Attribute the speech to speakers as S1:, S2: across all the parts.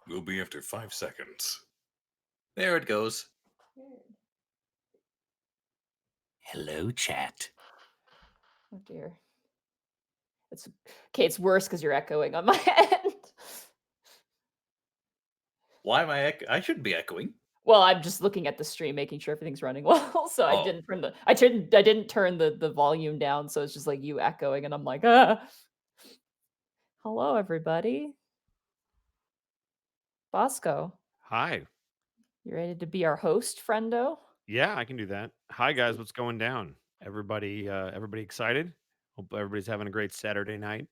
S1: Will be after 5 seconds.
S2: There it goes. Hello, chat.
S3: Oh dear. It's okay. It's worse because you're echoing on my end.
S2: Why am I? I shouldn't be echoing.
S3: Well, I'm just looking at the stream, making sure everything's running well. So I
S2: Oh.
S3: didn't turn the I didn't turn the volume down. So it's just like you echoing, and I'm like, ah. Hello, everybody. Bosco,
S4: Hi.
S3: you ready to be our host, friendo?
S4: Yeah, I can do that. Hi guys, what's going down? Everybody excited? Hope everybody's having a great Saturday night.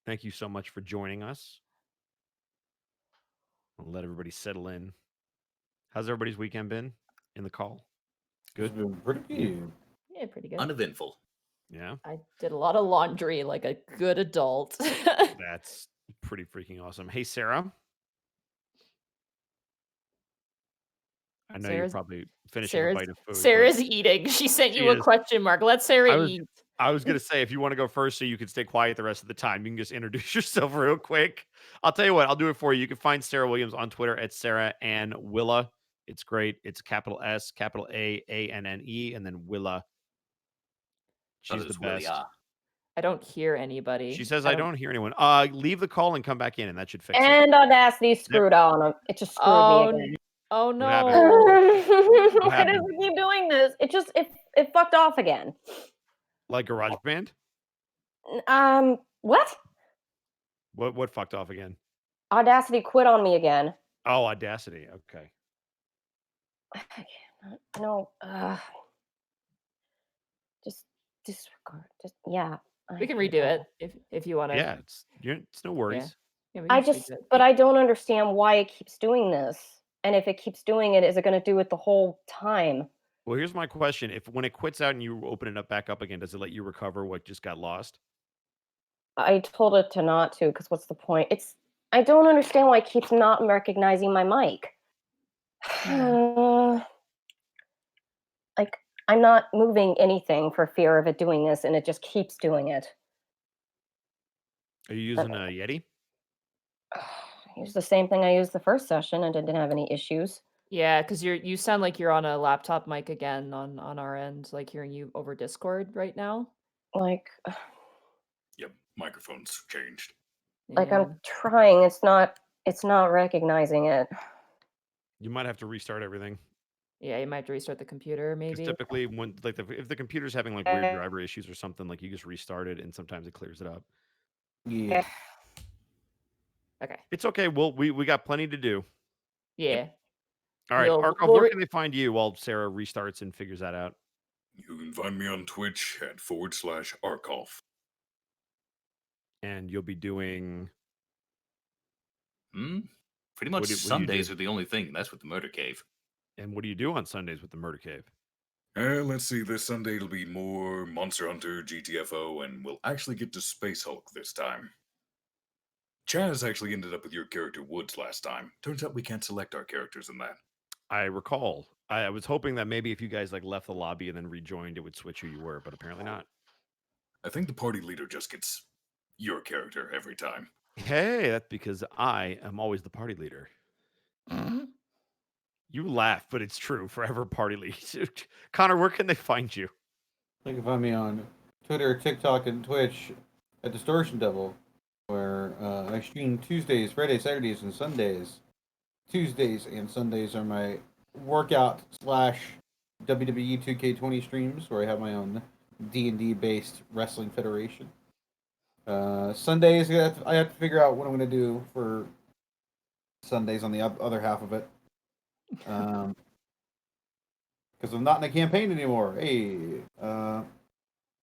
S4: Thank you so much for joining us. I'll let everybody settle in. How's everybody's weekend been in the call?
S5: It's
S4: Good?
S5: been pretty good.
S3: Yeah, pretty good.
S2: Uneventful.
S4: Yeah.
S3: I did a lot of laundry like a good adult.
S4: That's pretty freaking awesome. Hey Sarah. I know you're
S3: Sarah's
S4: probably finishing a
S3: Sarah's
S4: bite of food.
S3: Sarah's eating. She sent
S4: She
S3: you a
S4: is.
S3: question mark. Let Sarah eat.
S4: I was gonna say if you want to go first so you can stay quiet the rest of the time, you can just introduce yourself real quick. I'll tell you what, I'll do it for you. You can find Sarah Williams on Twitter at Sarah and Willa. It's great. It's capital S, capital AANNE, and then Willa. She's the best.
S3: I don't hear anybody.
S4: She says I don't hear anyone. Leave the call and come back in, and that should fix it.
S6: And Audacity screwed on them. It just screwed me again.
S3: Oh no!
S6: Why does it keep doing this? It fucked off again.
S4: Like GarageBand?
S6: What?
S4: What fucked off again?
S6: Audacity quit on me again.
S4: Oh, Audacity. Okay.
S6: No. Just disregard. Just yeah.
S3: We can redo it if you want to.
S4: Yeah, it's no worries.
S3: Yeah,
S6: but I don't understand why it keeps doing this. And if it keeps doing it, is it going to do it the whole time?
S4: Well, here's my question. When it quits out and you open it up back up again, does it let you recover what just got lost?
S6: I told it to not to, because what's the point? I don't understand why it keeps not recognizing my mic. Like, I'm not moving anything for fear of it doing this, and it just keeps doing it.
S4: Are you using a Yeti?
S6: I used the same thing I used the first session and didn't have any issues.
S3: Yeah, because you sound like you're on a laptop mic again on our end, like hearing you over Discord right now.
S6: Like,
S1: yep, microphone's changed.
S6: Like I'm trying, it's not recognizing it.
S4: You might have to restart everything.
S3: Yeah, you might have to restart the computer, maybe.
S4: Because typically, when if the computer's having like weird driver issues or something, like you just restart it, and sometimes it clears it up.
S5: Yeah.
S3: Okay.
S4: It's okay. We got plenty to do.
S3: Yeah.
S4: Yep. All right, Arkoff, where can they find you while Sarah restarts and figures that out?
S1: You can find me on Twitch at /Arkoff.
S4: And you'll be doing...
S2: Pretty much Sundays are the only thing. That's with the Murder Cave.
S4: And what do you do on Sundays with the Murder Cave?
S1: Let's see. This Sunday it'll be more Monster Hunter, GTFO, and we'll actually get to Space Hulk this time. Chaz actually ended up with your character Woods last time. Turns out we can't select our characters in that.
S4: I recall. I was hoping that maybe if you guys like left the lobby and then rejoined, it would switch who you were, but apparently not.
S1: I think the party leader just gets your character every time.
S4: Hey, that's because I am always the party leader. You laugh, but it's true. Forever party leader. Connor, where can they find you?
S5: They can find me on Twitter, TikTok, and Twitch at Distortion Devil, where I stream Tuesdays, Fridays, Saturdays, and Sundays. Tuesdays and Sundays are my workout / WWE 2K20 streams, where I have my own D&D based wrestling federation. Sundays, I have to figure out what I'm going to do for Sundays on the other half of it. Because I'm not in a campaign anymore. Hey,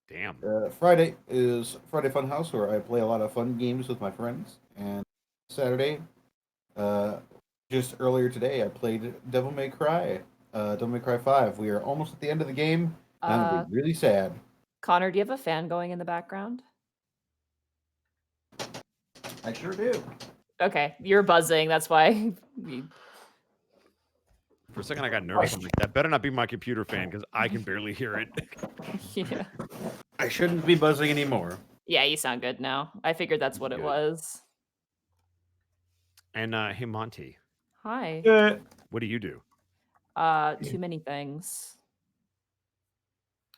S4: damn.
S5: Friday is Friday Funhouse, where I play a lot of fun games with my friends. And Saturday, just earlier today, I played Devil May Cry 5. We are almost at the end of the game, and I'm really sad.
S3: Connor, do you have a fan going in the background?
S5: I sure do.
S3: Okay, you're buzzing. That's why.
S4: For a second, I got nervous. I'm like, that better not be my computer fan, because I can barely hear it.
S3: Yeah.
S5: I shouldn't be buzzing anymore.
S3: Yeah, you sound good now. I figured that's what it was.
S4: And hey, Monty,
S3: Hi.
S4: what do you do?
S3: Too many things.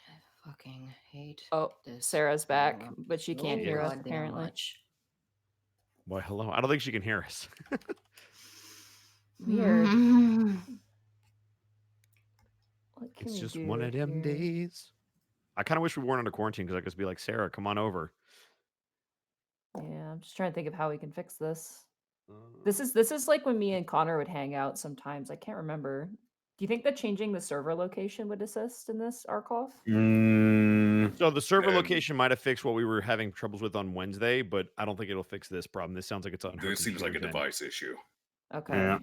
S7: I fucking hate
S3: Oh,
S7: this.
S3: Sarah's back,
S7: so
S3: but she can't hear us
S7: goddamn
S3: apparently.
S7: much.
S4: Why, hello. I don't think she can hear us.
S3: Weird.
S7: Mm.
S3: What can
S4: It's
S3: we
S4: just
S3: do
S4: one of them
S3: here?
S4: days. I kind of wish we weren't under quarantine because I could just be like, Sarah, come on over.
S3: Yeah, I'm just trying to think of how we can fix this.
S4: Uh,
S3: This is like when me and Connor would hang out sometimes. I can't remember. Do you think that changing the server location would assist in this, Arkoff?
S4: So the server
S1: Um,
S4: location might have fixed what we were having troubles with on Wednesday, but I don't think it'll fix this problem. This sounds like it's on her
S1: This seems like a
S4: computer's end.
S1: device issue.
S3: Okay.
S5: Yeah.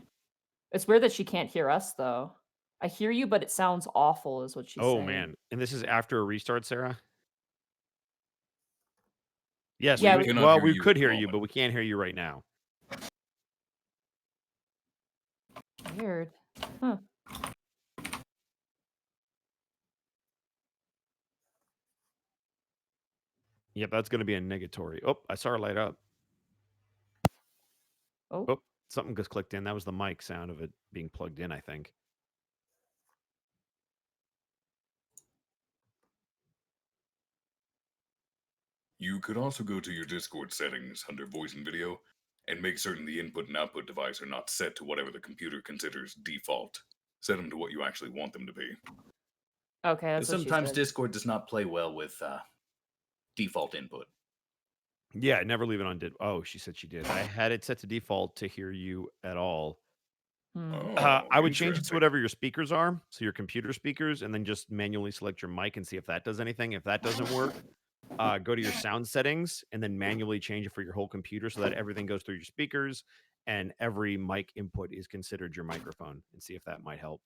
S3: It's weird that she can't hear us though. I hear you, but it sounds awful, is what she's
S4: Oh
S3: saying.
S4: man, and this is after a restart, Sarah. Yes,
S3: Yeah,
S1: we cannot
S4: well,
S1: hear
S4: we
S1: you
S4: could
S1: at the
S4: hear you,
S1: moment.
S4: but we can't hear you right now.
S3: Weird. Huh.
S4: Yep, that's going to be a negatory. Oh, I saw her light up.
S3: Oh,
S4: Oh, something just clicked in. That was the mic sound of it being plugged in, I think.
S1: You could also go to your Discord settings under voice and video and make certain the input and output device are not set to whatever the computer considers default. Set them to what you actually want them to be.
S3: okay. That's what she
S2: Sometimes
S3: said.
S2: Discord does not play well with default input.
S4: Yeah, never leave it on. Oh, she said she did. I had it set to default to hear you at all.
S3: Hmm.
S4: I would change it to
S1: interesting.
S4: whatever your speakers are, so your computer speakers, and then just manually select your mic and see if that does anything. If that doesn't work, go to your sound settings and then manually change it for your whole computer so that everything goes through your speakers and every mic input is considered your microphone, and see if that might help.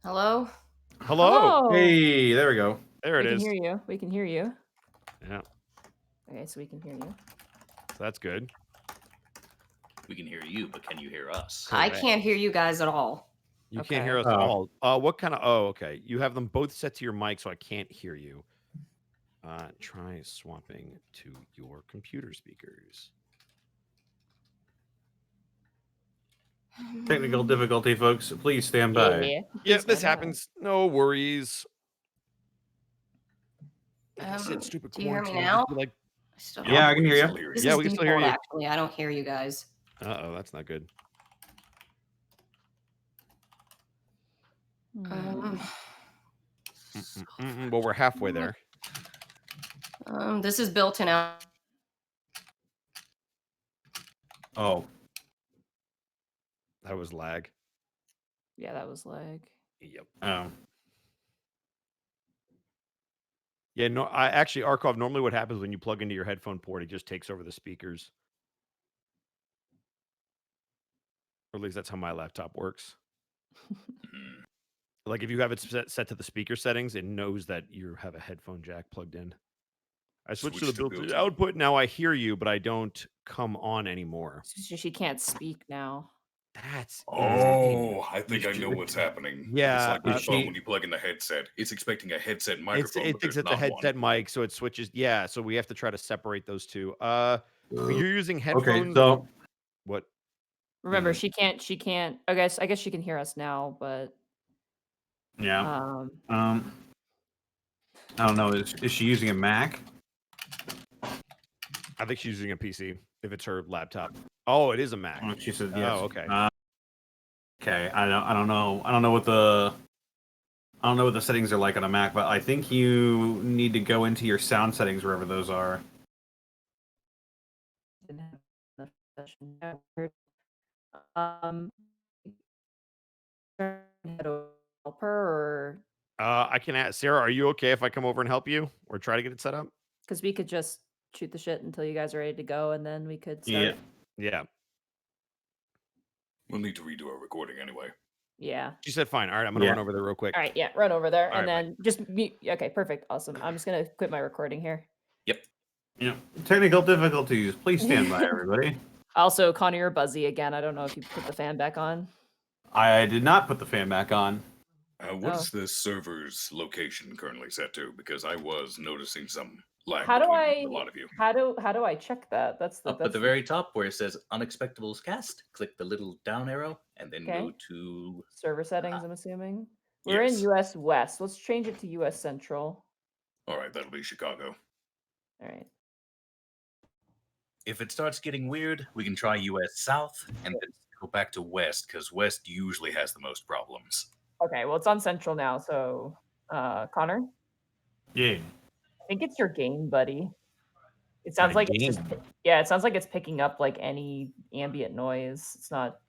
S7: Hello?
S4: Hello.
S5: Hey, there we go.
S4: There
S3: We
S4: it
S3: can
S4: is.
S3: hear you. We can hear you.
S4: Yeah,
S3: Okay, so we can hear you.
S4: so that's good.
S2: We can hear you, but can you hear us?
S7: I
S4: Correct.
S7: can't hear you guys at all.
S4: You
S3: Okay.
S4: can't hear us at
S5: Oh.
S4: all. What kind of? Oh, okay. You have them both set to your mic, so I can't hear you. Try swapping to your computer speakers.
S5: Technical difficulty, folks. Please stand by.
S3: Yeah.
S4: Yeah,
S3: Please
S4: this
S3: stand by.
S4: happens. No worries. Like I said,
S7: Um,
S4: stupid
S7: do you hear me
S4: quarantine.
S7: now?
S4: Just be like,
S7: I still
S5: Yeah, I can
S1: we
S5: hear
S1: still
S5: you.
S1: hear
S7: This
S4: Yeah,
S7: is
S4: we can still hear
S7: default,
S4: you.
S7: actually. I don't hear you guys.
S4: uh-oh, that's not good.
S7: Um,
S4: Well, we're halfway there.
S7: this is built in out.
S5: Oh.
S4: That was lag.
S3: Yeah, that was lag.
S4: Yep.
S5: Oh.
S4: Yeah, no, I actually, Arkhov, normally what happens when you plug into your headphone port, it just takes over the speakers. Or at least that's how my laptop works.
S1: Hmm.
S4: Like if you have it set to the speaker settings, it knows that you have a headphone jack plugged in. I switched to the built-in output. Now I hear you, but I don't come on anymore.
S3: So she can't speak now.
S4: That's
S1: Oh, I think I
S5: Is
S1: know
S5: she-
S1: what's happening.
S4: Yeah,
S1: It's like with
S5: is
S1: the phone
S5: she-
S1: when you plug in the headset. It's expecting a headset
S4: it
S1: microphone, but
S4: thinks
S1: there's
S4: it's a
S1: not
S4: headset
S1: one.
S4: mic, so it switches. Yeah, so we have to try to separate those two. You're using
S5: Okay,
S4: headphones.
S5: so
S4: What?
S3: Remember,
S5: Mhm.
S3: she can't. I guess she can hear us now, but
S5: yeah. I don't know. Is she using a Mac?
S4: I think she's using a PC. If it's her laptop. Oh, it is a Mac.
S5: Oh, she said yes.
S4: Oh, okay.
S5: Okay. I don't know. I don't know what the settings are like on a Mac, but I think you need to go into your sound settings wherever those are.
S3: didn't have enough session. Yeah, weird. Um, head over to help her, or
S4: I can ask Sarah. Are you okay if I come over and help you, or try to get it set up?
S3: because we could just shoot the shit until you guys are ready to go, and then we could
S5: Yeah.
S3: start.
S4: Yeah.
S1: We'll need to redo our recording anyway.
S3: Yeah.
S4: She said fine. All right, I'm gonna
S5: Yeah.
S4: run over there real quick.
S3: All right. Yeah. Run over there,
S4: All
S3: and
S4: right,
S3: then just mute. Okay. Perfect. Awesome. I'm just gonna quit my recording here.
S2: Yep.
S5: Yeah. Technical difficulties. Please stand by, everybody.
S3: Also, Connor, you're buzzy again. I don't know if you put the fan back on.
S5: I did not put the fan back on.
S1: What
S3: Oh.
S1: is the server's location currently set to? Because I was noticing some lag
S3: How do
S1: between a
S3: I
S1: lot of you.
S3: how do I check that? That's the
S2: Up at the very top where it says Unexpectables cast, click the little down arrow and then go
S3: Okay.
S2: to
S3: server settings, I'm assuming. We're
S1: Yes.
S3: in US West. Let's change it to US Central.
S1: All right, that'll be Chicago.
S3: All right.
S2: if it starts getting weird, we can try US South and then go back to West because West usually has the most problems.
S3: Okay, well it's on Central now, so Connor?
S4: Yeah.
S3: I think it's your game, buddy. It sounds
S4: My
S3: like it's just
S4: game.
S3: yeah, it sounds like it's picking up like any ambient noise. It's not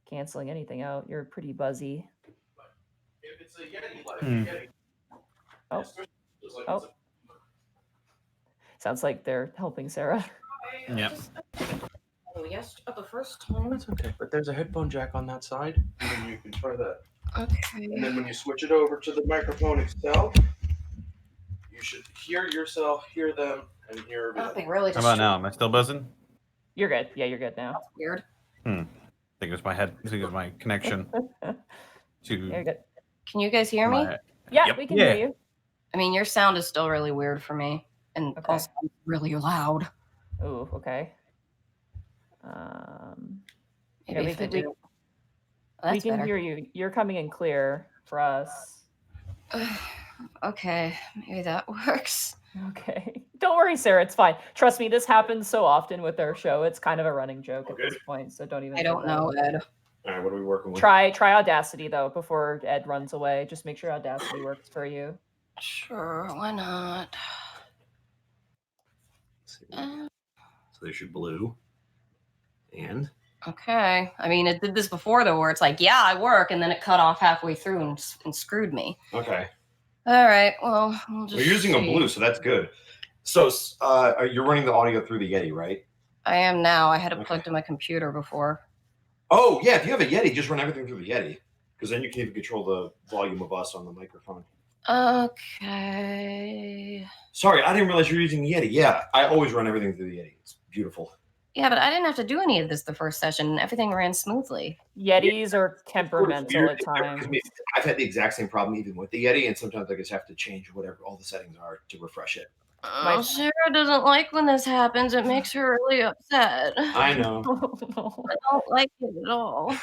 S3: canceling anything out. You're pretty buzzy.
S8: If it's a Yeti, like
S4: Hmm.
S8: Yeti,
S3: Oh.
S8: just like
S3: Oh. Sounds like they're helping Sarah.
S4: Yep.
S7: Oh, yes, the first time.
S8: That's okay, but there's a headphone jack on that side, and then you can try that.
S7: Okay.
S8: And then when you switch it over to the microphone itself, you should hear yourself, hear them, and hear everything.
S7: Nothing really.
S4: How about now? Am I still buzzing?
S3: You're good. Yeah, you're good now.
S7: Weird.
S4: I think it was my head. I think it was my connection
S3: You're
S4: to
S3: good.
S7: Can you guys hear me?
S4: my.
S3: Yeah,
S2: Yep.
S3: we can
S4: Yeah.
S3: hear you.
S7: I mean, your sound is still really weird for me, and
S3: Okay.
S7: also really loud.
S3: Ooh, okay.
S7: Maybe
S3: we
S7: if I
S3: can- we-
S7: do.
S3: we
S7: That's
S3: can
S7: better.
S3: hear you. You're coming in clear for us.
S7: Okay, maybe that works.
S3: Okay. Don't worry, Sarah. It's fine. Trust me, this happens so often with our show. It's kind of a running joke at this point, so don't even.
S7: I don't
S3: think about
S7: know,
S3: it.
S7: Ed.
S8: All right, what are we working with?
S3: Try Audacity though before Ed runs away. Just make sure Audacity works for you.
S7: Sure, why not?
S2: So there's your blue. And
S7: Okay. I mean, it did this before though, where it's like, yeah, I work, and then it cut off halfway through and screwed me.
S8: Okay.
S7: All right. Well, we'll just.
S9: We're using a
S7: see.
S9: blue, so that's good. So you're running the audio through the Yeti, right?
S7: I am now. I had it
S9: Okay.
S7: plugged to my computer before.
S9: Oh, yeah. If you have a Yeti, just run everything through the Yeti. Because then you can even control the volume of us on the microphone.
S7: Okay.
S9: Sorry, I didn't realize you were using the Yeti. Yeah, I always run everything through the Yeti. It's beautiful.
S7: Yeah, but I didn't have to do any of this the first session. Everything ran smoothly.
S3: Yetis are
S9: It's
S3: temperamental
S9: weird.
S3: at times.
S9: I've had the exact same problem even with the Yeti, and sometimes I just have to change whatever all the settings are to refresh it.
S7: Oh, Sarah doesn't like when this happens. It makes her really upset.
S9: I know.
S7: I don't like it at all.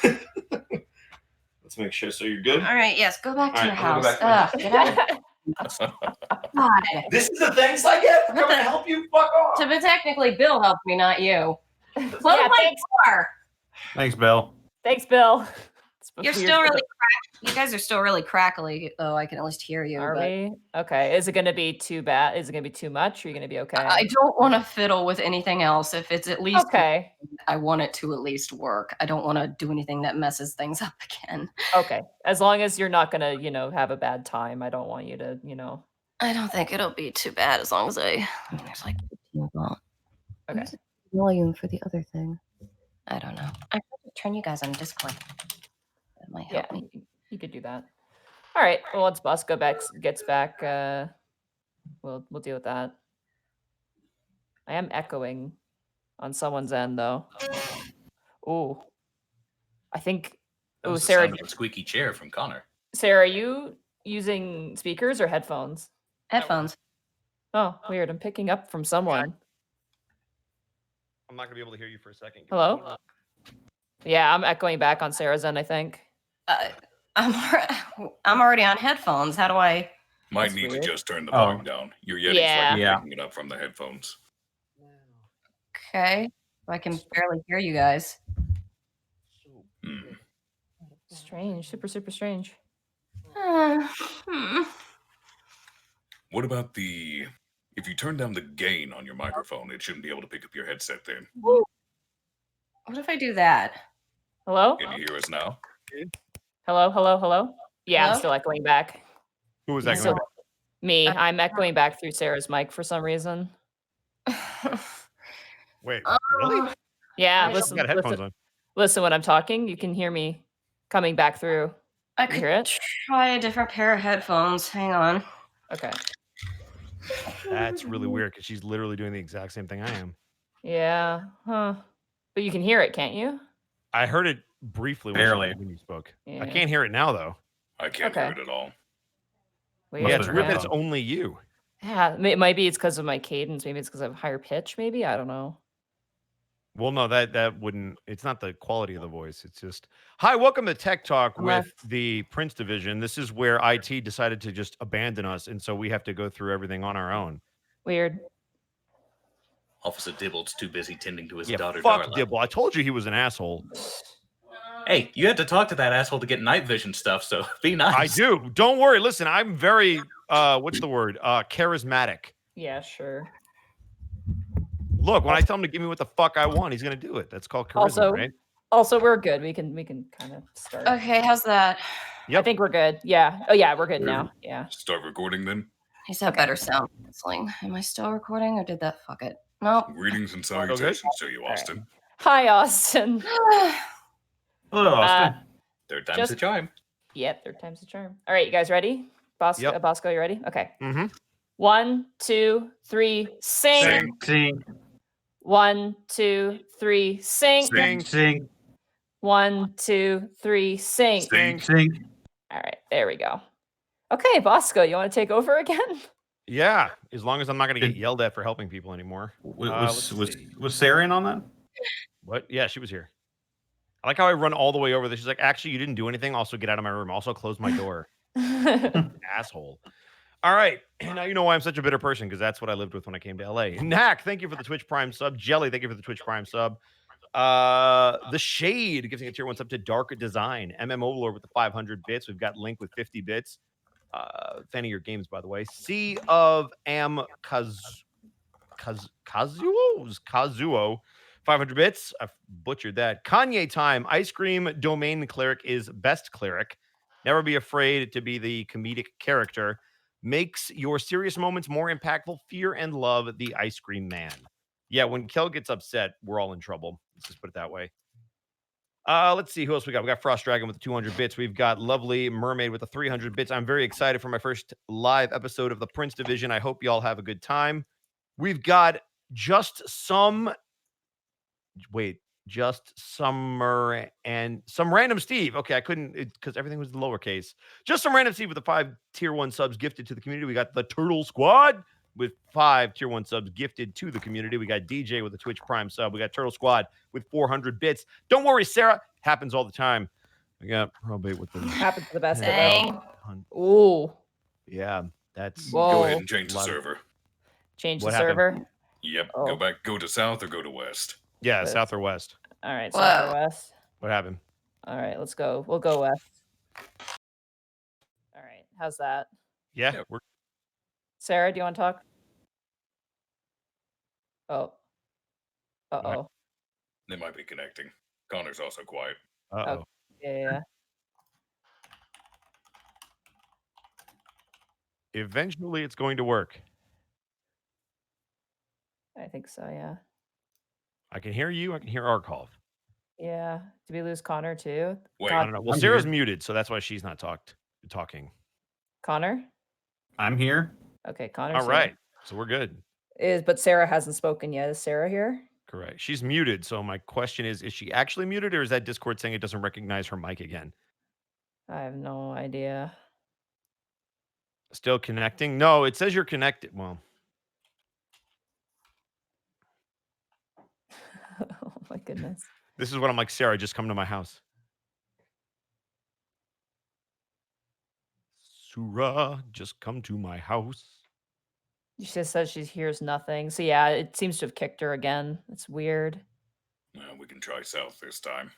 S9: Let's make sure. So you're good?
S7: All right, yes, go back to
S9: All
S7: your
S9: right, I'm
S7: house.
S9: gonna go
S7: Get out of God.
S9: This is the thanks I get for
S7: What
S9: coming
S7: the-
S9: to help you? Fuck off.
S7: But technically, Bill helped me, not you. Close
S3: Yeah,
S7: my
S3: thanks.
S7: door.
S4: Thanks, Bill.
S3: Thanks, Bill. It's
S7: You're
S3: weird
S7: still
S3: for
S7: really you guys are still really crackly, though. I can at least hear you.
S3: Are
S7: but
S3: we? Okay. Is it going to be too bad? Is it going to be too much? Or are you going to be okay?
S7: I don't want to fiddle with anything else. If it's at least
S3: Okay.
S7: I want it to at least work. I don't want to do anything that messes things up again.
S3: Okay. As long as you're not going to, have a bad time. I don't want you to,
S7: I don't think it'll be too bad as long as I mean, there's like 15 volts.
S3: Okay.
S7: Where's the volume for the other thing? I don't know. I could turn you guys on Discord. That might
S3: Yeah,
S7: help me.
S3: you could do that. All right. Well, once Boss gets back, we'll deal with that. I am echoing on someone's end though. Ooh. I think.
S2: that
S3: Oh,
S2: was the
S3: Sarah.
S2: sound of a squeaky chair from Connor.
S3: Sarah, are you using speakers or headphones?
S7: Headphones.
S3: Oh, weird. I'm picking up from someone.
S4: I'm not gonna be able to hear you for a second.
S3: Hello? Yeah, I'm echoing back on Sarah's end, I think.
S7: I'm already on headphones. How do I?
S1: Might
S3: That's
S1: need
S3: weird.
S1: to just turn the
S4: Oh.
S1: volume down. Your Yeti's
S3: Yeah.
S1: like
S4: Yeah.
S1: picking it up from the headphones.
S7: Okay. I can barely hear you guys.
S1: Hmm.
S3: Strange. Super, super strange.
S1: What about if you turn down the gain on your microphone, it shouldn't be able to pick up your headset then.
S7: What if I do that?
S3: Hello?
S1: Can you hear us now?
S3: Hello? Hello? Hello? Yeah, I'm
S7: Hello?
S3: still echoing back.
S4: Who was
S7: Yeah,
S4: that?
S3: So,
S4: Going
S3: me. I'm echoing back through Sarah's mic for some reason.
S4: Wait,
S7: Oh.
S4: really?
S3: Yeah,
S7: I
S4: I've
S3: listen,
S4: got headphones
S3: listen,
S4: on.
S3: listen when I'm talking. You can hear me coming back through.
S7: I
S3: You
S7: could
S3: hear it?
S7: try a different pair of headphones. Hang on.
S3: Okay.
S4: That's really weird because she's literally doing the exact same thing I am.
S3: Yeah. Huh. But you can hear it, can't you?
S4: I heard it briefly
S9: Barely.
S4: when you spoke.
S3: Yeah.
S4: I can't hear it now though.
S1: I can't
S3: Okay.
S1: hear it at all.
S3: Weird.
S4: Yeah, it's weird that
S3: Yeah.
S4: it's only you.
S3: Yeah, it might be it's because of my cadence. Maybe it's because I have higher pitch. Maybe I don't know.
S4: Well, no, that wouldn't. It's not the quality of the voice. It's just hi. Welcome to Tech Talk with the Prince Division. This is where IT decided to just abandon us, and so we have to go through everything on our own.
S3: Weird.
S2: Officer Dibble's too busy tending to his
S4: Yeah,
S2: daughter
S4: fuck
S2: Darla.
S4: Dibble. I told you he was an asshole.
S2: Hey, you had to talk to that asshole to get night vision stuff, so be nice.
S4: I do. Don't worry. Listen, I'm very what's the word? Charismatic.
S3: Yeah, sure.
S4: Look, when I tell him to give me what the fuck I want, he's gonna do it. That's called charisma, right?
S3: Also, we're good. We can kind of start.
S7: Okay, how's that?
S3: I think we're good. Yeah. Oh yeah, we're good now. Yeah.
S1: Start recording then.
S7: Is that better sound canceling? Am I still recording or did that fuck it? Nope.
S1: Greetings and salutations to you, Austin.
S3: Hi, Austin.
S2: Hello, Austin.
S1: Third
S3: time's
S1: the charm.
S3: Yep, third time's the charm. All right, you guys ready? Bosco, you ready? Okay.
S4: Mm-hmm.
S3: 1, 2, 3, sing.
S2: Sing.
S3: 1, 2, 3, sing.
S2: Sing.
S3: 1, 2, 3, sing.
S2: Sing.
S3: All right, there we go. Okay, Bosco, you want to take over again?
S4: Yeah, as long as I'm not gonna get yelled at for helping people anymore.
S2: Was Sarah in on that?
S4: What? Yeah, she was here. I like how I run all the way over there. She's like, actually, you didn't do anything. Also, get out of my room. Also, close my door. Asshole. All right. And now you know why I'm such a bitter person, because that's what I lived with when I came to LA. Knack, thank you for the Twitch Prime sub. Jelly, thank you for the Twitch Prime sub. The Shade giving a tier 1 sub to Dark Design. MM Overlord with the 500 bits. We've got Link with 50 bits. Fan of your games, by the way. Sea of Am Kazuo. 500 bits. I butchered that. Kanye time. Ice cream domain cleric is best cleric. Never be afraid to be the comedic character. Makes your serious moments more impactful. Fear and love the ice cream man. Yeah, when Kel gets upset, we're all in trouble. Let's just put it that way. Let's see who else we got. We got Frost Dragon with the 200 bits. We've got Lovely Mermaid with the 300 bits. I'm very excited for my first live episode of the Prince Division. I hope y'all have a good time. We've got just some Summer and some random Steve. Okay, I couldn't because everything was the lowercase. Just some random Steve with the 5 tier 1 subs gifted to the community. We got the Turtle Squad with 5 tier 1 subs gifted to the community. We got DJ with a Twitch Prime sub. We got Turtle Squad with 400 bits. Don't worry, Sarah. Happens all the time. We got Probate with the
S3: happens to the best of
S7: Dang.
S3: them. Ooh.
S4: Yeah, that's
S1: Go ahead and change the server.
S3: Change the
S4: What happened?
S3: server.
S1: Yep.
S3: Oh.
S1: Go to south or go to west.
S4: Yeah,
S3: West.
S4: south or west.
S3: All right,
S7: Whoa.
S3: south or west.
S4: What happened?
S3: All right, let's go. We'll go west. All right, how's that?
S4: Yeah,
S1: Yep.
S4: we're
S3: Sarah, do you want to talk? Oh. Uh-oh.
S1: They might be connecting. Connor's also quiet.
S4: uh-oh.
S3: Yeah.
S4: Eventually it's going to work.
S3: I think so, yeah.
S4: I can hear you. I can hear Arkhov.
S3: Yeah. Did we lose Connor too?
S1: Wait.
S4: I don't know. Well,
S10: I'm
S4: Sarah's
S10: here.
S4: muted, so that's why she's not talking.
S3: Connor?
S10: I'm here.
S3: Okay, Connor's
S4: All right. So we're good.
S3: But Sarah hasn't spoken yet. Is Sarah here?
S4: Correct. She's muted. So my question is she actually muted, or is that Discord saying it doesn't recognize her mic again?
S3: I have no idea.
S4: Still connecting? No, it says you're connected. Well,
S3: Oh my goodness.
S4: this is what I'm like, Sarah, just come to my house. Surah, just come to my house.
S3: She just says she hears nothing. So yeah, it seems to have kicked her again. It's weird.
S1: We can try south this time.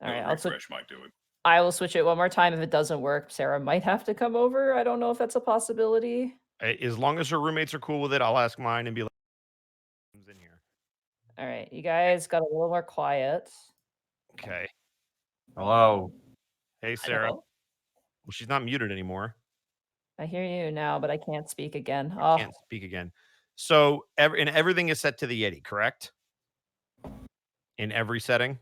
S3: All right,
S1: Refresh might do it.
S3: I will switch it one more time. If it doesn't work, Sarah might have to come over. I don't know if that's a possibility.
S4: As long as her roommates are cool with it, I'll ask mine and be like, "Who's in here?"
S3: All right, you guys got a little more quiet.
S4: Okay.
S10: Hello.
S4: Hey, Sarah.
S3: Hello?
S4: Well, she's not muted anymore.
S3: I hear you now, but I can't speak again.
S4: I
S3: Oh,
S4: can't speak again. So, and everything is set to the Yeti, correct? In every setting?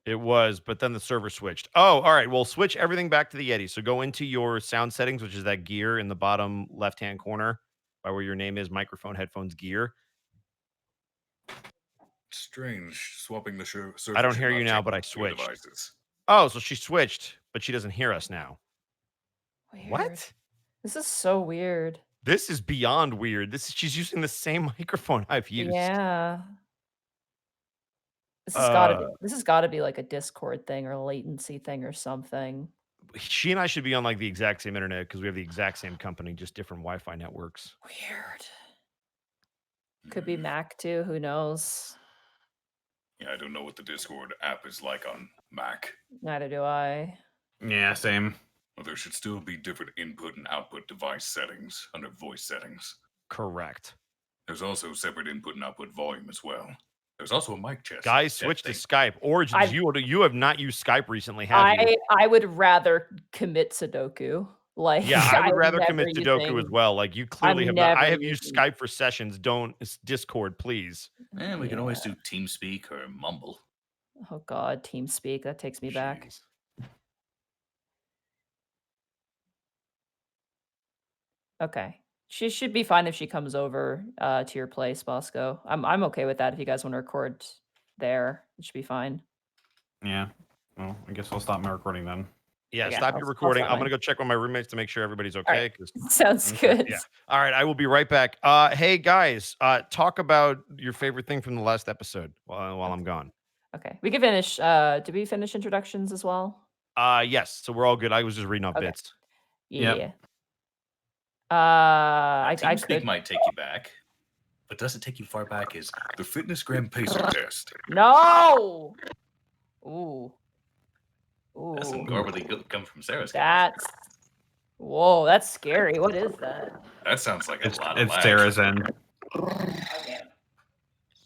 S4: It was, but then the server switched. Oh, all right. Well, switch everything back to the Yeti. So go into your sound settings, which is that gear in the bottom left-hand corner by where your name is, microphone, headphones, gear.
S1: Strange. Swapping the server.
S4: I don't
S1: should
S4: hear
S1: not
S4: you now,
S1: take
S4: but I
S1: your
S4: switched.
S1: devices.
S4: Oh, so she switched, but she doesn't hear us now.
S3: Weird.
S4: What?
S3: This is so weird.
S4: This is beyond weird. She's using the same microphone I've used.
S3: Yeah. This has got to be like a Discord thing or a latency thing or something.
S4: She and I should be on like the exact same internet because we have the exact same company, just different Wi-Fi networks.
S3: Weird. Could be Mac too. Who knows?
S1: Yeah, I don't know what the Discord app is like on Mac.
S3: Neither do I.
S10: Yeah, same.
S1: Well, there should still be different input and output device settings under voice settings.
S4: Correct.
S1: There's also separate input and output volume as well. There's also a mic chest.
S4: Guys, switch to Skype. Origins, you have not used Skype recently, have you?
S3: I would rather commit Sudoku. Like,
S4: yeah, I would rather
S3: never
S4: commit Sudoku as well. Like, you clearly have not. I have used Skype for sessions. Don't Discord, please.
S2: And we can always do TeamSpeak or Mumble.
S3: Oh God, TeamSpeak. That takes me back. Okay. She should be fine if she comes over to your place, Bosco. I'm okay with that. If you guys want to record there, it should be fine.
S10: Yeah. Well, I guess I'll stop my recording then.
S4: Yeah, stop your recording. I'm gonna go check with my roommates to make sure everybody's okay.
S3: Right. Sounds good.
S4: Yeah. All right, I will be right back. Hey guys, talk about your favorite thing from the last episode while I'm gone.
S3: Okay, we can finish. Did we finish introductions as well?
S4: Yes. So we're all good. I was just reading off bits.
S3: Yeah.
S10: Yep.
S2: TeamSpeak might take you back, but does it take you far back? Is
S1: the Fitnessgram Pacer test?
S3: No. Ooh.
S2: That's normally come from Sarah's.
S3: Whoa, that's scary. What is that?
S1: That sounds like a lot of
S10: It's
S1: lag.
S10: Sarah's end.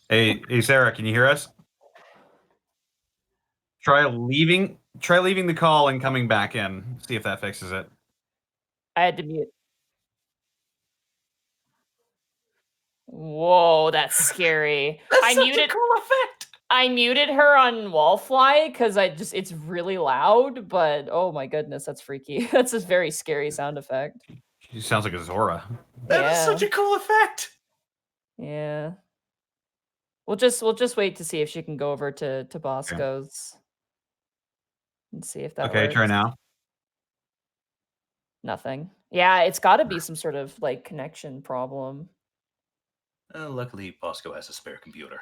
S10: Hey, Sarah, can you hear us? Try leaving the call and coming back in. See if that fixes it.
S3: I had to mute. Whoa, that's scary.
S2: That's such a cool effect.
S3: I muted her on Wallfly because it's really loud, but oh my goodness, that's freaky. That's a very scary sound effect.
S10: She sounds like a Zora.
S2: That is such a cool effect.
S3: Yeah. We'll just wait to see if she can go over to Bosco's and see if that
S10: Okay,
S3: works.
S10: try now.
S3: Nothing. Yeah, it's got to be some sort of like connection problem.
S2: Luckily, Bosco has a spare computer.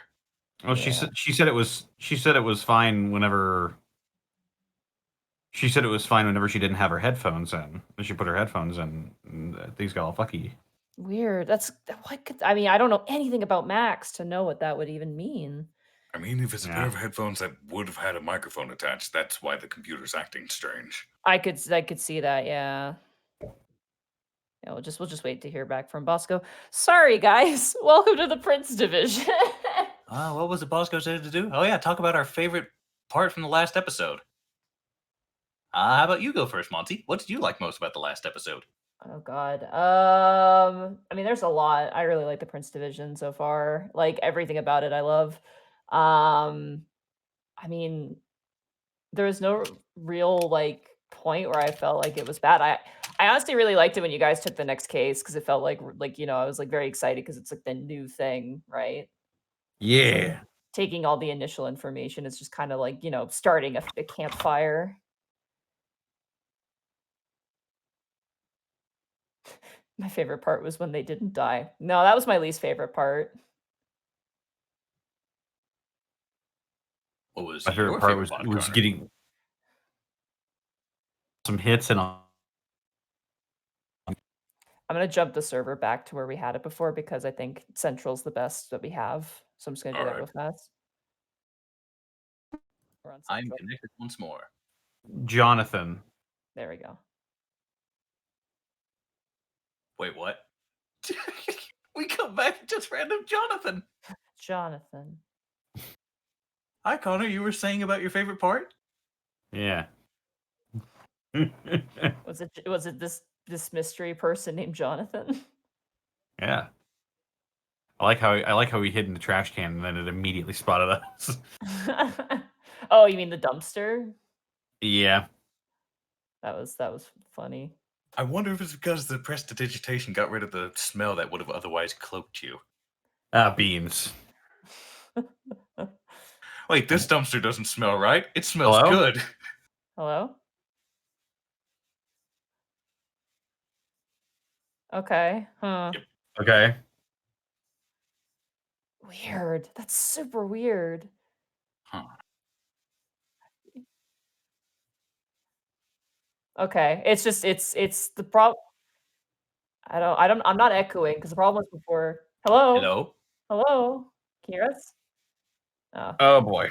S10: Well, she said it was fine whenever she didn't have her headphones in. When she put her headphones in, and things got all fucky.
S3: Weird. I mean, I don't know anything about Macs to know what that would even mean.
S1: I mean, if it's a pair of headphones that would have had a microphone attached, that's why the computer's acting strange.
S3: I could see that, yeah. Yeah, we'll just wait to hear back from Bosco. Sorry, guys. Welcome to the Prince Division.
S2: What was it Bosco said to do? Oh yeah, talk about our favorite part from the last episode. How about you go first, Monty? What did you like most about the last episode?
S3: Oh God. I mean, there's a lot. I really like the Prince Division so far. Like everything about it, I love. I mean, there was no real like point where I felt like it was bad. I honestly really liked it when you guys took the next case because it felt like I was like very excited because it's like the new thing, right?
S10: Yeah.
S3: Taking all the initial information is just kind of like starting a campfire. My favorite part was when they didn't die. No, that was my least favorite part.
S2: What was
S10: my favorite part was getting some hits and all.
S3: I'm going to jump the server back to where we had it before because I think Central's the best that we have. So I'm just going to do that real fast.
S2: I'm connected once more.
S10: Jonathan.
S3: There we go.
S2: Wait, what? We come back just random Jonathan.
S3: Jonathan.
S2: Hi, Connor. You were saying about your favorite part?
S10: Yeah.
S3: Was it this mystery person named Jonathan?
S10: Yeah. I like how he hid in the trash can and then it immediately spotted us.
S3: Oh, you mean the dumpster?
S10: Yeah.
S3: That was funny.
S2: I wonder if it's because the prestidigitation got rid of the smell that would have otherwise cloaked you.
S10: Beans.
S2: Wait, this dumpster doesn't smell right. It smells
S10: Hello?
S2: good.
S3: Hello? Okay. Huh.
S10: Okay.
S3: Weird. That's super weird.
S2: Huh.
S3: Okay. It's just it's the problem. I'm not echoing because the problem was before. Hello?
S2: Hello?
S3: Hello? Can you hear us? Oh.
S10: Oh boy.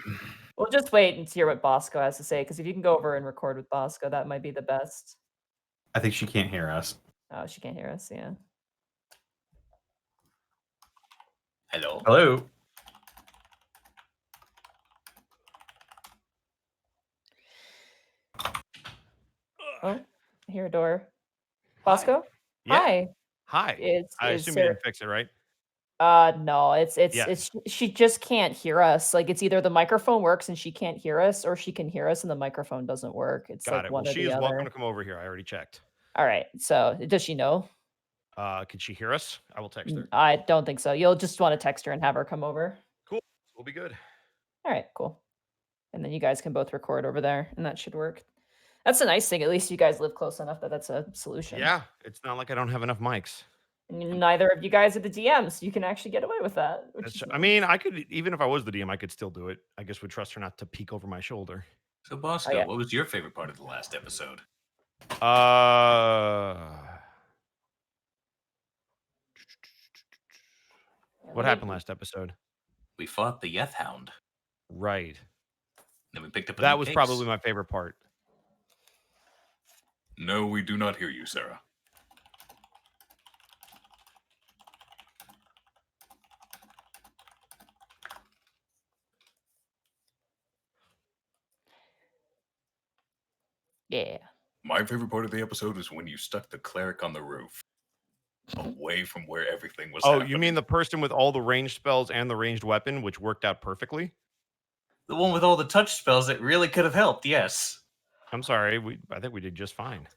S3: We'll just wait and hear what Bosco has to say, because if you can go over and record with Bosco, that might be the best.
S10: I think she can't hear us.
S3: Oh, she can't hear us, yeah.
S2: Hello?
S10: Hello.
S3: Oh, I hear a door. Bosco?
S4: Yeah.
S3: Hi.
S4: Hi.
S3: It's
S4: I
S3: is
S4: assume you
S3: Sarah.
S4: didn't fix it, right?
S3: No,
S4: Yes.
S3: she just can't hear us. Like, it's either the microphone works and she can't hear us, or she can hear us and the microphone doesn't work. It's
S4: Got
S3: like
S4: it.
S3: one
S4: Well,
S3: or
S4: she
S3: the
S4: is welcome
S3: other.
S4: to come over here. I already checked.
S3: All right. So does she know?
S4: Can she hear us? I will text her.
S3: I don't think so. You'll just want to text her and have her come over.
S4: Cool. We'll be good.
S3: All right, cool. And then you guys can both record over there, and that should work. That's a nice thing. At least you guys live close enough that that's a solution.
S4: Yeah. It's not like I don't have enough mics.
S3: And neither of you guys are the DMs. You can actually get away with that.
S4: I mean, I could, even if I was the DM, I could still do it. I guess would trust her not to peek over my shoulder.
S2: So, Bosco,
S3: yeah.
S2: what was your favorite part of the last episode?
S4: What happened last episode?
S2: We fought the Yeth Hound.
S4: Right.
S2: Then we picked up a
S4: That
S2: new
S4: was
S2: case.
S4: probably my favorite part.
S1: No, we do not hear you, Sarah.
S3: Yeah.
S1: My favorite part of the episode is when you stuck the cleric on the roof, away from where everything was.
S4: Oh,
S1: happening.
S4: you mean the person with all the ranged spells and the ranged weapon, which worked out perfectly?
S2: The one with all the touch spells that really could have helped, yes.
S4: I'm sorry. I think we did just fine.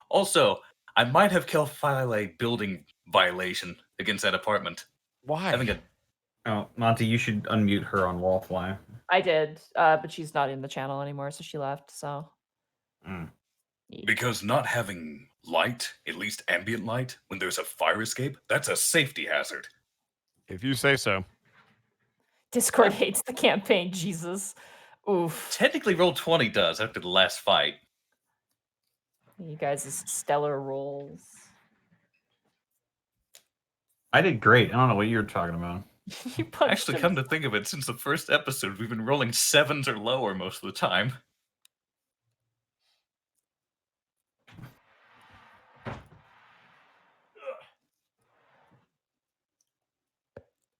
S2: Also, I might have filed a building violation against that apartment.
S4: Why?
S10: Oh, Monty, you should unmute her on Wallfly.
S3: I did, but she's not in the channel anymore, so she left. So
S1: Because not having light, at least ambient light, when there's a fire escape, that's a safety hazard.
S4: If you say so.
S3: Discord hates the campaign. Jesus. Oof.
S2: Technically, Roll20 does after the last fight.
S3: You guys' stellar rolls.
S10: I did great. I don't know what you're talking about.
S3: You punched
S2: Actually,
S3: him.
S2: come to think of it, since the first episode, we've been rolling 7s or lower most of the time.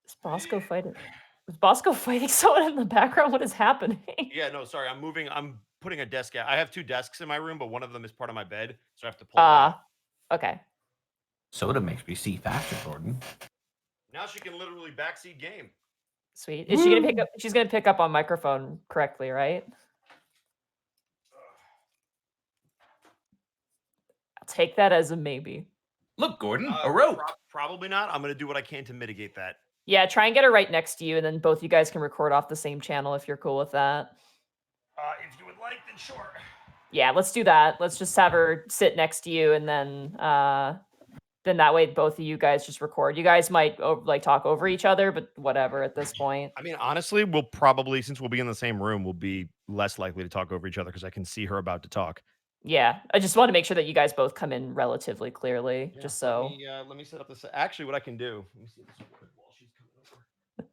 S3: Is Bosco fighting? Is Bosco fighting someone in the background? What is happening?
S4: Yeah, no, sorry. I'm moving. I'm putting a desk out. I have 2 desks in my room, but one of them is part of my bed, so I have to pull it out.
S3: Okay.
S10: Soda makes me see faster, Gordon.
S4: Now she can literally backseat game.
S3: Sweet. Is she gonna pick up? She's gonna pick up on microphone correctly, right? I'll take that as a maybe.
S2: Look, Gordon, a rope.
S4: Probably not. I'm going to do what I can to mitigate that.
S3: Yeah, try and get her right next to you, and then both you guys can record off the same channel if you're cool with that.
S4: If you would like, then sure.
S3: Yeah, let's do that. Let's just have her sit next to you, and then that way both of you guys just record. You guys might like talk over each other, but whatever at this point.
S4: I mean, honestly, we'll probably, since we'll be in the same room, we'll be less likely to talk over each other because I can see her about to talk.
S3: Yeah, I just want to make sure that you guys both come in relatively clearly, just so.
S4: Let me set up this. Actually, what I can do. Let me see this while she's coming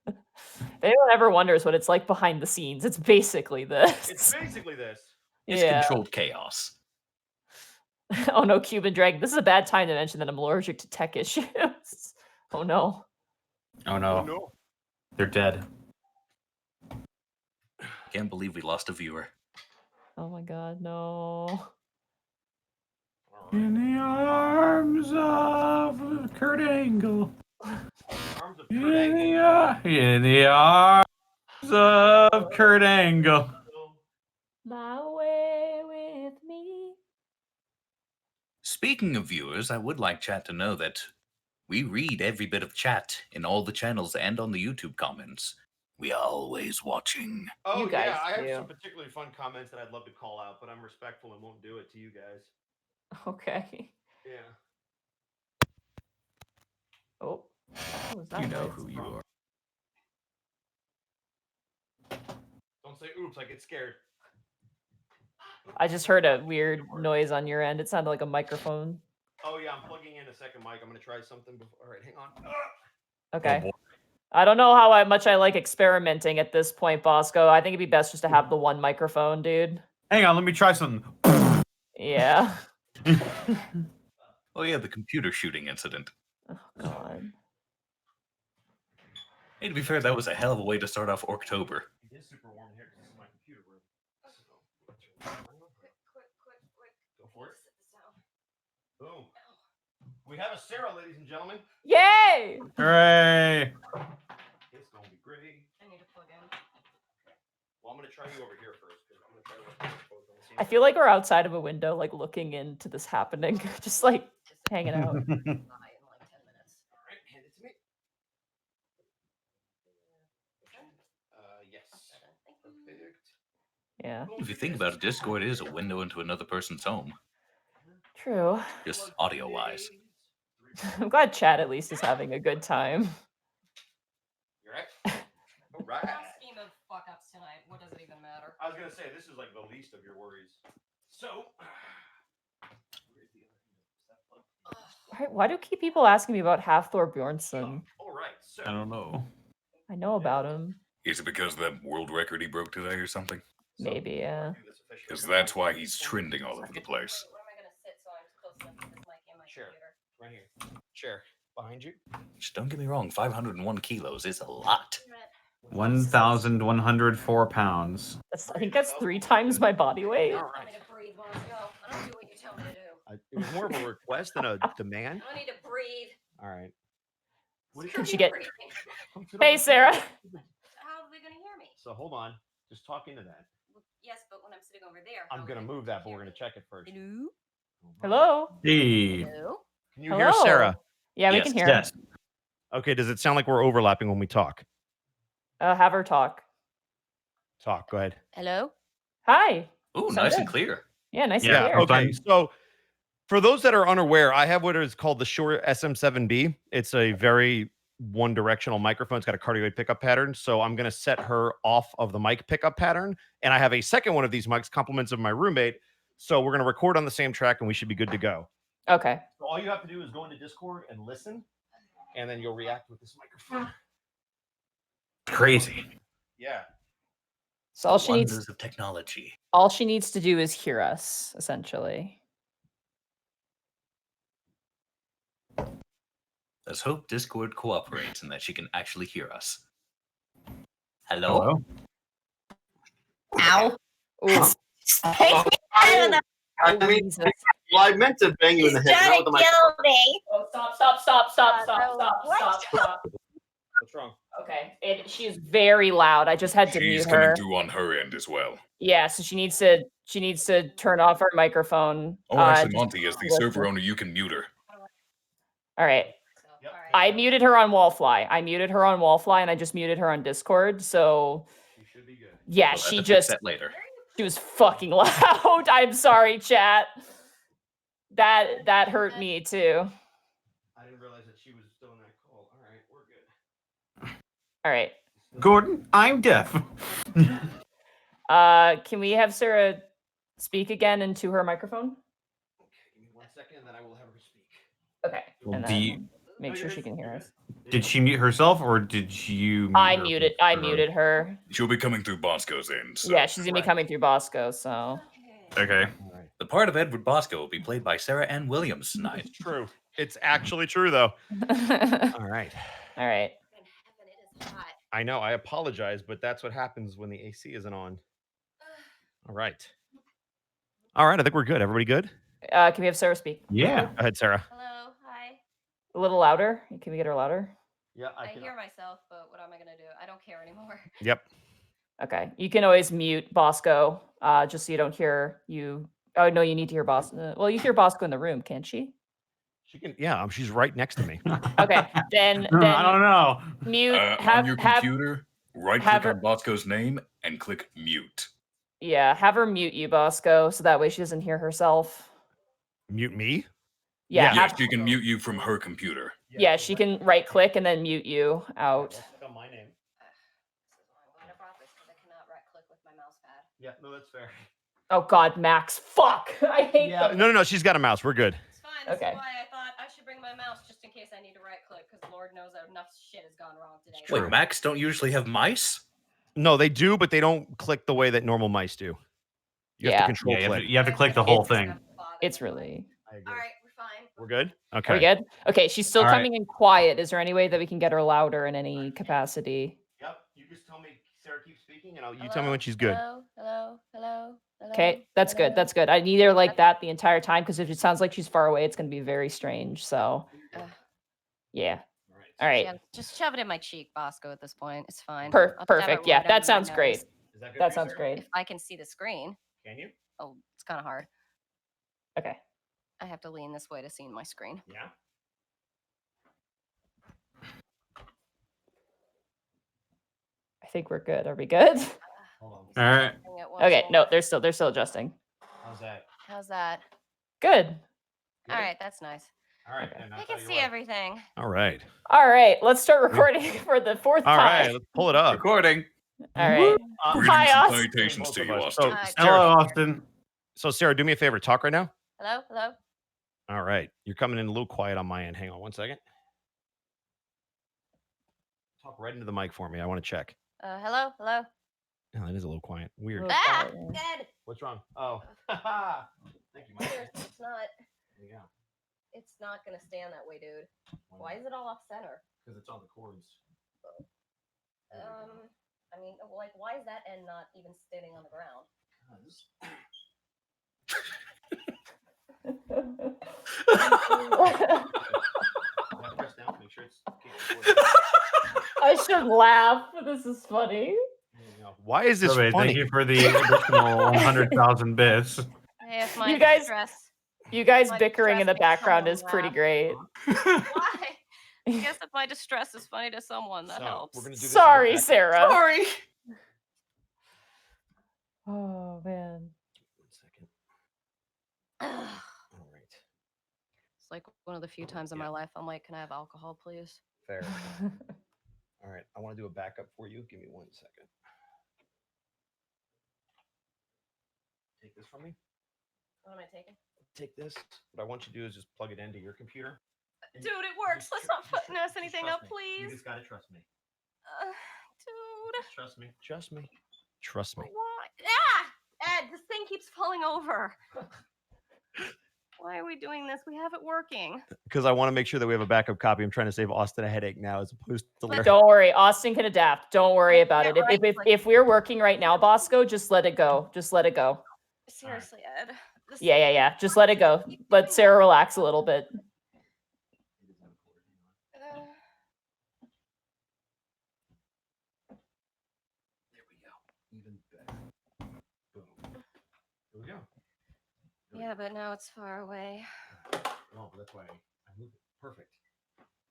S4: over.
S3: If anyone ever wonders what it's like behind the scenes, it's basically this.
S4: It's basically this.
S2: It's controlled chaos.
S3: Oh no, Cuban Dragon. This is a bad time to mention that I'm allergic to tech issues. Oh no.
S10: Oh no.
S4: Oh, no.
S10: They're dead.
S2: Can't believe we lost a viewer.
S3: Oh my god, no.
S10: In the arms of Kurt Angle. In the arms of Kurt Angle.
S3: My way with me.
S2: Speaking of viewers, I would like chat to know that we read every bit of chat in all the channels and on the YouTube comments. We are always watching.
S4: Oh,
S3: You guys
S4: yeah, I have
S3: do.
S4: some particularly fun comments that I'd love to call out, but I'm respectful and won't do it to you guys.
S3: Okay.
S4: Yeah.
S3: Oh, what was that
S2: You know
S3: noise?
S2: who you are.
S4: Don't say oops, I get scared.
S3: I just heard a weird noise on your end. It sounded like a microphone.
S4: Oh, yeah, I'm plugging in a second mic. I'm going to try something before. All right, hang on.
S3: Okay.
S1: boy.
S3: I don't know how much I like experimenting at this point, Bosco. I think it'd be best just to have the one microphone, dude.
S10: Hang on, let me try something.
S3: Yeah.
S2: Oh yeah, the computer shooting incident.
S3: Oh, God.
S2: Hey, to be fair, that was a hell of a way to start off October.
S4: It is super warm here because this is my computer room. Go for it. Boom. We have a Sarah, ladies and gentlemen.
S3: Yay!
S10: Hooray!
S4: It's going to be great.
S6: I need to plug in.
S4: Well, I'm going to try you over here first because I'm going to try to work both on the same
S3: I feel like we're outside of a window, like looking into this happening, just like hanging out.
S6: In like 10 minutes.
S4: All right, hand it to me. Yes. Perfect.
S3: Yeah.
S2: If you think about it, Discord is a window into another person's home,
S3: True.
S2: just audio-wise.
S3: I'm glad Chad at least is having a good time.
S4: You right? All right.
S6: Scheme of fuck ups tonight. What does it even matter?
S4: I was going to say, this is like the least of your worries. So,
S3: Why do keep people asking me about Hathor Bjornsson?
S4: all right. So,
S10: I don't know.
S3: I know about him.
S1: Is it because of that world record he broke today or something?
S3: Maybe, yeah.
S1: Because that's why he's trending all over the place.
S6: Where am I going to sit so I'm close enough to this mic and my
S4: Sure.
S6: computer?
S4: Right here. Chair. Behind you.
S2: Just don't get me wrong, 501 kilos is a lot.
S10: 1,104 pounds.
S3: I think that's 3 times my body weight.
S4: All
S6: Tell
S4: right.
S6: me to breathe, Bosco. I don't do what you tell me to do.
S4: It was more of a request than a demand.
S6: I need to breathe.
S4: All right.
S3: Can she get?
S6: Breathing.
S3: Hey, Sarah.
S6: How are they going to hear me?
S4: So hold on. Just talk into that.
S6: Yes, but when I'm sitting over there.
S4: I'm going to move that, but we're going to check it first.
S6: Hello?
S3: Hello.
S10: Hey.
S6: Hello?
S4: Can you hear Sarah?
S3: Yeah, we
S2: Yes,
S3: can hear.
S10: Yes.
S4: Okay. Does it sound like we're overlapping when we talk?
S3: Have her talk.
S4: Talk. Go ahead.
S6: Hello?
S3: Hi.
S2: Ooh,
S3: Sound
S2: nice
S3: good.
S2: and clear.
S3: Yeah, nice
S10: Yeah,
S3: to hear.
S10: okay.
S4: Okay. So for those that are unaware, I have what is called the Shure SM7B. It's a very one-directional microphone. It's got a cardioid pickup pattern. So I'm going to set her off of the mic pickup pattern. And I have a second one of these mics, compliments of my roommate. So we're going to record on the same track and we should be good to go.
S3: Okay.
S4: So all you have to do is go into Discord and listen, and then you'll react with this microphone.
S10: Crazy.
S4: Yeah.
S3: So all she needs,
S2: Wonders of technology.
S3: all she needs to do is hear us, essentially.
S2: Let's hope Discord cooperates and that she can actually hear us. Hello?
S10: Hello?
S6: Ow.
S3: Ooh.
S9: I mean,
S3: Jesus.
S9: well, I meant to bang you in the head. Not with the mic.
S6: me.
S3: Oh, stop.
S6: What?
S4: What's wrong?
S3: Okay. She's very loud. I just had to
S1: She's
S3: mute
S1: coming
S3: her.
S1: through on her end as well.
S3: Yeah, so she needs to turn off her microphone.
S1: Oh, actually,
S3: just-
S1: Monty, as the
S3: listen.
S1: server owner, you can mute her.
S3: All right.
S4: Yep.
S3: I muted her on Wallfly. And I just muted her on Discord. So
S4: You should be good.
S3: yeah,
S2: We'll have
S3: she
S2: to fix
S3: just
S2: that later.
S3: she was fucking loud. I'm sorry, chat. That hurt me too.
S4: I didn't realize that she was still in that call. All right, we're good.
S3: All right.
S10: Gordon, I'm deaf.
S3: Can we have Sarah speak again into her microphone?
S4: Okay, give me 1 second, and then I will have her speak.
S3: Okay.
S10: Well,
S3: And
S10: do
S3: then
S10: you-
S3: make sure she can hear us.
S10: Did she mute herself or did you mute
S3: I
S10: her
S3: muted her.
S1: She'll be coming through Bosco's end. So.
S3: Yeah, she's gonna be coming through Bosco, so
S10: Okay.
S4: All right.
S2: The part of Edward Bosco will be played by Sarah Ann Williams tonight.
S4: It's true. It's actually true, though. All right.
S3: all right.
S6: It is hot.
S4: I know. I apologize, but that's what happens when the AC isn't on. All right. All right. I think we're good. Everybody good?
S3: Can we have Sarah speak?
S10: Yeah.
S4: Go ahead, Sarah.
S6: Hello. Hi.
S3: A little louder. Can we get her louder?
S4: Yeah,
S6: I hear myself, but what am I going to do? I don't care anymore.
S4: Yep.
S3: Okay. You can always mute Bosco, just so you don't hear you Oh no, you need to hear Bosco. Well, you hear Bosco in the room, can't she?
S4: She can. Yeah, she's right next to me.
S3: Okay, then
S10: I don't know.
S3: mute.
S1: On your computer, right-click on Bosco's name and click mute.
S3: Yeah, have her mute you, Bosco, so that way she doesn't hear herself.
S4: Mute me?
S3: Yeah,
S1: Yeah, she can mute you from her computer.
S3: Yeah, she can right-click and then mute you out.
S4: On my name. Yeah, no, that's fair.
S3: Oh God, Max, fuck! I hate them.
S4: No. She's got a mouse. We're good.
S6: It's fine. That's
S3: Okay.
S6: why I thought I should bring my mouse just in case I need to right click, because Lord knows that enough shit has gone wrong today.
S2: Wait, Macs don't usually have mice?
S4: No, they do, but they don't click the way that normal mice do. You have to control
S10: Yeah,
S4: click.
S10: you have to click the whole thing.
S3: It's really.
S6: All right, we're fine.
S4: We're good? Okay.
S3: Are we good? Okay, she's still
S10: All right.
S3: coming in quiet. Is there any way that we can get her louder in any capacity?
S4: Yep. You just tell me Sarah keeps speaking, and you tell me when she's good.
S6: Hello.
S3: Okay, that's good. That's good. I need her like that the entire time because if it sounds like she's far away, it's going to be very strange. So, yeah. All right.
S6: Yeah, just shove it in my cheek, Bosco, at this point. It's fine.
S3: Perfect. Yeah, that sounds great. That sounds great.
S6: If I can see the screen.
S4: Can you?
S6: Oh, it's kind of hard.
S3: Okay.
S6: I have to lean this way to see my screen.
S4: Yeah.
S3: I think we're good. Are we good?
S10: All right.
S3: Okay. No, they're still adjusting.
S4: How's that?
S6: How's that?
S3: Good.
S6: All right, that's nice.
S4: All right.
S6: I can see everything.
S4: All right.
S3: All right. Let's start recording for the fourth
S4: All
S3: time.
S4: right. Let's pull it up.
S2: Recording.
S3: All right.
S1: Greetings
S3: Hi,
S1: and
S3: Austin.
S1: salutations to you,
S4: So,
S1: Austin.
S10: Hello, Austin.
S4: So, Sarah, do me a favor. Talk right now.
S6: Hello?
S4: All right. You're coming in a little quiet on my end. Hang on one second. Talk right into the mic for me. I want to check.
S6: Hello?
S4: Oh, that is a little quiet. Weird.
S3: Little quiet, yeah.
S6: Good.
S4: What's wrong? Oh. Thank you, Mike.
S6: It's not.
S4: Yeah.
S6: It's not gonna stand that way, dude. Why is it all off center?
S4: Because it's on the cords.
S6: I mean, like, why is that end not even standing on the ground?
S4: Press down. Make sure it's.
S3: I should laugh. This is funny.
S4: Why is this
S10: Survey,
S4: funny?
S10: thank you for the additional 100,000 bits.
S6: Hey, if my
S3: You guys-
S6: distress.
S3: You guys
S6: My
S3: bickering in the
S6: distress makes
S3: background is
S6: someone
S3: pretty
S6: laugh.
S3: great.
S6: Why? I guess if my distress is funny to someone, that
S4: So,
S6: helps.
S4: we're gonna do this
S3: Sorry,
S4: as a
S3: Sarah.
S2: Sorry.
S3: Oh man.
S4: 1 second. All right.
S6: It's like one of the few times in my life I'm like, can I have alcohol, please?
S4: Fair. All right. I want to do a backup for you. Give me 1 second. Take this from me.
S6: What am I taking?
S4: Take this. What I want you to do is just plug it into your computer. And
S6: Dude, it works. Let's not mess anything
S4: trust
S6: up,
S4: me.
S6: please.
S4: You just gotta trust me.
S6: Dude.
S4: Just trust me. Trust me. Trust me.
S6: Why? Ah! Ed, this thing keeps falling over. Why are we doing this? We have it working.
S4: Because I want to make sure that we have a backup copy. I'm trying to save Austin a headache now, as opposed to later.
S3: Don't worry, Austin can adapt. Don't worry about it.
S6: Yeah, right,
S3: If we're working right now, Bosco, just let it go. Just let it go.
S6: Seriously, Ed. This
S3: Yeah. Just let it go. Let Sarah relax a little bit.
S4: There we go. Even better. Boom. There we go.
S6: Yeah, but now it's far away.
S4: No, but that's why I moved it. Perfect.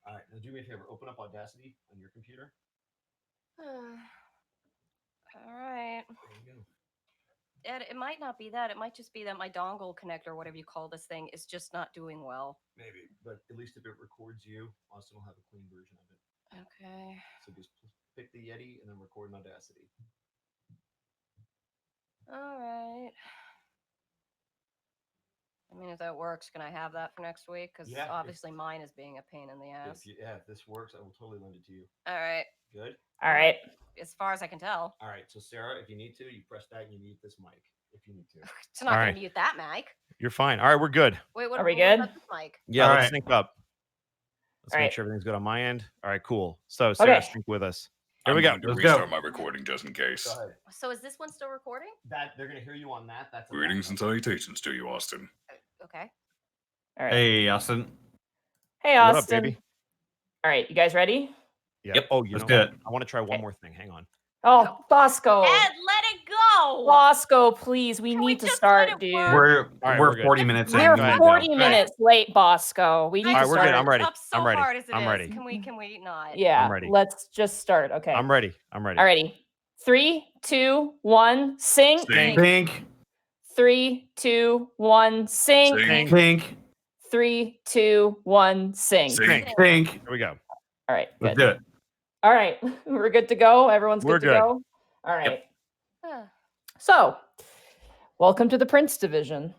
S4: All right. Now do me a favor. Open up Audacity on your computer.
S6: All right.
S4: There you go.
S6: Ed, it might not be that. It might just be that my dongle connector, whatever you call this thing, is just not doing well.
S4: Maybe. But at least if it records you, Austin will have a clean version of it.
S6: Okay.
S4: So just pick the Yeti and then record in Audacity.
S6: All right. I mean, if that works, can I have that for next week? Because
S4: Yeah, if-
S6: obviously mine is being a pain in the ass.
S4: If this works, I will totally lend it to you.
S6: All right.
S4: Good?
S3: All right.
S6: As far as I can tell.
S4: All right. So, Sarah, if you need to, you press that and you mute this mic if you need to.
S6: It's not
S4: All
S6: going
S4: right.
S6: to mute that mic.
S4: You're fine. All right. We're good.
S6: Wait, what
S3: Are we
S6: what
S3: good?
S6: about this mic?
S4: Yeah.
S10: All
S4: Let's
S10: right.
S4: sync up. Let's
S3: All
S4: make
S3: right.
S4: sure everything's good on my end. All right. Cool. So, Sarah,
S3: Okay.
S4: sync with us. Here
S1: I'm
S4: we go.
S1: going to
S10: Let's go.
S1: restart my recording just in case.
S4: Go ahead.
S6: So is this one still recording?
S4: That they're gonna hear you on that. That's a
S1: Greetings and
S4: backup.
S1: salutations to you, Austin.
S6: Okay.
S3: All right.
S10: Hey, Austin.
S3: Hey,
S4: What up,
S3: Austin.
S4: baby?
S3: All right, you guys ready?
S4: Yeah.
S2: Yep.
S4: Oh, you
S10: Let's
S4: know
S10: do
S4: what?
S10: it.
S4: I want to try one
S3: Okay.
S4: more thing. Hang on.
S3: Oh, Bosco.
S6: Ed, let it go! No!
S3: Bosco, please, we
S6: Can
S3: need
S6: we
S3: to
S6: just
S3: start,
S6: let it
S3: dude.
S6: work?
S10: We're
S4: right,
S10: we're
S4: we're good.
S10: 40 minutes in.
S3: We're
S10: We need to
S3: 40
S10: go.
S3: minutes late, Bosco. We need
S4: All right,
S3: to
S4: we're
S3: start.
S4: good. I'm ready.
S6: Up so
S4: I'm ready.
S6: hard as it
S4: I'm
S6: is.
S4: ready.
S6: Can we not?
S3: Yeah,
S4: I'm ready.
S3: let's just start. Okay.
S4: I'm ready. I'm ready.
S3: Alrighty. 3, 2, 1, sing.
S1: Sing.
S10: Think,
S3: 3, 2, 1, sing.
S1: Sing.
S10: think,
S3: 3, 2, 1, sing.
S1: Sing.
S10: think.
S4: Here we go.
S3: All right,
S10: Let's
S3: good.
S10: do it.
S3: All right, we're good to go. Everyone's
S4: We're
S3: good to
S4: good.
S3: go. All right. So, welcome to the Prince Division.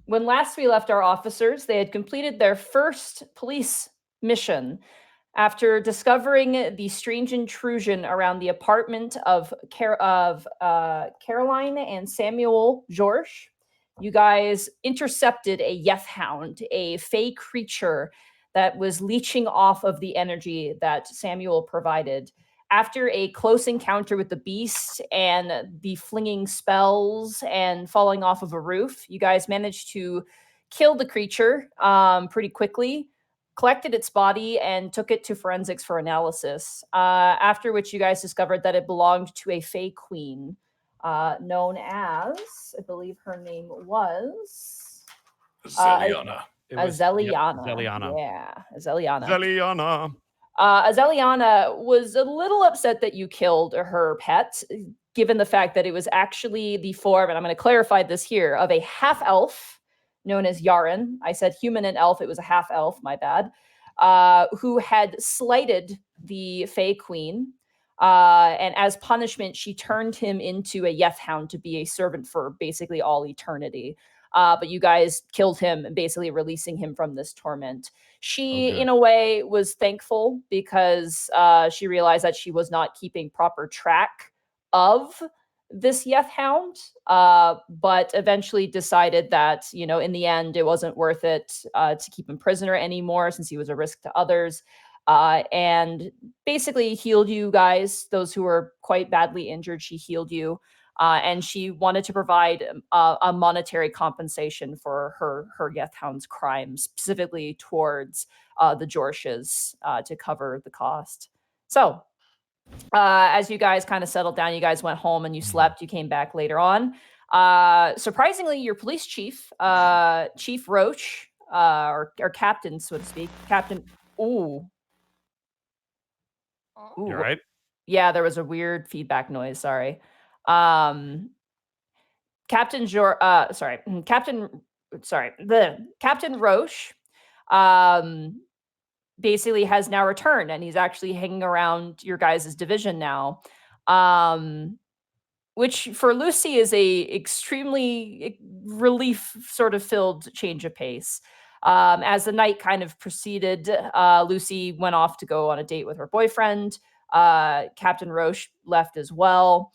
S3: When last we left our officers, they had completed their first police mission after discovering the strange intrusion around the apartment of Caroline and Samuel George. You guys intercepted a Yeth Hound, a fey creature that was leeching off of the energy that Samuel provided. After a close encounter with the beast and the flinging spells and falling off of a roof, you guys managed to kill the creature pretty quickly, collected its body, and took it to forensics for analysis. After which you guys discovered that it belonged to a fey queen known as, I believe her name was
S1: Zeliana.
S4: It was-
S3: Azeliana.
S4: Yep, Zeliana.
S3: Yeah, Azeliana.
S4: Zeliana.
S3: Azeliana was a little upset that you killed her pet, given the fact that it was actually the form, and I'm going to clarify this here, of a half-elf known as Yaren. I said human and elf. It was a half-elf, my bad, who had slighted the Fey Queen. And as punishment, she turned him into a Yeth Hound to be a servant for basically all eternity. But you guys killed him, basically releasing him from this torment. She,
S4: Okay.
S3: in a way, was thankful because she realized that she was not keeping proper track of this Yeth Hound, but eventually decided that, you know, in the end, it wasn't worth it to keep him prisoner anymore since he was a risk to others. And basically healed you guys, those who were quite badly injured. She healed you. And she wanted to provide a monetary compensation for her Yeth Hound's crimes, specifically towards the Jorshes to cover the cost. So, as you guys kind of settled down, you guys went home and you slept. You came back later on. Surprisingly, your police chief, Chief Roach, or captain, so to speak, Captain. Ooh.
S4: You right?
S3: Yeah, there was a weird feedback noise. Sorry. Captain Roche basically has now returned, and he's actually hanging around your guys' division now, which for Lucy is a extremely relief sort of filled change of pace. As the night kind of proceeded, Lucy went off to go on a date with her boyfriend. Captain Roche left as well,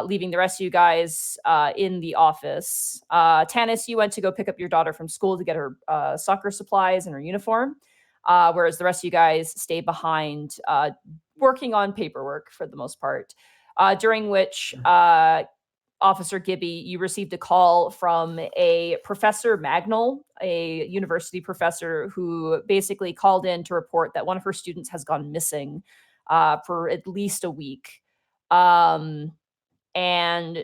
S3: leaving the rest of you guys in the office. Tanis, you went to go pick up your daughter from school to get her soccer supplies and her uniform, whereas the rest of you guys stayed behind working on paperwork for the most part, during which Officer Gibby, you received a call from a Professor Magnol, a university professor, who basically called in to report that one of her students has gone missing for at least a week. And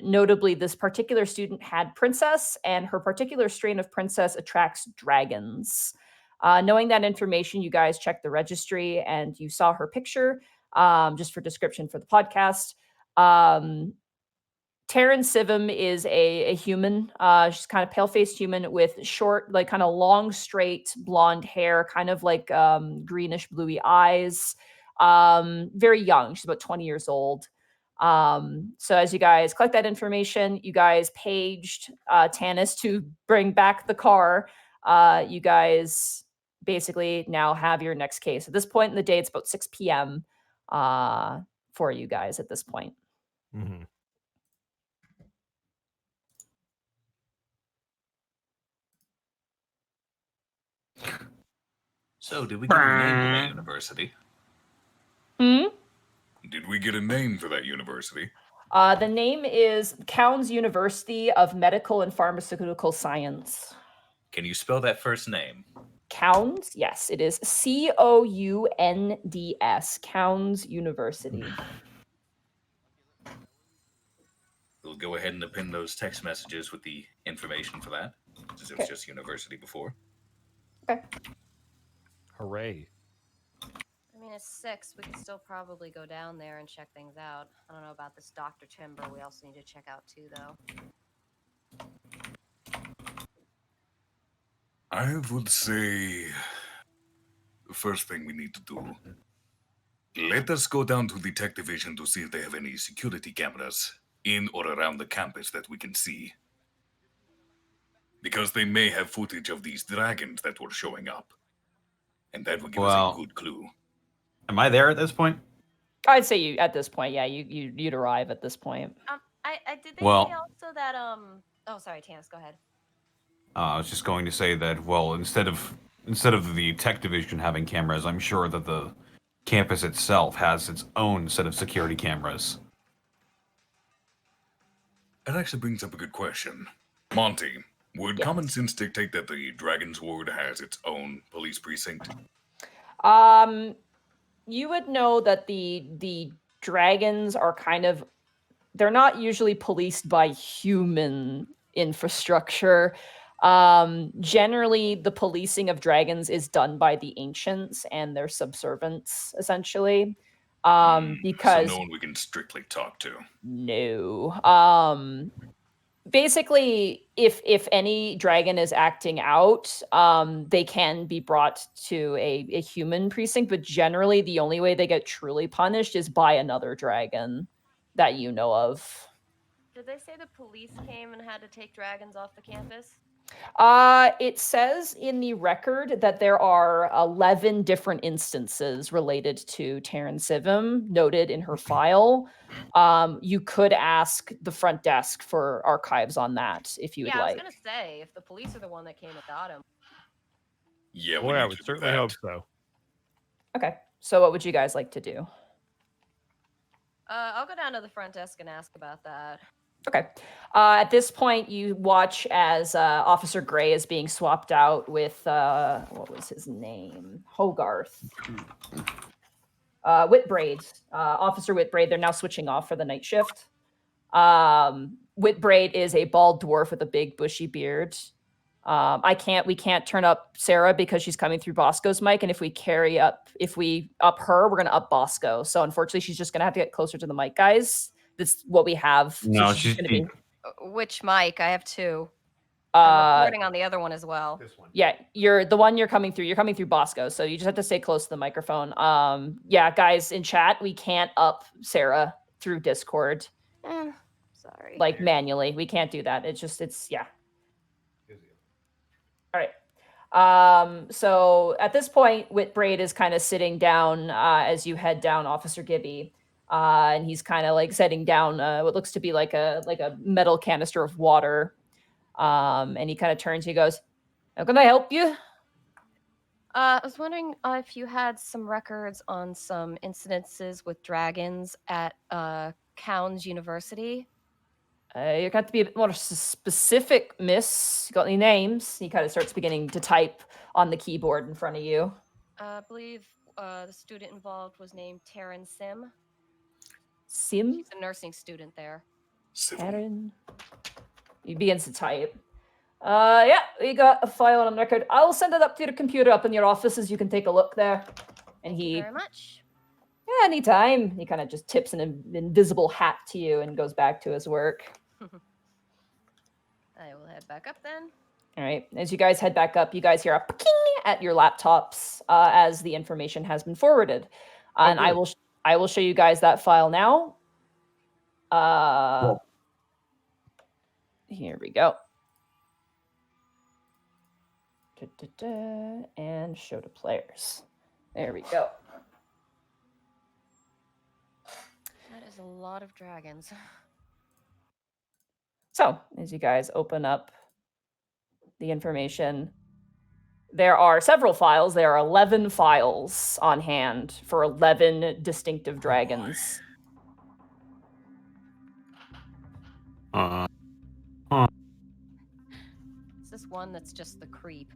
S3: notably, this particular student had Princess, and her particular strain of Princess attracts dragons. Knowing that information, you guys checked the registry and you saw her picture, just for description for the podcast. Taryn Sivim is a human. She's kind of pale-faced human with short, like kind of long, straight blonde hair, kind of like greenish bluey eyes. Very young. She's about 20 years old. So as you guys collect that information, you guys paged Tanis to bring back the car. You guys basically now have your next case. At this point in the day, it's about 6 p.m. For you guys at this point.
S4: Mm-hmm.
S2: So, did we get a name for that university?
S1: Did we get a name for that university?
S3: The name is Counds University of Medical and Pharmaceutical Science.
S2: Can you spell that first name?
S3: Counds? Yes, it is Counds, Counds University.
S1: go ahead and append those text messages with the information for that, since it was just university before.
S4: Hooray.
S7: I mean, it's 6. We could still probably go down there and check things out. I don't know about this Dr. Timber. We also need to check out too, though.
S1: I would say the first thing we need to do, let us go down to the tech division to see if they have any security cameras in or around the campus that we can see. Because they may have footage of these dragons that were showing up. And that would give us a good clue.
S10: Am I there at this point?
S3: I'd say you at this point, yeah, you'd arrive at this point.
S7: I did they
S10: Well-
S7: say also that Oh, sorry, Tanis, go ahead.
S10: I was just going to say that, well, instead of the tech division having cameras, I'm sure that the campus itself has its own set of security cameras.
S1: That actually brings up a good question. Monty, would
S3: Yes.
S1: common sense dictate that the Dragon's Ward has its own police precinct?
S3: You would know that the dragons are kind of, they're not usually policed by human infrastructure. Generally, the policing of dragons is done by the ancients and their subservients, essentially. Because
S1: So no one we can strictly talk to.
S3: no. Basically, if any dragon is acting out, they can be brought to a human precinct, but generally the only way they get truly punished is by another dragon that you know of.
S7: Did they say the police came and had to take dragons off the campus?
S3: It says in the record that there are 11 different instances related to Terran Civim noted in her file. You could ask the front desk for archives on that if you would
S7: Yeah, I was
S3: like.
S7: gonna say, if the police are the one that came and got him.
S1: Yeah,
S4: Boy, I
S1: need
S4: would
S1: to do
S4: certainly
S1: that.
S4: hope so.
S3: Okay, so what would you guys like to do?
S7: I'll go down to the front desk and ask about that.
S3: Okay. At this point, you watch as Officer Gray is being swapped out with, what was his name? Hogarth. Whitbraid. Officer Whitbraid, they're now switching off for the night shift. Whitbraid is a bald dwarf with a big bushy beard. We can't turn up Sarah because she's coming through Bosco's mic, and if we up her, we're gonna up Bosco. So unfortunately, she's just gonna have to get closer to the mic, guys. That's what we have. So
S10: No,
S3: she's gonna be.
S7: Which mic? I have 2. I'm recording on the other one as well.
S4: This one.
S3: Yeah, you're the one you're coming through. You're coming through Bosco, so you just have to stay close to the microphone. Yeah, guys in chat, we can't up Sarah through Discord
S7: Sorry.
S3: like manually. We can't do that. It's yeah. All right. So at this point, Whitbraid is kind of sitting down as you head down Officer Gibby. And he's kind of like setting down what looks to be like a metal canister of water. And he kind of turns, he goes, "How can I help you?"
S7: I was wondering if you had some records on some incidences with dragons at Coun's University.
S3: You got to be a bit more specific, miss. You got any names? He kind of starts beginning to type on the keyboard in front of you.
S7: I believe the student involved was named Taryn Sim.
S3: Sim?
S7: She's a nursing student there.
S3: Taryn. He begins to type. Yeah, we got a file on record. I'll send it up to your computer up in your offices. You can take a look there. And
S7: Thank you
S3: he,
S7: very much.
S3: yeah, anytime. He kind of just tips an invisible hat to you and goes back to his work.
S7: I will head back up then.
S3: All right. As you guys head back up, you guys hear a ping at your laptops as the information has been forwarded. And I will show you guys that file now. Here we go. And show to players. There we go.
S7: That is a lot of dragons.
S3: So, as you guys open up the information, there are several files. There are 11 files on hand for 11 distinctive dragons.
S7: Is this one that's just the creep?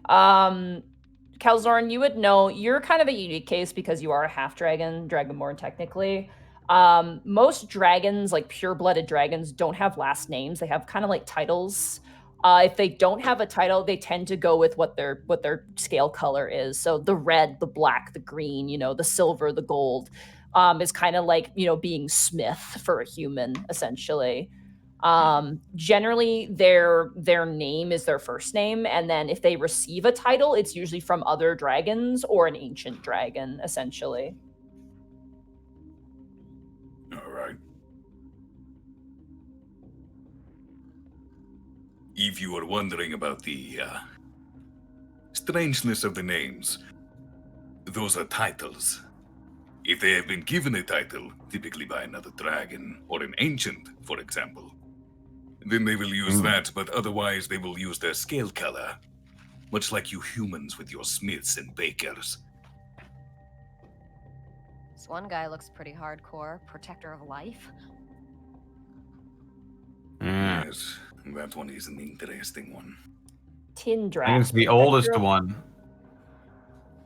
S3: Calzorn, you would know you're kind of a unique case because you are a half dragon, dragonborn technically. Most dragons, like pure-blooded dragons, don't have last names. They have kind of like titles. If they don't have a title, they tend to go with what their scale color is. So the red, the black, the green, the silver, the gold, is kind of like being Smith for a human, essentially. Generally, their name is their first name, and then if they receive a title, it's usually from other dragons or an ancient dragon, essentially.
S1: All right. If you are wondering about the strangeness of the names, those are titles. If they have been given a title, typically by another dragon or an ancient, for example, then they will use that, but otherwise they will use their scale color, much like you humans with your smiths and bakers.
S7: This one guy looks pretty hardcore. Protector of life.
S1: Yes, that one is an interesting one.
S3: Tindras.
S10: I think it's the oldest one.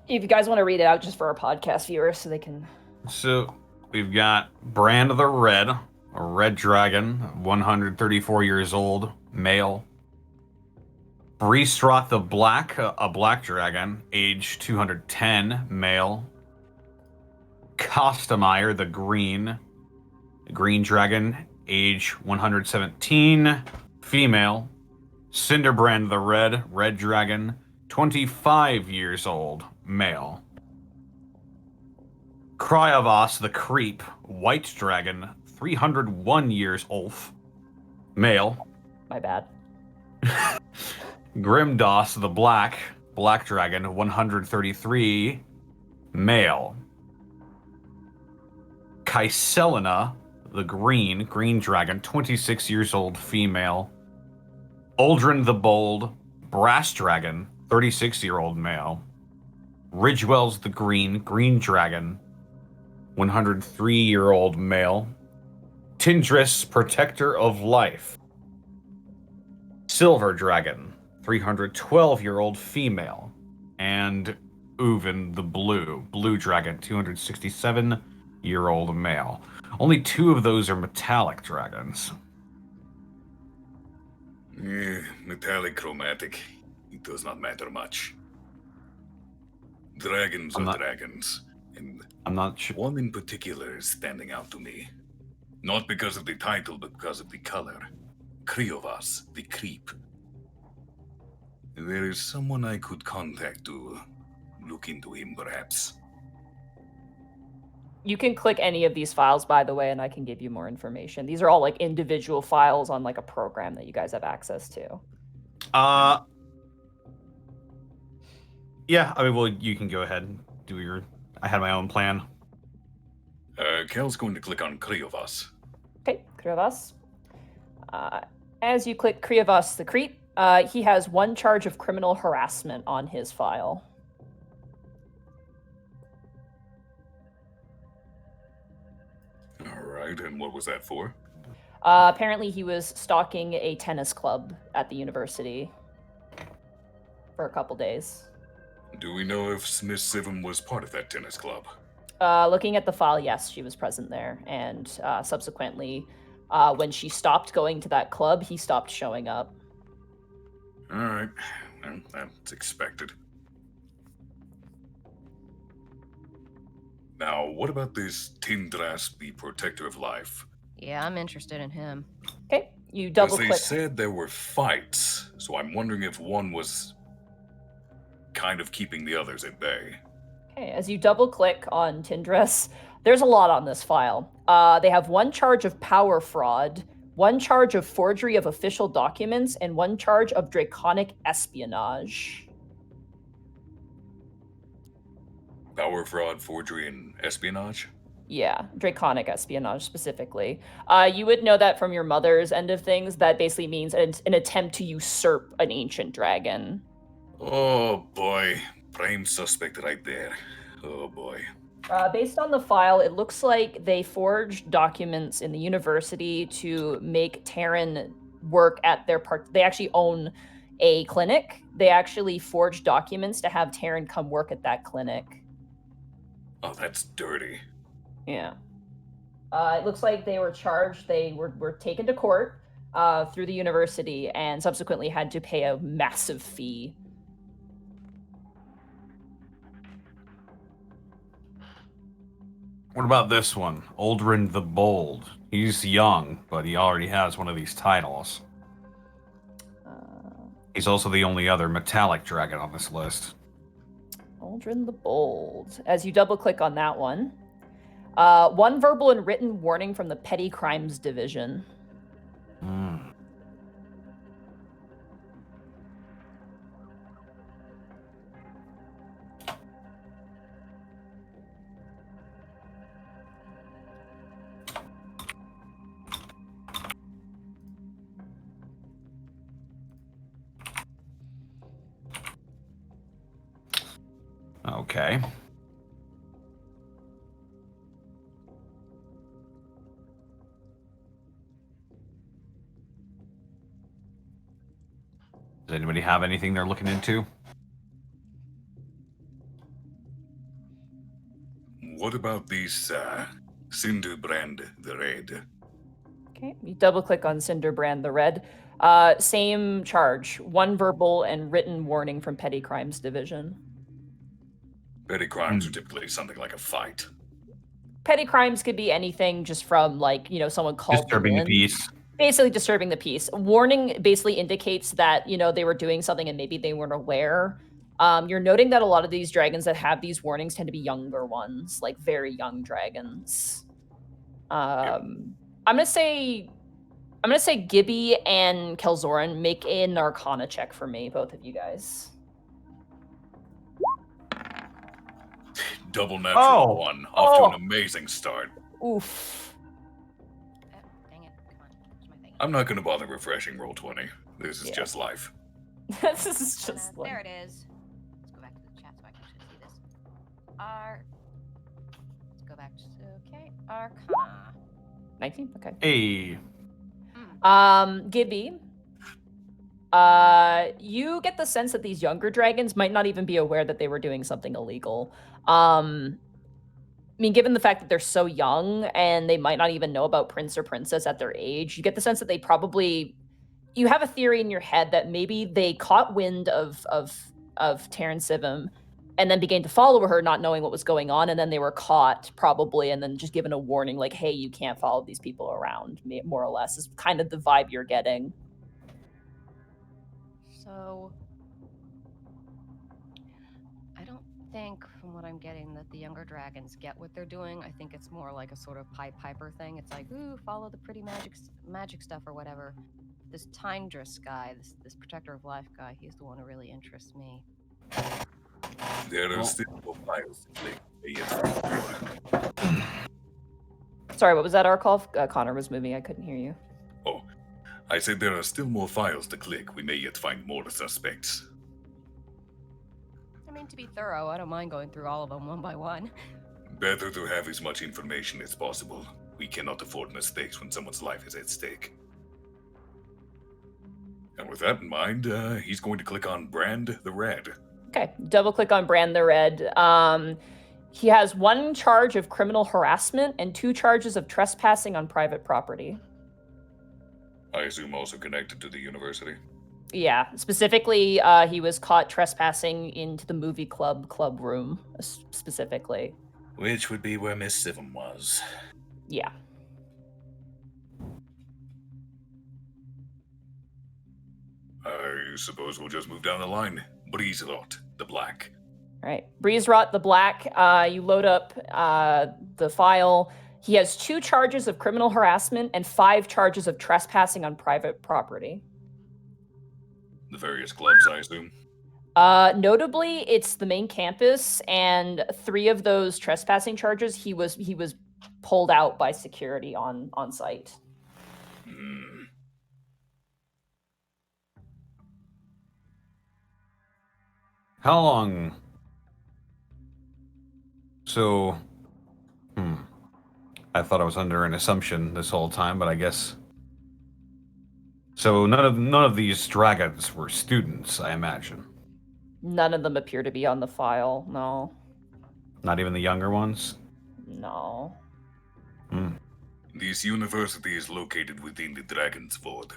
S3: If you guys want to read it out just for our podcast viewers so they can...
S10: So we've got Brand the Red, a red dragon, 134 years old, male. Breestroth the Black, a black dragon, age 210, male. Kostomeyer the Green, a green dragon, age 117, female. Cinderbrand the Red dragon, 25 years old, male. Cryovos the Creep, white dragon, 301 years old, male.
S3: My bad.
S10: Grimdos the black dragon, 133, male. Kaiselina the green dragon, 26 years old, female. Uldren the Bold, brass dragon, 36-year-old male. Ridgewell's the green dragon, 103-year-old male. Tindris, protector of life. Silver dragon, 312-year-old female. And Uven the blue dragon, 267-year-old male. Only 2 of those are metallic dragons.
S1: Metallic chromatic. It does not matter much. Dragons are dragons. And
S10: I'm not sure.
S1: One in particular is standing out to me. Not because of the title, but because of the color. Kriovas, the Creep. There is someone I could contact to look into him, perhaps.
S3: You can click any of these files, by the way, and I can give you more information. These are all like individual files on like a program that you guys have access to.
S10: Yeah, I mean, well, you can go ahead and do your... I had my own plan.
S1: Kel's going to click on Kriovas.
S3: Okay, Kriovas. As you click Kriovas the Creep, he has 1 charge of criminal harassment on his file.
S1: Alright, and what was that for?
S3: Apparently he was stalking a tennis club at the university for a couple days.
S1: Do we know if Smith Sivum was part of that tennis club?
S3: Looking at the file, yes, she was present there. And subsequently, when she stopped going to that club, he stopped showing up.
S1: Alright, well, that's expected. Now, what about this Tindras, the protector of life?
S7: Yeah, I'm interested in him.
S3: Okay, you double
S1: They
S3: click.
S1: said there were fights, so I'm wondering if one was kind of keeping the others at bay.
S3: Okay, as you double click on Tindras, there's a lot on this file. They have 1 charge of power fraud, 1 charge of forgery of official documents, and 1 charge of draconic espionage.
S1: Power, fraud, forgery, and espionage?
S3: Yeah, draconic espionage specifically. You would know that from your mother's end of things. That basically means an attempt to usurp an ancient dragon.
S1: Oh boy, prime suspect right there. Oh boy.
S3: Based on the file, it looks like they forged documents in the university to make Terran work at their part. They actually own a clinic. They actually forged documents to have Terran come work at that clinic.
S1: Oh, that's dirty.
S3: Yeah. It looks like they were charged. They were taken to court through the university and subsequently had to pay a massive fee.
S10: What about this one? Aldrin the Bold. He's young, but he already has one of these titles. He's also the only other metallic dragon on this list.
S3: Aldrin the Bold. As you double click on that one, one verbal and written warning from the Petty Crimes Division.
S10: Okay. Does anybody have anything they're looking into?
S1: What about these Cinderbrand the Red?
S3: Okay, you double click on Cinderbrand the Red. Same charge. One verbal and written warning from Petty Crimes Division.
S1: Petty crimes are typically something like a fight.
S3: Petty crimes could be anything just from, like, someone called
S10: Disturbing the peace.
S3: Basically disturbing the peace. Warning basically indicates that, they were doing something and maybe they weren't aware. You're noting that a lot of these dragons that have these warnings tend to be younger ones, like very young dragons. I'm gonna say Gibby and Kelzoran, make an Arcana check for me, both of you guys.
S1: Double natural one, off to an amazing start.
S3: Oof.
S7: Dang it. Come on. Where's my thing?
S1: I'm not going to bother refreshing Roll20. This is just life.
S3: This is just like...
S7: There it is. Let's go back to the chat so I can actually see this. Let's go back to... Okay. Arcana.
S3: 19? Okay.
S10: Hey.
S3: Gibby, you get the sense that these younger dragons might not even be aware that they were doing something illegal. I mean, given the fact that they're so young and they might not even know about prince or princess at their age, you get the sense that they probably... You have a theory in your head that maybe they caught wind of Terran Sivim and then began to follow her, not knowing what was going on, and then they were caught, probably, and then just given a warning, like, hey, you can't follow these people around, more or less, is kind of the vibe you're getting.
S7: So... I don't think, from what I'm getting, that the younger dragons get what they're doing. I think it's more like a sort of Pied Piper thing. It's like, ooh, follow the pretty magic stuff or whatever. This Tindris guy, this protector of life guy, he's the one who really interests me.
S1: There are still more files to click.
S3: Sorry, what was that, Arcol? Connor was moving. I couldn't hear you.
S1: Oh, I said there are still more files to click. We may yet find more suspects.
S7: I mean, to be thorough, I don't mind going through all of them one by one.
S1: Better to have as much information as possible. We cannot afford mistakes when someone's life is at stake. And with that in mind, he's going to click on Brand the Red.
S3: Okay, double click on Brand the Red. He has one charge of criminal harassment and 2 charges of trespassing on private property.
S1: I assume also connected to the university.
S3: Yeah, specifically, he was caught trespassing into the movie club room, specifically.
S11: Which would be where Miss Sivim was.
S3: Yeah.
S1: I suppose we'll just move down the line. Breezerot, the Black.
S3: All right, Breezerot the Black, you load up the file. He has 2 charges of criminal harassment and 5 charges of trespassing on private property.
S1: The various clubs, I assume?
S3: Notably, it's the main campus, and 3 of those trespassing charges, he was pulled out by security on site.
S10: How long? So, I thought I was under an assumption this whole time, but I guess. So none of these dragons were students, I imagine.
S3: None of them appear to be on the file. No.
S10: Not even the younger ones.
S3: No.
S1: This university is located within the Dragon's Void.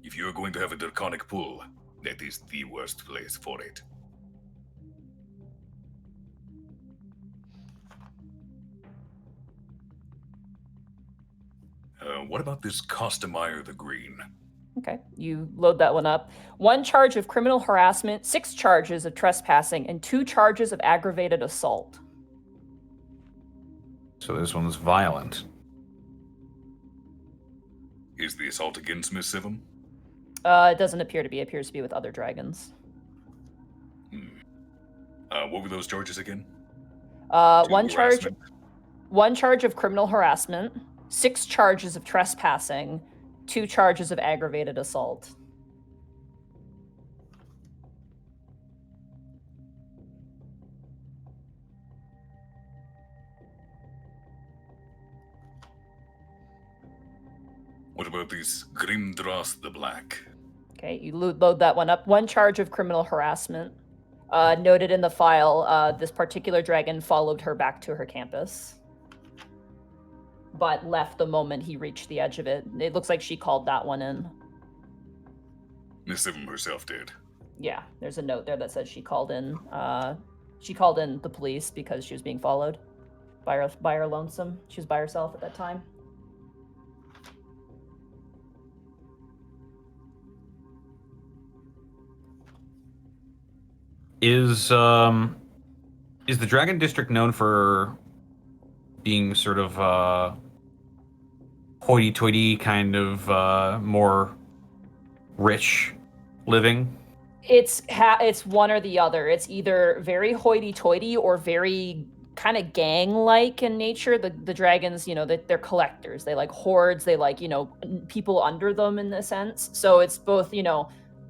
S1: If you're going to have a Draconic pool, that is the worst place for it. What about this Costomeyer the Green?
S3: Okay, you load that one up. 1 charge of criminal harassment, 6 charges of trespassing, and 2 charges of aggravated assault.
S10: So this one's violent.
S1: Is the assault against Miss Sivum?
S3: It doesn't appear to be. It appears to be with other dragons.
S1: What were those charges again?
S3: One charge of criminal harassment, 6 charges of trespassing, 2 charges of aggravated assault.
S1: What about this Grimdross the Black?
S3: Okay, you load that one up. 1 charge of criminal harassment. Noted in the file, this particular dragon followed her back to her campus, but left the moment he reached the edge of it. It looks like she called that one in.
S1: Miss Sivum herself did.
S3: Yeah, there's a note there that says she called in. She called in the police because she was being followed by her lonesome. She was by herself at that time.
S10: Is the Dragon District known for being sort of hoity-toity, kind of more rich living?
S3: It's one or the other. It's either very hoity-toity or very kind of gang-like in nature. The dragons, they're collectors. They like hordes. They like, people under them in a sense. So it's both,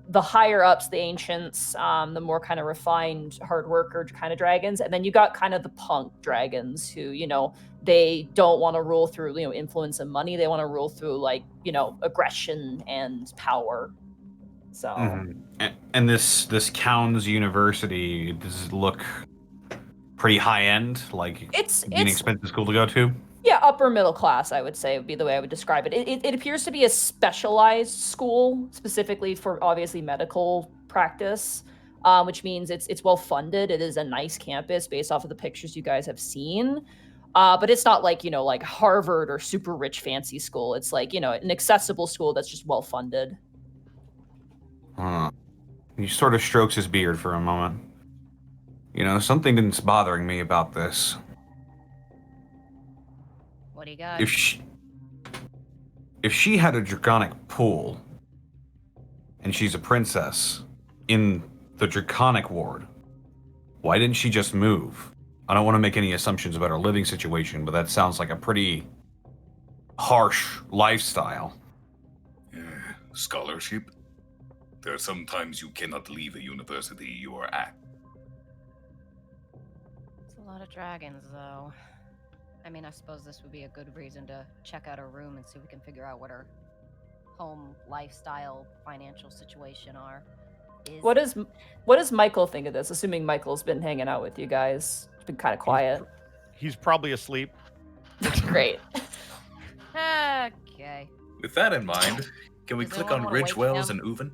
S3: the higher ups, the ancients, the more kind of refined hard worker kind of dragons. And then you got kind of the punk dragons who, they don't want to rule through, influence and money. They want to rule through aggression and power. So.
S10: Mm-hmm. And this Coun's University, does it look pretty high end? Like
S3: it's
S10: an expensive school to go to?
S3: Yeah, upper middle class, I would say, would be the way I would describe it. It appears to be a specialized school, specifically for obviously medical practice, which means it's well funded. It is a nice campus based off of the pictures you guys have seen. But it's not like, like Harvard or super rich fancy school. It's like, an accessible school that's just well funded.
S10: He sort of strokes his beard for a moment. Something's bothering me about this.
S7: What do you got?
S10: If she had a Draconic pool, and she's a princess in the Draconic ward, why didn't she just move? I don't want to make any assumptions about her living situation, but that sounds like a pretty harsh lifestyle.
S1: Scholarship? There are some times you cannot leave a university you are at.
S7: It's a lot of dragons, though. I mean, I suppose this would be a good reason to check out her room and see if we can figure out what her home, lifestyle, financial situation is.
S3: What does Michael think of this? Assuming Michael's been hanging out with you guys. It's been kind of quiet.
S4: He's probably asleep.
S3: Great.
S7: Okay.
S1: With that in mind, can we
S7: Does
S1: click on
S7: anyone wanna wake
S1: Ridgewells
S7: him?
S1: and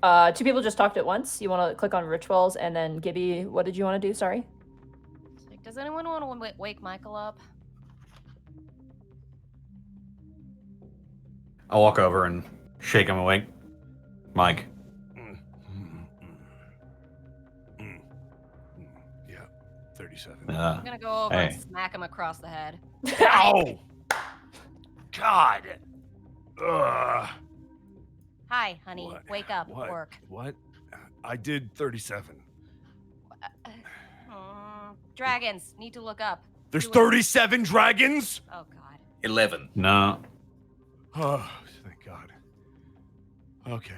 S1: Uven?
S3: 2 people just talked at once. You want to click on Rituals, and then Gibby, what did you want to do? Sorry.
S7: Does anyone want to wake Michael up?
S10: I'll walk over and shake him awake. Mike.
S12: Yeah, 37.
S7: I'm gonna go over and smack him across the head.
S12: Ow! God! Ugh.
S7: Hi, honey.
S12: What?
S7: Wake up.
S12: What?
S7: Work.
S12: What? I did 37.
S7: Dragons. Need to look up.
S12: There's 37 dragons?
S7: Oh, God.
S1: 11.
S10: No.
S12: Oh, thank God. Okay.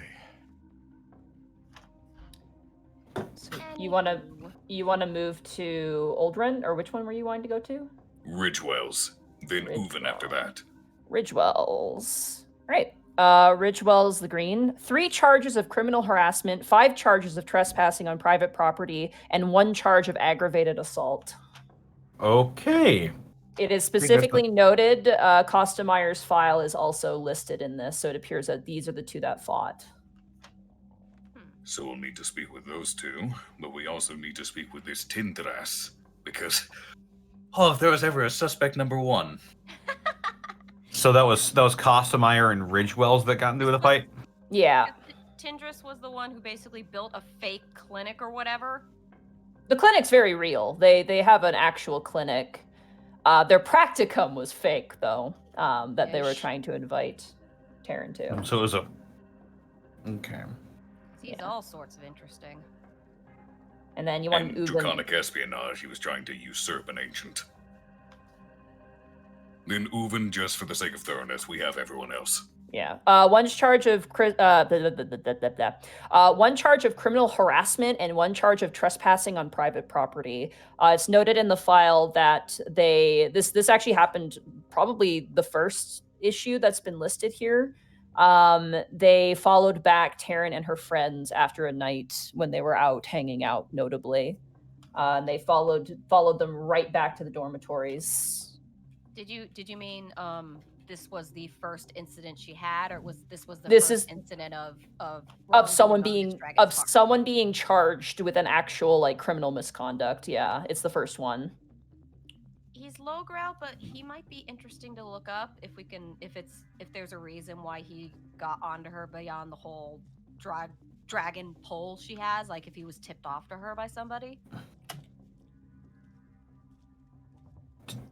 S3: So you want to move to Oldren, or which one were you wanting to go to?
S1: Ridgewells. Then Uven after that.
S3: Ridgewells. All right. Ridgewells the Green. 3 charges of criminal harassment, 5 charges of trespassing on private property, and 1 charge of aggravated assault.
S10: Okay.
S3: It is specifically noted. Kostemeyer's file is also listed in this, so it appears that these are the two that fought.
S1: So we'll need to speak with those two, but we also need to speak with this Tindras, because...
S2: Oh, if there was ever a suspect number one.
S10: So that was Kostemeyer and Ridgewells that got into the fight?
S3: Yeah.
S7: Tindras was the one who basically built a fake clinic or whatever.
S3: The clinic's very real. They have an actual clinic. Their practicum was fake, though, that they were trying to invite Terran to.
S10: So it was a... Okay.
S7: He's all sorts of interesting.
S3: And then you want
S1: and Draconic espionage, he was trying to usurp an ancient. Then Uven, just for the sake of thoroughness, we have everyone else.
S3: Yeah. One charge of one charge of criminal harassment and one charge of trespassing on private property. It's noted in the file that this actually happened probably the first issue that's been listed here. They followed back Taryn and her friends after a night when they were out hanging out, notably. And they followed them right back to the dormitories.
S7: Did you mean this was the first incident she had, or was the first incident of
S3: someone being charged with an actual like criminal misconduct? Yeah, it's the first one.
S7: He's lowbrow, but he might be interesting to look up if there's a reason why he got onto her beyond the whole dragon pull she has, like if he was tipped off to her by somebody.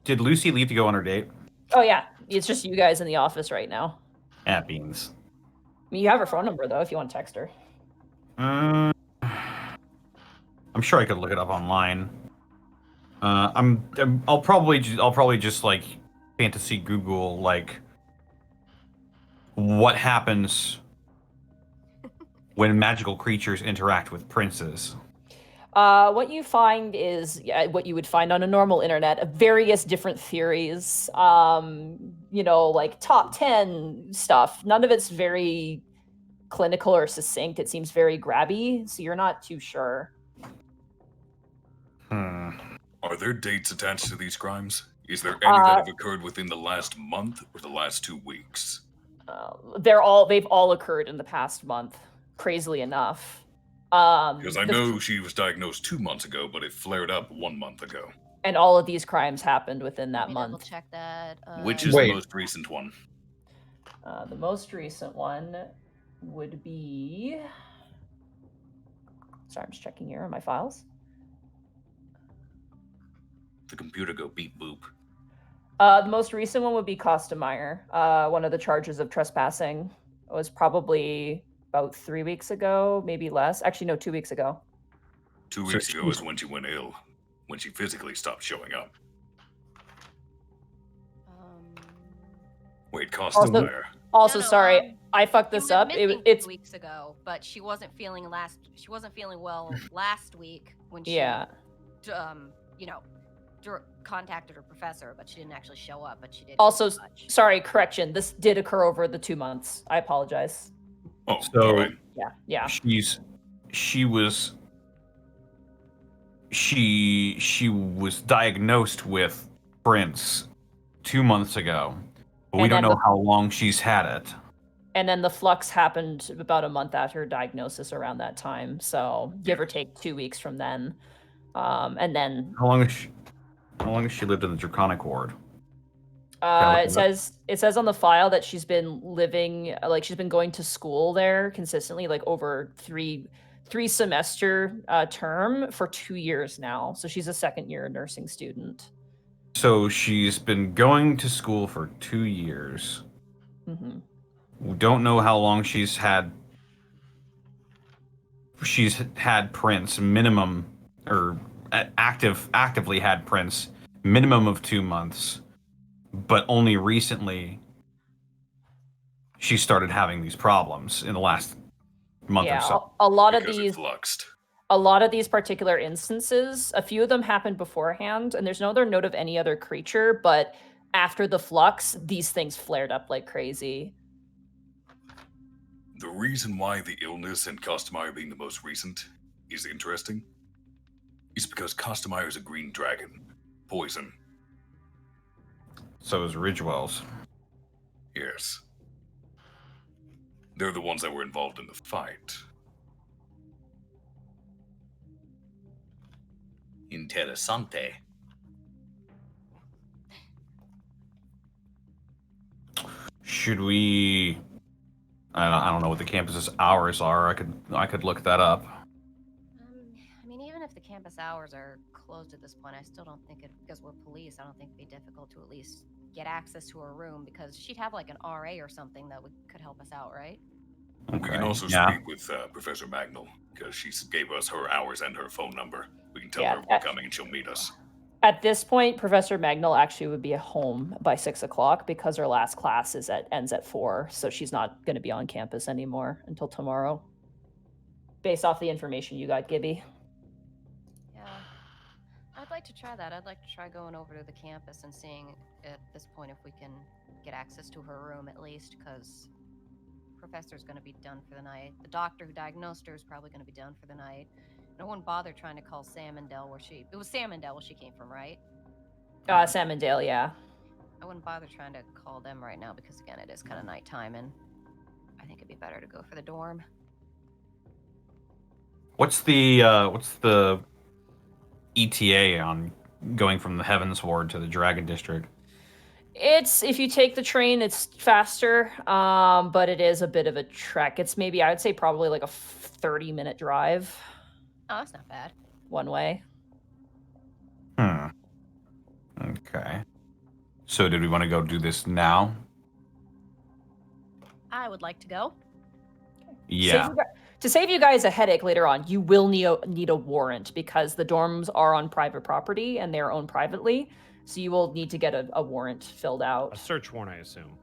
S10: Did Lucy leave to go on her date?
S3: Oh yeah, it's just you guys in the office right now.
S10: Beans.
S3: I mean, you have her phone number though, if you want to text her.
S10: I'm sure I could look it up online. I'll probably just like fantasy Google like what happens when magical creatures interact with princes.
S3: What you find is what you would find on a normal internet, various different theories, like top 10 stuff. None of it's very clinical or succinct. It seems very grabby, so you're not too sure.
S1: Are there dates attached to these crimes? Is there any that have occurred within the last month or the last 2 weeks?
S3: They've all occurred in the past month, crazily enough.
S1: Because I know she was diagnosed 2 months ago, but it flared up 1 month ago.
S3: And all of these crimes happened within that month.
S7: Double check that.
S1: Which is the most recent one?
S3: The most recent one would be... Sorry, I'm just checking here on my files.
S1: The computer go beep boop.
S3: The most recent one would be Kostemeyer. One of the charges of trespassing was probably about 3 weeks ago, maybe less. Actually, no, 2 weeks ago.
S1: 2 weeks ago is when she went ill, when she physically stopped showing up. Wait, Kostemeyer.
S3: Also, sorry, I fucked this up.
S7: It's 2 weeks ago, but she wasn't feeling well last week when she contacted her professor, but she didn't actually show up, but she did.
S3: Also, sorry, correction. This did occur over the 2 months. I apologize.
S1: Oh,
S10: so
S1: right.
S3: Yeah.
S10: She was diagnosed with Prince 2 months ago, but we don't know how long she's had it.
S3: And then the flux happened about a month after her diagnosis, around that time. So give or take 2 weeks from then. And then
S10: how long has she lived in the Draconic ward?
S3: It says on the file that she's been living, like she's been going to school there consistently, like over three semester term for 2 years now. So she's a second year nursing student.
S10: So she's been going to school for 2 years.
S3: Mm-hmm.
S10: We don't know how long she's had Prince, minimum, or actively had Prince, minimum of 2 months. But only recently she started having these problems in the last month or so.
S3: A lot of these particular instances, a few of them happened beforehand, and there's no other note of any other creature, but after the flux, these things flared up like crazy.
S1: The reason why the illness and Kostemeyer being the most recent is interesting is because Kostemeyer is a green dragon. Poison.
S10: So is Ridgewell's.
S1: Yes. They're the ones that were involved in the fight.
S2: Interessante.
S10: Should we? I don't know what the campus's hours are. I could look that up.
S7: I mean, even if the campus hours are closed at this point, I still don't think it, because we're police, I don't think it'd be difficult to at least get access to her room, because she'd have like an RA or something that could help us out, right?
S1: We can also speak with Professor Magnell, because she gave us her hours and her phone number. We can tell her we're coming and she'll meet us.
S3: At this point, Professor Magnell actually would be at home by 6 o'clock because her last class ends at 4, so she's not going to be on campus anymore until tomorrow. Based off the information you got, Gibby.
S7: Yeah. I'd like to try that. I'd like to try going over to the campus and seeing at this point if we can get access to her room at least, because Professor's going to be done for the night. The doctor who diagnosed her is probably going to be done for the night. No one bothered trying to call Salmondale it was Salmondale where she came from, right?
S3: Salmondale, yeah.
S7: I wouldn't bother trying to call them right now because, again, it is kind of nighttime, and I think it'd be better to go for the dorm.
S10: What's the ETA on going from the Heavens Ward to the Dragon District?
S3: It's, if you take the train, it's faster, but it is a bit of a trek. It's maybe, I would say probably like a 30-minute drive.
S7: Oh, that's not bad.
S3: One way.
S10: Okay. So did we want to go do this now?
S7: I would like to go.
S10: Yeah.
S3: To save you guys a headache later on, you will need a warrant because the dorms are on private property and they're owned privately. So you will need to get a warrant filled out.
S4: A search warrant, I assume.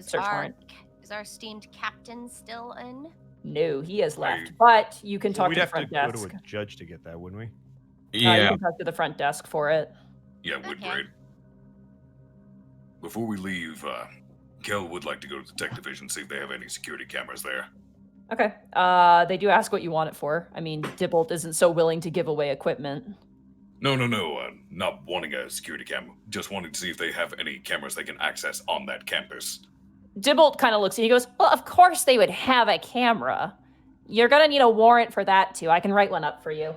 S3: Search warrant.
S7: Is our esteemed captain still in?
S3: No, he has left. But you can talk
S4: We'd
S3: to the
S4: have
S3: front
S4: to
S3: desk.
S4: go to a judge to get that, wouldn't we?
S3: You can talk to the front desk for it.
S1: Yeah, Woodbraid. Before we leave, Kel would like to go to the tech division, see if they have any security cameras there.
S3: Okay. They do ask what you want it for. I mean, Dibbolt isn't so willing to give away equipment.
S1: No. Not wanting a security camera. Just wanting to see if they have any cameras they can access on that campus.
S3: Dibbolt kind of looks at you and goes, well, of course they would have a camera. You're going to need a warrant for that, too. I can write one up for you.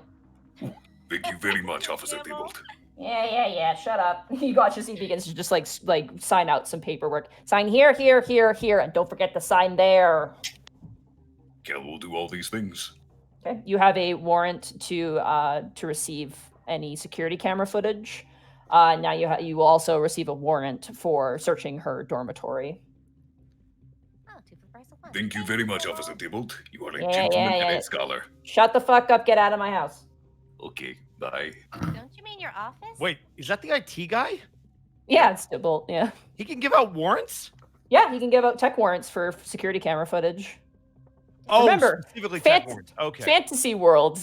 S1: Thank you very much, Officer Dibbolt.
S3: Yeah. Shut up. You watch as he begins to just like sign out some paperwork. Sign here, and don't forget to sign there.
S1: Kel will do all these things.
S3: Okay. You have a warrant to receive any security camera footage. Now you will also receive a warrant for searching her dormitory.
S1: Thank you very much, Officer Dibbolt. You are a gentleman and a scholar.
S3: Shut the fuck up. Get out of my house.
S1: Okay, bye.
S7: Don't you mean your office?
S4: Wait, is that the IT guy?
S3: Yeah, it's Dibbolt, yeah.
S4: He can give out warrants?
S3: Yeah, he can give out tech warrants for security camera footage.
S4: Oh,
S3: remember,
S4: specifically tech warrants. Okay.
S3: Fantasy world.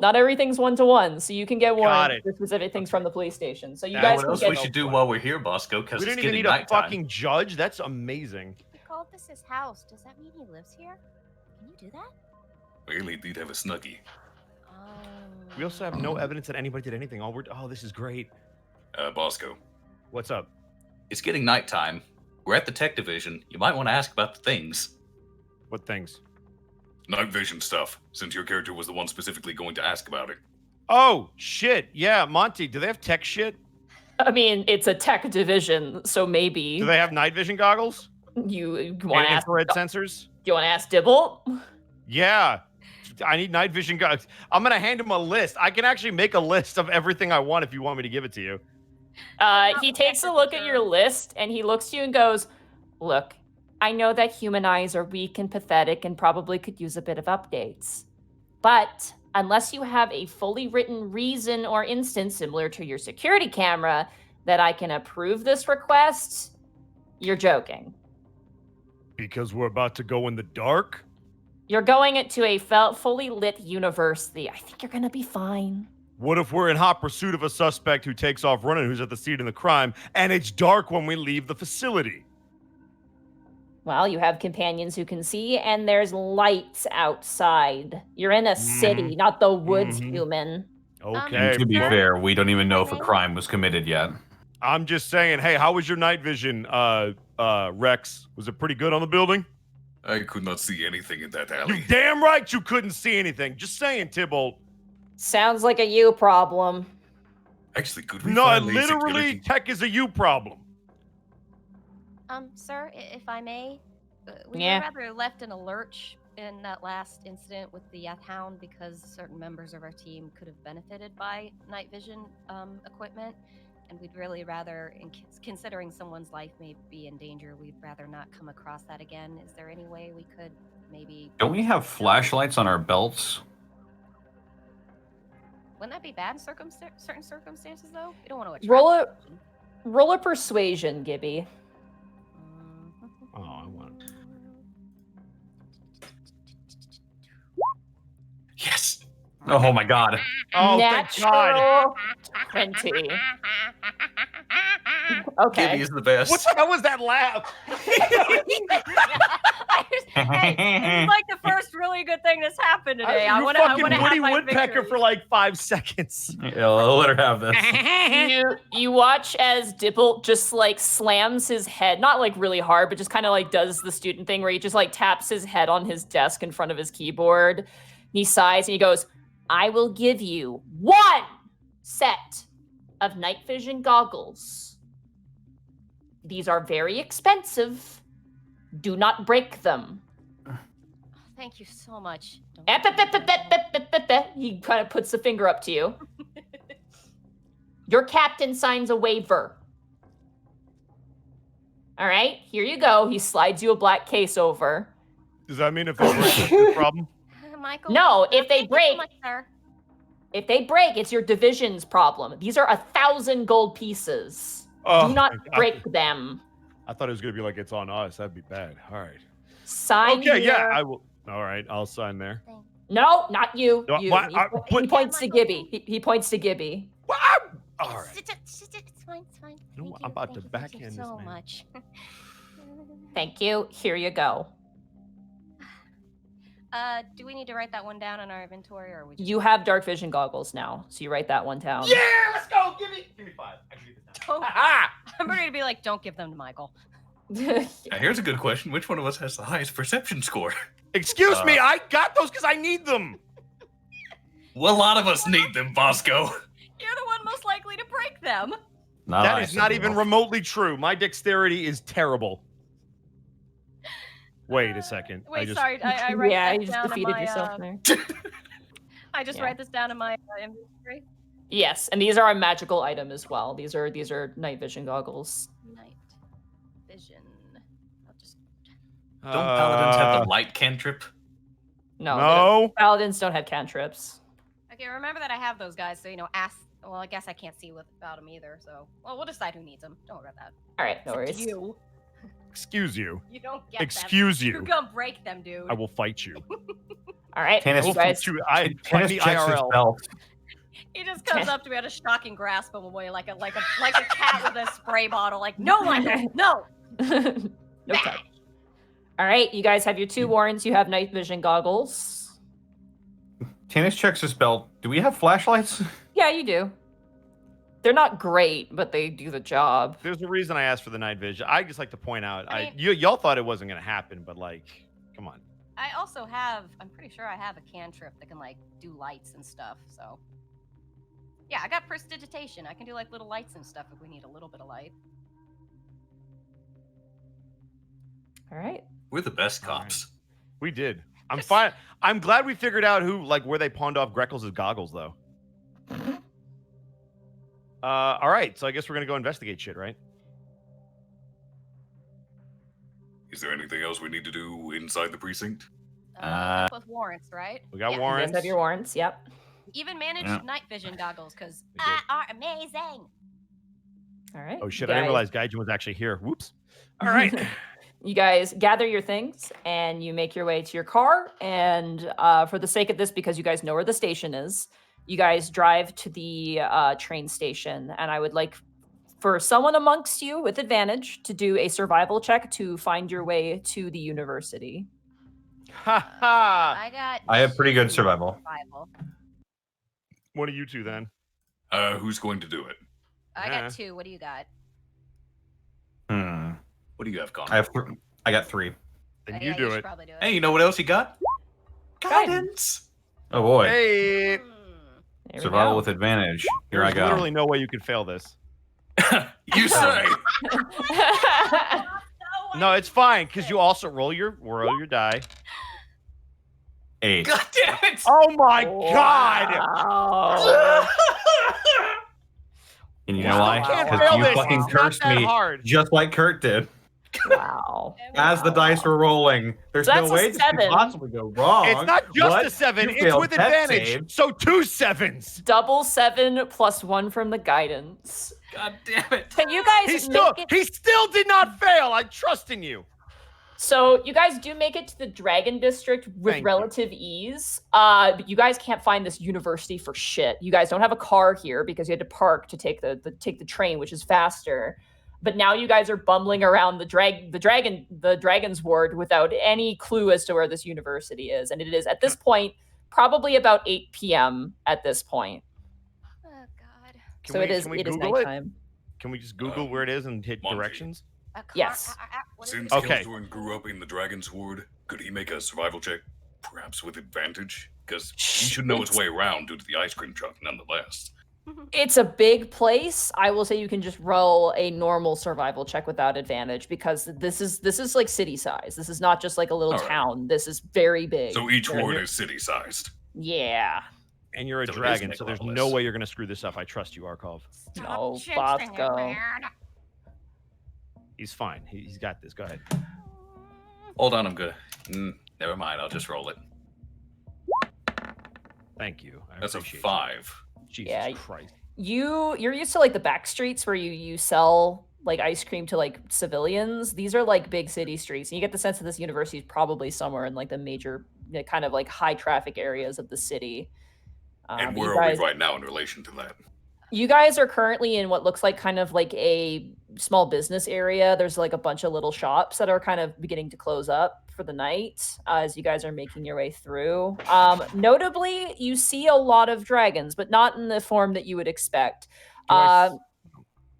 S3: Not everything's one-to-one, so you can get warrants for specific things from the police station. So you guys
S2: what
S3: can
S2: else
S3: get...
S2: we should do while we're here, Bosco? Because
S4: we
S2: it's
S4: didn't even
S2: getting
S4: need
S2: nighttime.
S4: a fucking judge. That's amazing.
S7: He called this his house. Does that mean he lives here? Can you do that?
S1: Well, he did have a snuggie.
S4: We also have no evidence that anybody did anything. Oh, this is great.
S1: Bosco.
S4: What's up?
S2: It's getting nighttime. We're at the tech division. You might want to ask about the things.
S4: What things?
S1: Night vision stuff, since your character was the one specifically going to ask about it.
S4: Oh, shit. Yeah, Monty, do they have tech shit?
S3: I mean, it's a tech division, so maybe...
S4: Do they have night vision goggles?
S3: You want to ask...
S4: infrared sensors?
S3: Do you want to ask Dibbolt?
S4: Yeah. I need night vision goggles. I'm going to hand him a list. I can actually make a list of everything I want if you want me to give it to you.
S3: He takes a look at your list, and he looks at you and goes, look, I know that human eyes are weak and pathetic and probably could use a bit of updates. But unless you have a fully written reason or instance similar to your security camera that I can approve this request, you're joking.
S12: Because we're about to go in the dark?
S3: You're going into a fully lit university. I think you're going to be fine.
S12: What if we're in hot pursuit of a suspect who takes off running, who's at the scene of the crime, and it's dark when we leave the facility?
S3: Well, you have companions who can see, and there's lights outside. You're in a city, not the woods, human.
S10: Okay. And to be fair, we don't even know if a crime was committed yet.
S12: I'm just saying, hey, how was your night vision, Rex? Was it pretty good on the building?
S1: I could not see anything in that
S12: You
S1: alley.
S12: damn right you couldn't see anything. Just saying, Tybalt.
S3: Sounds like a you problem.
S1: Actually, could we
S12: No,
S1: find
S12: literally, tech is a you problem.
S7: Sir, if I may, we
S3: Yeah.
S7: were rather left in a lurch in that last incident with the Hound because certain members of our team could have benefited by night vision equipment, and we'd really rather, considering someone's life may be in danger, we'd rather not come across that again. Is there any way we could maybe...
S10: Don't we have flashlights on our belts?
S7: Wouldn't that be bad in certain circumstances, though? We don't want to attract
S3: Roll a persuasion, Gibby.
S12: Oh, I want.
S1: Yes.
S10: Oh my god.
S12: Oh, thank God.
S3: Natural 20. Okay.
S2: Gibby is the best.
S12: What the hell was that laugh?
S7: Hey, this is like the first really good thing that's happened today. I
S12: You
S7: want to
S12: fucking
S7: have
S12: Woody
S7: my
S12: Woodpecker
S7: victory.
S12: for like 5 seconds.
S10: Yeah, I'll let her have this.
S3: You watch as Dipple just like slams his head, not like really hard, but just kind of like does the student thing where he just like taps his head on his desk in front of his keyboard. He sighs and he goes, "I will give you 1 set of night vision goggles. These are very expensive. Do not break them."
S7: Thank you so much.
S3: He kind of puts the finger up to you. Your captain signs a waiver. All right, here you go. He slides you a black case over.
S12: Does that mean if they break, that's your problem?
S7: Michael.
S3: No, if they
S7: thank you
S3: break,
S7: so much, sir.
S3: if they break, it's your division's problem. These are 1,000 gold pieces.
S12: Oh,
S3: Do not
S12: I-
S3: break them.
S12: I thought it was gonna be like it's on us. That'd be bad. All right.
S3: Sign
S12: Okay,
S3: here.
S12: yeah, I will. All right, I'll sign there.
S3: No, not you.
S12: No,
S3: you.
S12: why-
S3: He points to Gibby. He points to Gibby.
S12: All right.
S7: It's fine. It's fine.
S12: You know
S7: Thank
S12: what? I'm about to
S7: thank you
S12: backhand this
S7: so
S12: man.
S7: much.
S3: Thank you. Here you go.
S7: Do we need to write that one down in our inventory, or we just...
S3: You have dark vision goggles now, so you write that one down.
S9: Yeah, let's go. Give me 5. I can get this down.
S7: I'm ready to be like, don't give them to Michael.
S2: Now, here's a good question. Which one of us has the highest perception score?
S12: Excuse me, I got those because I need them.
S2: Well, a lot of us need them, Bosco.
S7: You're the one most likely to break them.
S12: That is not even remotely true. My dexterity is terrible. Wait a second.
S7: Wait,
S12: I just...
S7: sorry. I write
S3: Yeah,
S7: that
S3: you just
S7: down in
S3: defeated
S7: my,
S3: yourself there.
S7: I just
S3: Yeah.
S7: write this down in my inventory.
S3: Yes, and these are a magical item as well. These are night vision goggles.
S7: Night vision. I'll just...
S2: Don't paladins have the light cantrip?
S3: No. they
S12: No.
S3: don't- Paladins don't have cantrips.
S7: Okay, remember that I have those guys, so, ask... Well, I guess I can't see without them either, so... Well, we'll decide who needs them. Don't worry about that.
S3: All right, no
S7: Except
S3: worries.
S7: You.
S12: Excuse you.
S7: You don't get
S12: Excuse
S7: them.
S12: you.
S7: You're gonna break them, dude.
S12: I will fight you.
S3: All right,
S10: Tennis-
S12: I
S3: you
S12: will
S3: guys.
S12: fight you. I fight
S10: Tennis
S12: me
S10: checks his
S12: IRL.
S10: belt.
S7: He just comes up to me at a shocking grasp him away like a cat with a spray bottle. Like, no, Michael, no.
S3: No touch. All right, you guys have your 2 warrants. You have night vision goggles.
S10: Tennis checks his belt. Do we have flashlights?
S3: Yeah, you do. They're not great, but they do the job.
S12: There's a reason I asked for the night vision. I just like to point out,
S7: I mean-
S12: y'all thought it wasn't gonna happen, but like, come on.
S7: I also have, I'm pretty sure I have a cantrip that can like do lights and stuff. So yeah, I got prestidigitation. I can do like little lights and stuff if we need a little bit of light.
S3: All right.
S2: We're the best cops.
S12: We did. I'm fine. I'm glad we figured out where they pawned off Greckles' goggles, though. All right, so I guess we're gonna go investigate shit, right?
S1: Is there anything else we need to do inside the precinct?
S7: With warrants, right?
S12: We got
S3: You
S12: warrants.
S3: guys have your warrants. Yep.
S7: Even managed
S10: Yeah.
S7: night vision goggles because
S12: We did.
S7: are amazing.
S3: All right.
S12: Oh shit!
S3: you
S12: I didn't
S3: guys-
S12: realize Gaijin was actually here. Whoops. All right.
S3: You guys gather your things and you make your way to your car. And for the sake of this, because you guys know where the station is, you guys drive to the train station. And I would like for someone amongst you with advantage to do a survival check to find your way to the university.
S12: Ha ha.
S10: I have pretty good
S7: 2
S10: survival.
S12: One of you two then.
S1: Who's going to do it?
S7: I got 2. What do you got?
S2: What do you have, Connor?
S10: I got 3.
S4: Then
S7: Yeah,
S4: you do
S7: should
S4: it.
S7: probably do it.
S2: Hey, you know what else you got? Guidance.
S10: Oh boy.
S4: Hey.
S3: There we
S10: Survival
S3: go.
S10: with advantage. Here
S4: There's
S10: I go.
S4: literally no way you could fail this.
S2: You say.
S4: No, it's fine because you also roll your die.
S10: 8.
S2: God damn it!
S4: Oh my god!
S3: Wow.
S10: And you know
S3: Wow.
S10: why?
S3: I can't
S10: Because
S4: fail
S10: you
S4: this.
S10: fucking
S4: It's not
S10: cursed
S4: that
S10: me
S4: hard.
S10: just like Kurt did.
S3: Wow.
S10: As the dice were rolling, there's
S3: So
S10: no
S3: that's a
S10: way this could
S3: 7.
S10: possibly go wrong.
S4: It's not just
S10: What?
S4: a 7,
S10: You
S4: it's
S10: failed
S4: with
S10: death
S4: advantage.
S10: save.
S4: So 2 7s.
S3: Double 7 plus 1 from the guidance.
S2: God damn it!
S3: Can you guys
S4: He still did not fail. I trust in you.
S3: So you guys do make it to the Dragon District with
S4: Thank you.
S3: relative ease. But you guys can't find this university for shit. You guys don't have a car here because you had to park to take the train, which is faster. But now you guys are bumbling around the Dragon's Ward without any clue as to where this university is. And it is at this point probably about 8 p.m. at this point.
S7: Oh God.
S3: So it is
S4: Google
S3: nighttime.
S4: Can we just Google where it is and hit
S1: Monty.
S4: directions?
S3: Yes.
S1: Since
S4: Okay.
S1: Killthorn grew up in the Dragon's Ward, could he make a survival check, perhaps with advantage? Because he should know his way around due to the ice cream truck, nonetheless.
S3: It's a big place. I will say you can just roll a normal survival check without advantage because this is like city size. This is not just like a little
S1: All right.
S3: town. This is very big.
S1: So each
S3: Very-
S1: ward is city-sized.
S3: Yeah.
S4: And you're a
S1: So it is
S4: dragon, so there's
S1: Nicholas.
S4: no way you're going to screw this up. I trust you, Arkov.
S3: No, Bosco.
S4: He's fine. He's got this. Go ahead.
S2: Hold on, I'm good. Never mind, I'll just roll it.
S4: Thank you. I
S2: That's a
S4: appreciate
S2: 5.
S4: You. Jesus
S3: Yeah,
S4: Christ.
S3: You're used to like the back streets where you sell like ice cream to like civilians. These are like big city streets, and you get the sense that this university is probably somewhere in like the major kind of like high traffic areas of the city.
S1: And
S3: but
S1: where
S3: you
S1: are
S3: guys-
S1: we right now in relation to that?
S3: You guys are currently in what looks like kind of like a small business area. There's like a bunch of little shops that are kind of beginning to close up for the night as you guys are making your way through. Notably, you see a lot of dragons, but not in the form that you would expect. Let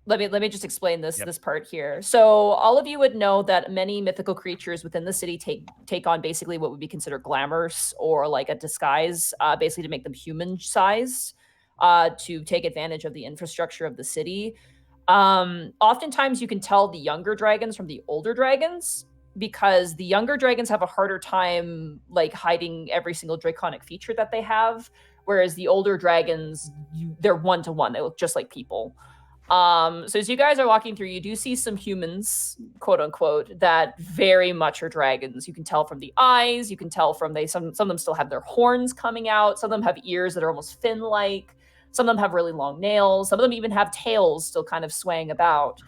S3: me just explain this part here. So all of you would know that many mythical creatures within the city take on basically what would be considered glamours or like a disguise, basically to make them human sized. To take advantage of the infrastructure of the city. Oftentimes you can tell the younger dragons from the older dragons because the younger dragons have a harder time like hiding every single draconic feature that they have, whereas the older dragons, they're one-to-one. They look just like people. So as you guys are walking through, you do see some humans, quote unquote, that very much are dragons. You can tell from the eyes, you can tell from some of them still have their horns coming out, some of them have ears that are almost fin-like. Some of them have really long nails. Some of them even have tails still kind of swaying about.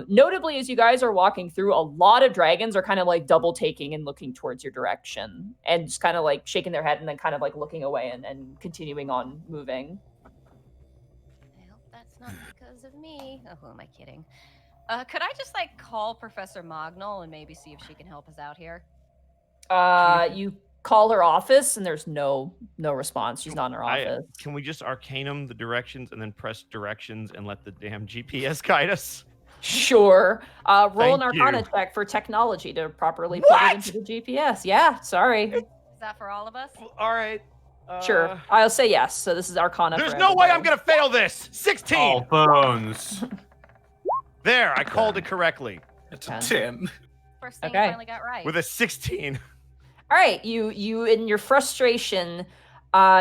S3: Notably, as you guys are walking through, a lot of dragons are kind of like double taking and looking towards your direction and just kind of like shaking their head and then kind of like looking away and continuing on moving.
S7: I hope that's not because of me. Oh, who am I kidding? Could I just like call Professor Mognol and maybe see if she can help us out here?
S3: You call her office and there's no response. She's not in her office.
S4: Can we just arcanum the directions and then press directions and let the damn GPS guide us?
S3: Sure. Roll an
S4: Thank
S3: Arcana
S4: you.
S3: check for technology to properly put it into the GPS. Yeah, sorry.
S7: Is that for all of us?
S4: All right.
S3: Sure. I'll say yes. So this is Arcana.
S4: There's
S3: for
S4: no way I'm
S3: everybody.
S4: going to fail this. 16.
S10: All phones.
S4: There, I called it correctly.
S2: It's a 10.
S7: First thing
S3: Okay.
S7: I finally got right.
S4: With a 16.
S3: All right, you in your frustration,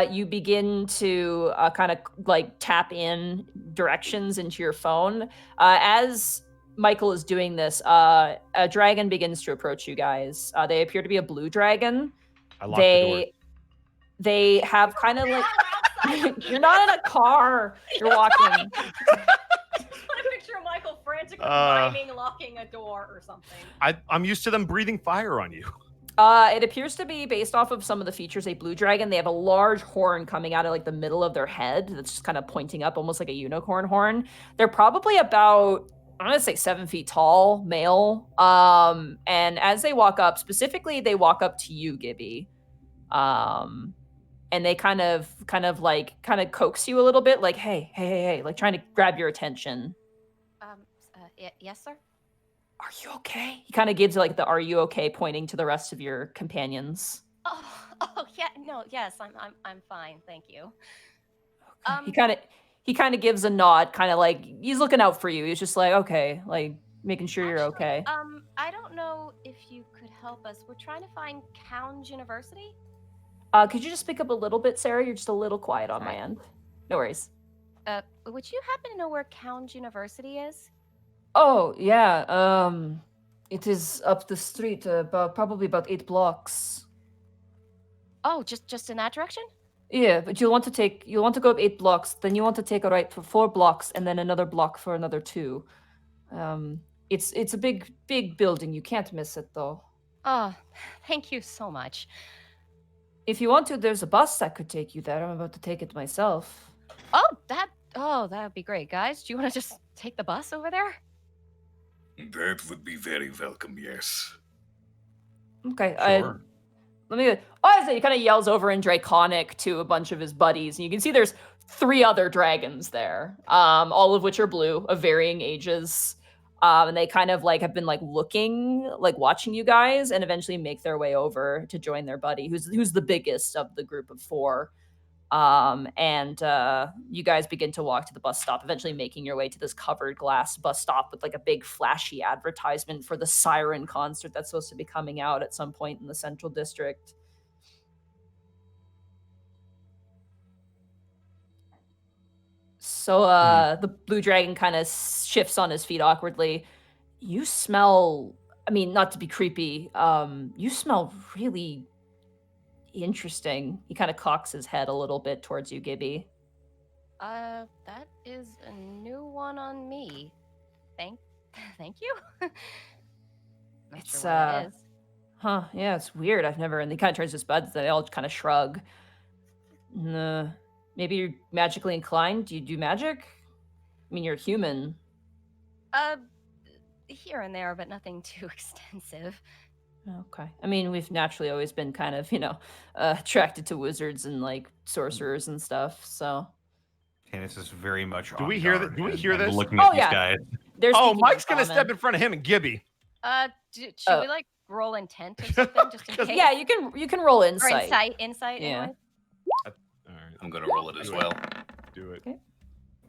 S3: you begin to kind of like tap in directions into your phone. As Michael is doing this, a dragon begins to approach you guys. They appear to be a blue dragon.
S4: I locked the door.
S3: They have kind of like you're not in a car. You're walking.
S7: Put a picture of Michael frantically climbing, locking a door or something.
S4: I'm used to them breathing fire on you.
S3: It appears to be based off of some of the features a blue dragon. They have a large horn coming out of like the middle of their head that's just kind of pointing up, almost like a unicorn horn. They're probably about, I'm gonna say 7 feet tall, male. And as they walk up, specifically, they walk up to you, Gibby. and they kind of coax you a little bit, like, hey, like trying to grab your attention.
S7: Yes, sir.
S3: Are you okay? He kind of gives like the "Are you okay?" pointing to the rest of your companions.
S7: Oh, yeah, no, yes, I'm fine, thank you.
S3: He kind of gives a nod, kind of like he's looking out for you. He's just like, okay, like making sure you're okay.
S7: I don't know if you could help us. We're trying to find Counge University.
S3: Could you just speak up a little bit, Sarah? You're just a little quiet on my end. No worries.
S7: Would you happen to know where Counge University is?
S3: Oh yeah, it is up the street, probably about 8 blocks.
S7: Oh, just in that direction?
S3: Yeah, but you'll want to go up 8 blocks, then you want to take a right for 4 blocks, and then another block for another 2. It's a big building. You can't miss it though.
S7: Oh, thank you so much.
S3: If you want to, there's a bus that could take you there. I'm about to take it myself.
S7: That would be great, guys. Do you want to just take the bus over there?
S1: That would be very welcome, yes.
S3: Okay,
S10: Sure.
S3: He kind of yells over in Draconic to a bunch of his buddies, and you can see there's 3 other dragons there, all of which are blue, of varying ages, and they kind of like have been like looking, like watching you guys, and eventually make their way over to join their buddy, who's the biggest of the group of 4. And you guys begin to walk to the bus stop, eventually making your way to this covered glass bus stop with like a big flashy advertisement for the Siren concert that's supposed to be coming out at some point in the Central District. So the blue dragon kind of shifts on his feet awkwardly. You smell, I mean, not to be creepy, you smell really interesting. He kind of cocks his head a little bit towards you, Gibby.
S7: That is a new one on me. Thank you. Not sure what that is.
S3: Huh, yeah, it's weird. I've never, and he kind of turns his buds, they all kind of shrug. Maybe you're magically inclined? Do you do magic? I mean, you're human.
S7: Here and there, but nothing too extensive.
S3: Okay. I mean, we've naturally always been kind of, attracted to wizards and like sorcerers and stuff. So.
S10: Candace is very much.
S4: Do we hear that? Do we hear this?
S10: Looking at these guys.
S4: Mike's gonna step in front of him and Gibby.
S7: Should we like roll intent or something just in case?
S3: Yeah, you can roll insight.
S7: Or insight.
S3: Yeah.
S7: Anyway.
S12: All right,
S1: I'm gonna roll it as well.
S12: Do it.
S3: Okay.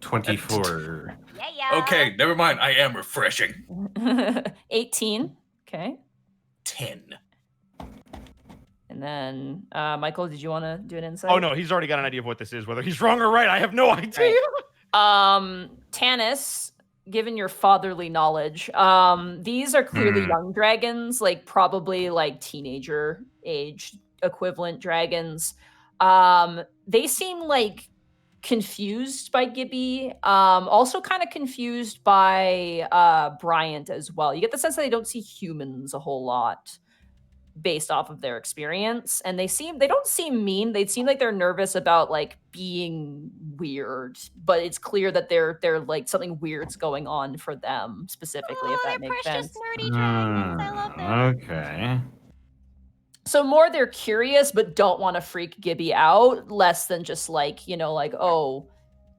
S10: 24.
S7: Yeah.
S1: Okay, never mind. I am refreshing.
S3: 18. Okay.
S1: 10.
S3: And then, Michael, did you want to do an insight?
S4: Oh no, he's already got an idea of what this is. Whether he's wrong or right, I have no idea.
S3: Right. Tanis, given your fatherly knowledge, these are clearly young dragons, like probably like teenager age equivalent dragons. They seem like confused by Gibby, also kind of confused by Bryant as well. You get the sense that they don't see humans a whole lot based off of their experience, and they don't seem mean. They seem like they're nervous about like being weird, but it's clear that they're like something weird's going on for them specifically, if that makes sense.
S7: Nerdy dragons. I love them.
S10: Okay.
S3: So more they're curious but don't want to freak Gibby out, less than just like, oh,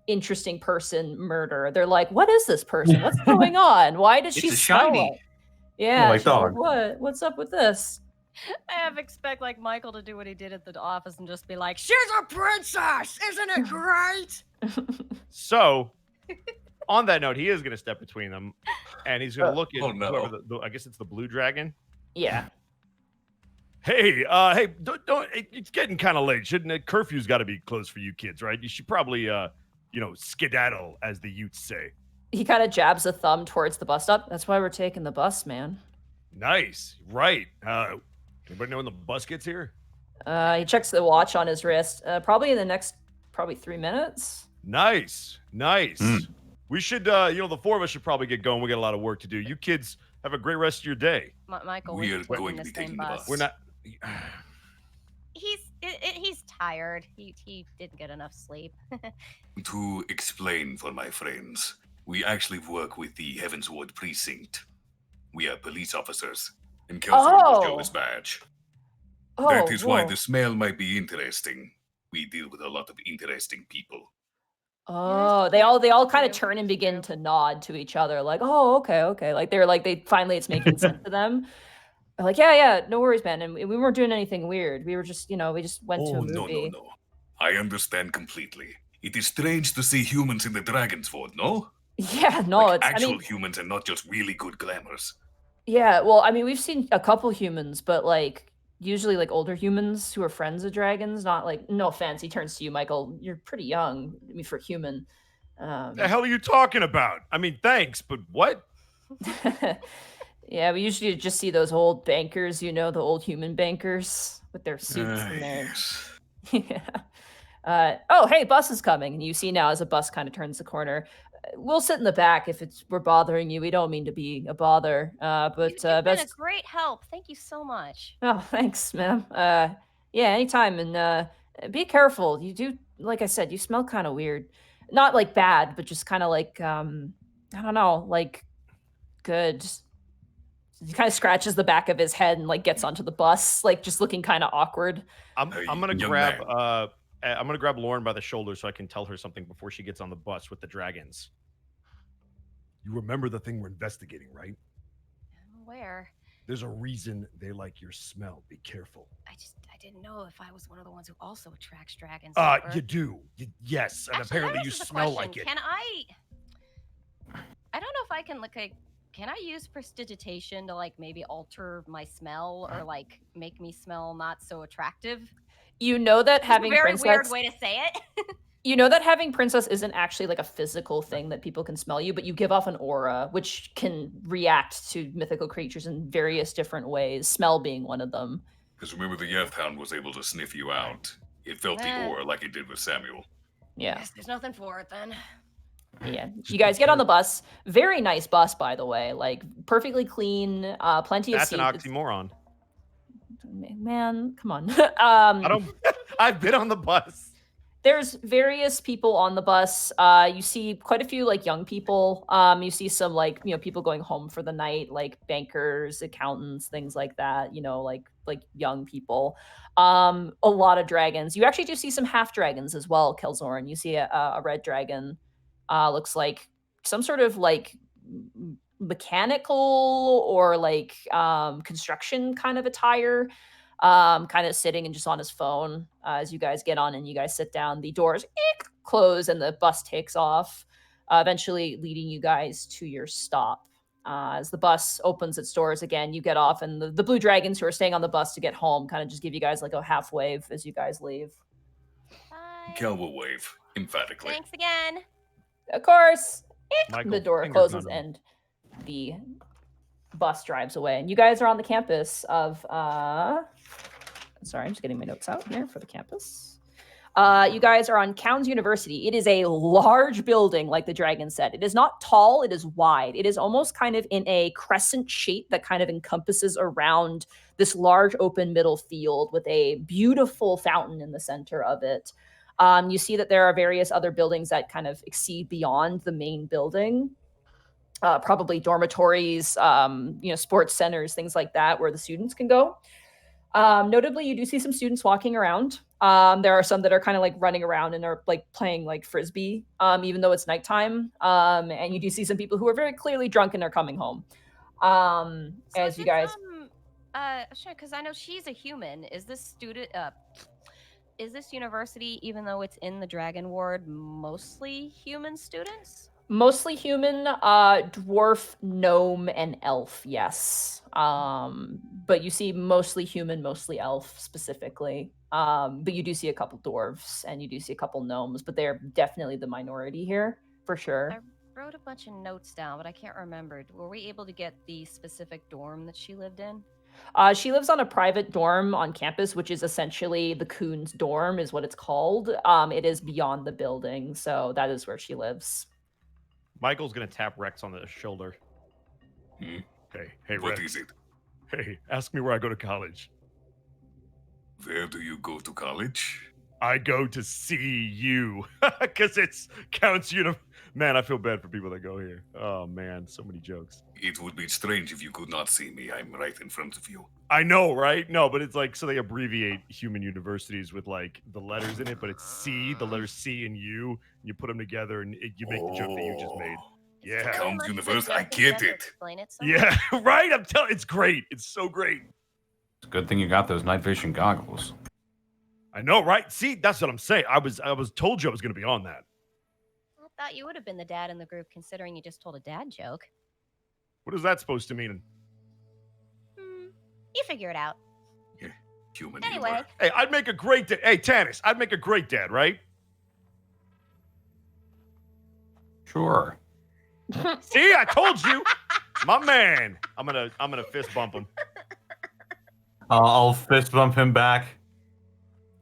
S3: interesting person murder. They're like, what is this person? What's going on? Why does she
S11: It's a
S3: smell
S11: shiny.
S3: like? Yeah,
S10: like
S3: she's like,
S10: dog.
S3: what's up with this?
S7: I expect like Michael to do what he did at the office and just be like, "She's a princess, isn't it great?"
S4: So, on that note, he is going to step between them, and he's going to look at whoever I guess it's the blue dragon.
S3: Yeah.
S4: Hey, don't it's getting kind of late, shouldn't it? Curfew's got to be closed for you kids, right? You should probably, skedaddle, as the Utes say.
S3: He kind of jabs a thumb towards the bus stop. That's why we're taking the bus, man.
S4: Nice, right? Anybody know when the bus gets here?
S3: He checks the watch on his wrist. Probably in the next 3 minutes.
S4: Nice. We should, the 4 of us should probably get going. We got a lot of work to do. You kids have a great rest of your day.
S7: Michael,
S1: We are
S7: taking
S1: going to
S7: the
S1: be
S7: same
S1: taking the bus.
S4: We're not.
S7: He's tired. He didn't get enough sleep.
S1: To explain for my friends, we actually work with the Heavensward Precinct. We are police officers, and Kelsey will show his badge. That is why the smell might be interesting. we deal with a lot of interesting people.
S3: Oh, they all kind of turn and begin to nod to each other, like, "Oh, okay, okay." Like they finally it's making sense to them. They're like, "Yeah, yeah, no worries, man." And we weren't doing anything weird. We were just, we just went to a
S1: Oh, no,
S3: movie.
S1: no. I understand completely. It is strange to see humans in the Dragon's Fort, no?
S3: Yeah, no,
S1: Like
S3: it's I
S1: actual
S3: mean,
S1: humans and not just really good glamours.
S3: yeah, well, I mean, we've seen a couple humans, but like usually like older humans who are friends of dragons, not like no offense, he turns to you, Michael. You're pretty young, I mean, for human.
S12: The hell are you talking about? I mean, thanks, but what?
S3: Yeah, we usually just see those old bankers, the old human bankers with their suits and their
S1: Yes.
S3: yeah. Oh, hey, bus is coming, and you see now as a bus kind of turns the corner. We'll sit in the back if we're bothering you. We don't mean to be a bother, but
S7: You've been a
S3: best.
S7: great help. Thank you so much.
S3: Oh, thanks, ma'am. Yeah, anytime, and be careful. You do, like I said, you smell kind of weird. Not like bad, but just kind of like I don't know, like good. He kind of scratches the back of his head and like gets onto the bus, like just looking kind of awkward.
S4: I'm gonna
S1: young
S4: grab
S1: man.
S4: I'm gonna grab Lauren by the shoulder so I can tell her something before she gets on the bus with the dragons.
S12: You remember the thing we're investigating, right?
S7: I'm aware.
S12: There's a reason they like your smell. Be careful.
S7: I didn't know if I was one of the ones who also attracts dragons.
S12: You do. Yes, and
S7: Actually,
S12: apparently
S7: that
S12: you
S7: raises a
S12: smell
S7: question.
S12: like it.
S7: Can I don't know if I can can I use prestidigitation to like maybe alter my smell or like make me smell not so attractive?
S3: You know that having
S7: Very
S3: princess,
S7: weird way to say it.
S3: you know that having princess isn't actually like a physical thing that people can smell you, but you give off an aura which can react to mythical creatures in various different ways, smell being one of them.
S1: Because remember, the Yeth Hound was able to sniff you out. It felt the aura like it did with Samuel.
S3: Yeah.
S7: Guess there's nothing for it then.
S3: Yeah. You guys get on the bus. Very nice bus, by the way. Like perfectly clean, plenty of
S4: That's
S3: seats.
S4: an oxymoron.
S3: Man, come on.
S4: I don't. I've been on the bus.
S3: There's various people on the bus. You see quite a few like young people. You see some like people going home for the night, like bankers, accountants, things like that. Like young people. A lot of dragons. You actually do see some half dragons as well, Kelzorn. You see a red dragon. Looks like some sort of like mechanical or like construction kind of attire. Kind of sitting and just on his phone as you guys get on and you guys sit down. The doors close and the bus takes off, eventually leading you guys to your stop. As the bus opens its doors again, you get off, and the blue dragons who are staying on the bus to get home kind of just give you guys like a half wave as you guys leave.
S7: Bye.
S1: Kel will wave emphatically.
S7: Thanks again.
S3: Of course,
S4: Michael,
S3: the door
S4: fingers
S3: closes
S4: none of them.
S3: and the bus drives away. And you guys are on the campus of sorry, I'm just getting my notes out here for the campus. You guys are on Counds University. It is a large building, like the dragon said. It is not tall, it is wide. It is almost kind of in a crescent shape that kind of encompasses around this large open middle field with a beautiful fountain in the center of it. You see that there are various other buildings that kind of exceed beyond the main building. Probably dormitories, sports centers, things like that, where the students can go. Notably, you do see some students walking around. There are some that are kind of like running around and are like playing like frisbee, even though it's nighttime. And you do see some people who are very clearly drunk and are coming home. As you guys,
S7: sure, because I know she's a human. Is this university, even though it's in the Dragon Ward, mostly human students?
S3: mostly human, dwarf, gnome, and elf. Yes, but you see mostly human, mostly elf specifically. But you do see a couple dwarves and you do see a couple gnomes, but they're definitely the minority here for sure.
S7: I wrote a bunch of notes down, but I can't remember. Were we able to get the specific dorm that she lived in?
S3: She lives on a private dorm on campus, which is essentially the Coon's dorm, is what it's called. It is beyond the building, so that is where she lives.
S4: Michael's gonna tap Rex on the shoulder.
S1: Hmm?
S12: Hey,
S1: What
S12: Rex.
S1: is it?
S12: Hey, ask me where I go to college.
S1: Where do you go to college?
S12: I go to see you because it's counts Man, I feel bad for people that go here. Oh man, so many jokes.
S1: It would be strange if you could not see me. I'm right in front of you.
S12: I know, right? No, but it's like, so they abbreviate human universities with like the letters in it, but it's C, the letters C and U, and you put them together and you make the joke that you just made. Yeah.
S1: Count Universe, I get it.
S12: Yeah, right? I'm telling it's great. It's so great.
S10: It's a good thing you got those night vision goggles.
S12: I know, right? See, that's what I'm saying. I was told you I was going to be on that.
S7: I thought you would have been the dad in the group, considering you just told a dad joke.
S12: What is that supposed to mean?
S7: You figure it out.
S1: Yeah, human
S7: Anyway.
S1: humor.
S12: Hey, I'd make a great dad. Hey, Tannis, I'd make a great dad, right?
S10: Sure.
S12: See, I told you, my man. I'm gonna fist bump him.
S10: I'll fist bump him back.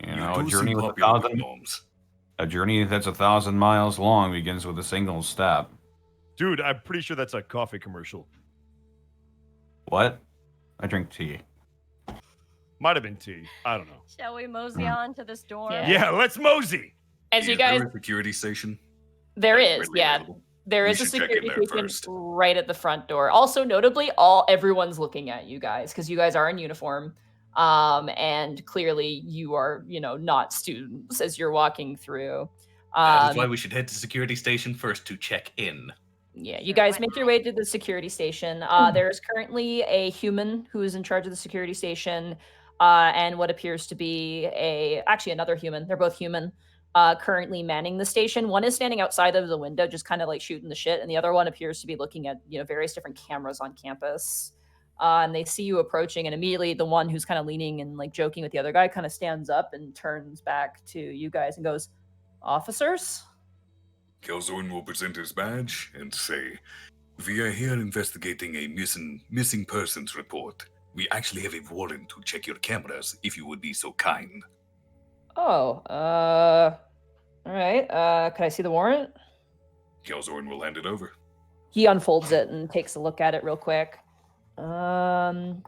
S10: You know,
S1: do
S10: a journey
S1: seem
S10: with
S1: popular with
S10: 1,000.
S1: gnomes.
S10: A journey that's 1,000 miles long begins with a single step.
S12: Dude, I'm pretty sure that's a coffee commercial.
S10: What? I drink tea.
S12: Might have been tea. I don't know.
S7: Shall we mosey on to this dorm?
S12: Yeah, let's mosey.
S3: As you
S1: Is
S3: guys,
S1: there a security station?
S3: there is,
S1: Readily
S3: yeah.
S1: available?
S3: There
S1: We
S3: is a
S1: should check in
S3: security
S1: there
S3: station
S1: first.
S3: right at the front door. Also, notably, everyone's looking at you guys because you guys are in uniform, and clearly you are, not students as you're walking through.
S2: That is why we should head to security station first to check in.
S3: Yeah, you guys make your way to the security station. There is currently a human who is in charge of the security station, and what appears to be actually another human. They're both human. Currently manning the station. One is standing outside of the window, just kind of like shooting the shit, and the other one appears to be looking at various different cameras on campus. And they see you approaching, and immediately the one who's kind of leaning and like joking with the other guy kind of stands up and turns back to you guys and goes, "Officers."
S1: Kelzorn will present his badge and say, "We are here investigating a missing persons report. We actually have a warrant to check your cameras, if you would be so kind."
S3: Oh, all right. Can I see the warrant?
S1: Kelzorn will hand it over.
S3: He unfolds it and takes a look at it real quick. Oh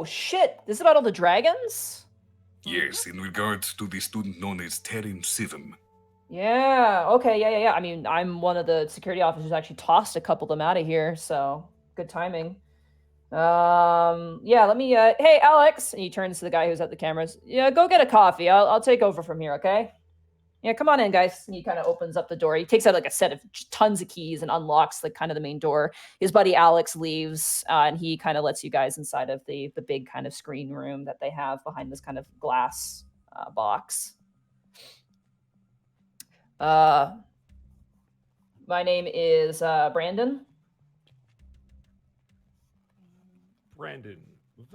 S3: shit! This is about all the dragons?
S1: Yes, in regards to the student known as Terim Sivim.
S3: Yeah. Okay. Yeah. I mean, I'm one of the security officers who actually tossed a couple of them out of here, so good timing. Yeah. Let me. Hey, Alex. And he turns to the guy who's at the cameras. Yeah. Go get a coffee. I'll take over from here. Okay. Yeah. Come on in, guys. And he kind of opens up the door. He takes out like a set of tons of keys and unlocks like kind of the main door. His buddy Alex leaves, and he kind of lets you guys inside of the big kind of screen room that they have behind this kind of glass box. My name is Brandon.
S12: Brandon.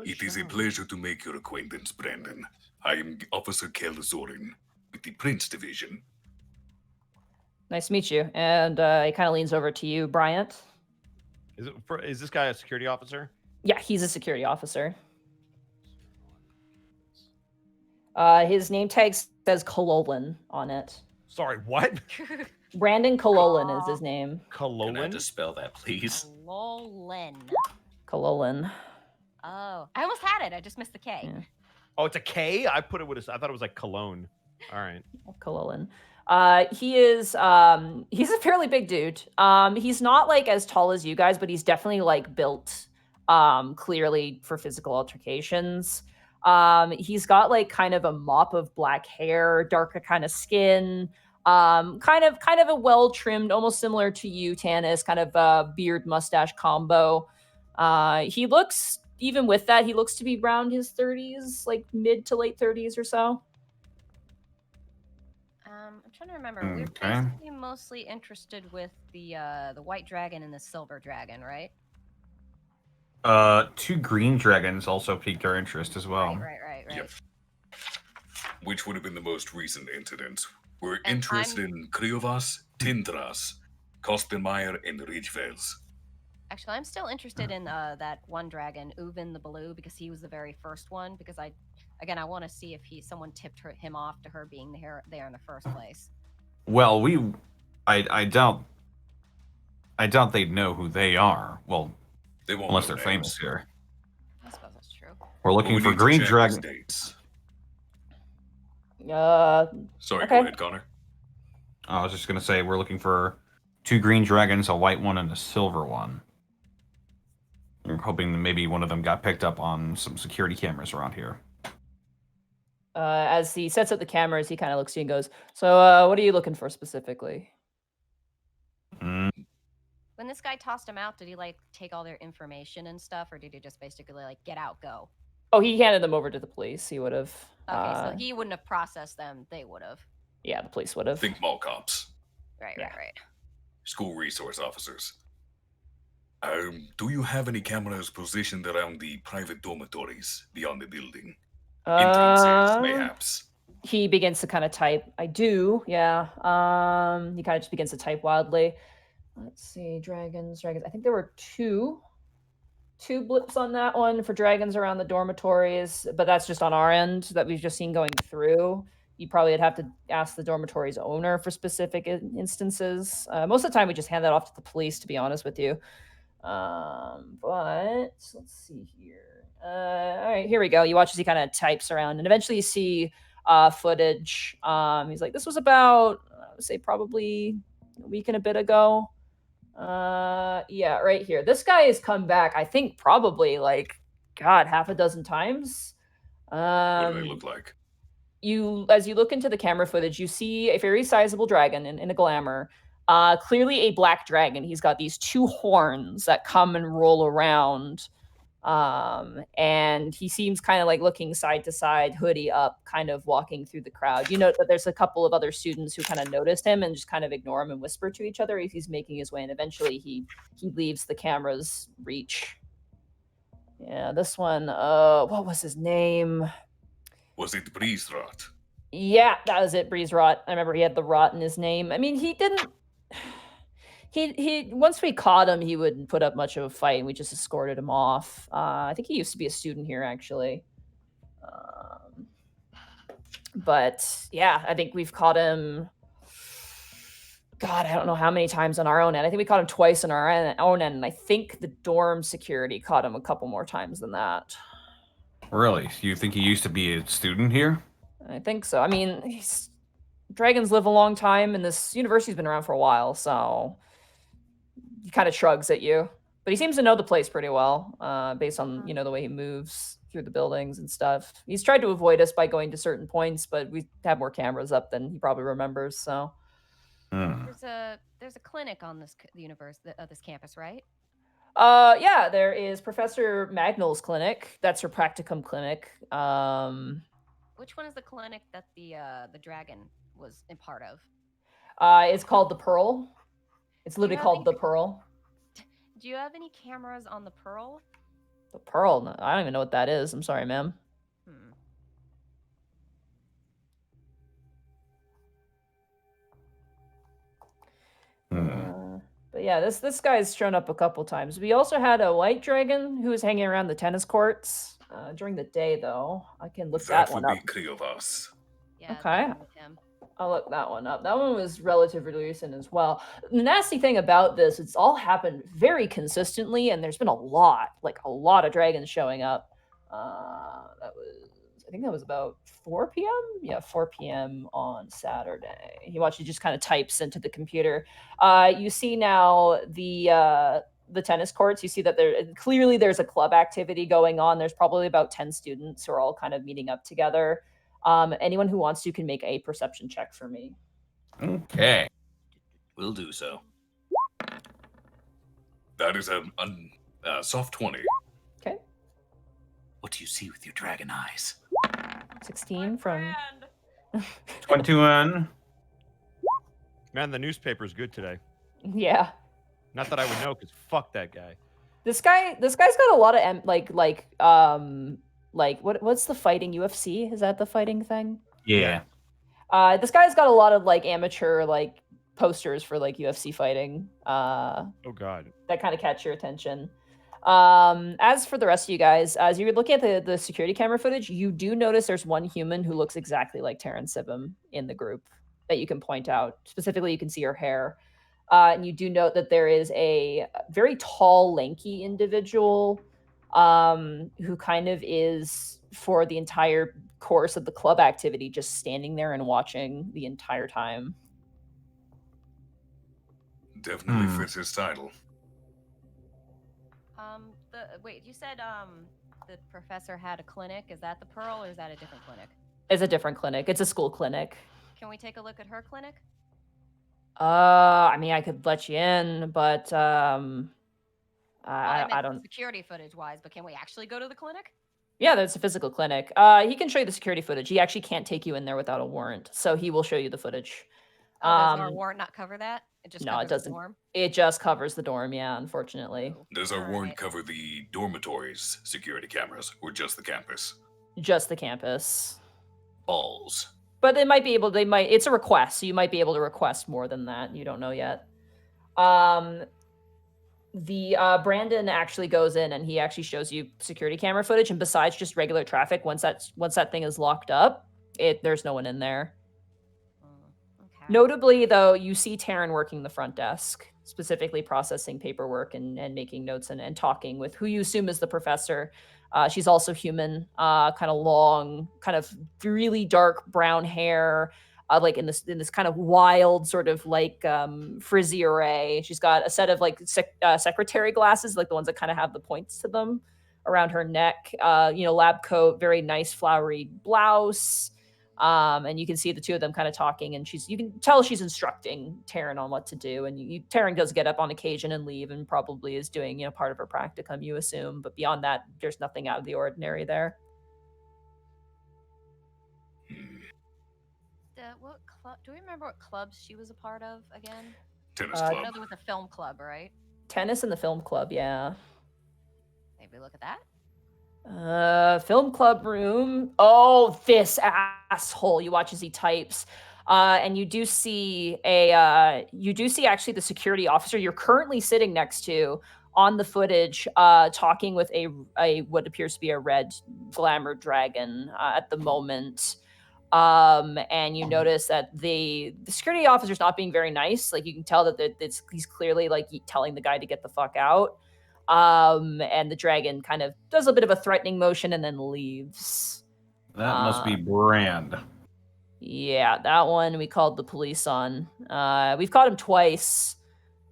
S1: It is a pleasure to make your acquaintance, Brandon. I am Officer Kelzorin with the Prince Division.
S3: Nice to meet you. And he kind of leans over to you, Bryant.
S4: Is this guy a security officer?
S3: Yeah, he's a security officer. His name tag says Kololan on it.
S12: Sorry, what?
S3: Brandon Kololan is his name.
S12: Kololan?
S2: Can I just spell that, please?
S7: Lolin.
S3: Kololan.
S7: Oh, I almost had it. I just missed the K.
S3: Yeah.
S4: Oh, it's a K? I thought it was like cologne. All right.
S3: Kololan. He's a fairly big dude. He's not like as tall as you guys, but he's definitely like built clearly for physical altercations. He's got like kind of a mop of black hair, darker kind of skin, kind of a well-trimmed, almost similar to you, Tannis, kind of beard mustache combo. He looks, even with that, he looks to be around his 30s, like mid to late 30s or so.
S7: I'm trying to remember. We're basically mostly interested with the white dragon and the silver dragon, right?
S10: 2 green dragons also piqued our interest as well.
S7: Right.
S1: Yep. Which would have been the most recent incidents? We're
S7: And
S1: interested in Kriovas, Tindras, Kostenmeier, and Ridgevels.
S7: Actually, I'm still interested in that one dragon, Uvin the Blue, because he was the very first one. Because I want to see if someone tipped him off to her being there in the first place.
S10: Well, I doubt they'd know who they are. Well,
S1: they won't
S10: unless
S1: know
S10: they're
S1: names.
S10: famous here.
S7: I suppose that's true.
S10: We're looking
S1: We
S10: for
S1: need to
S10: green
S1: check
S10: dragon.
S1: his dates. Sorry,
S3: okay.
S1: go ahead, Connor.
S10: I was just gonna say we're looking for 2 green dragons, a white one, and a silver one. We're hoping that maybe one of them got picked up on some security cameras around here.
S3: As he sets up the cameras, he kind of looks at you and goes, "So, what are you looking for specifically?"
S7: When this guy tossed him out, did he like take all their information and stuff, or did he just basically like get out, go?
S3: Oh, he handed them over to the police. He would have.
S7: Okay, so he wouldn't have processed them. They would have.
S3: Yeah, the police would have.
S1: Think mall cops.
S7: Right.
S1: School resource officers. Do you have any cameras positioned around the private dormitories beyond the building? Entrances, mayhaps.
S3: He begins to kind of type. I do, yeah. He kind of just begins to type wildly. Let's see, dragons. I think there were two blips on that one for dragons around the dormitories, but that's just on our end that we've just seen going through. You probably would have to ask the dormitory's owner for specific instances. Most of the time, we just hand that off to the police, to be honest with you. But let's see here. All right, here we go. You watch as he kind of types around, and eventually you see footage. He's like, this was about, I would say, probably a week and a bit ago. Yeah, right here. This guy has come back, I think, probably like, God, half a dozen times.
S1: What do they look like?
S3: As you look into the camera footage, you see a very sizable dragon in a glamour. Clearly a black dragon. He's got these 2 horns that come and roll around. And he seems kind of like looking side to side, hoodie up, kind of walking through the crowd. You know that there's a couple of other students who kind of noticed him and just kind of ignore him and whisper to each other as he's making his way. And eventually he leaves the camera's reach. Yeah, this one, what was his name?
S1: Was it Breeze Rot?
S3: Yeah, that was it, Breeze Rot. I remember he had the rot in his name. I mean, he didn't... He once we caught him, he wouldn't put up much of a fight, and we just escorted him off. I think he used to be a student here, actually. But yeah, I think we've caught him. God, I don't know how many times on our own end. I think we caught him twice on our own end, and I think the dorm security caught him a couple more times than that.
S10: Really? You think he used to be a student here?
S3: I think so. I mean, dragons live a long time, and this university's been around for a while, so he kind of shrugs at you. But he seems to know the place pretty well, based on, the way he moves through the buildings and stuff. He's tried to avoid us by going to certain points, but we have more cameras up than he probably remembers, so.
S7: There's a clinic on this this campus, right?
S3: Yeah, there is Professor Magnol's clinic. That's her practicum clinic.
S7: Which one is the clinic that the dragon was a part of?
S3: It's called the Pearl. It's literally called the Pearl.
S7: Do you have any cameras on the Pearl?
S3: The Pearl? No, I don't even know what that is. I'm sorry, ma'am. But yeah, this guy's shown up a couple times. We also had a white dragon who was hanging around the tennis courts during the day, though. I can look that one up.
S1: That would be Kriovas.
S7: Yeah,
S3: okay. I'll look that one up. That one was relatively recent as well. The nasty thing about this, it's all happened very consistently, and there's been a lot of dragons showing up. I think that was about 4 p.m. Yeah, 4 p.m. on Saturday. He just kind of types into the computer. You see now the tennis courts. You see that there's a club activity going on. There's probably about 10 students who are all kind of meeting up together. Anyone who wants to can make a perception check for me.
S10: Okay.
S11: We'll do so.
S1: That is a soft 20.
S3: Okay.
S11: What do you see with your dragon eyes?
S3: 16 from...
S10: 21.
S4: Man, the newspaper's good today.
S3: Yeah.
S4: Not that I would know, because fuck that guy.
S3: This guy's got a lot of what's the fighting UFC? Is that the fighting thing?
S10: Yeah.
S3: This guy's got a lot of amateur posters for UFC fighting.
S4: Oh god.
S3: That kind of catch your attention. As for the rest of you guys, as you're looking at the security camera footage, you do notice there's one human who looks exactly like Terrence Sibum in the group that you can point out. Specifically, you can see her hair. And you do note that there is a very tall, lanky individual who kind of is, for the entire course of the club activity, just standing there and watching the entire time.
S1: Definitely fits his title.
S7: Wait, you said the professor had a clinic. Is that the Pearl, or is that a different clinic?
S3: It's a different clinic. It's a school clinic.
S7: Can we take a look at her clinic?
S3: I mean, I could let you in, but
S7: Well,
S3: I
S7: meant
S3: don't.
S7: security footage wise, but can we actually go to the clinic?
S3: Yeah, there's a physical clinic. He can show you the security footage. He actually can't take you in there without a warrant, so he will show you the footage.
S7: Oh, does our warrant not cover that? It just
S3: No,
S7: covers
S3: it doesn't.
S7: The dorm?
S3: It just covers the dorm, yeah, unfortunately.
S1: Does our warrant cover the dormitories' security cameras, or just the campus?
S3: Just the campus.
S1: Balls.
S3: But they might be able. It's a request, so you might be able to request more than that. You don't know yet. Brandon actually goes in and he actually shows you security camera footage, and besides just regular traffic, once that thing is locked up, there's no one in there.
S7: Okay.
S3: Notably, though, you see Taryn working the front desk, specifically processing paperwork and making notes and talking with who you assume is the professor. She's also human, kind of long, kind of really dark brown hair, like in this kind of wild sort of like frizzy array. She's got a set of like secretary glasses, like the ones that kind of have the points to them around her neck. Lab coat, very nice flowery blouse. And you can see the two of them kind of talking, and you can tell she's instructing Taryn on what to do. And Taryn does get up on occasion and leave, and probably is doing part of her practicum, you assume. But beyond that, there's nothing out of the ordinary there.
S7: What club? Do we remember what clubs she was a part of again?
S1: Tennis club.
S7: I know there was a film club, right?
S3: Tennis and the film club, yeah.
S7: Maybe look at that.
S3: Film club room. Oh, this asshole. You watch as he types. And you do see actually the security officer you're currently sitting next to on the footage, talking with a what appears to be a red glamour dragon at the moment. And you notice that the security officer's not being very nice. Like, you can tell that he's clearly like telling the guy to get the fuck out. And the dragon kind of does a bit of a threatening motion and then leaves.
S10: That must be Brand.
S3: Yeah, that one we called the police on. We've caught him twice.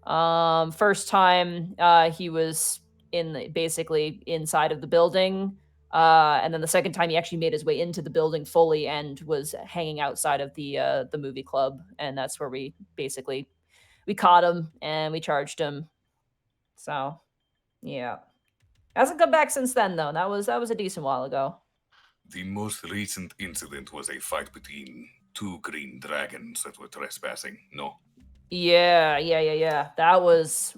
S3: First time, he was basically inside of the building. And then the second time he actually made his way into the building fully and was hanging outside of the movie club. And that's where we caught him and we charged him. So, yeah. Hasn't come back since then, though. That was a decent while ago.
S1: The most recent incident was a fight between two green dragons that were trespassing, no?
S3: Yeah. That was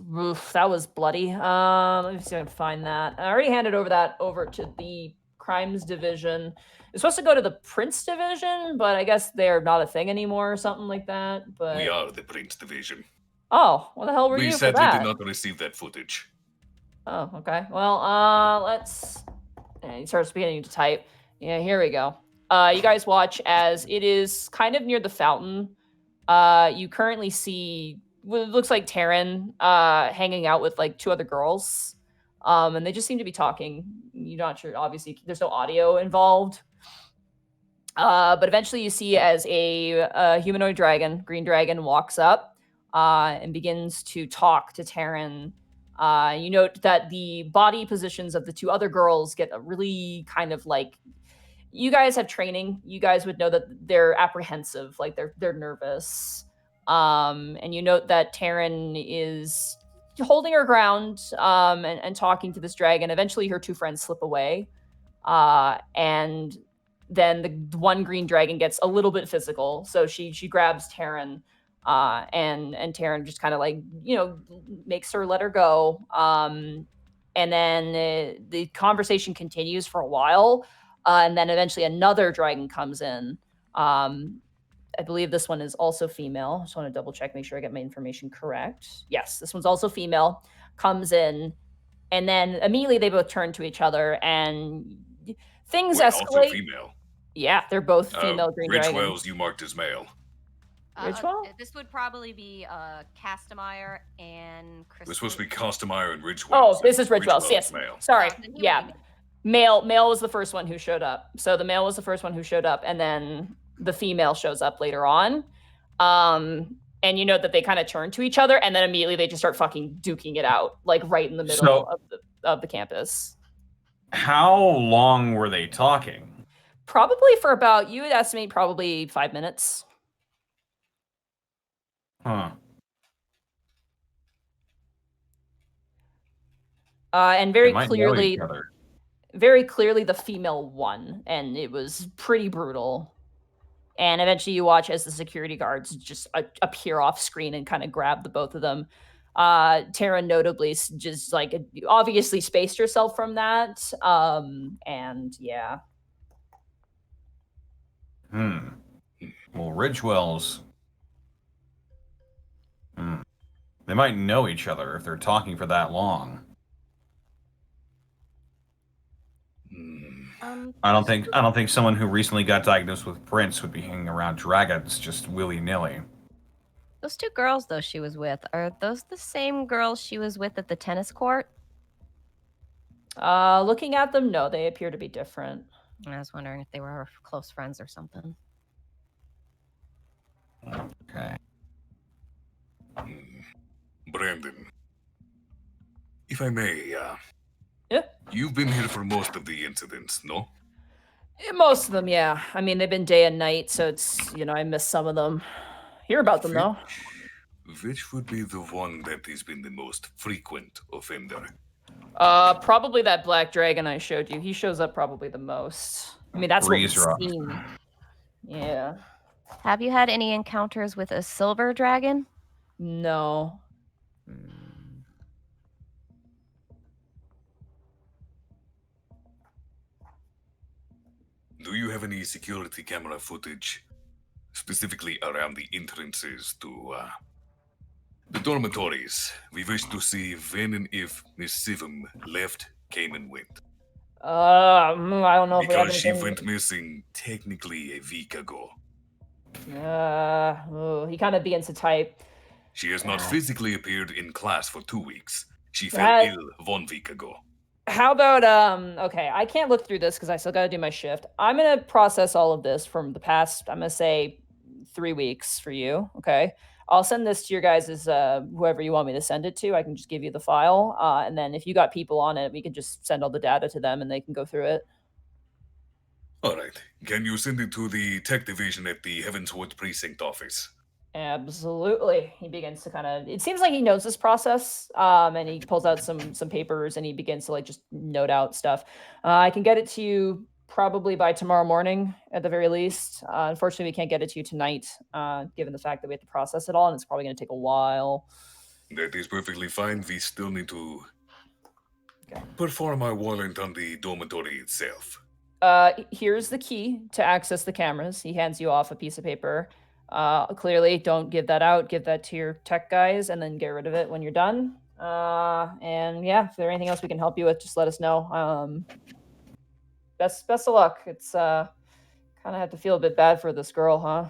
S3: bloody. Let me see if I can find that. I already handed that over to the crimes division. It's supposed to go to the Prince division, but I guess they're not a thing anymore or something like that. But
S1: we are the Prince division.
S3: Oh, what the hell were you for that?
S1: We sadly did not receive that footage.
S3: Oh, okay. Well, let's... Yeah, he starts beginning to type. Yeah, here we go. You guys watch as it is kind of near the fountain. You currently see what looks like Taryn hanging out with like two other girls. And they just seem to be talking. You're not sure. Obviously, there's no audio involved. But eventually you see as a humanoid dragon, green dragon, walks up and begins to talk to Taryn. You note that the body positions of the two other girls get a really kind of like, you guys have training. You guys would know that they're apprehensive, like they're nervous. And you note that Taryn is holding her ground and talking to this dragon. Eventually her two friends slip away. And then the one green dragon gets a little bit physical. So she grabs Taryn. And Taryn just kind of like, makes her let her go. And then the conversation continues for a while. And then eventually another dragon comes in. I believe this one is also female. I just want to double check, make sure I get my information correct. Yes, this one's also female. Comes in. And then immediately they both turn to each other and things escalate. Also
S1: female.
S3: Yeah, they're both female green dragons.
S1: Ridgewell's you marked as male.
S3: Ridgewell?
S7: This would probably be Castameyer and Chris.
S1: We're supposed to be Castameyer and Ridgewell.
S3: Oh, this is Ridgewell. Yes.
S1: Male.
S3: Sorry. Yeah. Male was the first one who showed up. So the male was the first one who showed up, and then the female shows up later on. And you know that they kind of turn to each other, and then immediately they just start fucking duking it out, like right in the middle of the campus.
S10: How long were they talking?
S3: Probably for about, you would estimate probably 5 minutes.
S10: Huh.
S3: And
S10: They
S3: very
S10: might know
S3: clearly,
S10: each other.
S3: very clearly the female won, and it was pretty brutal. And eventually you watch as the security guards just appear off screen and kind of grab the both of them. Tara notably just like obviously spaced herself from that. And yeah.
S10: Well, Ridgewell's. They might know each other if they're talking for that long. I don't think someone who recently got diagnosed with Prince would be hanging around dragons just willy-nilly.
S7: Those 2 girls, though, she was with, are those the same girls she was with at the tennis court?
S3: Looking at them, no, they appear to be different.
S7: I was wondering if they were close friends or something.
S10: Okay.
S1: Brandon, if I may,
S3: Yeah.
S1: You've been here for most of the incidents, no?
S3: Most of them, yeah. I mean, they've been day and night, so it's, I miss some of them. Hear about them, though.
S1: Which would be the one that has been the most frequent offender?
S3: Probably that black dragon I showed you. He shows up probably the most. I mean, that's what we've seen. Yeah.
S7: Have you had any encounters with a silver dragon?
S3: No.
S1: Do you have any security camera footage, specifically around the entrances to the dormitories? We wish to see when and if Miss Sivum left, came, and went.
S3: I don't know if we have
S1: Because she
S3: anything.
S1: went missing technically a week ago.
S3: He kind of begins to type.
S1: She has not physically appeared in class for 2 weeks. She fell
S3: That-
S1: ill 1 week ago.
S3: How about, okay, I can't look through this because I still got to do my shift. I'm going to process all of this from the past, I'm going to say 3 weeks for you, okay? I'll send this to your guys' whoever you want me to send it to. I can just give you the file. And then if you got people on it, we can just send all the data to them and they can go through it.
S1: All right. Can you send it to the tech division at the Heavenswood Precinct office?
S3: Absolutely. He begins to kind of, it seems like he knows this process, and he pulls out some papers and he begins to like just note out stuff. I can get it to you probably by tomorrow morning at the very least. Unfortunately, we can't get it to you tonight, given the fact that we have to process it all, and it's probably going to take a while.
S1: That is perfectly fine. We still need to perform our warrant on the dormitory itself.
S3: Here's the key to access the cameras. He hands you off a piece of paper. Clearly, don't give that out. Give that to your tech guys, and then get rid of it when you're done. And yeah, if there's anything else we can help you with, just let us know. Best of luck. It's kind of have to feel a bit bad for this girl, huh?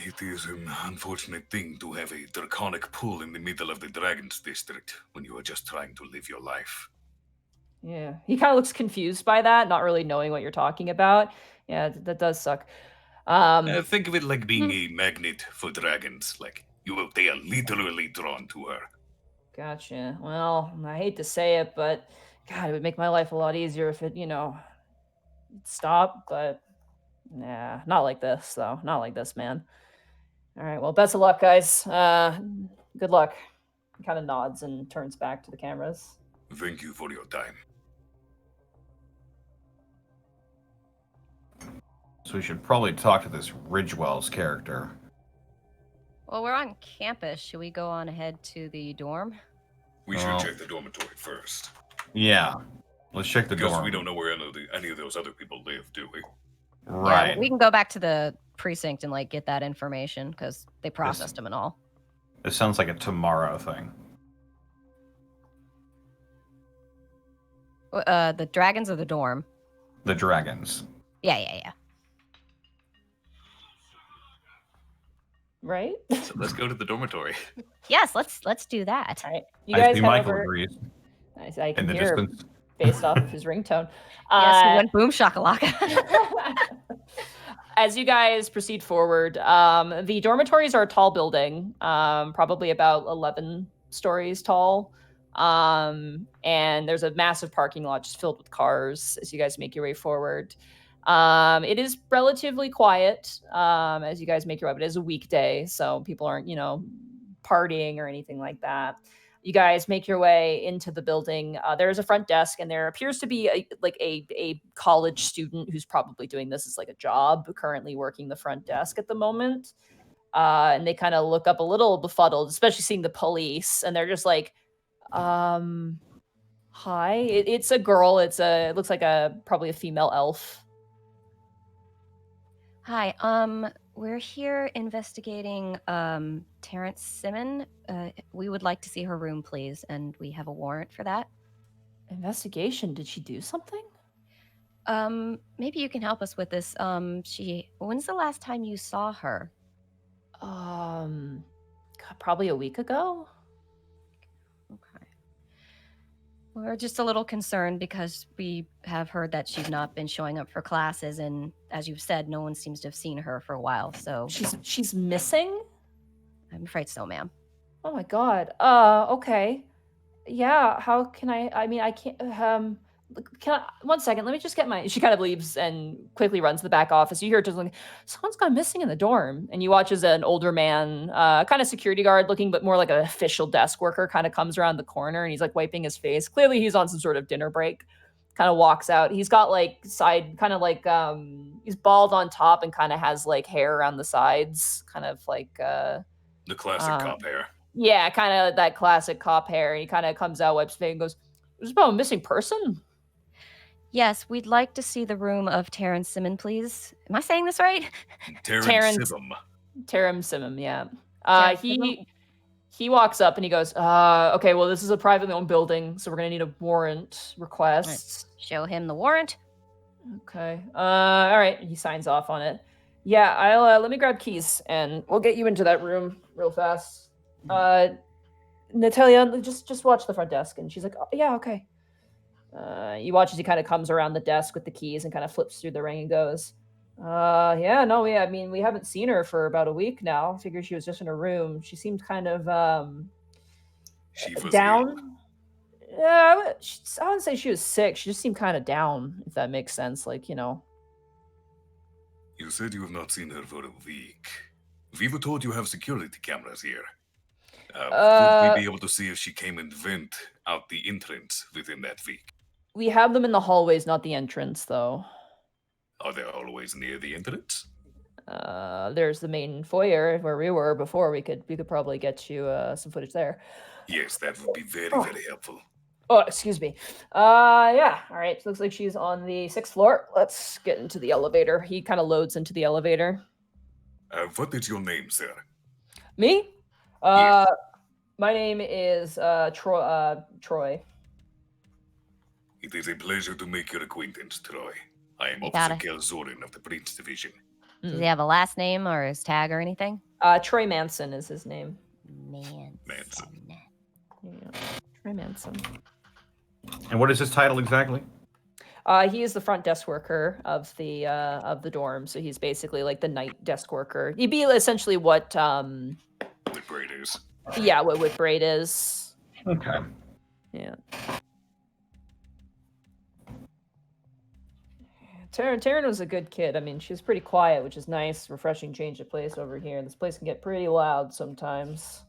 S1: It is an unfortunate thing to have a draconic pool in the middle of the Dragons District when you are just trying to live your life.
S3: Yeah, he kind of looks confused by that, not really knowing what you're talking about. Yeah, that does suck.
S1: Think of it like being a magnet for dragons. Like they are literally drawn to her.
S3: Gotcha. Well, I hate to say it, but God, it would make my life a lot easier if it, stopped. But nah, not like this, though. Not like this, man. All right. Well, best of luck, guys. Good luck. He kind of nods and turns back to the cameras.
S1: Thank you for your time.
S10: So we should probably talk to this Ridgewell's character.
S7: Well, we're on campus. Should we go on ahead to the dorm?
S1: We should check the dormitory first.
S10: Yeah. Let's check the
S1: because
S10: dorm.
S1: we don't know where any of those other people live, do we?
S10: Right.
S7: Yeah, we can go back to the precinct and like get that information because they processed them and all.
S10: This sounds like a tomorrow thing.
S7: The dragons or the dorm?
S10: The dragons.
S7: Yeah.
S3: Right?
S2: So let's go to the dormitory.
S7: Yes, let's do that.
S3: All right. You guys
S10: see
S3: head
S10: Michael
S3: over.
S10: agrees.
S3: I
S10: In
S3: can
S10: the
S3: hear.
S10: distance.
S3: based off of his ringtone.
S7: Yes, we went boom shakalaka.
S3: As you guys proceed forward, the dormitories are a tall building, probably about 11 stories tall. And there's a massive parking lot just filled with cars as you guys make your way forward. It is relatively quiet as you guys make your way, but it is a weekday, so people aren't, partying or anything like that. You guys make your way into the building. There's a front desk, and there appears to be a college student who's probably doing this as like a job, currently working the front desk at the moment. And they kind of look up a little befuddled, especially seeing the police, and they're just like, "Hi." It's a girl. It looks like probably a female elf.
S7: Hi, we're here investigating Terrence Simon. We would like to see her room, please, and we have a warrant for that.
S3: Investigation? Did she do something?
S7: Maybe you can help us with this. When's the last time you saw her?
S3: God, probably a week ago.
S7: Okay. We're just a little concerned because we have heard that she's not been showing up for classes, and as you've said, no one seems to have sseen her for a while. So
S3: she's missing?
S7: I'm afraid so, ma'am.
S3: Oh my god. Okay. Yeah, how can I mean, I can't, can I, 1 second, let me just get she kind of leaves and quickly runs to the back office. You hear her just like, someone's gone missing in the dorm. And you watch as an older man, kind of security guard looking, but more like an official desk worker, kind of comes around the corner and he's like wiping his face. Clearly he's on some sort of dinner break. Kind of walks out. He's got like he's bald on top and kind of has like hair around the sides, kind of like
S1: the classic cop hair.
S3: Yeah, kind of that classic cop hair. And he kind of comes out, wipes his face, and goes, "There's about a missing person?"
S7: Yes, we'd like to see the room of Terrence Simon, please. Am I saying this right?
S3: Terrence Simon, yeah. He walks up and he goes, okay, well, this is a privately owned building, so we're going to need a warrant request.
S7: Let's show him the warrant.
S3: Okay. All right. He signs off on it. Yeah, I'll let me grab keys and we'll get you into that room real fast. Natalia, just watch the front desk. And she's like, oh, yeah, okay. You watch as he kind of comes around the desk with the keys and kind of flips through the ring and goes, yeah, no, I mean, we haven't seen her for about a week now. I figured she was just in her room. She seemed kind of down. Yeah, I wouldn't say she was sick. She just seemed kind of down, if that makes sense. Like,
S1: You said you have not seen her for a week. We were told you have security cameras here. Would we be able to see if she came and went out the entrance within that week?
S3: We have them in the hallways, not the entrance, though.
S1: Are they always near the entrance?
S3: There's the main foyer where we were before. We could probably get you some footage there.
S1: Yes, that would be very, very helpful.
S3: Oh, excuse me. Yeah. All right. So looks like she's on the 6th floor. Let's get into the elevator. He kind of loads into the elevator.
S1: What is your name, sir?
S3: Me?
S1: Yes.
S3: My name is Troy.
S1: It is a pleasure to make your acquaintance, Troy. I am
S7: You
S1: Officer
S7: got it.
S1: Kelzorin of the Prince Division.
S7: Does he have a last name or his tag or anything?
S3: Troy Manson is his name.
S1: Manson.
S3: Yeah. Troy Manson.
S10: And what is his title exactly?
S3: He is the front desk worker of the dorm, so he's basically like the night desk worker. He'd be essentially what
S1: Braid is.
S3: Yeah, what Braid is.
S10: Okay.
S3: Yeah. Taryn was a good kid. I mean, she was pretty quiet, which is nice. Refreshing change of place over here. This place can get pretty loud sometimes.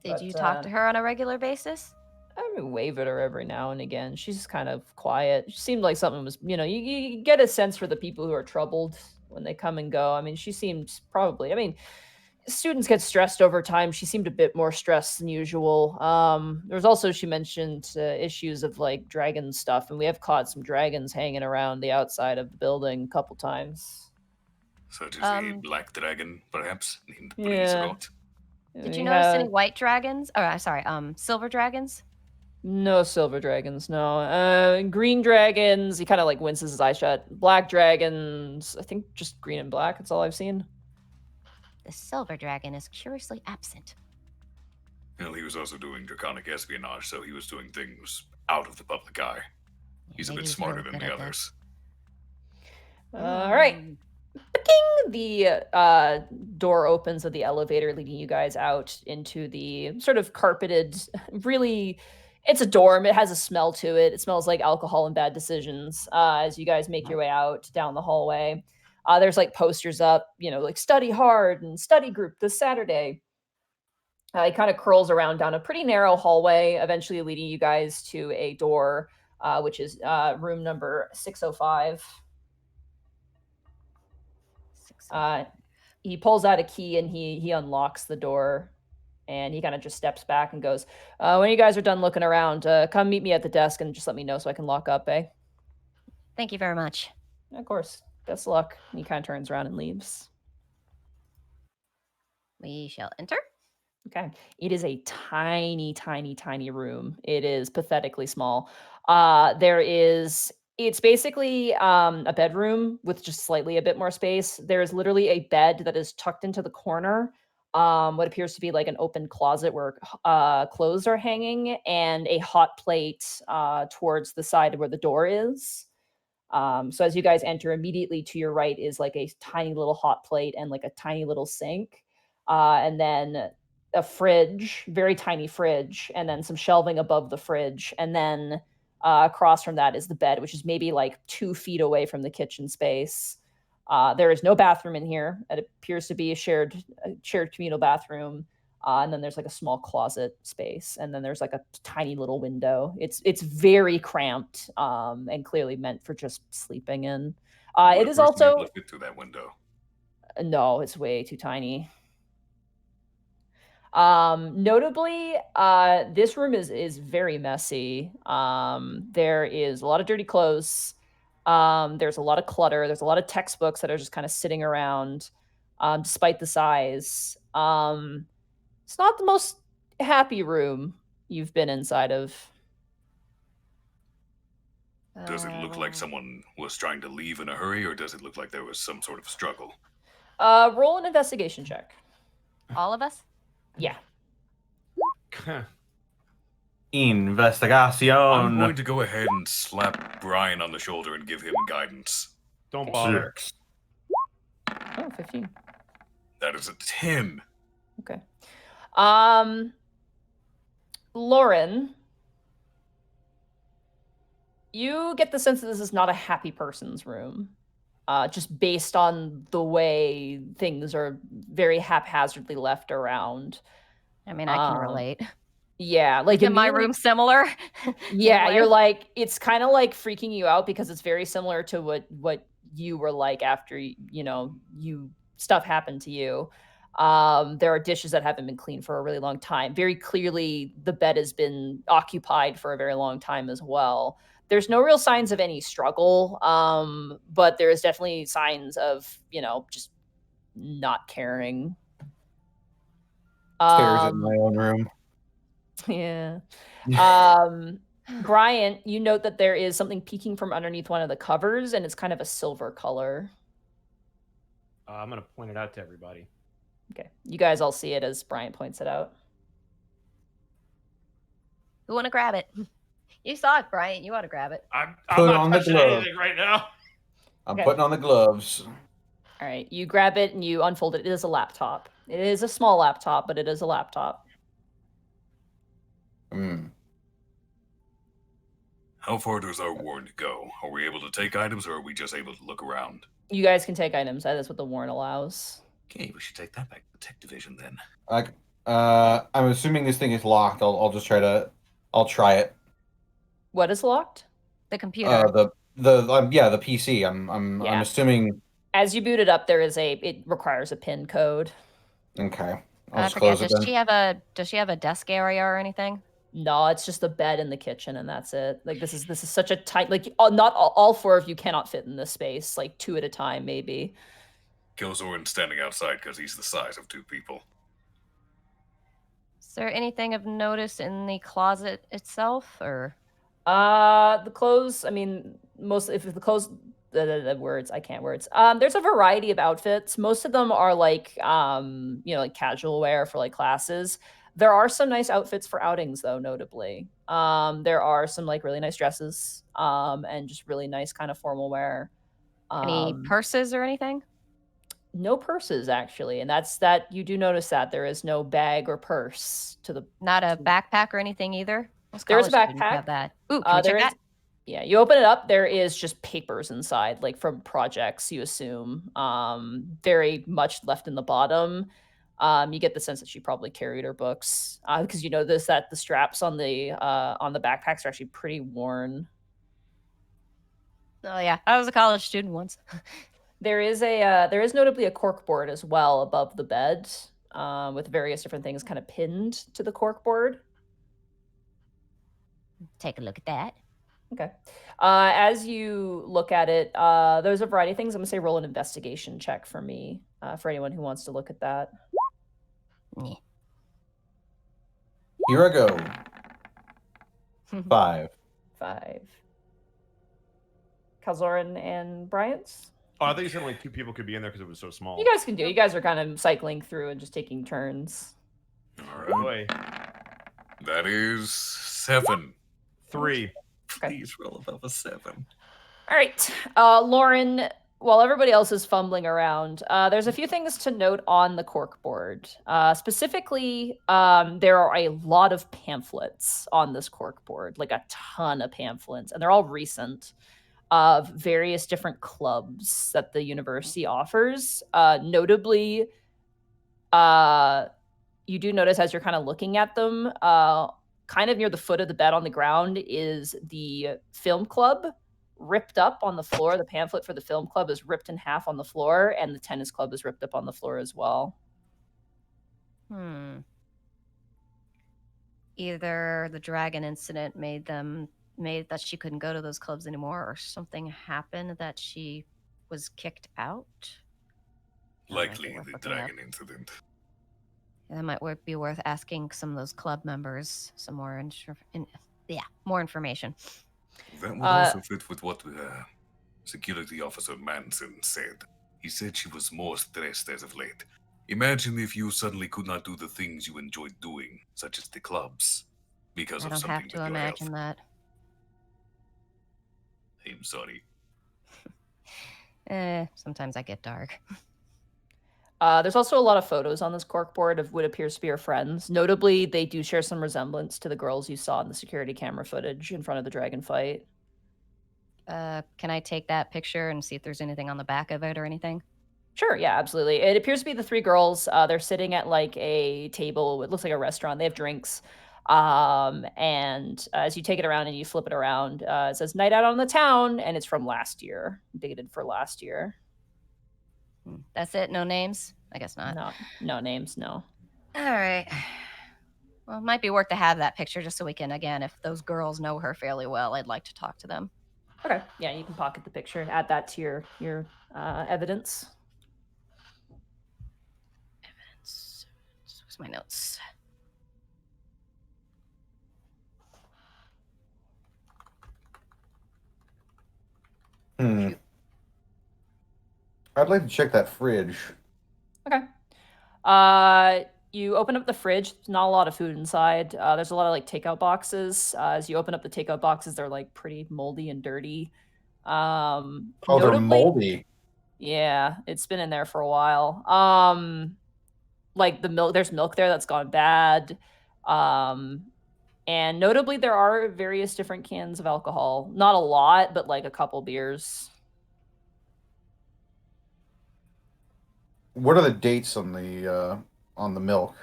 S7: Did you talk to her on a regular basis?
S3: I mean, wave at her every now and again. She's just kind of quiet. She seemed like something was, you get a sense for the people who are troubled when they come and go. I mean, she seemed probably, students get stressed over time. She seemed a bit more stressed than usual. There's also, she mentioned issues of like dragon stuff, and we have caught some dragons hanging around the outside of the building a couple times.
S1: Such as the black dragon, perhaps, named
S3: Yeah.
S7: Did you notice any white dragons? Oh, sorry, silver dragons?
S3: No silver dragons, no. Green dragons, he kind of like winces his eyes shut. Black dragons, I think just green and black, that's all I've seen.
S7: The silver dragon is curiously absent.
S1: Well, he was also doing Draconic espionage, so he was doing things out of the public eye. He's a
S7: maybe
S1: bit
S7: he's
S1: smarter
S7: really
S1: than
S7: good
S1: the
S7: at that.
S1: others.
S3: All right. Picking the door opens of the elevator, leading you guys out into the sort of carpeted, really, it's a dorm. It has a smell to it. It smells like alcohol and bad decisions as you guys make your way out down the hallway. There's like posters up, like study hard and study group this Saturday. It kind of curls around down a pretty narrow hallway, eventually leading you guys to a door, which is room number 605. He pulls out a key and he unlocks the door, and he kind of just steps back and goes, when you guys are done looking around, come meet me at the desk and just let me know so I can lock up, eh?
S7: Thank you very much.
S3: Of course. Best of luck. And he kind of turns around and leaves.
S7: We shall enter.
S3: Okay. It is a tiny, tiny, tiny room. It is pathetically small. It's basically a bedroom with just slightly a bit more space. There's literally a bed that is tucked into the corner. What appears to be like an open closet where clothes are hanging, and a hot plate towards the side where the door is. So as you guys enter, immediately to your right is like a tiny little hot plate and like a tiny little sink. And then a fridge, very tiny fridge, and then some shelving above the fridge. And then across from that is the bed, which is maybe like 2 feet away from the kitchen space. There is no bathroom in here. It appears to be a shared communal bathroom. And then there's like a small closet space, and then there's like a tiny little window. It's very cramped and clearly meant for just sleeping in. It is also
S1: able to fit through that window.
S3: No, it's way too tiny. Notably, this room is very messy. There is a lot of dirty clothes. There's a lot of clutter. There's a lot of textbooks that are just kind of sitting around, despite the size. It's not the most happy room you've been inside of.
S1: Does it look like someone was trying to leave in a hurry, or does it look like there was some sort of struggle?
S3: Roll an investigation check.
S7: All of us?
S3: Yeah.
S10: Investigation.
S1: I'm going to go ahead and slap Brian on the shoulder and give him guidance.
S12: Don't bother.
S3: 15.
S1: That is a 10.
S3: Okay. Lauren, you get the sense that this is not a happy person's room. Just based on the way things are very haphazardly left around.
S7: I mean, I can relate.
S3: Yeah, like
S7: in my room, similar.
S3: Yeah, you're like, it's kind of like freaking you out because it's very similar to what you were like after stuff happened to you. There are dishes that haven't been cleaned for a really long time. Very clearly, the bed has been occupied for a very long time as well. There's no real signs of any struggle, but there is definitely signs of, just not caring.
S5: Stares at my own room.
S3: Yeah. Brian, you note that there is something peeking from underneath one of the covers, and it's kind of a silver color.
S4: I'm going to point it out to everybody.
S3: Okay. You guys all see it as Brian points it out.
S7: Who want to grab it? You saw it, Brian. You ought to grab it.
S4: I'm
S5: Put
S4: not
S5: on the
S4: touching
S5: glove.
S4: anything right now.
S5: I'm
S3: Okay.
S5: putting on the gloves.
S3: All right. You grab it and you unfold it. It is a laptop. It is a small laptop, but it is a laptop.
S1: How far does our warrant go? Are we able to take items, or are we just able to look around?
S3: You guys can take items. That's what the warrant allows.
S1: Okay, we should take that back to the tech division then.
S5: I'm assuming this thing is locked. I'll try it.
S3: What is locked?
S7: The computer.
S5: The PC. I'm
S3: Yeah.
S5: assuming.
S3: As you boot it up, it requires a PIN code.
S5: Okay. I'll
S7: I
S5: just
S7: forget.
S5: close it
S7: Does
S5: then.
S7: she have a desk area or anything?
S3: No, it's just the bed in the kitchen, and that's it. Like this is such a tight. Like not all 4 of you cannot fit in this space. Like 2 at a time, maybe.
S1: Kilzoran's standing outside because he's the size of 2 people.
S7: Is there anything of notice in the closet itself, or?
S3: The clothes. I mean, if the clothes. The words I can't words. There's a variety of outfits. Most of them are like like casual wear for like classes. There are some nice outfits for outings, though. Notably, there are some like really nice dresses, and just really nice kind of formal wear.
S7: Any purses or anything?
S3: No purses, actually, and that you do notice that there is no bag or purse to the.
S7: Not a backpack or anything either. Most
S3: There's a
S7: college students
S3: backpack.
S7: Have that. Ooh, can we check that?
S3: Yeah, you open it up. There is just papers inside, like from projects. You assume, very much left in the bottom. You get the sense that she probably carried her books, because you notice that the straps on the backpacks are actually pretty worn.
S7: Oh yeah, I was a college student once.
S3: There is notably a cork board as well above the bed, with various different things kind of pinned to the cork board.
S7: Take a look at that.
S3: Okay. As you look at it, there's a variety of things. I'm gonna say roll an investigation check for me, for anyone who wants to look at that.
S5: Here I go. 5.
S3: 5. Kalzoran and Bryant's?
S12: Oh, I thought you said like 2 people could be in there because it was so small.
S3: You guys can do it. You guys are kind of cycling through and just taking turns.
S1: All right. That is 7.
S12: 3.
S11: Please roll above a 7.
S3: All right. Lauren, while everybody else is fumbling around, there's a few things to note on the cork board. Specifically, there are a lot of pamphlets on this cork board, like a ton of pamphlets, and they're all recent, of various different clubs that the university offers. Notably, you do notice as you're kind of looking at them, kind of near the foot of the bed on the ground is the film club, ripped up on the floor. The pamphlet for the film club is ripped in half on the floor, and the tennis club is ripped up on the floor as well.
S7: Either the dragon incident made that she couldn't go to those clubs anymore, or something happened that she was kicked out.
S1: Likely the dragon incident.
S7: That might be worth asking some of those club members some more more information.
S1: That would also fit with what Security Officer Manson said. He said she was more stressed as of late. Imagine if you suddenly could not do the things you enjoyed doing, such as the clubs, because
S7: I
S1: of
S7: don't
S1: something
S7: have to
S1: with your
S7: imagine
S1: health.
S7: that.
S1: I'm sorry.
S7: Sometimes I get dark.
S3: There's also a lot of photos on this corkboard of what appears to be her friends. Notably, they do share some resemblance to the girls you saw in the security camera footage in front of the dragon fight.
S7: Can I take that picture and see if there's anything on the back of it or anything?
S3: Sure, yeah, absolutely. It appears to be the 3 girls. They're sitting at like a table. It looks like a restaurant. They have drinks. And as you take it around and you flip it around, it says "Night Out on the Town," and it's from last year, dated for last year.
S7: That's it? No names? I guess not.
S3: No names, no.
S7: All right. Well, it might be worth to have that picture just so we can, again, if those girls know her fairly well, I'd like to talk to them.
S3: Okay, yeah, you can pocket the picture and add that to your evidence.
S7: Where's my notes?
S5: I'd like to check that fridge.
S3: Okay. You open up the fridge. There's not a lot of food inside. There's a lot of like takeout boxes. As you open up the takeout boxes, they're like pretty moldy and dirty.
S5: They're moldy.
S3: Yeah, it's been in there for a while. Like the milk, there's milk there that's gone bad. And notably, there are various different cans of alcohol. Not a lot, but like a couple beers.
S5: What are the dates on the milk?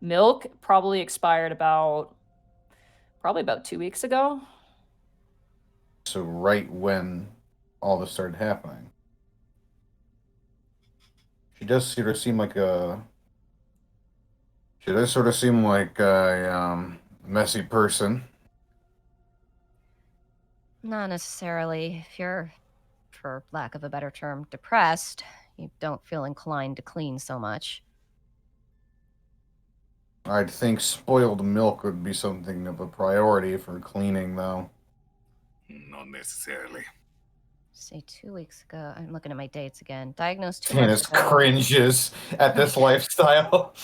S3: Milk probably expired about 2 weeks ago.
S5: So right when all this started happening. She does sort of seem like a messy person.
S7: Not necessarily. If you're, for lack of a better term, depressed, you don't feel inclined to clean so much.
S5: I'd think spoiled milk would be something of a priority for cleaning, though.
S1: Not necessarily.
S7: say 2 weeks ago. I'm looking at my dates again. Diagnosed 2
S5: Tannis
S7: months ago.
S5: cringes at this lifestyle.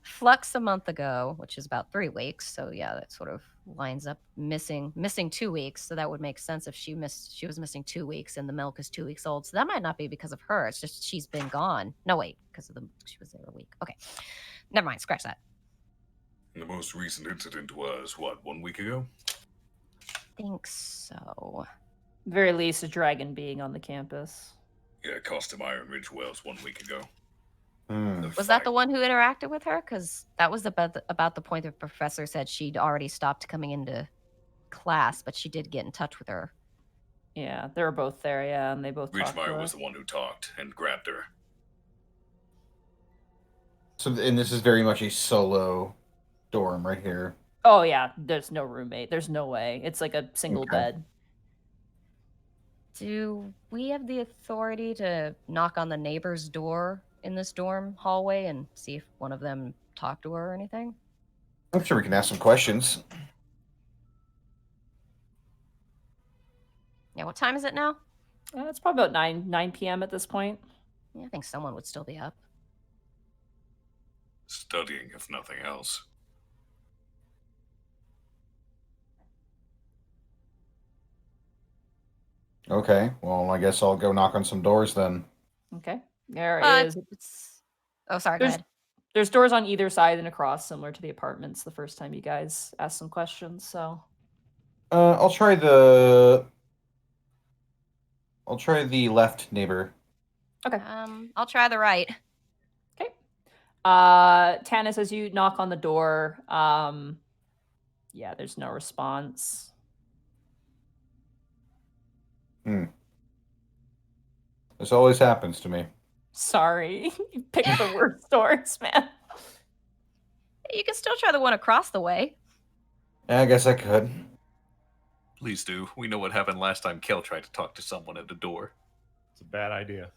S7: Flux a month ago, which is about 3 weeks. So yeah, that sort of lines up. Missing 2 weeks, so that would make sense if she was missing 2 weeks, and the milk is 2 weeks old. So that might not be because of her. It's just she's been gone. No, wait, because of she was there a week. Okay, never mind. Scratch that.
S1: And the most recent incident was, what, 1 week ago?
S7: Think so.
S3: Very least, a dragon being on the campus.
S1: Yeah, cost him Iron Ridge Wells 1 week ago.
S7: Was that the one who interacted with her? Because that was about the point the professor said she'd already stopped coming into class, but she did get in touch with her.
S3: Yeah, they were both there, yeah, and they both talked to
S1: Ridgemire
S3: her.
S1: was the one who talked and grabbed her.
S5: So, and this is very much a solo dorm right here.
S3: Oh, yeah, there's no roommate. There's no way. It's like a single
S5: Okay.
S3: bed.
S7: Do we have the authority to knock on the neighbor's door in this dorm hallway and see if one of them talked to her or anything?
S5: I'm sure we can ask some questions.
S7: Yeah, what time is it now?
S3: It's probably about 9 p.m. at this point.
S7: Yeah, I think someone would still be up.
S1: Studying, if nothing else.
S5: Okay, well, I guess I'll go knock on some doors then.
S3: Okay. There is.
S7: Oh, sorry, go ahead.
S3: There's doors on either side and across, similar to the apartments the first time you guys asked some questions, so.
S5: I'll try the left neighbor.
S3: Okay.
S7: I'll try the right.
S3: Okay. Tannis, as you knock on the door, yeah, there's no response.
S5: This always happens to me.
S3: Sorry. You picked the worst doors, man.
S7: You can still try the one across the way.
S5: Yeah, I guess I could.
S2: Please do. We know what happened last time Kel tried to talk to someone at the door.
S12: It's a bad idea.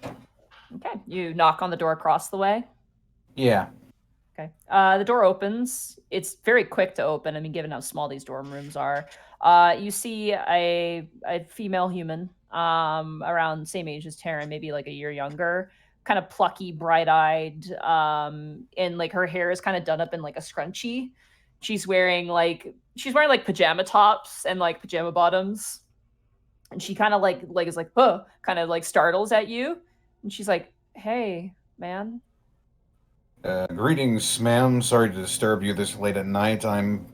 S3: Okay. You knock on the door across the way.
S5: Yeah.
S3: Okay. The door opens. It's very quick to open. I mean, given how small these dorm rooms are. You see a female human, around the same age as Taryn, maybe like a year younger, kind of plucky, bright-eyed, and like her hair is kind of done up in like a scrunchie. She's wearing like pajama tops and like pajama bottoms, and she kind of like is like, huh, kind of like startles at you, and she's like, "Hey, man."
S5: Greetings, ma'am. Sorry to disturb you this late at night. I'm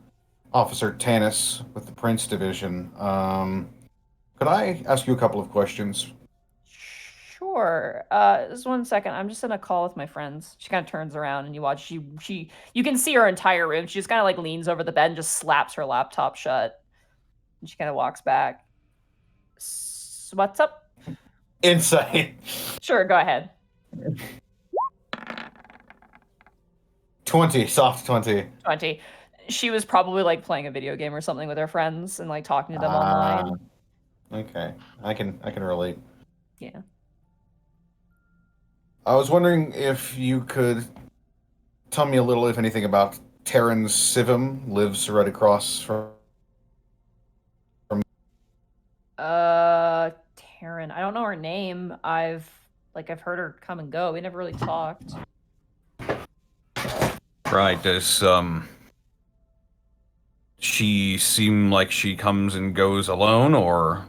S5: Officer Tannis with the Prince Division. Could I ask you a couple of questions?
S3: Sure. Just 1 second. I'm just in a call with my friends. She kind of turns around and you watch. You can see her entire room. She just kind of like leans over the bed and just slaps her laptop shut. And she kind of walks back. What's up?
S5: Insight.
S3: Sure, go ahead.
S5: 20, soft 20.
S3: 20. She was probably like playing a video game or something with her friends and like talking to them online.
S5: Okay, I can relate.
S3: Yeah.
S5: I was wondering if you could tell me a little, if anything, about Terran Sivum. Lives right across from.
S3: Taryn. I don't know her name. I've heard her come and go. We never really talked.
S10: Right. Does she seem like she comes and goes alone, or?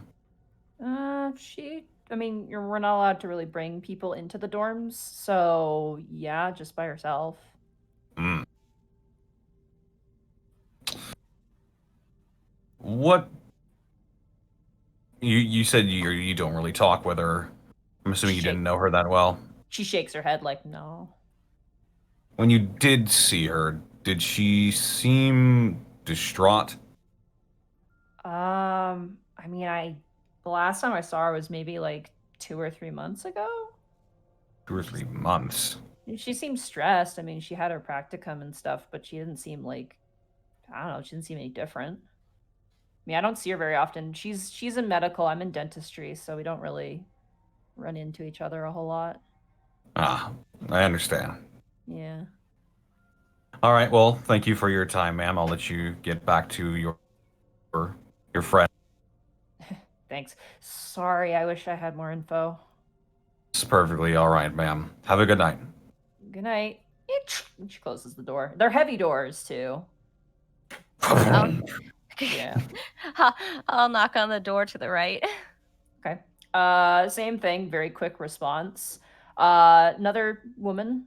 S3: I mean, we're not allowed to really bring people into the dorms, so yeah, just by herself.
S10: What? You said you don't really talk with her. I'm assuming you didn't know her that well.
S3: She shakes her head like, no.
S10: When you did see her, did she seem distraught?
S3: I mean, the last time I saw her was maybe like 2 or 3 months ago.
S10: 2 or 3 months.
S3: She seemed stressed. I mean, she had her practicum and stuff, but she didn't seem like, I don't know, she didn't seem any different. I mean, I don't see her very often. She's in medical, I'm in dentistry, so we don't really run into each other a whole lot.
S10: Ah, I understand.
S3: Yeah.
S10: All right. Well, thank you for your time, ma'am. I'll let you get back to your friend.
S3: Thanks. Sorry, I wish I had more info.
S10: It's perfectly all right, ma'am. Have a good night.
S3: Good night. And she closes the door. They're heavy doors too. Yeah.
S7: I'll knock on the door to the right.
S3: Okay. Same thing. Very quick response. Another woman.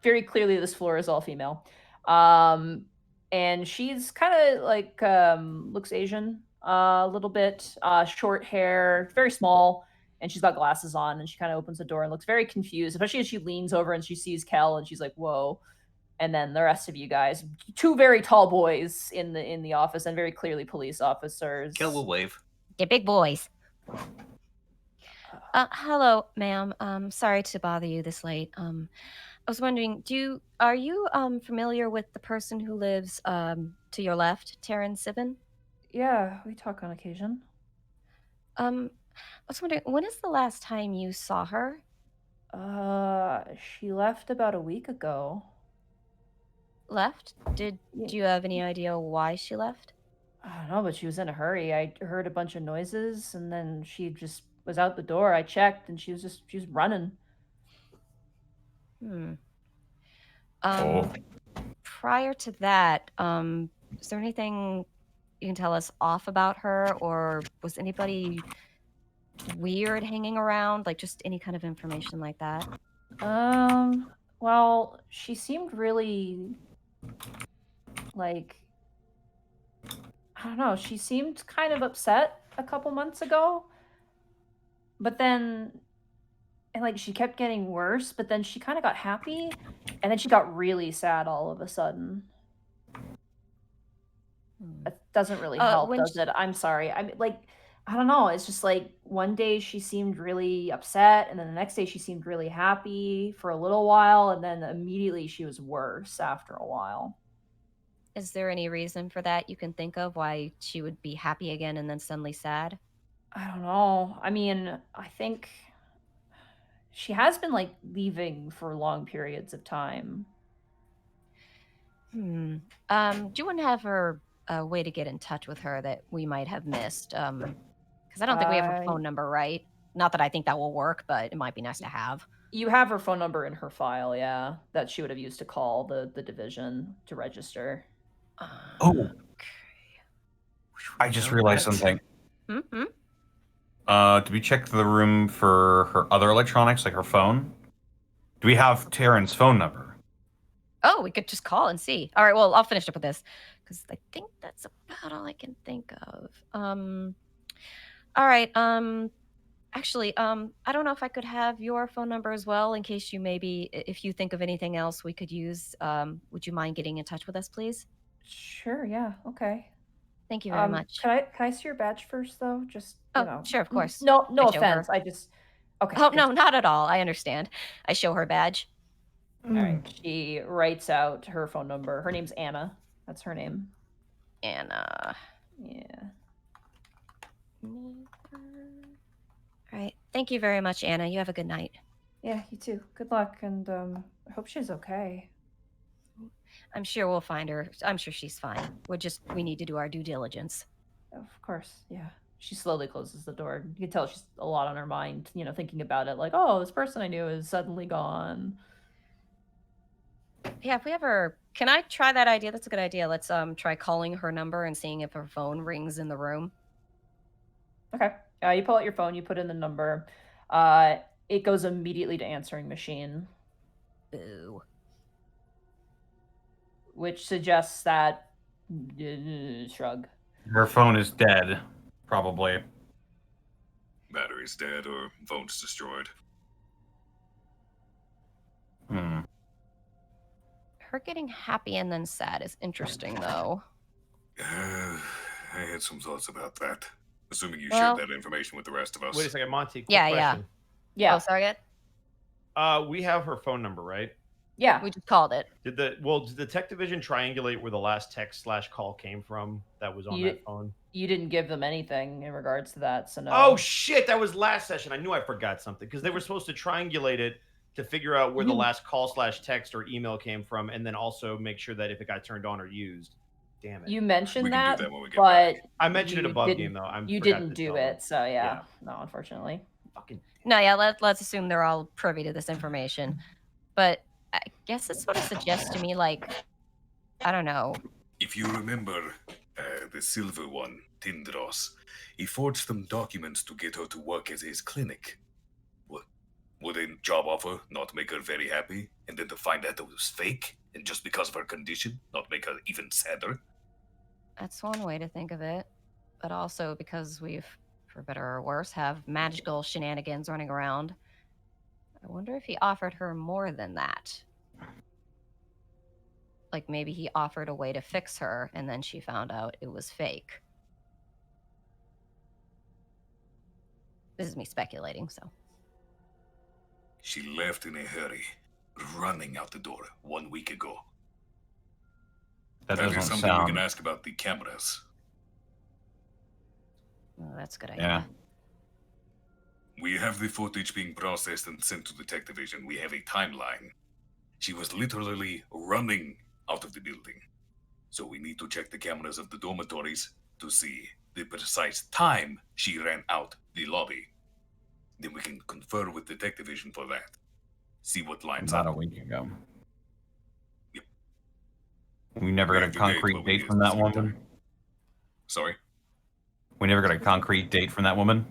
S3: Very clearly, this floor is all female. And she's kind of like looks Asian a little bit. Short hair, very small, and she's got glasses on. And she kind of opens the door and looks very confused, especially as she leans over and she sees Kel, and she's like, "Whoa." And then the rest of you guys, two very tall boys in the office, and very clearly police officers.
S2: Kel will wave.
S7: They're big boys. Hello, ma'am. Sorry to bother you this late. I was wondering, are you familiar with the person who lives to your left, Taryn Sibin?
S3: Yeah, we talk on occasion.
S7: I was wondering, when is the last time you saw her?
S3: She left about a week ago.
S7: Left? Do you have any idea why she left?
S3: I don't know, but she was in a hurry. I heard a bunch of noises, and then she just was out the door. I checked, and she was running.
S7: Prior to that, is there anything you can tell us off about her, or was anybody weird hanging around? Like, just any kind of information like that?
S3: Well, she seemed really like, I don't know, she seemed kind of upset a couple months ago. But then and like she kept getting worse, but then she kind of got happy, and then she got really sad all of a sudden. That doesn't really help, does it? I'm sorry. I mean, like, I don't know. It's just like one day she seemed really upset, and then the next day she seemed really happy for a little while, and then immediately she was worse after a while.
S7: Is there any reason for that you can think of, why she would be happy again and then suddenly sad?
S3: I don't know. I mean, I think she has been like leaving for long periods of time.
S7: Do you want to have her a way to get in touch with her that we might have missed? Because I don't think we have her phone number, right? Not that I think that will work, but it might be nice to have.
S3: You have her phone number in her file, yeah, that she would have used to call the division to register.
S10: Oh, I just realized something. Did we check the room for her other electronics, like her phone? Do we have Taryn's phone number?
S7: Oh, we could just call and see. All right, well, I'll finish up with this because I think that's about all I can think of. All right. Actually, I don't know if I could have your phone number as well, in case you maybe, if you think of anything else we could use. Would you mind getting in touch with us, please?
S3: Sure. Yeah. Okay.
S7: Thank you very much.
S3: Can I see your badge first, though? Just you know.
S7: Sure, of course.
S3: No
S7: I show
S3: offense.
S7: her.
S3: I just. Okay.
S7: Oh no, not at all. I understand. I show her badge.
S3: All right. She writes out her phone number. Her name's Anna. That's her name.
S7: Anna.
S3: Yeah.
S7: All right. Thank you very much, Anna. You have a good night.
S3: Yeah, you too. Good luck, and I hope she's okay.
S7: I'm sure we'll find her. I'm sure she's fine. We need to do our due diligence.
S3: Of course, yeah. She slowly closes the door. You can tell she's a lot on her mind, you know, thinking about it, like, oh, this person I knew is suddenly gone.
S7: Yeah, if we ever, can I try that idea? That's a good idea. Let's try calling her number and seeing if her phone rings in the room.
S3: Okay. You pull out your phone, you put in the number. It goes immediately to answering machine.
S7: Boo.
S3: Which suggests that shrug.
S10: Her phone is dead, probably.
S1: Battery's dead or phone's destroyed.
S7: Her getting happy and then sad is interesting, though.
S1: I had some thoughts about that. Assuming you
S7: Well-
S1: shared that information with the rest of us.
S4: Wait a second, Monty. Quick
S7: Yeah.
S4: question.
S7: Oh, sorry, good.
S4: We have her phone number, right?
S3: Yeah.
S7: We just called it.
S4: Did the tech division triangulate where the last text/call came from that was on that phone?
S3: You didn't give them anything in regards to that, so no.
S4: Oh shit, that was last session. I knew I forgot something because they were supposed to triangulate it to figure out where the
S3: You-
S4: last call / text or email came from, and then also make sure that if it got turned on or used. Damn it.
S3: You mentioned
S1: We can
S3: that,
S1: do that when we get
S3: but
S1: back.
S4: I mentioned it
S3: you
S4: above
S3: didn't-
S4: game though.
S3: You
S4: forgot
S3: didn't
S4: to
S3: do
S4: tell them.
S3: it, so yeah.
S4: Yeah.
S3: No, unfortunately.
S4: Fucking
S7: No, yeah, let's assume they're all privy to this information. But I guess it sort of suggests to me, like, I don't know.
S1: If you remember the silver one, Tindros, he forged some documents to get her to work at his clinic. Would a job offer not make her very happy? And then to find out it was fake? And just because of her condition, not make her even sadder?
S7: That's one way to think of it. But also because we've, for better or worse, have magical shenanigans running around. I wonder if he offered her more than that. Like maybe he offered a way to fix her and then she found out it was fake. This is me speculating, so.
S1: She left in a hurry, running out the door 1 week ago.
S10: That
S1: That is
S10: doesn't
S1: something we can
S10: sound.
S1: ask about the cameras.
S7: Oh, that's a good
S10: Yeah.
S7: idea.
S1: We have the footage being processed and sent to the tech division. We have a timeline. She was literally running out of the building. So we need to check the cameras of the dormitories to see the precise time she ran out the lobby. Then we can confer with the tech division for that. See what lines
S10: About a
S1: up.
S10: week ago.
S1: Yep.
S10: We never
S1: We
S10: got a
S1: have the date,
S10: concrete
S1: but we
S10: date
S1: need
S10: from that
S1: specific
S10: woman.
S1: time. Sorry?
S10: We never got a concrete date from that woman.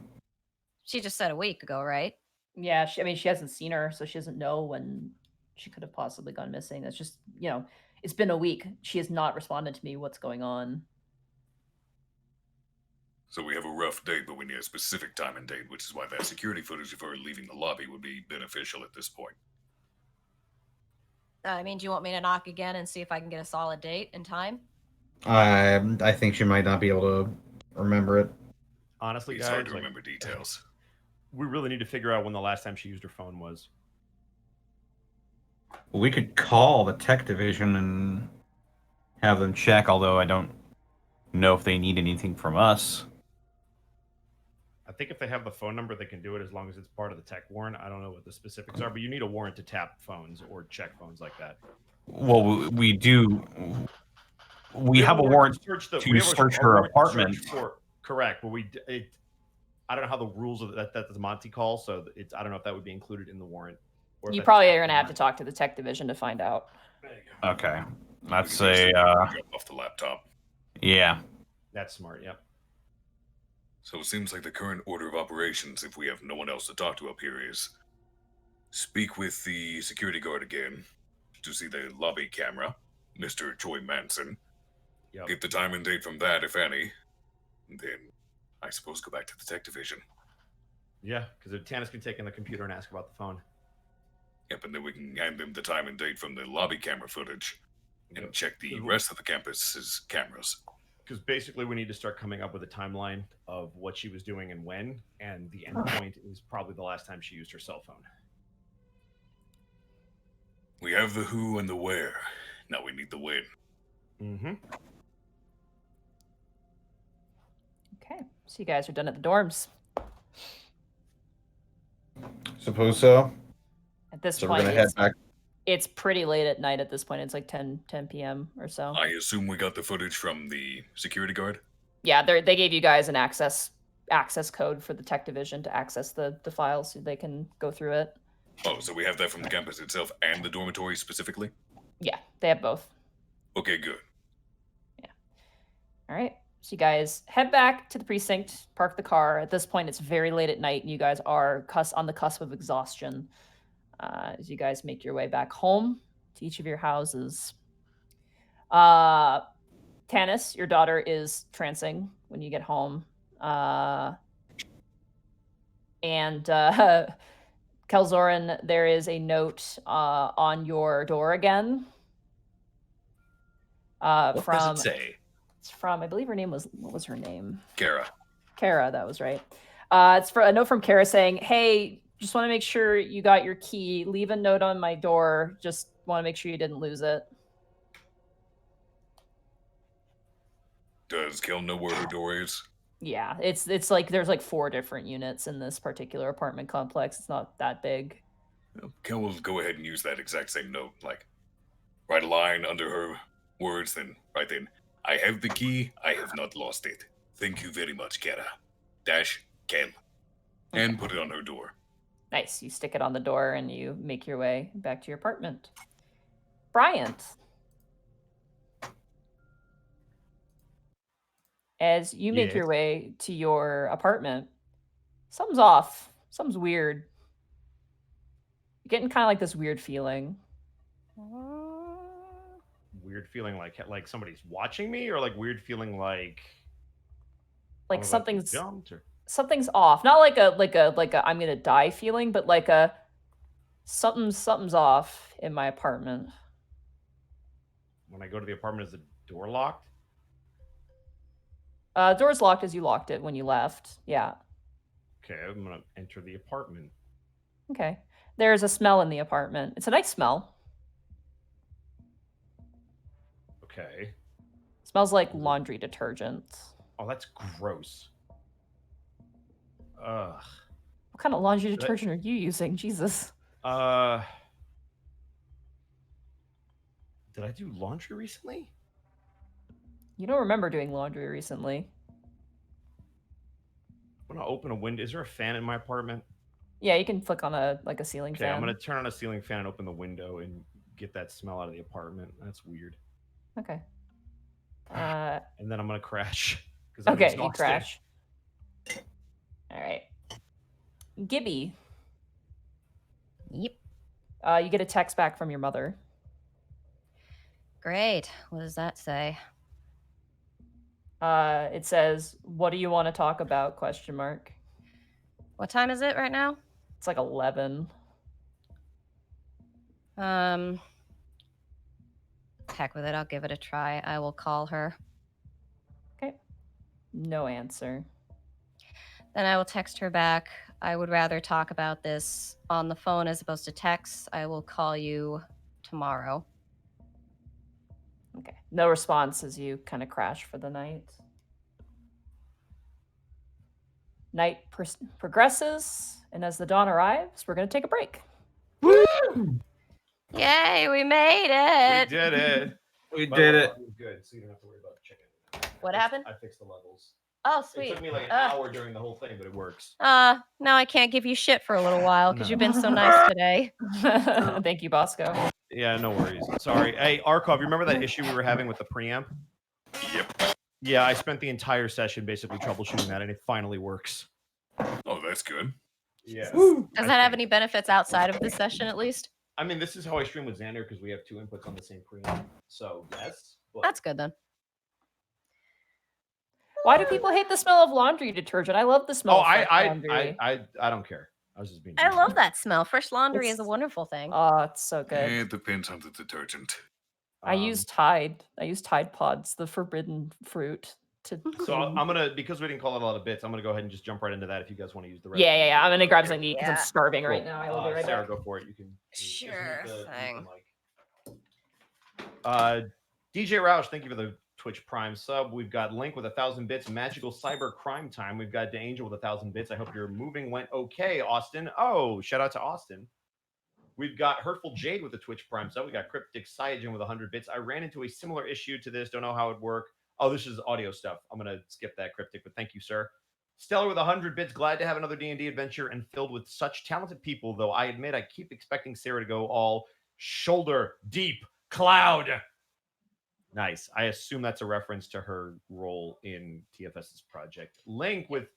S7: She just said a week ago, right?
S3: Yeah, I mean, she hasn't seen her, so she doesn't know when she could have possibly gone missing. That's just, it's been a week. She has not responded to me. What's going on?
S1: So we have a rough date, but we need a specific time and date, which is why that security footage of her leaving the lobby would be beneficial at this point.
S7: I mean, do you want me to knock again and see if I can get a solid date and time?
S13: I think she might not be able to remember it.
S4: honestly,
S1: It's
S4: guys,
S1: hard to
S4: like,
S1: remember details.
S4: we really need to figure out when the last time she used her phone was.
S10: We could call the tech division and have them check, although I don't know if they need anything from us.
S4: I think if they have the phone number, they can do it as long as it's part of the tech warrant. I don't know what the specifics are, but you need a warrant to tap phones or check phones like that.
S10: Well, we do. We have a warrant to search her apartment.
S4: Correct, but I don't know how the rules of that's the Monty call, so I don't know if that would be included in the warrant. Or if
S3: You
S4: that's
S3: probably
S4: just
S3: are going to have to
S4: warrant.
S3: talk to the tech division to find out.
S10: Okay, let's
S1: We can
S10: say,
S1: drop off the laptop.
S10: yeah.
S4: That's smart. Yep.
S1: So it seems like the current order of operations, if we have no one else to talk to up here, is speak with the security guard again to see the lobby camera, Mr. Troy Manson.
S4: Yep.
S1: Get the time and date from that, if any. And then, I suppose, go back to the tech division.
S4: Yeah, because Tannis can take in the computer and ask about the phone.
S1: Yep, and then we can hand them the time and date from the lobby camera footage and
S4: Yep.
S1: check the
S4: Mhm.
S1: rest of the campus's cameras.
S4: Because basically, we need to start coming up with a timeline of what she was doing and when, and the end point is probably the last time she used her cell phone.
S1: We have the who and the where. Now we need the when.
S4: Mm-hmm.
S3: Okay, so you guys are done at the dorms.
S13: Suppose so.
S3: At this
S13: So we're
S3: point,
S13: gonna head
S3: it's,
S13: back.
S3: it's pretty late at night at this point. It's like 10 p.m. or so.
S1: I assume we got the footage from the security guard?
S3: Yeah, they gave you guys an access code for the tech division to access the files so they can go through it.
S1: Oh, so we have that from the campus itself and the dormitory specifically?
S3: Yeah, they have both.
S1: Okay, good.
S3: All right. So you guys head back to the precinct, park the car. At this point, it's very late at night, and you guys are on the cusp of exhaustion as you guys make your way back home to each of your houses. Tannis, your daughter is trancing when you get home. And Kelzoran, there is a note on your door again.
S1: What
S3: from
S1: does it say?
S3: It's from, I believe her name was, what was her name?
S1: Kara.
S3: Kara, that was right. It's for a note from Kara saying, hey, just want to make sure you got your key. Leave a note on my door. Just want to make sure you didn't lose it.
S1: Does Kel know where her door is?
S3: Yeah, it's like there's like 4 different units in this particular apartment complex. It's not that big.
S1: Kel will go ahead and use that exact same note. Like, write a line under her words, then write in, I have the key, I have not lost it. Thank you very much, Kara. Dash, Kel. And put it on her door.
S3: Nice. You stick it on the door and you make your way back to your apartment. Bryant. As you make
S12: Yes.
S3: your way to your apartment, something's off. Something's weird. You're getting kind of like this weird feeling.
S4: Weird feeling like somebody's watching me, or like weird feeling like
S3: Like
S4: I'm about to
S3: something's
S4: jumped, or...
S3: something's off. Not like a I'm gonna die feeling, but like a something's off in my apartment.
S4: When I go to the apartment, is the door locked?
S3: Door's locked as you locked it when you left. Yeah.
S4: Okay, I'm gonna enter the apartment.
S3: Okay. There's a smell in the apartment. It's a nice smell.
S4: Okay.
S3: Smells like laundry detergent.
S4: Oh, that's gross. Ugh.
S3: What kind of laundry detergent are you using? Jesus.
S4: Did I do laundry recently?
S3: You don't remember doing laundry recently.
S4: I'm gonna open a window. Is there a fan in my apartment?
S3: Yeah, you can flick on a ceiling
S4: Okay,
S3: fan.
S4: I'm gonna turn on a ceiling fan and open the window and get that smell out of the apartment. That's weird.
S3: Okay.
S4: And then I'm gonna crash.
S3: Okay, you crash. All right. Gibby.
S7: Yep.
S3: You get a text back from your mother.
S7: Great. What does that say?
S3: It says, "What do you want to talk about?" ?
S7: What time is it right now?
S3: It's like 11.
S7: Heck with it. I'll give it a try. I will call her.
S3: Okay. No answer.
S7: Then I will text her back. I would rather talk about this on the phone as opposed to text. I will call you tomorrow.
S3: Okay. No response as you kind of crash for the night. Night progresses, and as the dawn arrives, we're going to take a break.
S7: Yay, we made it.
S4: We did it.
S13: We did it.
S4: Good, so you don't have to worry about checking.
S7: What happened?
S4: I fixed the levels.
S7: Oh, sweet.
S4: It took me like an hour during the whole thing, but it works.
S7: Now I can't give you shit for a little while because you've been so nice today.
S3: Thank you, Bosco.
S4: Yeah, no worries. Sorry. Hey, Arkov, you remember that issue we were having with the preamp?
S1: Yep.
S4: Yeah, I spent the entire session basically troubleshooting that, and it finally works.
S1: Oh, that's good.
S4: Yeah.
S7: Does that have any benefits outside of this session at least?
S4: I mean, this is how I stream with Xander because we have 2 inputs on the same preamp. So, yes. But...
S7: That's good then.
S3: Why do people hate the smell of laundry detergent? I love the smell of fresh laundry.
S4: I don't care. I was just being...
S7: I love that smell. Fresh laundry is a wonderful thing.
S3: Oh, it's so good.
S1: It depends on the detergent.
S3: I use Tide. I use Tide Pods, the forbidden fruit. To
S4: So I'm gonna, because we didn't call it a lot of bits, I'm gonna go ahead and just jump right into that if you guys want to use the rest.
S3: Yeah. I'm gonna grab something to eat because I'm starving right
S4: Cool.
S3: now. I will be right
S4: Sarah,
S3: back.
S4: go for it. You can.
S7: Sure thing.
S4: DJ Roush, thank you for the Twitch Prime sub. We've got Link with 1,000 bits. Magical Cyber Crime Time. We've got DeAngel with 1,000 bits. I hope your moving went okay, Austin. Oh, shout out to Austin. We've got Hurtful Jade with the Twitch Prime sub. We got Cryptic Cygen with 100 bits. I ran into a similar issue to this. Don't know how it worked. Oh, this is audio stuff. I'm going to skip that, Cryptic, but thank you, sir. Stellar with 100 bits. Glad to have another D&D adventure and filled with such talented people, though I admit I keep expecting Sarah to go all shoulder deep cloud. Nice. I assume that's a reference to her role in TFS's project. Link with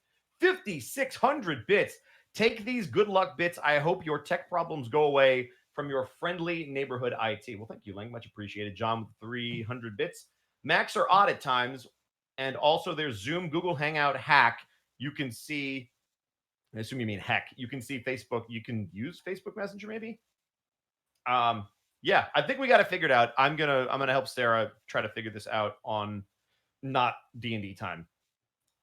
S4: 5,600 bits. Take these good luck bits. I hope your tech problems go away from your friendly neighborhood IT. Well, thank you, Link. Much appreciated. John with 300 bits. Max are odd at times. And also there's Zoom, Google Hangout, Hack. You can see, I assume you mean heck. You can see Facebook. You can use Facebook Messenger maybe. Yeah, I think we got it figured out. I'm gonna help Sarah try to figure this out on not D&D time.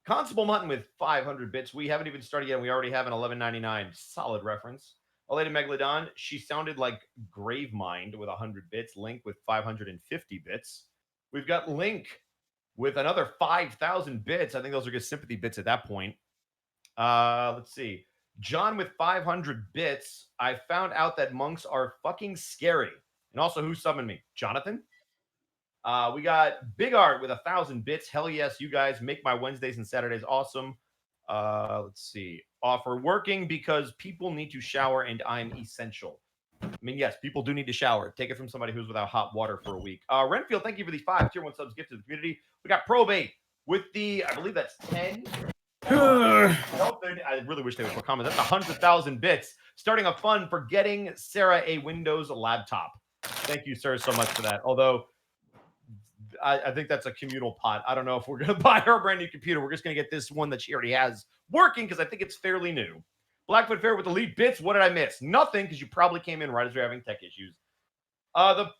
S4: Constable Mutton with 500 bits. We haven't even started yet. And we already have an 11.99 solid reference. Lady Megalodon, she sounded like Gravemind with 100 bits. Link with 550 bits. We've got Link with another 5,000 bits. I think those are good sympathy bits at that point. Let's see. John with 500 bits. I found out that monks are fucking scary. And also, who summoned me? Jonathan? We got Big Art with 1,000 bits. Hell yes, you guys make my Wednesdays and Saturdays awesome. Let's see. Offer working because people need to shower and I'm essential. I mean, yes, people do need to shower. Take it from somebody who's without hot water for a week. Renfield, thank you for the 5 tier 1 subs gift to the community. We got Probate with the, I believe that's 10. I really wish they would put comments. That's 100,000 bits. Starting a fund for getting Sarah a Windows laptop. Thank you, sir, so much for that. Although, I think that's a communal pot. I don't know if we're going to buy her a brand new computer. We're just going to get this one that she already has working because I think it's fairly new. Blackfoot Fair with elite bits. What did I miss? Nothing, because you probably came in right as we are having tech issues. The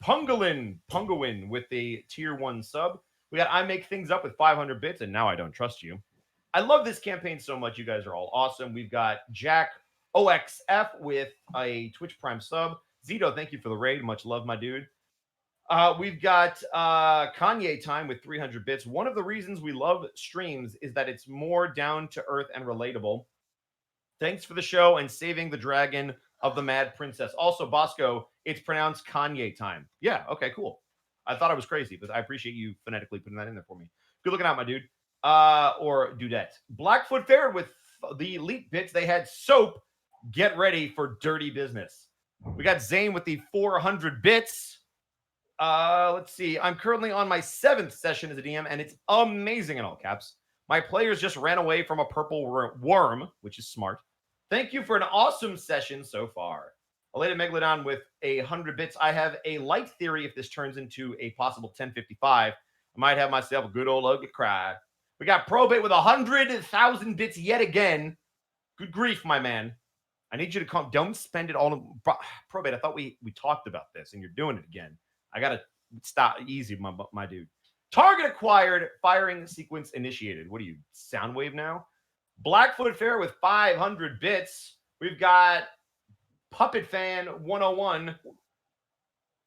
S4: Pungawin with the tier 1 sub. We got I Make Things Up with 500 bits, and now I don't trust you. I love this campaign so much. You guys are all awesome. We've got Jack OXF with a Twitch Prime sub. Zito, thank you for the raid. Much love, my dude. We've got Kanye Time with 300 bits. One of the reasons we love streams is that it's more down to earth and relatable. Thanks for the show and saving the dragon of the Mad Princess. Also, Bosco, it's pronounced Kanye Time. Yeah, okay, cool. I thought I was crazy, but I appreciate you phonetically putting that in there for me. Good looking out, my dude. Or Dudette. Blackfoot Fair with the elite bits. They had soap. Get ready for dirty business. We got Zane with the 400 bits. Let's see. I'm currently on my 7th session as a DM, and it's amazing in all caps. My players just ran away from a purple worm, which is smart. Thank you for an awesome session so far. Aleda Megalodon with 100 bits. I have a light theory if this turns into a possible 1055. I might have myself a good old ugly cry. We got Probate with 100,000 bits yet again. Good grief, my man. I need you to come. Don't spend it all. Probate, I thought we talked about this, and you're doing it again. I got to stop. Easy, my dude. Target acquired. Firing sequence initiated. What are you, Soundwave now? Blackfoot Fair with 500 bits. We've got Puppet Fan 101.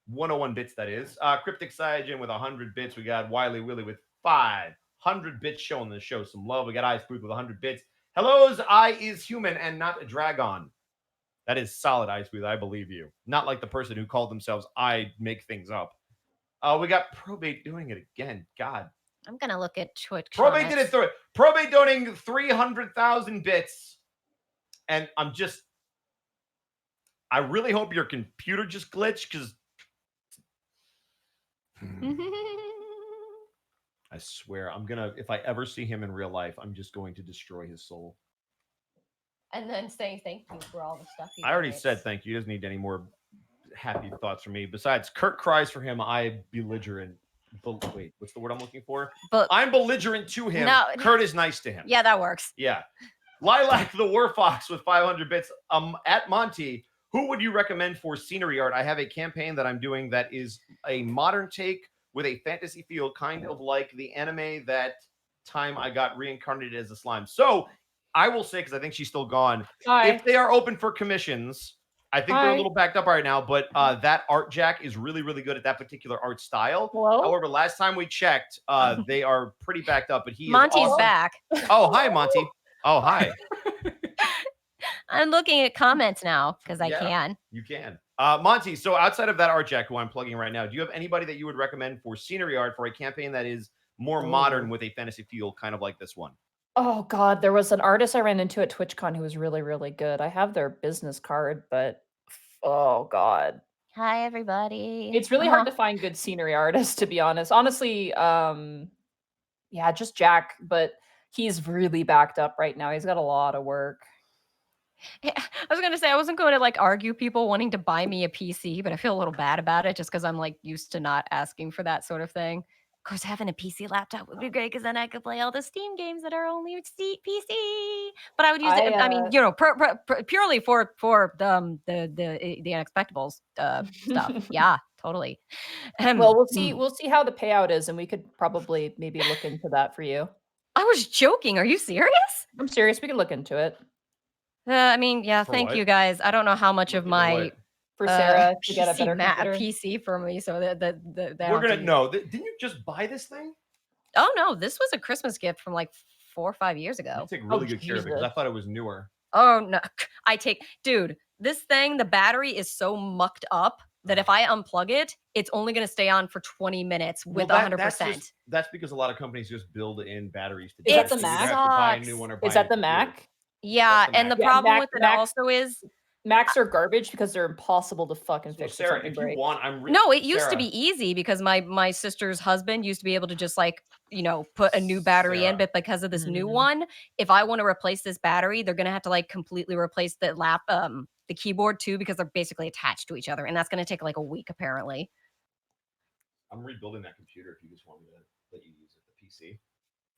S4: 101 bits, that is. Cryptic Cygen with 100 bits. We got Wiley Willie with 500 bits showing the show some love. We got Ice Booth with 100 bits. Hello's I is human and not a dragon. That is solid, Ice Booth. I believe you. Not like the person who called themselves I Make Things Up. We got Probate doing it again. God.
S7: I'm going to look at Twitch.
S4: Probate did it through it. Probate donating 300,000 bits. And I really hope your computer just glitched because I swear if I ever see him in real life, I'm just going to destroy his soul.
S7: And then say thank you for all the stuff you
S4: I already said thank you. He doesn't need any more happy thoughts from me. Besides, Kurt cries for him. I belligerent. Wait, what's the word I'm looking for?
S7: But
S4: I'm belligerent to him.
S7: No.
S4: Kurt is nice to him.
S7: Yeah, that works.
S4: Yeah. Lilac the Warfox with 500 bits. At Monty, who would you recommend for scenery art? I have a campaign that I'm doing that is a modern take with a fantasy feel, kind of like the anime that time I got reincarnated as a slime. So I will say, because I think she's still gone, if they are open for commissions, I think they're a little backed up right now, but that Art Jack is really, really good at that particular art style.
S3: Hello?
S4: However, last time we checked, they are pretty backed up, but
S7: Monty's
S4: awesome.
S7: back.
S4: Oh, hi, Monty. Oh, hi.
S7: I'm looking at comments now because I
S4: Yeah,
S7: can.
S4: You can. Monty, so outside of that Art Jack, who I'm plugging right now, do you have anybody that you would recommend for scenery art for a campaign that is more modern with a fantasy feel, kind of like this one?
S3: Oh God, there was an artist I ran into at TwitchCon who was really, really good. I have their business card, but oh God.
S7: Hi, everybody.
S3: It's really hard to find good scenery artists, to be honest. Honestly, yeah, just Jack, but he's really backed up right now. He's got a lot of work.
S7: Yeah, I was going to say, I wasn't going to like argue people wanting to buy me a PC, but I feel a little bad about it just because I'm like used to not asking for that sort of thing. Of course, having a PC laptop would be great because then I could play all the Steam games that are only PC. But I would use it. I mean, you know, purely for the Unexpectables stuff. Yeah, totally.
S3: Well, we'll see. We'll see how the payout is, and we could probably maybe look into that for you.
S7: I was joking. Are you serious?
S3: I'm serious. We can look into it.
S7: I mean, yeah. Thank you guys. I don't know how much of my
S3: for Sarah to get a better
S7: PC for me. So
S4: we're gonna know. Didn't you just buy this thing?
S7: Oh no, this was a Christmas gift from like 4 or 5 years ago.
S4: You take really good care of it because I thought it was newer.
S7: Oh no, dude, this thing, the battery is so mucked up that if I unplug it, it's only going to stay on for 20 minutes with 100%.
S4: That's because a lot of companies just build in batteries.
S3: Is that the
S4: You
S3: Mac?
S4: have to buy a new one or buy
S3: Is that
S4: a
S3: the
S4: new
S3: Mac?
S7: Yeah, and the problem with it also is
S3: Macs are garbage because they're impossible to fucking fix.
S4: Sarah,
S3: if
S4: if
S3: break.
S4: you want,
S7: No, it used to be easy because my sister's husband used to be able to just like, put a new battery in, but because of this new one, if I want to replace this battery, they're going to have to like completely replace the the keyboard too, because they're basically attached to each other, and that's going to take like a week apparently.
S4: I'm rebuilding that computer if you just want me to let you use it, the PC.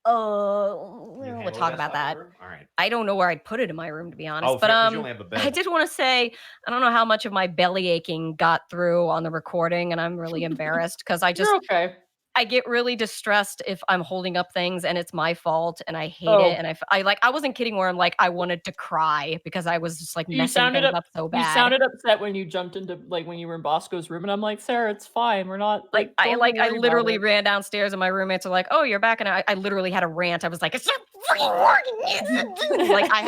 S7: We'll talk about that.
S4: All right.
S7: I don't know where I'd put it in my room, to be honest.
S4: Oh,
S7: but
S4: fair, 'cause you only have a bed.
S7: I did want to say, I don't know how much of my belly aching got through on the recording, and I'm really embarrassed because
S3: You're okay.
S7: I get really distressed if I'm holding up things and it's my fault and I hate it. And I wasn't kidding where I'm like, I wanted to cry because I was just like messing things up so bad.
S3: You sounded upset when you jumped into when you were in Bosco's room, and I'm like, Sarah, it's fine. We're not
S7: I literally ran downstairs and my roommates are like, oh, you're back. And I literally had a rant. I was like, it's not freaking working. I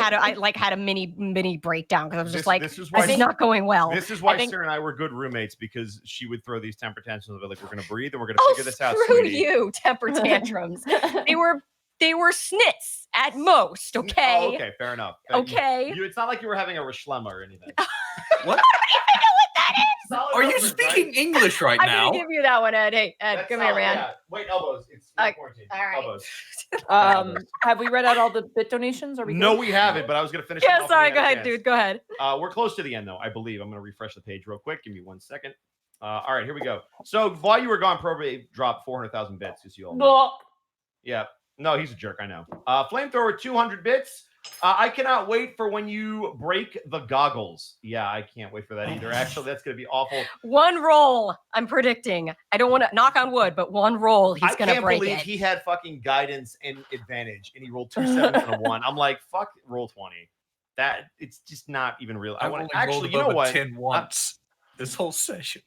S7: had a mini breakdown because I was just like, this is not going well.
S4: This is why Sarah and I were good roommates, because she would throw these temper tantrums of like, we're going to breathe and we're going to figure this out.
S7: Screw you, temper tantrums. They were snits at most, okay?
S4: Oh, okay, fair enough.
S7: Okay.
S4: It's not like you were having a Rishlema or anything.
S2: What?
S7: I know what that is.
S4: Solid
S2: Are you
S4: numbers,
S2: speaking
S4: right?
S2: English right
S7: I'm
S2: now?
S7: gonna give you that one, Ed. Hey, Ed,
S4: That's
S7: come here,
S4: solid,
S7: man.
S4: yeah. Wait, elbows. It's quarantine.
S7: All right.
S4: Elbows.
S3: Have we read out all the bit donations? Are we?
S4: No,
S3: good?
S4: we haven't, but I was going to finish.
S7: Yeah, sorry. Go ahead, dude. Go ahead.
S4: We're close to the end, though, I believe. I'm going to refresh the page real quick. Give me 1 second. All right, here we go. So while you were gone, Probate dropped 400,000 bits, just so you all know. Yeah. No, he's a jerk, I know. Flamethrower, 200 bits. I cannot wait for when you break the goggles. Yeah, I can't wait for that either. Actually, that's going to be awful.
S7: One roll, I'm predicting. I don't want to knock on wood, but one roll, he's going to break it.
S4: I can't believe he had fucking guidance and advantage, and he rolled 2 sevens and a 1. I'm like, fuck, roll 20. It's just not even real. I want to actually, you know what?
S2: 10 once this whole session.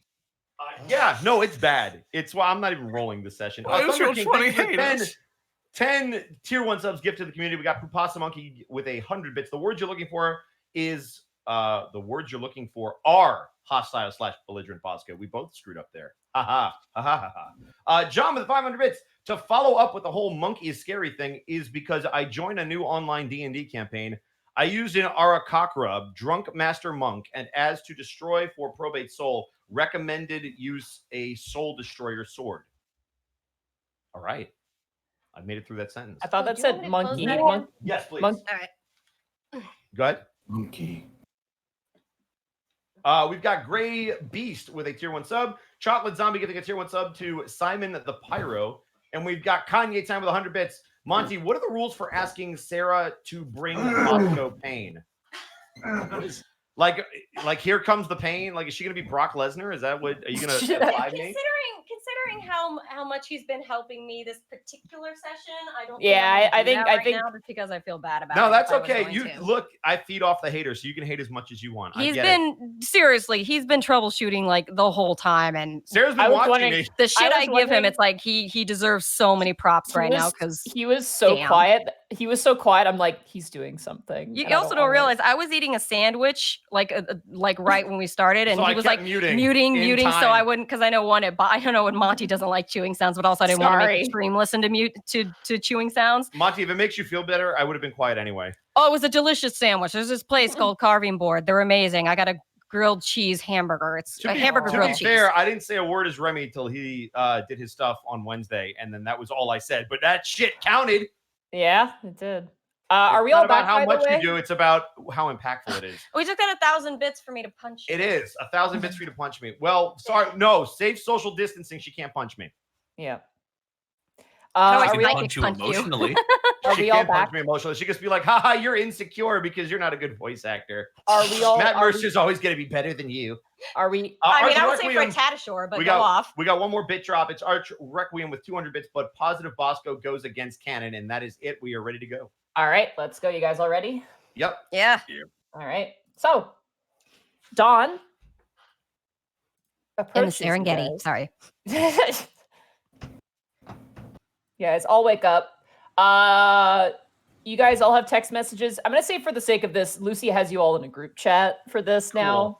S4: Yeah, no, it's bad. It's why I'm not even rolling this session.
S2: I was
S4: Thunder King,
S2: 20
S4: thank you for
S2: haters.
S4: 10 tier 1 subs gift to the community. We got Pupasa Monkey with 100 bits. The words you're looking for are hostile/belligerent Bosco. We both screwed up there. John with 500 bits. To follow up with the whole monkey is scary thing is because I joined a new online D&D campaign. I used an Arakakra, Drunk Master Monk, and as to destroy for Probate Soul, recommended use a Soul Destroyer sword. All right. I made it through that sentence.
S3: I thought that said monkey.
S4: Yes, please.
S7: All right.
S4: Go ahead.
S5: Monkey.
S4: We've got Gray Beast with a tier 1 sub. Chocolate Zombie giving a tier 1 sub to Simon the Pyro. And we've got Kanye Time with 100 bits. Monty, what are the rules for asking Sarah to bring Bosco pain? Like here comes the pain. Like, is she gonna be Brock Lesnar? Is that what? Are you gonna apply me?
S7: Considering how much he's been helping me this particular session, I don't.
S3: Yeah, I think
S7: now just because I feel bad about it.
S4: No, that's
S7: if I was
S4: okay.
S7: going
S4: You
S7: to.
S4: look, I feed off the haters, so you can hate as much as you want.
S7: He's been troubleshooting like the whole time, and
S4: Sarah's been watching me.
S7: the shit I give him. It's like he deserves so many props right now because
S3: he was so quiet. He was so quiet. I'm like, he's doing something.
S7: You
S3: and I
S7: also don't realize I was eating a sandwich like right when we started, and
S4: So
S7: he
S4: I
S7: was
S4: kept
S7: like
S4: muting
S7: muting,
S4: in
S7: so
S4: time.
S7: I wouldn't because I know I don't know when Monty doesn't like chewing sounds, but also I didn't want to make the stream listen to chewing sounds.
S4: Monty, if it makes you feel better, I would have been quiet anyway.
S7: Oh, it was a delicious sandwich. There's this place called Carving Board. They're amazing. I got a grilled cheese hamburger. It's a hamburger
S4: To
S7: grilled
S4: be
S7: cheese.
S4: fair, I didn't say a word as Remy till he did his stuff on Wednesday, and then that was all I said. But that shit counted.
S3: Yeah, it did. Are we
S4: It's
S3: all
S4: not about
S3: back?
S4: how
S3: by
S4: much
S3: the way?
S4: you do; it's about how impactful it is.
S7: We just got 1,000 bits for me to punch.
S4: It is 1,000 bits for you to punch me. Well, sorry, no, safe social distancing. She can't punch me.
S3: Yeah.
S7: I
S3: Are we all,
S2: punch you emotionally.
S3: are
S4: She
S3: we all
S4: can't
S3: back?
S4: punch me emotionally. She just be like, haha, you're insecure because you're not a good voice actor.
S3: Are we all?
S4: Matt
S3: are we-
S4: Mercer's always going to be better than you.
S3: Are we?
S7: I mean, I would
S4: Arch
S7: say for
S4: Requiem-
S7: Tadashore, but
S4: we
S7: go
S4: got,
S7: off.
S4: We got one more bit drop. It's Arch Requiem with 200 bits, but Positive Bosco goes against Canon, and that is it. We are ready to go.
S3: All right, let's go. You guys all ready?
S4: Yep.
S7: Yeah.
S3: All right. So, Dawn.
S7: In the
S3: approaches you
S7: Serengeti.
S3: guys.
S7: Sorry.
S3: Guys, I'll wake up. you guys all have text messages. I'm gonna say for the sake of this, Lucy has you all in a group chat for this now.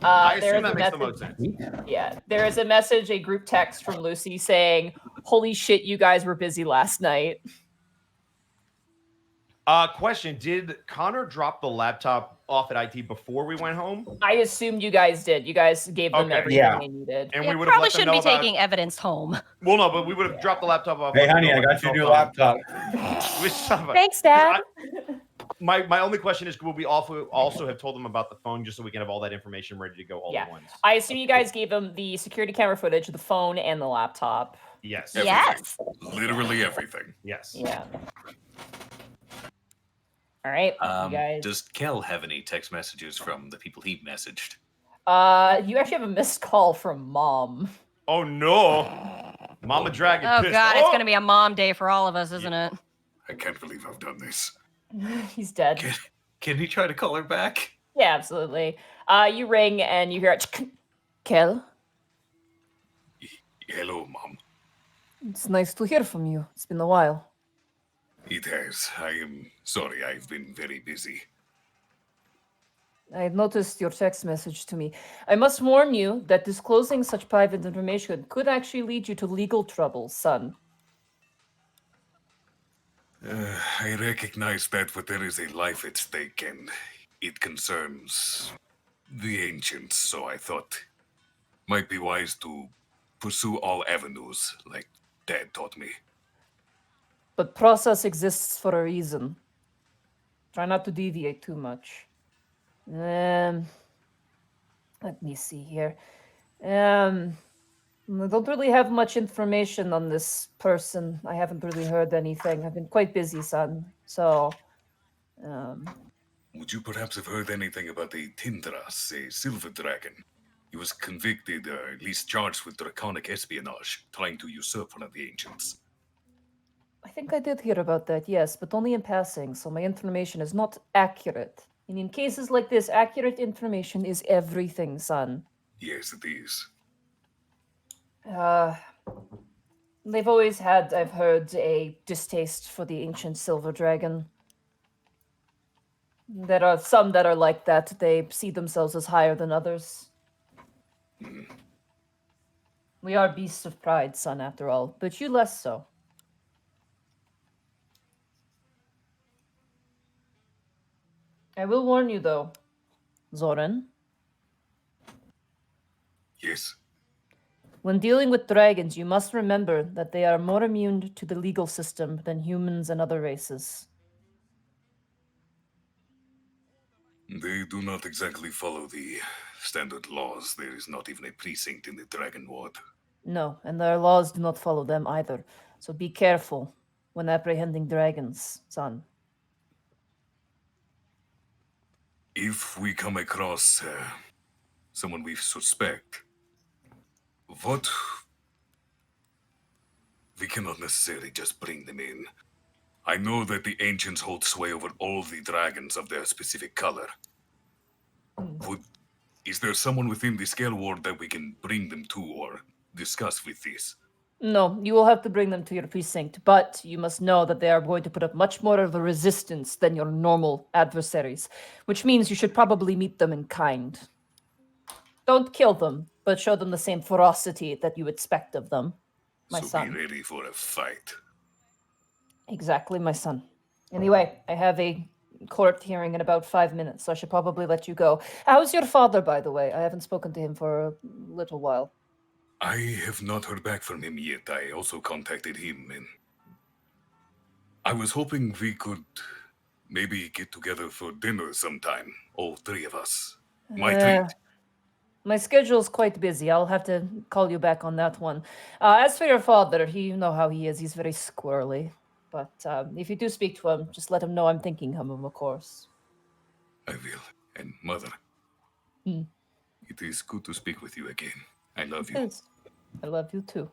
S4: I
S3: There
S4: assume
S3: is
S4: that
S3: a
S4: makes the
S3: message.
S4: most sense.
S3: Yeah, there is a message, a group text from Lucy saying, "Holy shit, you guys were busy last night."
S4: Question: did Connor drop the laptop off at IT before we went home?
S3: I assumed you guys did. You guys gave them everything they needed.
S4: And
S7: Yeah,
S4: we would have
S7: probably
S4: let them
S7: shouldn't
S4: know
S7: be
S4: about.
S7: taking evidence home.
S4: Well, no, but we would have dropped the laptop off.
S13: Hey,
S4: let them
S13: honey,
S4: know
S13: I
S4: on
S13: got
S4: the
S13: your new
S4: cell phone.
S13: laptop.
S3: Thanks, Dad.
S4: My only question is, will we also have told them about the phone just so we can have all that information ready to go all at once?
S3: I assume you guys gave them the security camera footage, the phone, and the laptop.
S4: Yes.
S1: Everything. Literally everything.
S4: Yes.
S3: Yeah. All right, you guys.
S2: Does Kel have any text messages from the people he messaged?
S3: You actually have a missed call from Mom.
S4: Oh no, Mama Dragon.
S7: Oh
S4: pissed.
S7: god, it's gonna be a mom day for all of us, isn't it?
S1: I can't believe I've done this.
S3: He's dead.
S2: Can you try to call her back?
S3: Yeah, absolutely. You ring and you hear it. Kel,
S1: Hello, Mom.
S3: it's nice to hear from you. It's been a while.
S1: It has. I am sorry. I've been very busy.
S3: I noticed your text message to me. I must warn you that disclosing such private information could actually lead you to legal trouble, son.
S1: I recognize that, but there is a life at stake, and it concerns the ancients, so I thought might be wise to pursue all avenues, like Dad taught me.
S3: But process exists for a reason. Try not to deviate too much. Let me see here. I don't really have much information on this person. I haven't really heard anything. I've been quite busy, son. So,
S1: Would you perhaps have heard anything about the Tindras, a silver dragon? He was convicted, or at least charged with draconic espionage, trying to usurp one of the ancients.
S3: I think I did hear about that, yes, but only in passing, so my information is not accurate. And in cases like this, accurate information is everything, son.
S1: Yes, it is.
S3: They've always had, I've heard, a distaste for the ancient silver dragon. There are some that are like that. They see themselves as higher than others. We are beasts of pride, son, after all, but you less so. I will warn you, though, Zoran.
S1: Yes.
S3: When dealing with dragons, you must remember that they are more immune to the legal system than humans and other races.
S1: They do not exactly follow the standard laws. There is not even a precinct in the Dragon Ward.
S3: No, and their laws do not follow them either. So be careful when apprehending dragons, son.
S1: If we come across someone we suspect, what? We cannot necessarily just bring them in. I know that the ancients hold sway over all the dragons of their specific color. Is there someone within the Scale Ward that we can bring them to or discuss with this?
S3: No, you will have to bring them to your precinct, but you must know that they are going to put up much more of a resistance than your normal adversaries, which means you should probably meet them in kind. Don't kill them, but show them the same ferocity that you expect of them, my
S1: So
S3: son.
S1: be ready for a fight.
S3: Exactly, my son. Anyway, I have a court hearing in about 5 minutes, so I should probably let you go. How's your father, by the way? I haven't spoken to him for a little while.
S1: I have not heard back from him yet. I also contacted him, and I was hoping we could maybe get together for dinner sometime, all three of us. My treat.
S3: My schedule's quite busy. I'll have to call you back on that one. As for your father, you know how he is. He's very squirrely. But if you do speak to him, just let him know I'm thinking of him, of course.
S1: I will. And Mother, it is good to speak with you again. I love you.
S3: Yes, I love you too.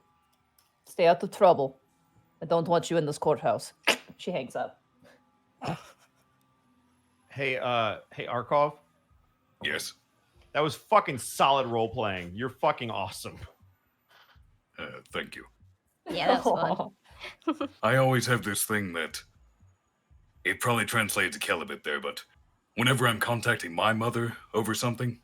S3: Stay out of trouble. I don't want you in this courthouse. She hangs up.
S4: Hey, Arkov.
S1: Yes.
S4: That was fucking solid role playing. You're fucking awesome.
S1: Thank you.
S7: Yeah, that's fun.
S1: I always have this thing that It probably translates to kill a bit there, but whenever I'm contacting my mother over something,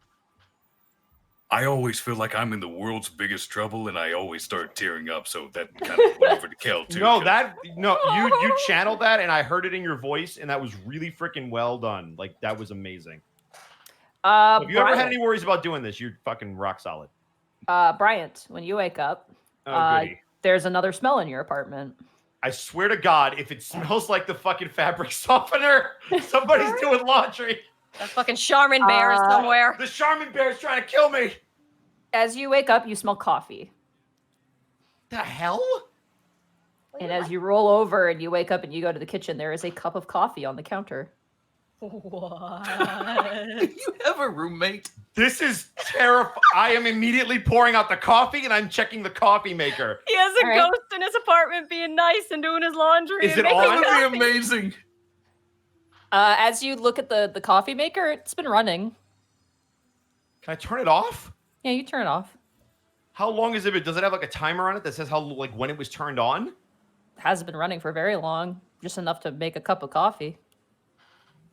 S1: I always feel like I'm in the world's biggest trouble, and I always start tearing up. So that kind of went over to kill too.
S4: No, you channeled that, and I heard it in your voice, and that was really freaking well done. Like that was amazing. If you ever had any worries about doing this, you're fucking rock solid.
S3: Bryant, when you wake up,
S4: goody.
S3: there's another smell in your apartment.
S4: I swear to God, if it smells like the fucking fabric softener, somebody's doing laundry.
S7: That fucking Charmin bear is somewhere.
S4: The Charmin bear is trying to kill me.
S3: As you wake up, you smell coffee.
S4: The hell?
S3: And as you roll over and you wake up and you go to the kitchen, there is a cup of coffee on the counter.
S7: What?
S11: You have a roommate?
S4: This is terrifying. I am immediately pouring out the coffee and I'm checking the coffee maker.
S7: He has a ghost in his apartment being nice and doing his laundry.
S4: Is
S7: and
S4: it on?
S7: making
S11: That would
S7: coffee.
S11: be amazing.
S3: As you look at the coffee maker, it's been running.
S4: Can I turn it off?
S3: Yeah, you turn it off.
S4: How long has it been? Does it have like a timer on it that says how like when it was turned on?
S3: It hasn't been running for very long, just enough to make a cup of coffee.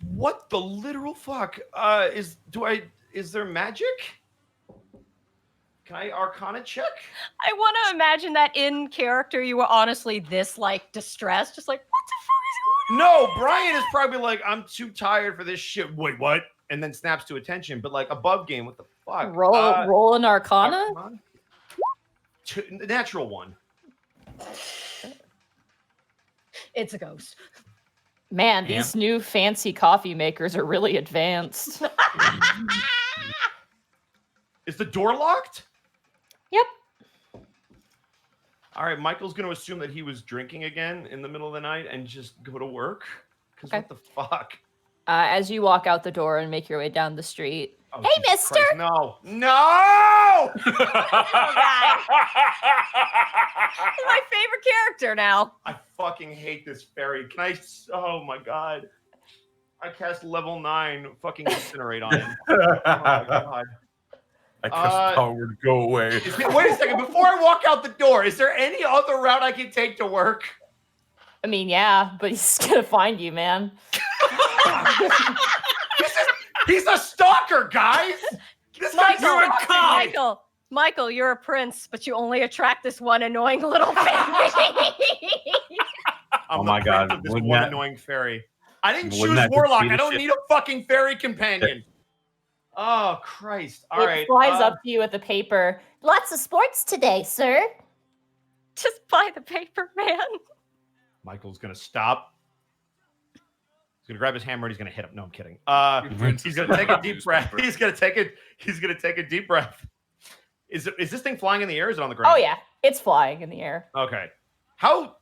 S4: What the literal fuck? Is there magic? Can I Arcana check?
S7: I want to imagine that in character you were honestly this like distressed, just like what the fuck is going on?
S4: No, Brian is probably like, I'm too tired for this shit. Wait, what? And then snaps to attention. But like above game, what the fuck?
S3: Roll an Arcana.
S4: Natural one.
S7: It's a ghost.
S3: Man, these new fancy coffee makers are really advanced.
S4: Is the door locked?
S3: Yep.
S4: All right, Michael's going to assume that he was drinking again in the middle of the night and just go to work. Because what the fuck?
S3: As you walk out the door and make your way down the street.
S4: Oh,
S3: hey,
S4: Jesus
S3: mister!
S4: Christ, no! No!
S7: He's my favorite character now.
S4: I fucking hate this fairy. Can I? Oh my god! I cast level 9 fucking incinerate on him. Oh my god!
S1: I cast power to go away.
S4: Wait a second. Before I walk out the door, is there any other route I can take to work?
S3: I mean, yeah, but he's gonna find you, man.
S4: He's a stalker, guys. This guy's a cop.
S7: Michael, you're a prince, but you only attract this one annoying little fairy.
S4: I'm
S10: Oh my
S4: the
S10: God,
S4: prince of this
S10: wouldn't
S4: one
S10: that-
S4: annoying fairy. I didn't
S10: wouldn't
S4: choose
S10: that
S4: warlock.
S10: defeat
S4: I
S10: a
S4: don't
S10: shit?
S4: need a fucking fairy companion. Oh Christ! All right.
S3: It flies up to you with a paper. Lots of sports today, sir.
S7: Just buy the paper, man.
S4: Michael's gonna stop. He's gonna grab his hammer and he's gonna hit him. No, I'm kidding. He's gonna take a deep breath. He's gonna take a deep breath. Is this thing flying in the air? Or is it on the ground?
S3: Oh yeah, it's flying in the air.
S4: Okay. How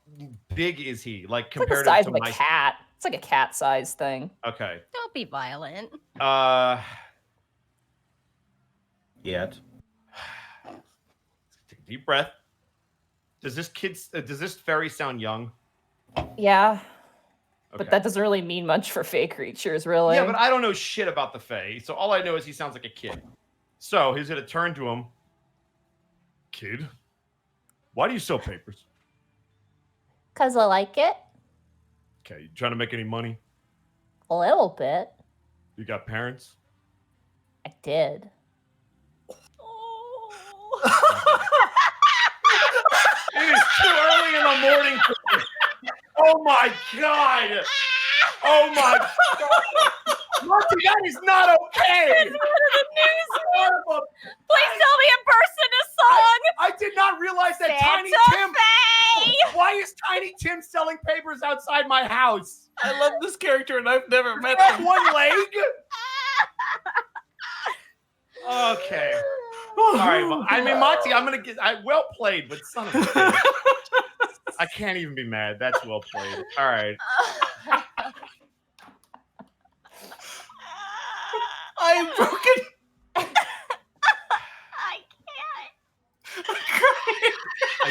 S4: big is he? Like
S3: It's like the
S4: compared
S3: size
S4: to
S3: of a
S4: my
S3: cat. It's like a cat-sized thing.
S4: Okay.
S7: Don't be violent.
S13: Yet.
S4: Take a deep breath. Does this fairy sound young?
S3: Yeah,
S4: Okay.
S3: but that doesn't really mean much for fey creatures, really.
S4: Yeah, but I don't know shit about the fae, so all I know is he sounds like a kid. So he's gonna turn to him. Kid, why do you sell papers?
S3: 'Cause I like it
S4: Okay, you trying to make any money?
S3: a little bit.
S4: You got parents?
S3: I did.
S4: It is too early in the morning. Oh my god! Oh my god! Marty, that is not okay!
S7: It's one of the news. Please tell me it burst into song.
S4: I did not realize that Tiny
S7: Santa
S4: Tim.
S7: Fe!
S4: Why is Tiny Tim selling papers outside my house?
S11: I love this character and I've never met
S4: That
S11: him.
S4: one leg? Okay. All right. Well, I mean, Monty, I'm gonna get. Well played, but son of a bitch. I can't even be mad. That's well played. All right.
S11: I'm broken.
S7: I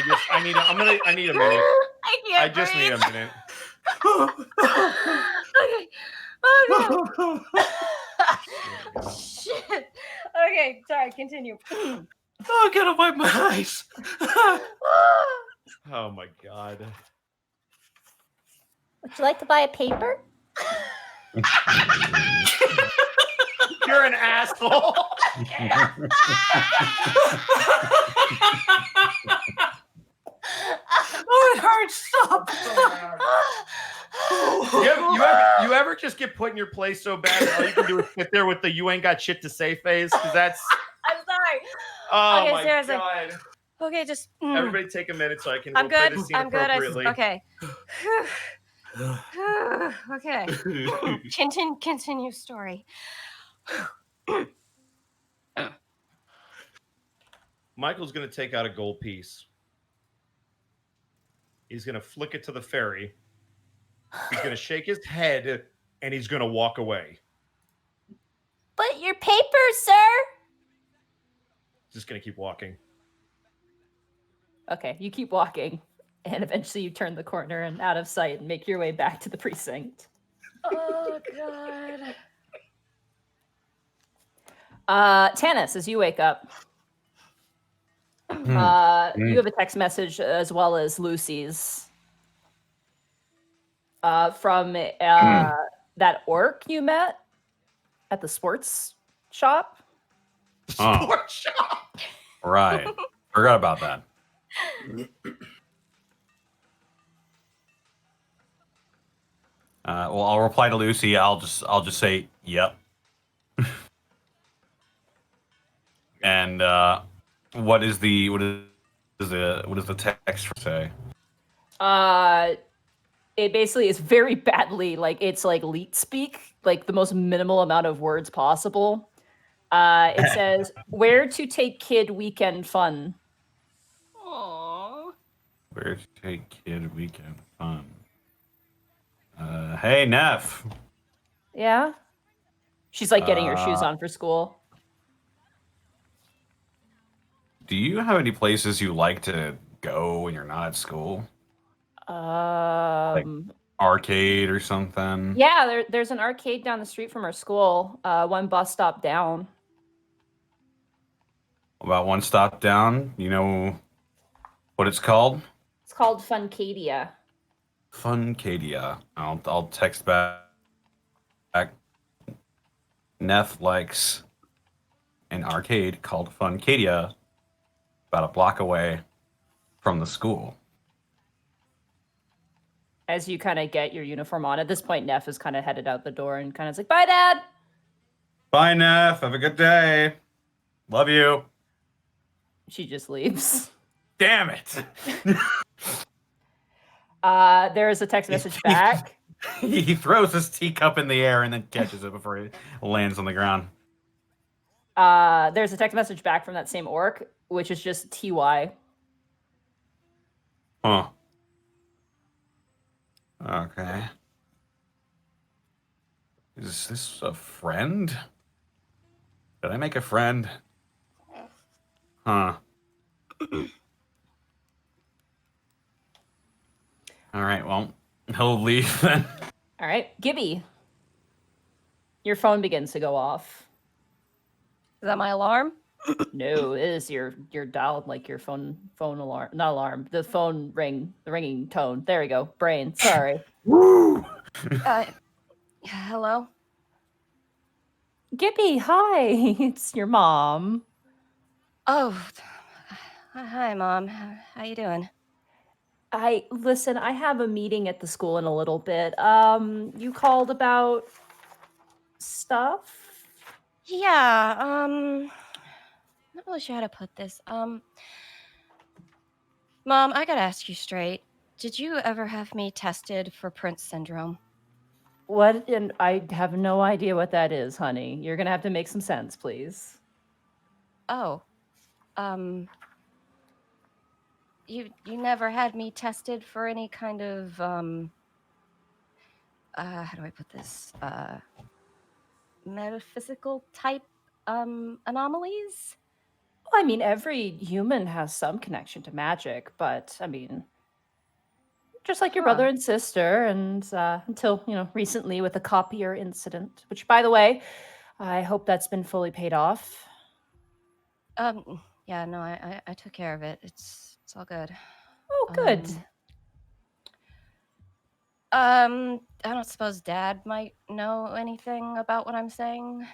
S7: can't.
S4: I need a minute.
S7: I can't.
S4: I just need a
S7: breathe.
S4: minute.
S7: Okay. Oh no. Shit. Okay, sorry, continue.
S11: Oh, I gotta wipe my eyes.
S4: Oh my god.
S3: Would you like to buy a paper?
S4: You're an asshole.
S11: Oh, it hurts. Stop.
S4: You ever just get put in your place so bad that all you can do is sit there with the "you ain't got shit to say" phase? Because that's.
S7: I'm sorry.
S4: Oh
S7: Okay,
S4: my
S7: seriously.
S4: god.
S7: Okay, just.
S4: Everybody take a minute so I can
S7: I'm
S4: play
S7: good.
S4: the scene
S7: I'm good.
S4: appropriately.
S7: Okay. Okay. Continue story.
S4: Michael's going to take out a gold piece. He's going to flick it to the fairy. He's going to shake his head, and he's going to walk away.
S3: But your papers, sir.
S4: Just going to keep walking.
S3: Okay, you keep walking, and eventually you turn the corner and out of sight and make your way back to the precinct.
S7: Oh God.
S3: Tanis, as you wake up, you have a text message as well as Lucy's from that orc you met at the sports shop.
S10: Oh,
S4: Sports shop.
S10: right. Forgot about that. Well, I'll reply to Lucy. I'll just say yep. And what is the text say?
S3: It basically is very badly it's like leet speak, like the most minimal amount of words possible. It says where to take kid weekend fun.
S7: Aww.
S10: Where to take kid weekend fun? Hey Neff.
S3: Yeah. She's like getting her shoes on for school.
S10: Do you have any places you like to go when you're not at school? Like arcade or something?
S3: Yeah, there's an arcade down the street from our school. One bus stop down.
S10: About one stop down. You know what it's called?
S3: It's called Funcadia.
S10: Funcadia. I'll text back. Neff likes an arcade called Funcadia, about a block away from the school.
S3: As you kind of get your uniform on, at this point, Neff is kind of headed out the door and kind of like, "Bye, Dad."
S10: Bye, Neff. Have a good day. Love you.
S3: She just leaves.
S10: Damn it.
S3: There's a text message back.
S10: He throws his teacup in the air and then catches it before it lands on the ground.
S3: There's a text message back from that same orc, which is just TY.
S10: Huh. Okay. Is this a friend? Did I make a friend? Huh. All right, well, he'll leave then.
S3: All right, Gibby. Your phone begins to go off.
S7: Is that my alarm?
S3: No, it is your dial, like your phone alarm, not alarm. The phone ring, the ringing tone. There we go. Brain. Sorry.
S10: Woo!
S7: Hello.
S3: Gibby, hi. It's your mom.
S7: Oh, hi, Mom. How you doing?
S3: Listen, I have a meeting at the school in a little bit. You called about stuff?
S7: Yeah. Not really sure how to put this. Mom, I gotta ask you straight. Did you ever have me tested for Prince syndrome?
S3: What? And I have no idea what that is, honey. You're gonna have to make some sense, please.
S7: Oh. You never had me tested for any kind of how do I put this? Metaphysical type anomalies?
S3: Well, I mean, every human has some connection to magic, but I mean, just like your brother and sister, and until recently with the copier incident, which, by the way, I hope that's been fully paid off.
S7: Yeah, no, I took care of it. It's all good.
S3: Oh, good.
S7: don't suppose Dad might know anything about what I'm saying.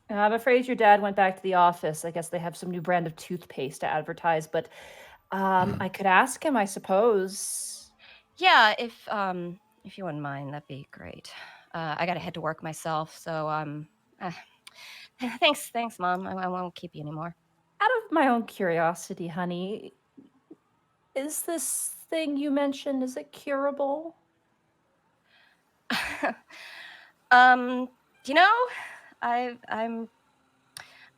S3: I'm afraid your dad went back to the office. I guess they have some new brand of toothpaste to advertise, but I could ask him, I suppose.
S7: Yeah, if you wouldn't mind, that'd be great. I gotta head to work myself, so thanks, Mom. I won't keep you anymore.
S3: Out of my own curiosity, honey, is this thing you mentioned, is it curable?
S7: You know, I'm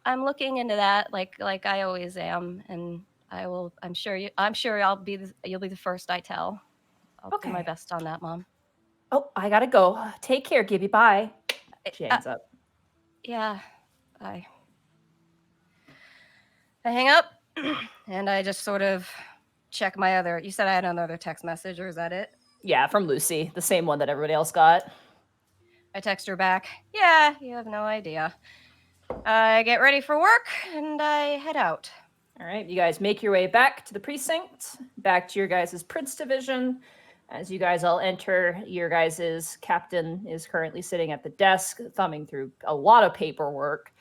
S7: looking into that like I always am, and I'm sure you'll be the first I tell. I'll do my
S3: Okay.
S7: best on that, Mom.
S3: Oh, I gotta go. Take care, Gibby. Bye. She hangs up.
S7: Yeah, I hang up and I just sort of check my other. You said I had another text message, or is that it?
S3: Yeah, from Lucy, the same one that everybody else got.
S7: I text her back. Yeah, you have no idea. I get ready for work and I head out.
S3: All right, you guys make your way back to the precinct, back to your guys' Prince division. As you guys all enter, your guys' captain is currently sitting at the desk, thumbing through a lot of paperwork.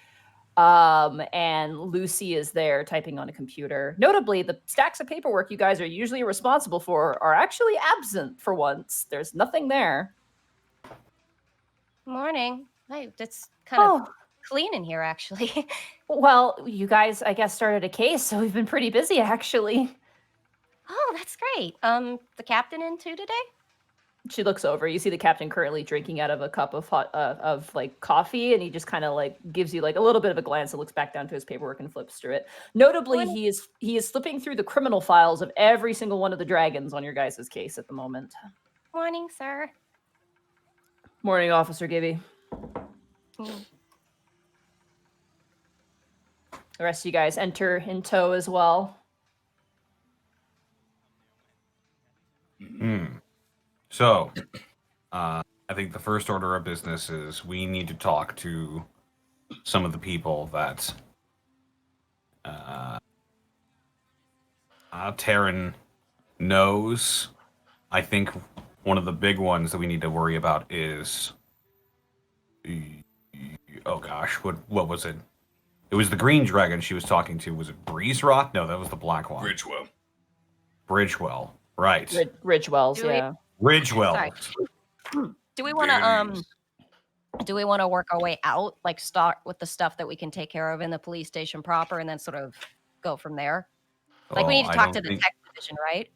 S3: And Lucy is there typing on a computer. Notably, the stacks of paperwork you guys are usually responsible for are actually absent for once. There's nothing there.
S7: Morning. Hey, it's kind of clean in here, actually.
S3: Well, you guys, I guess, started a case, so we've been pretty busy, actually.
S7: Oh, that's great. The captain in too today?
S3: She looks over. You see the captain currently drinking out of a cup of hot, like coffee, and he just kind of like gives you like a little bit of a glance and looks back down to his paperwork and flips through it. Notably, he is flipping through the criminal files of every single one of the dragons on your guys' case at the moment.
S7: Morning, sir.
S3: Morning, Officer Gibby. The rest of you guys enter in tow as well.
S10: So, I think the first order of business is we need to talk to some of the people that Taryn knows. I think one of the big ones that we need to worry about is, oh gosh, what was it? It was the green dragon she was talking to. Was it Breeze Rock? No, that was the black one. Bridgewell, right?
S3: Ridgewells, yeah.
S10: Ridgewell.
S7: Sorry. Do we want to work our way out, like start with the stuff that we can take care of in the police station proper, and then sort of go from there? Like we need to talk to the tech division, right?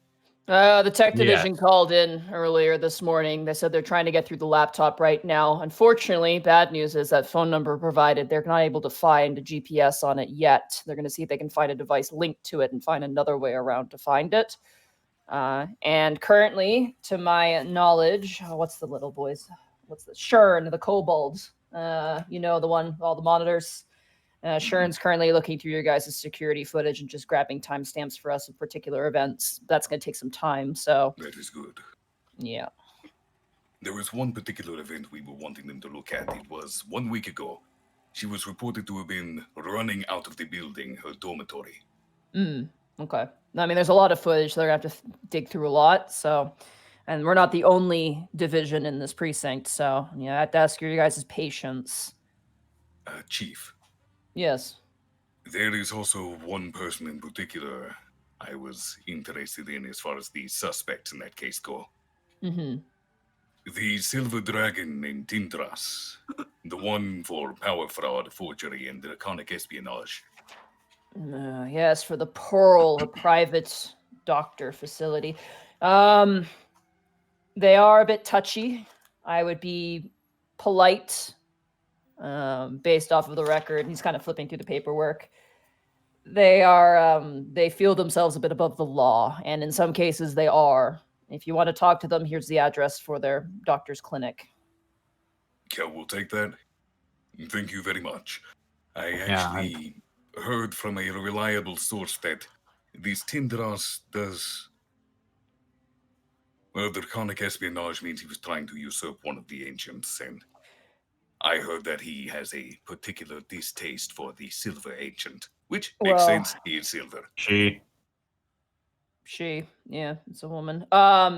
S3: The tech division called in earlier this morning. They said they're trying to get through the laptop right now. Unfortunately, bad news is that phone number provided, they're not able to find a GPS on it yet. They're going to see if they can find a device linked to it and find another way around to find it. And currently, to my knowledge, what's the little boys? What's the Shern, the kobolds? You know, the one, all the monitors. Shern's currently looking through your guys' security footage and just grabbing timestamps for us of particular events. That's going to take some time, so...
S1: That is good.
S3: Yeah.
S1: There was one particular event we were wanting them to look at. It was 1 week ago. She was reported to have been running out of the building, her dormitory.
S3: Okay. I mean, there's a lot of footage, so they're going to have to dig through a lot, so... And we're not the only division in this precinct, so, I have to ask your guys' patience.
S1: Chief.
S3: Yes.
S1: There is also one person in particular I was interested in as far as the suspects in that case go. The silver dragon named Tindras. The one for power fraud, forgery, and draconic espionage.
S3: Yes, for the Pearl, a private doctor facility. They are a bit touchy. I would be polite, based off of the record. He's kind of flipping through the paperwork. They are, they feel themselves a bit above the law, and in some cases they are. If you want to talk to them, here's the address for their doctor's clinic.
S1: Yeah, we'll take that. Thank you very much. I actually heard from a reliable source that this Tindras does... Well, draconic espionage means he was trying to usurp one of the ancients, and I heard that he has a particular distaste for the silver ancient, which makes sense. He is silver.
S3: She, yeah, it's a woman.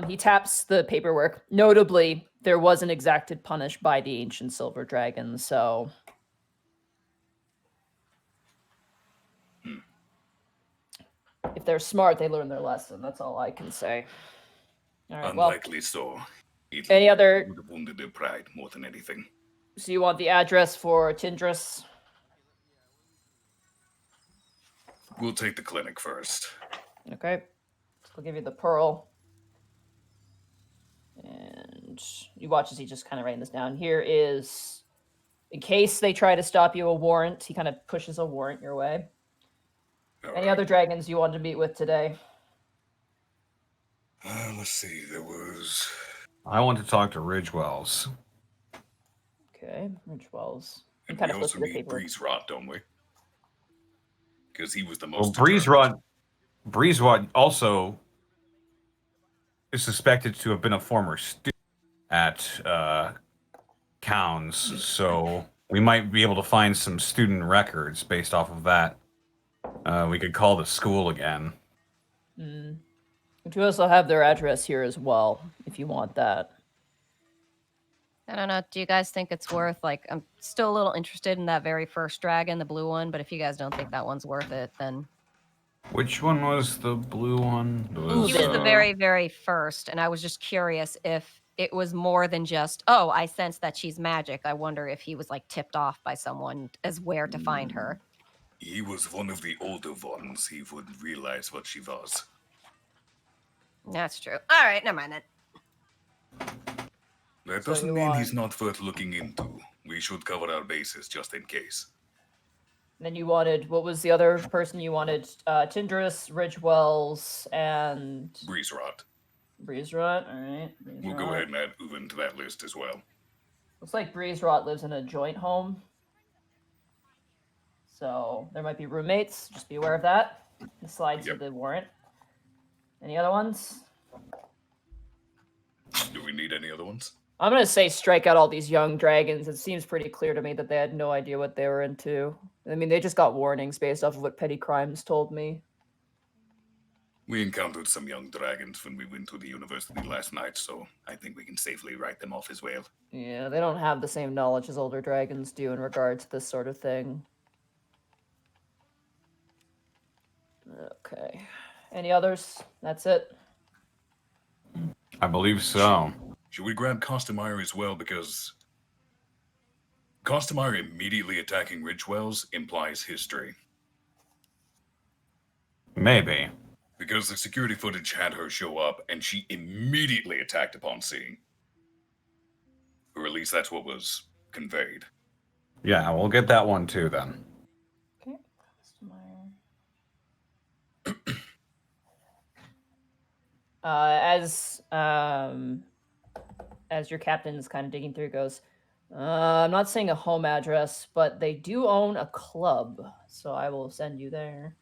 S3: He taps the paperwork. Notably, there was an exacted punish by the ancient silver dragon, so if they're smart, they learn their lesson. That's all I can say. All right,
S1: Unlikely so. It
S3: any other?
S1: would have wounded their pride more than anything.
S3: So you want the address for Tindris?
S1: We'll take the clinic first.
S3: Okay. I'll give you the pearl. And you watch as he just kind of writing this down. Here is, in case they try to stop you, a warrant. He kind of pushes a warrant your way. Any other dragons you wanted to meet with today?
S1: Let's see. There was.
S10: I want to talk to Ridgewells.
S3: Okay, Ridgewells.
S1: And
S3: kind
S1: we
S3: of flips
S1: also
S3: the
S1: need
S3: paper.
S1: Breeze Rot, don't we? Because he was the
S10: Well,
S1: most.
S10: Breeze Rot also is suspected to have been a former student at Counds, so we might be able to find some student records based off of that. We could call the school again.
S3: But you also have their address here as well, if you want that.
S7: I don't know. Do you guys think it's worth, like, I'm still a little interested in that very first dragon, the blue one, but if you guys don't think that one's worth it, then...
S10: Which one was the blue one?
S7: He was the very, very first, and I was just curious if it was more than just, oh, I sense that she's magic. I wonder if he was, like, tipped off by someone as where to find her.
S1: He was one of the older ones. He would realize what she was.
S7: That's true. All right, never mind then.
S1: That
S3: So
S1: doesn't
S3: you
S1: mean
S3: want-
S1: he's not worth looking into. We should cover our bases just in case.
S3: And then you wanted, what was the other person you wanted? Tindris, Ridgewells, and
S1: Breeze Rot.
S3: Breeze Rot. All right.
S1: We'll go ahead and add Uven to that list as well.
S3: Looks like Breeze Rot lives in a joint home. So there might be roommates. Just be aware of that. The slides to the warrant. Any other ones?
S1: Do we need any other ones?
S3: I'm going to say strike out all these young dragons. It seems pretty clear to me that they had no idea what they were into. I mean, they just got warnings based off of what Petty Crimes told me.
S1: We encountered some young dragons when we went to the university last night, so I think we can safely write them off as well.
S3: Yeah, they don't have the same knowledge as older dragons do in regard to this sort of thing. Okay. Any others? That's it?
S10: I believe so.
S1: Should we grab Costamire as well? Because Costamire immediately attacking Ridgewells implies history.
S10: Maybe.
S1: Because the security footage had her show up, and she immediately attacked upon seeing. Or at least that's what was conveyed.
S10: Yeah, we'll get that one too then.
S3: Okay. As your captain is kind of digging through, goes, I'm not saying a home address, but they do own a club, so I will send you there.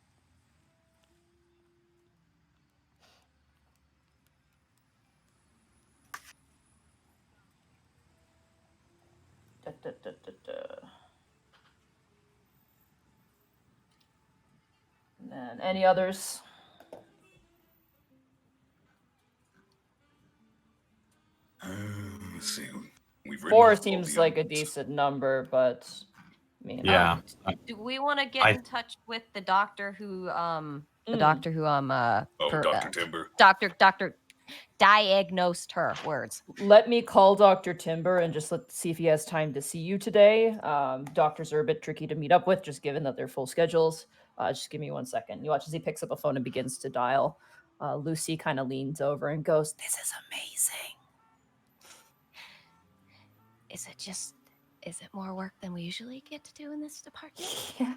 S3: And then any others?
S1: Let's see. We've written
S3: Four
S1: off all
S3: seems
S1: the
S3: like a
S1: others.
S3: decent number, but I mean,
S10: Yeah.
S7: Do we want to get in touch with the doctor who, Dr.
S1: Timber.
S7: Doctor diagnosed her, words.
S3: Let me call Dr. Timber and just see if he has time to see you today. Doctors are a bit tricky to meet up with, just given that they're full schedules. Just give me 1 second. You watch as he picks up a phone and begins to dial. Lucy kind of leans over and goes, "This is amazing."
S7: Is it more work than we usually get to do in this department?
S3: Yeah.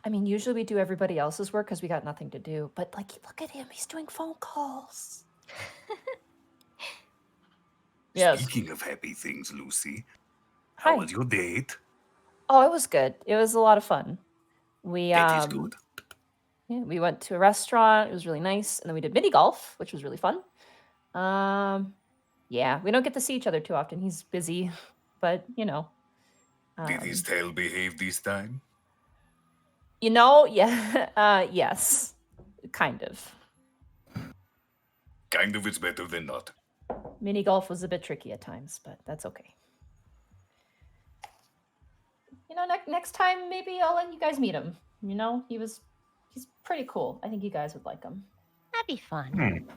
S3: I mean, usually we do everybody else's work because we got nothing to do. But, like, look at him. He's doing phone calls. Yes.
S1: Speaking of happy things, Lucy,
S3: Hi.
S1: how was your date?
S3: Oh, it was good. It was a lot of fun. We
S1: That is good.
S3: Yeah, we went to a restaurant. It was really nice, and then we did mini golf, which was really fun. Yeah, we don't get to see each other too often. He's busy, but you know.
S1: Did his tail behave this time?
S3: You know, yeah, yes, kind of.
S1: Kind of is better than not.
S3: Mini golf was a bit tricky at times, but that's okay. You know, next time maybe I'll let you guys meet him. You know, he's pretty cool. I think you guys would like him.
S7: That'd be fun.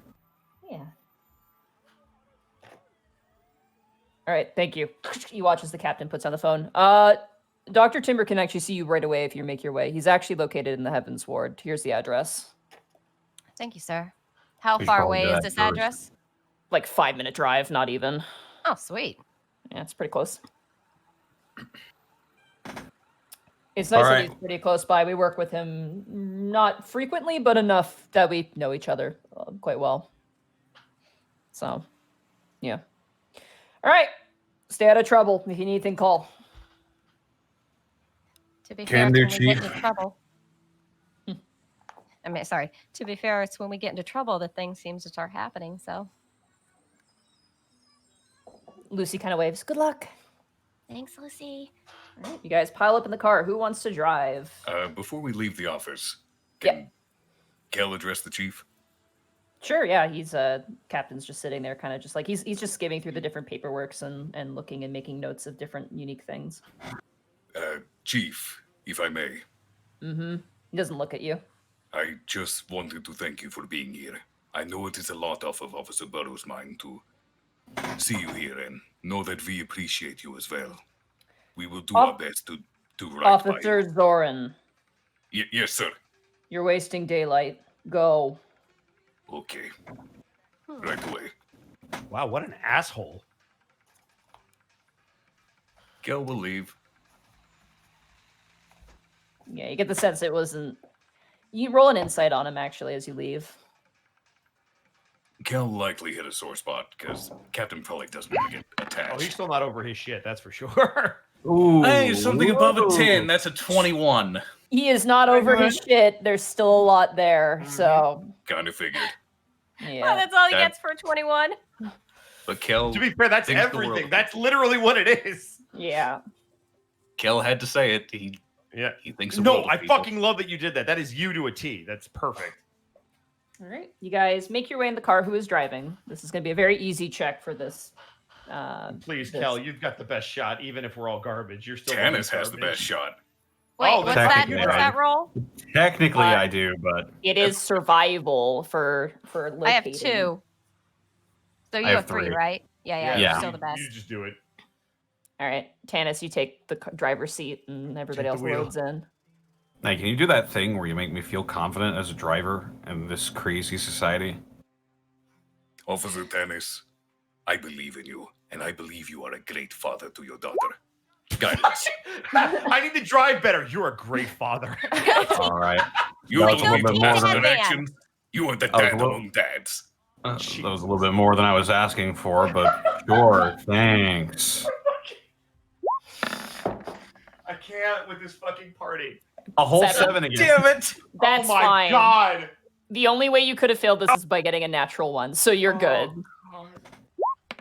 S3: Yeah. All right, thank you. You watch as the captain puts on the phone. Dr. Timber can actually see you right away if you make your way. He's actually located in the Heavens Ward. Here's the address.
S7: Thank you, sir. How
S10: He's
S7: far
S10: probably
S7: away is
S10: got
S7: this
S10: yours.
S7: address?
S3: Like 5-minute drive, not even.
S7: Oh, sweet.
S3: Yeah, it's pretty close. It's nice that he's pretty close by. We work with him not frequently, but enough that we know each other quite well. So, yeah. All right. Stay out of trouble. If you need anything, call.
S7: To be
S10: Can
S7: fair,
S10: do,
S7: it's when we get
S10: Chief.
S7: into trouble. I mean, sorry. To be fair, it's when we get into trouble that things seem to start happening. So,
S3: Lucy kind of waves. Good luck.
S7: thanks, Lucy.
S3: All right, you guys pile up in the car. Who wants to drive?
S1: Before we leave the office, can Kel address the chief?
S3: Sure, yeah. He's captain's just sitting there, kind of just like he's just skimming through the different paperworks and looking and making notes of different unique things.
S1: Chief, if I may.
S3: Mm-hmm. He doesn't look at you.
S1: I just wanted to thank you for being here. I know it is a lot off of Officer Burrow's mind to see you here and know that we appreciate you as well. We will do our best to do right by you.
S3: Officer Zoran,
S1: Yes, sir.
S3: you're wasting daylight. Go.
S1: Okay. Right away.
S4: Wow, what an asshole.
S1: Kel will leave.
S3: Yeah, you get the sense it wasn't... You roll an insight on him, actually, as you leave.
S1: Kel likely hit a sore spot, because Captain probably doesn't want to get attached.
S4: Oh, he's still not over his shit, that's for sure.
S10: Ooh.
S2: Hey, something above a 10. That's a 21.
S3: He is not over his shit. There's still a lot there, so...
S1: Kind of figured.
S3: Yeah.
S7: Oh, that's all he
S1: That-
S7: gets for 21.
S1: But Kel...
S4: To be fair, that's
S1: thinks the
S4: everything.
S1: world-
S4: That's literally what it is.
S3: Yeah.
S2: Kel had to say it. He thinks the
S4: No,
S2: world of
S4: I
S2: people.
S4: fucking love that you did that. That is you to a T. That's perfect.
S3: All right. You guys make your way in the car. Who is driving? This is going to be a very easy check for this.
S4: Please,
S3: this.
S4: Kel, you've got the best shot, even if we're all garbage. You're still
S1: Tannis
S4: garbage.
S1: has the best shot.
S7: Wait,
S4: Oh,
S7: what's
S4: that's
S7: that?
S10: technically
S7: What's that roll?
S10: Technically, I do, but
S3: It is survival for locating.
S7: I have 2. So you
S10: I
S7: have
S10: have
S7: 3,
S10: 3.
S7: right? Yeah,
S10: Yeah.
S7: you're still the best.
S4: You just do it.
S3: All right, Tannis, you take the driver's seat, and everybody
S4: Take the
S3: else
S4: wheel.
S3: loads in.
S10: hey, can you do that thing where you make me feel confident as a driver in this crazy society?
S1: Officer Tannis, I believe in you, and I believe you are a great father to your daughter. Guidance.
S4: I need to drive better. You're a great father.
S10: All right.
S1: You
S10: That
S1: are
S10: was a little bit more than
S1: actions. You are the
S10: That was
S1: dad
S10: a little-
S1: among dads.
S10: that was a little bit more than I was asking for, but sure, thanks.
S4: I can't with this fucking party.
S10: A whole
S3: 7.
S10: 7 again.
S4: Damn it!
S3: That's
S4: oh my
S3: fine.
S4: god!
S3: The only way you could have failed this is by getting a natural 1, so you're good.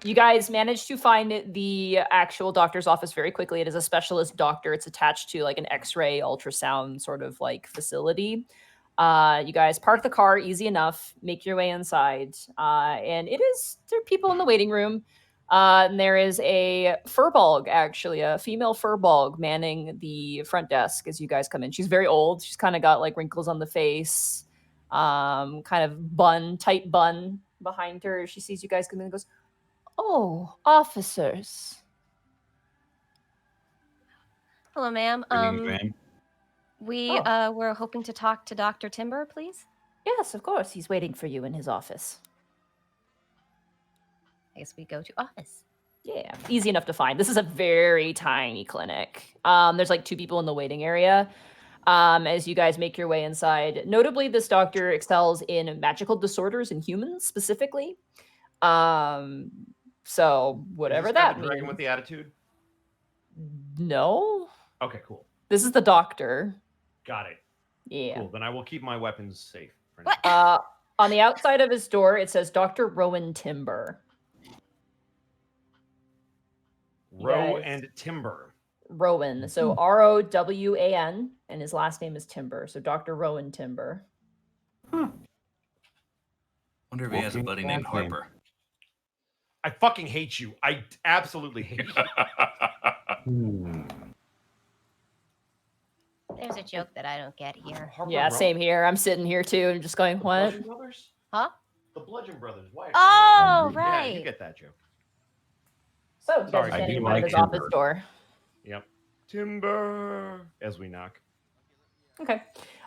S3: You guys managed to find the actual doctor's office very quickly. It is a specialist doctor. It's attached to like an X-ray ultrasound sort of like facility. You guys park the car easy enough, make your way inside. And there are people in the waiting room. And there is a furbolg, actually, a female furbolg manning the front desk as you guys come in. She's very old. She's kind of got like wrinkles on the face, kind of tight bun behind her. She sees you guys come in and goes, "Oh, officers."
S7: Hello, ma'am. We were hoping to talk to Dr. Timber, please.
S3: Yes, of course. He's waiting for you in his office.
S7: I guess we go to office.
S3: Yeah, easy enough to find. This is a very tiny clinic. There's like 2 people in the waiting area. As you guys make your way inside, notably, this doctor excels in magical disorders in humans specifically. So whatever
S4: Is this guy
S3: that
S4: the dragon
S3: means.
S4: with the attitude?
S3: No,
S4: Okay, cool.
S3: this is the doctor.
S4: Got it.
S3: Yeah.
S4: Cool. Then I will keep my weapons safe. For now.
S7: What?
S3: On the outside of his door, it says Dr. Rowan Timber.
S4: Row
S3: Yes.
S4: and Timber.
S3: Rowan. So Rowan, and his last name is Timber. So Dr. Rowan Timber.
S2: Wonder if he has a
S10: Wolfgang
S2: buddy named
S10: Wolfgang.
S2: Harper.
S12: I fucking hate you. I absolutely hate you.
S7: There's a joke that I don't get here.
S3: Yeah, same here. I'm sitting here too and just going, what?
S9: Bludgeon Brothers?
S7: Huh?
S9: The Bludgeon Brothers. Why?
S7: Oh,
S9: Yeah,
S7: right.
S9: you get that joke.
S3: So, you guys
S12: Sorry,
S3: are
S12: I
S3: standing
S12: do
S3: in front of
S12: like
S3: his office
S12: Timber.
S3: door.
S12: Yep. Timber. As we knock.
S3: Okay.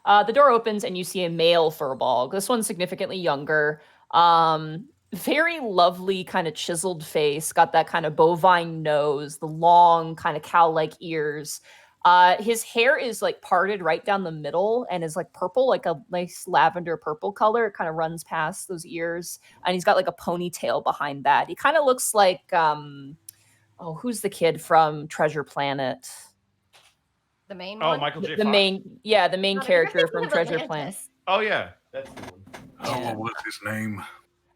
S3: The door opens and you see a male furball. This one's significantly younger. Very lovely, kind of chiseled face. Got that kind of bovine nose, the long, kind of cow-like ears. His hair is like parted right down the middle and is like purple, like a nice lavender purple color. It kind of runs past those ears, and he's got like a ponytail behind that. He kind of looks like who's the kid from Treasure Planet?
S7: The main
S12: Oh,
S7: one?
S12: Michael J.
S3: The
S12: Fox?
S3: main
S7: No, you're
S3: character
S7: thinking
S3: from
S7: of
S3: Treasure
S7: Atlantis.
S3: Planet.
S12: Oh yeah, that's the one.
S1: What was his name?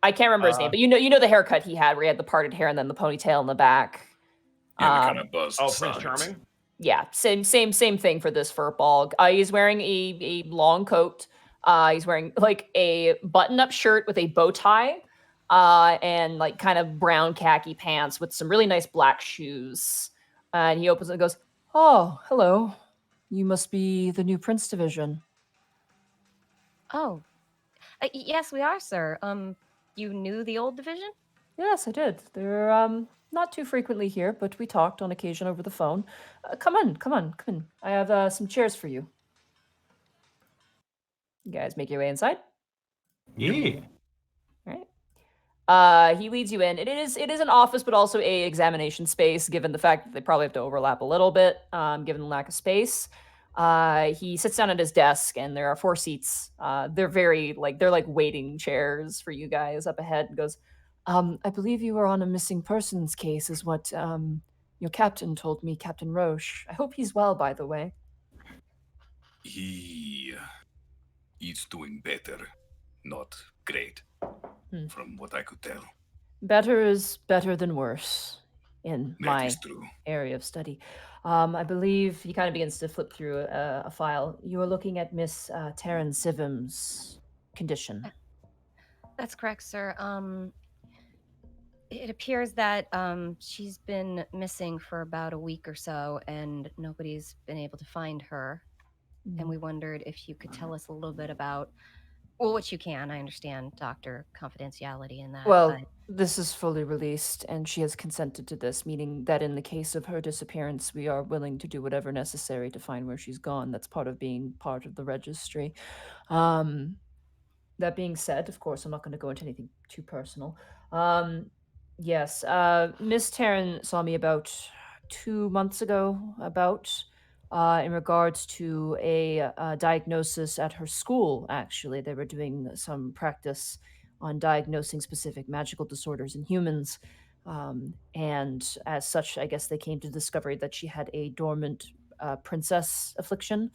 S3: I can't remember his name, but you know the haircut he had, where he had the parted hair and then the ponytail in the back.
S1: Yeah, the kind of buzzed
S12: Oh,
S1: sides.
S12: Prince Charming?
S3: Yeah, same thing for this furball. He's wearing a long coat. He's wearing like a button-up shirt with a bow tie, and like kind of brown khaki pants with some really nice black shoes. And he opens it and goes, "Oh, hello. You must be the new Prince Division."
S7: Oh. Yes, we are, sir. You knew the old division?
S3: Yes, I did. They're not too frequently here, but we talked on occasion over the phone. Come in. I have some chairs for you. You guys make your way inside.
S10: Yeah.
S3: All right. He leads you in. It is an office, but also a examination space, given the fact that they probably have to overlap a little bit, given the lack of space. He sits down at his desk, and there are 4 seats. They're like waiting chairs for you guys up ahead. And goes, I believe you were on a missing persons case, is what your captain told me, Captain Roche. I hope he's well, by the way.
S1: He's doing better, not great, from what I could tell.
S3: Better is better than worse in
S1: That
S3: my
S1: is true.
S3: area of study. I believe he kind of begins to flip through a file. You are looking at Miss Taryn Sivim's condition.
S7: That's correct, sir. It appears that she's been missing for about a week or so, and nobody's been able to find her. And we wondered if you could tell us a little bit about, well, what you can. I understand doctor confidentiality in that.
S3: Well,
S7: but
S3: this is fully released, and she has consented to this, meaning that in the case of her disappearance, we are willing to do whatever necessary to find where she's gone. That's part of being part of the registry. That being said, of course, I'm not going to go into anything too personal. Yes, Miss Taryn saw me about 2 months ago, in regards to a diagnosis at her school, actually. They were doing some practice on diagnosing specific magical disorders in humans. And as such, I guess they came to the discovery that she had a dormant princess affliction.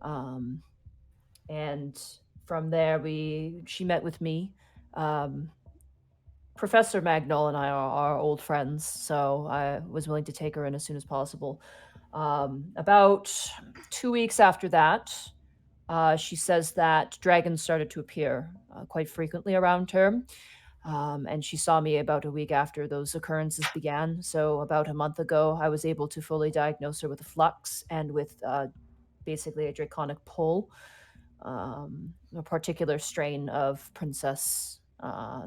S3: And from there, she met with me. Professor Magnol and I are old friends, so I was willing to take her in as soon as possible. About 2 weeks after that, she says that dragons started to appear quite frequently around her. And she saw me about a week after those occurrences began. So about a month ago, I was able to fully diagnose her with a flux and with basically a draconic pull, a particular strain of princess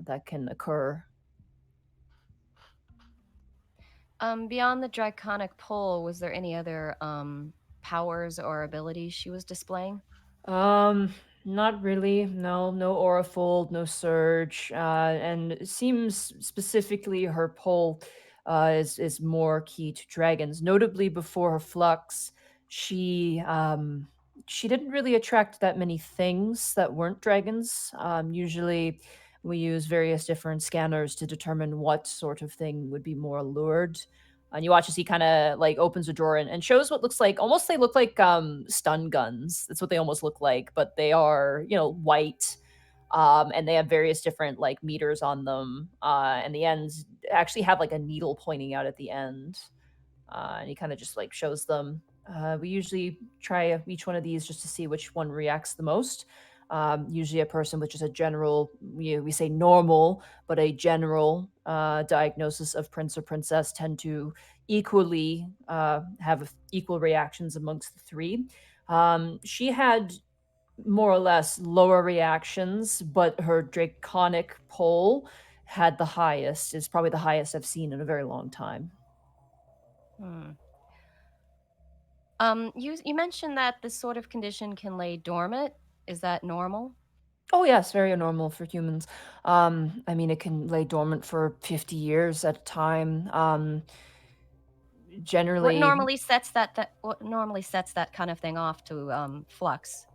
S3: that can occur.
S7: beyond the draconic pull, was there any other powers or abilities she was displaying?
S3: Not really. No aura fold, no surge, and it seems specifically her pull is more key to dragons. Notably, before her flux, she didn't really attract that many things that weren't dragons. Usually, we use various different scanners to determine what sort of thing would be more allured. And you watch as he kind of like opens a drawer and shows what looks like, almost they look like stun guns. That's what they almost look like, but they are, white. And they have various different like meters on them. And the ends actually have like a needle pointing out at the end. And he kind of just like shows them. We usually try each one of these just to see which one reacts the most. Usually a person with just a general, we say normal, but a general diagnosis of prince or princess tend to equally have equal reactions amongst the three. She had more or less lower reactions, but her Draconic poll had the highest. It's probably the highest I've seen in a very long time.
S7: You mentioned that this sort of condition can lay dormant. Is that normal?
S3: Oh yes, very normal for humans. I mean, it can lay dormant for 50 years at a time.
S7: What
S3: Generally,
S7: normally sets that kind of thing off to flux?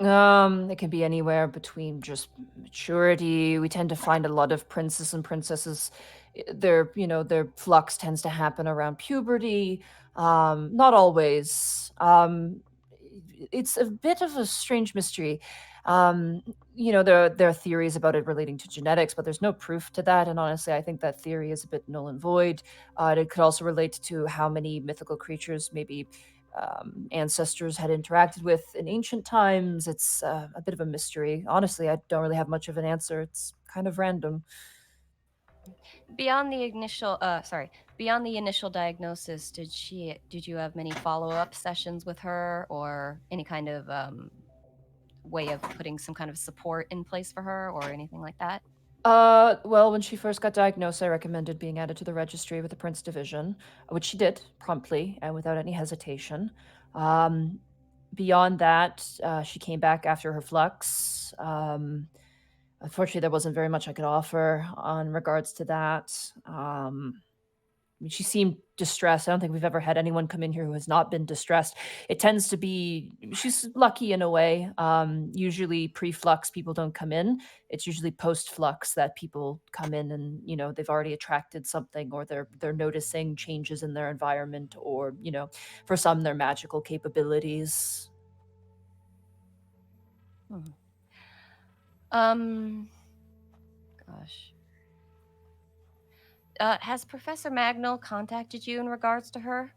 S3: it can be anywhere between just maturity. We tend to find a lot of princes and princesses. Their flux tends to happen around puberty. Not always. It's a bit of a strange mystery. There are theories about it relating to genetics, but there's no proof to that. And honestly, I think that theory is a bit null and void. It could also relate to how many mythical creatures maybe ancestors had interacted with in ancient times. It's a bit of a mystery. Honestly, I don't really have much of an answer. It's kind of random.
S7: Beyond the initial diagnosis, did you have many follow-up sessions with her, or any kind of way of putting some kind of support in place for her, or anything like that?
S3: Well, when she first got diagnosed, I recommended being added to the registry with the Prince Division, which she did promptly and without any hesitation. Beyond that, she came back after her flux. Unfortunately, there wasn't very much I could offer on regards to that. I mean, she seemed distressed. I don't think we've ever had anyone come in here who has not been distressed. It tends to be, she's lucky in a way. Usually pre-flux, people don't come in. It's usually post-flux that people come in and, they've already attracted something, or they're noticing changes in their environment, or, for some, their magical capabilities.
S7: Gosh. Has Professor Magnol contacted you in regards to her?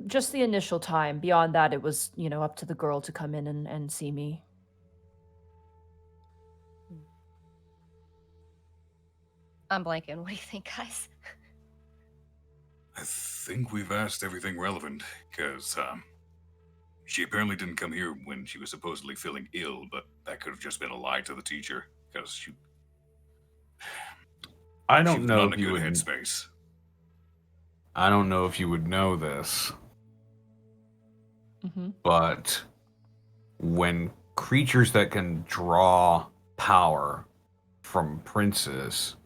S3: Just the initial time. Beyond that, it was, up to the girl to come in and see me.
S7: I'm blanking. What do you think, guys?
S1: I think we've asked everything relevant, because she apparently didn't come here when she was supposedly feeling ill, but that could have just been a lie to the teacher, because she
S10: I don't
S1: was
S10: know
S1: not
S10: if
S1: in a
S10: you
S1: good
S10: would.
S1: headspace.
S10: I don't know if you would know this, but when creatures that can draw power from princes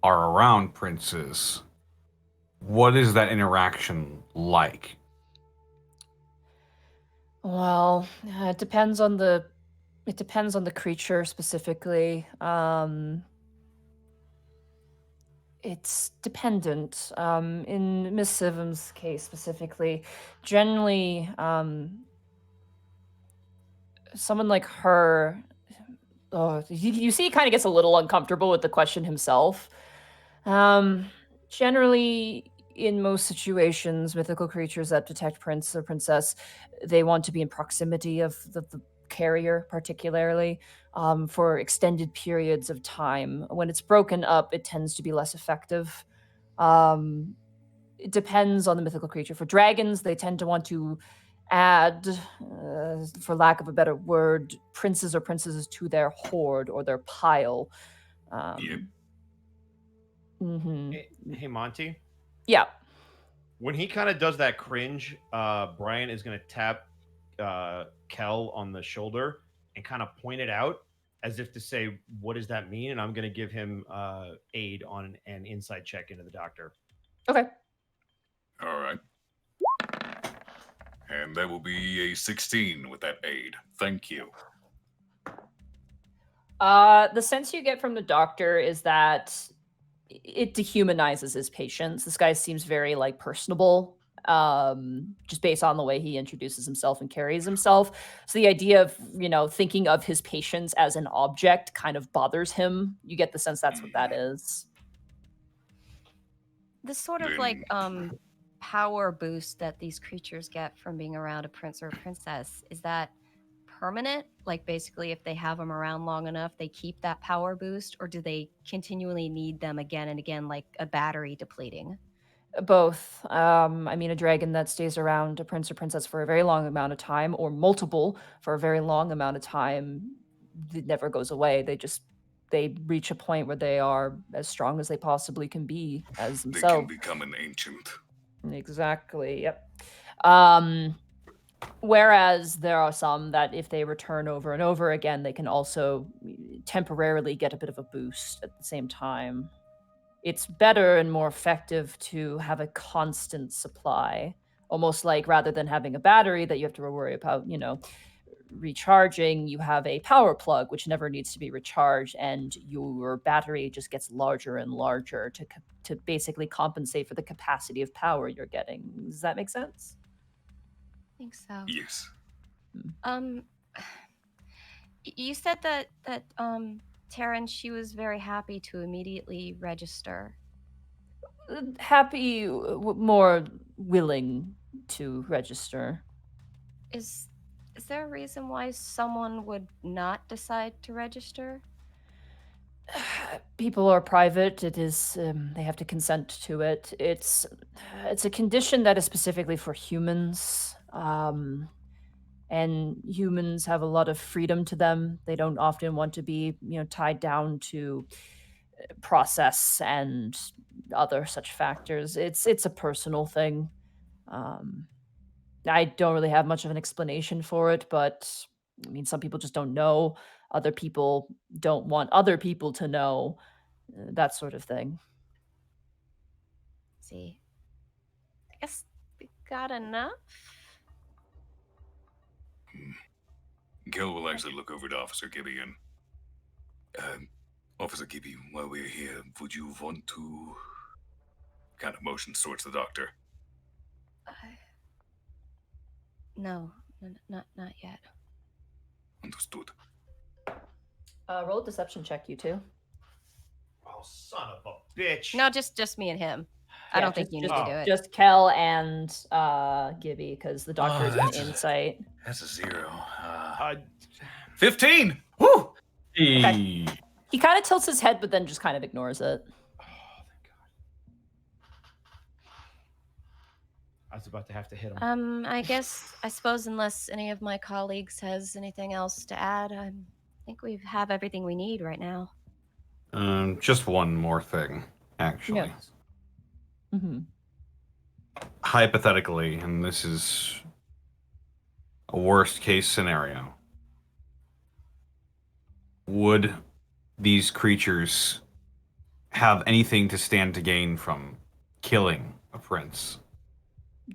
S10: are around princes, what is that interaction like?
S3: Well, it depends on the creature specifically. It's dependent. In Miss Sivam's case specifically, generally, someone like her, you see, he kind of gets a little uncomfortable with the question himself. Generally, in most situations, mythical creatures that detect prince or princess, they want to be in proximity of the carrier, particularly for extended periods of time. When it's broken up, it tends to be less effective. It depends on the mythical creature. For dragons, they tend to want to add, for lack of a better word, princes or princesses to their hoard or their pile.
S4: Hey, Monty.
S3: Yeah.
S4: When he kind of does that cringe, Brian is going to tap Kel on the shoulder and kind of point it out as if to say, what does that mean? And I'm going to give him aid on an insight check into the doctor.
S3: Okay.
S1: All right. And that will be a 16 with that aid. Thank you.
S3: The sense you get from the doctor is that it dehumanizes his patients. This guy seems very personable, just based on the way he introduces himself and carries himself. So the idea of, thinking of his patients as an object kind of bothers him. You get the sense that's what that is.
S7: This sort of power boost that these creatures get from being around a prince or a princess, is that permanent? Like basically if they have them around long enough, they keep that power boost, or do they continually need them again and again like a battery depleting?
S3: Both. I mean, a dragon that stays around a prince or princess for a very long amount of time, or multiple for a very long amount of time, it never goes away. They reach a point where they are as strong as they possibly can be as
S1: They can
S3: themselves.
S1: become an ancient.
S3: Exactly. Yep. Whereas there are some that if they return over and over again, they can also temporarily get a bit of a boost at the same time. It's better and more effective to have a constant supply, almost like rather than having a battery that you have to worry about, recharging, you have a power plug which never needs to be recharged, and your battery just gets larger and larger to basically compensate for the capacity of power you're getting. Does that make sense?
S7: I think so.
S1: Yes.
S7: You said that Taryn, she was very happy to immediately register.
S3: Happy, more willing to register.
S7: Is there a reason why someone would not decide to register?
S3: People are private. It is they have to consent to it. It's a condition that is specifically for humans, and humans have a lot of freedom to them. They don't often want to be tied down to process and other such factors. It's a personal thing. I don't really have much of an explanation for it, but I mean, some people just don't know. Other people don't want other people to know. That sort of thing.
S7: See, I guess we got enough.
S1: Gil will actually look over to Officer Gibby and... Officer Gibby, while we're here, would you want to... kind of motions towards the doctor.
S7: No, not yet.
S1: Understood.
S3: Roll a deception check, you two.
S9: Oh, son of a bitch.
S7: No, just me and him. I don't think you need to do it.
S3: Just Kel and Gibby, because the doctor is
S1: that's
S3: an insight.
S1: That's a 0. 15! Woo!
S3: Okay. He kind of tilts his head, but then just kind of ignores it.
S4: I was about to have to hit him.
S7: I suppose unless any of my colleagues has anything else to add, I think we have everything we need right now.
S10: Just one more thing, actually.
S3: Yes. Mm-hmm.
S10: Hypothetically, and this is a worst case scenario, would these creatures have anything to stand to gain from killing a prince?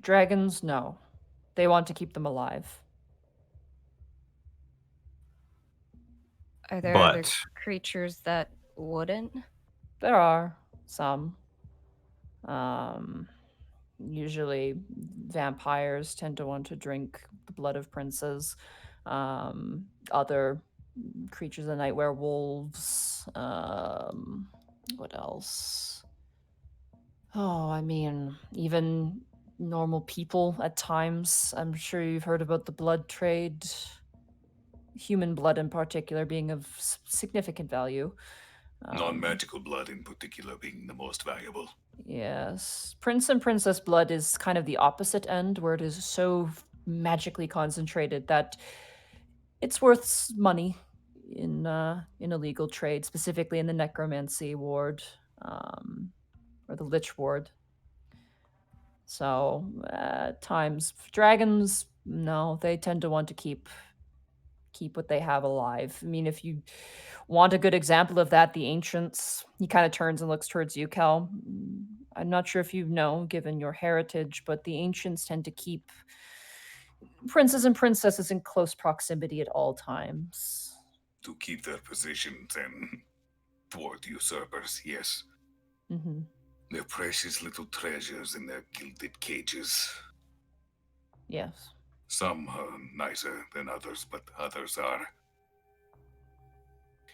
S3: Dragons, no. They want to keep them alive.
S7: Are there other creatures that wouldn't?
S3: There are some. Usually vampires tend to want to drink the blood of princes. Other creatures of the night, werewolves. What else? Oh, I mean, even normal people at times. I'm sure you've heard about the blood trade. Human blood in particular being of significant value.
S1: Non-magical blood in particular being the most valuable.
S3: Yes. Prince and princess blood is kind of the opposite end, where it is so magically concentrated that it's worth money in illegal trade, specifically in the necromancy ward, or the lich ward. So, at times, dragons, no, they tend to want to keep what they have alive. I mean, if you want a good example of that, the ancients, he kind of turns and looks towards you, Cal. I'm not sure if you know, given your heritage, but the ancients tend to keep princes and princesses in close proximity at all times.
S1: To keep their positions and thwart usurpers, yes.
S3: Mm-hmm.
S1: They're precious little treasures in their gilded cages.
S3: Yes.
S1: Some are nicer than others, but others are.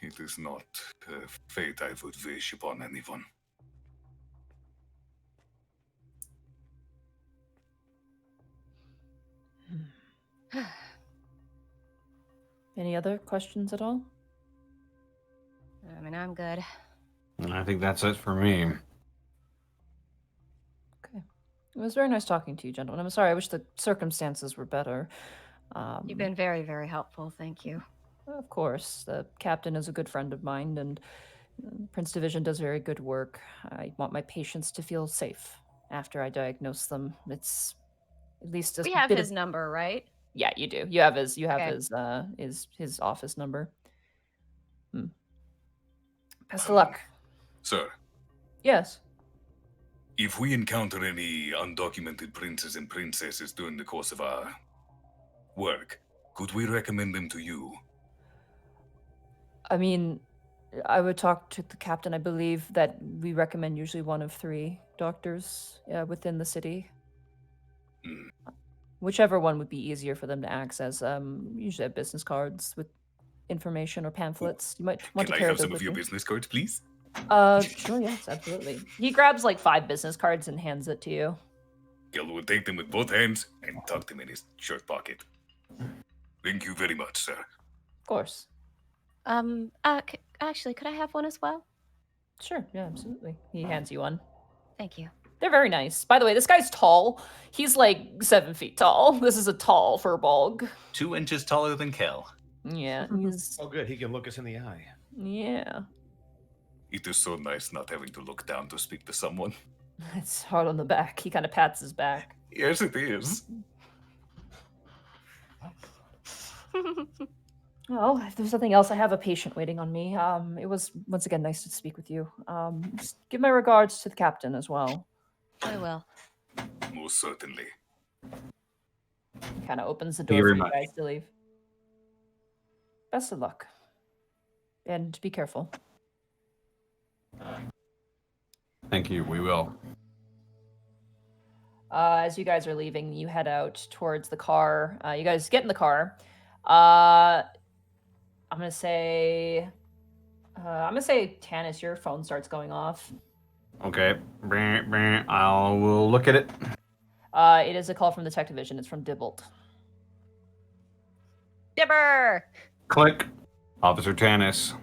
S1: It is not a fate I would wish upon anyone.
S3: Any other questions at all?
S7: I mean, I'm good.
S10: I think that's it for me.
S3: It was very nice talking to you, gentlemen. I'm sorry. I wish the circumstances were better.
S7: You've been very, very helpful. Thank you.
S3: Of course, the captain is a good friend of mine, and Prince Division does very good work. I want my patients to feel safe after I diagnose them. It's at least a
S7: We have
S3: bit
S7: his
S3: of...
S7: number, right?
S3: Yeah, you do. You have his.
S7: Okay.
S3: His office number. Best of luck.
S1: Sir,
S3: Yes.
S1: if we encounter any undocumented princes and princesses during the course of our work, could we recommend them to you?
S3: I mean, I would talk to the captain. I believe that we recommend usually one of 3 doctors within the city. Whichever one would be easier for them to access. Usually have business cards with information or pamphlets. You might want
S1: Can
S3: to
S1: I
S3: carry
S1: have
S3: those
S1: some of
S3: with
S1: your
S3: you.
S1: business cards, please?
S3: Sure, yes, absolutely. He grabs like 5 business cards and hands it to you.
S1: Gil will take them with both hands and tuck them in his shirt pocket. Thank you very much, sir.
S3: Of course.
S7: Actually, could I have one as well?
S3: Sure, yeah, absolutely. He hands you one.
S7: Thank you.
S3: They're very nice. By the way, this guy's tall. He's like 7 feet tall. This is a tall furbolg.
S2: 2 inches taller than Kel.
S3: Yeah, he's...
S4: Oh, good. He can look us in the eye.
S3: Yeah.
S1: It is so nice not having to look down to speak to someone.
S3: It's hard on the back. He kind of pats his back.
S1: Yes, it is.
S3: Oh, if there's nothing else, I have a patient waiting on me. It was once again nice to speak with you. Just give my regards to the captain as well.
S7: I will.
S1: Most certainly.
S3: He kind of opens the
S10: Thank you
S3: door for
S10: very
S3: you
S10: much.
S3: guys to leave. Best of luck. And be careful.
S10: Thank you. We will.
S3: As you guys are leaving, you head out towards the car. You guys get in the car. I'm gonna say, Tanis, your phone starts going off.
S10: Okay. I will look at it.
S3: It is a call from the tech division. It's from Dibbolt.
S7: Dibber!
S10: Click. Officer Tanis.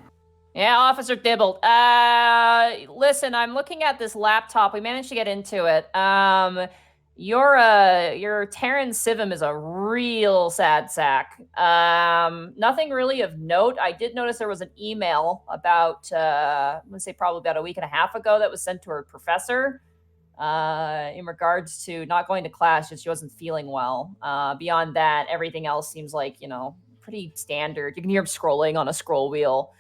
S3: Yeah, Officer Dibbolt. Listen, I'm looking at this laptop. We managed to get into it. Your Terran Civim is a real sad sack. Nothing really of note. I did notice there was an email about, I'm gonna say probably about a week and a half ago that was sent to her professor in regards to not going to class, just she wasn't feeling well. Beyond that, everything else seems like, pretty standard. You can hear him scrolling on a scroll wheel.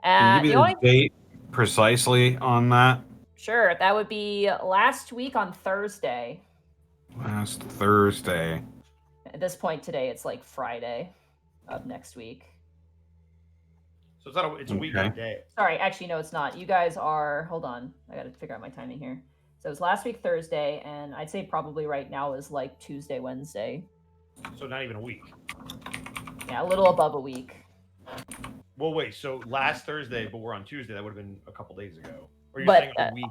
S10: Can you give me the date precisely on that?
S3: Sure, that would be last week on Thursday.
S10: Last Thursday.
S3: At this point today, it's like Friday of next week.
S4: So it's a week and a day.
S3: Sorry, actually, no, it's not. You guys are... Hold on. I got to figure out my timing here. So it was last week Thursday, and I'd say probably right now is like Tuesday, Wednesday.
S4: So not even a week.
S3: Yeah, a little above a week.
S4: Well, wait. So last Thursday, but we're on Tuesday. That would have been a couple days ago. Or you're
S3: But,
S4: saying a week?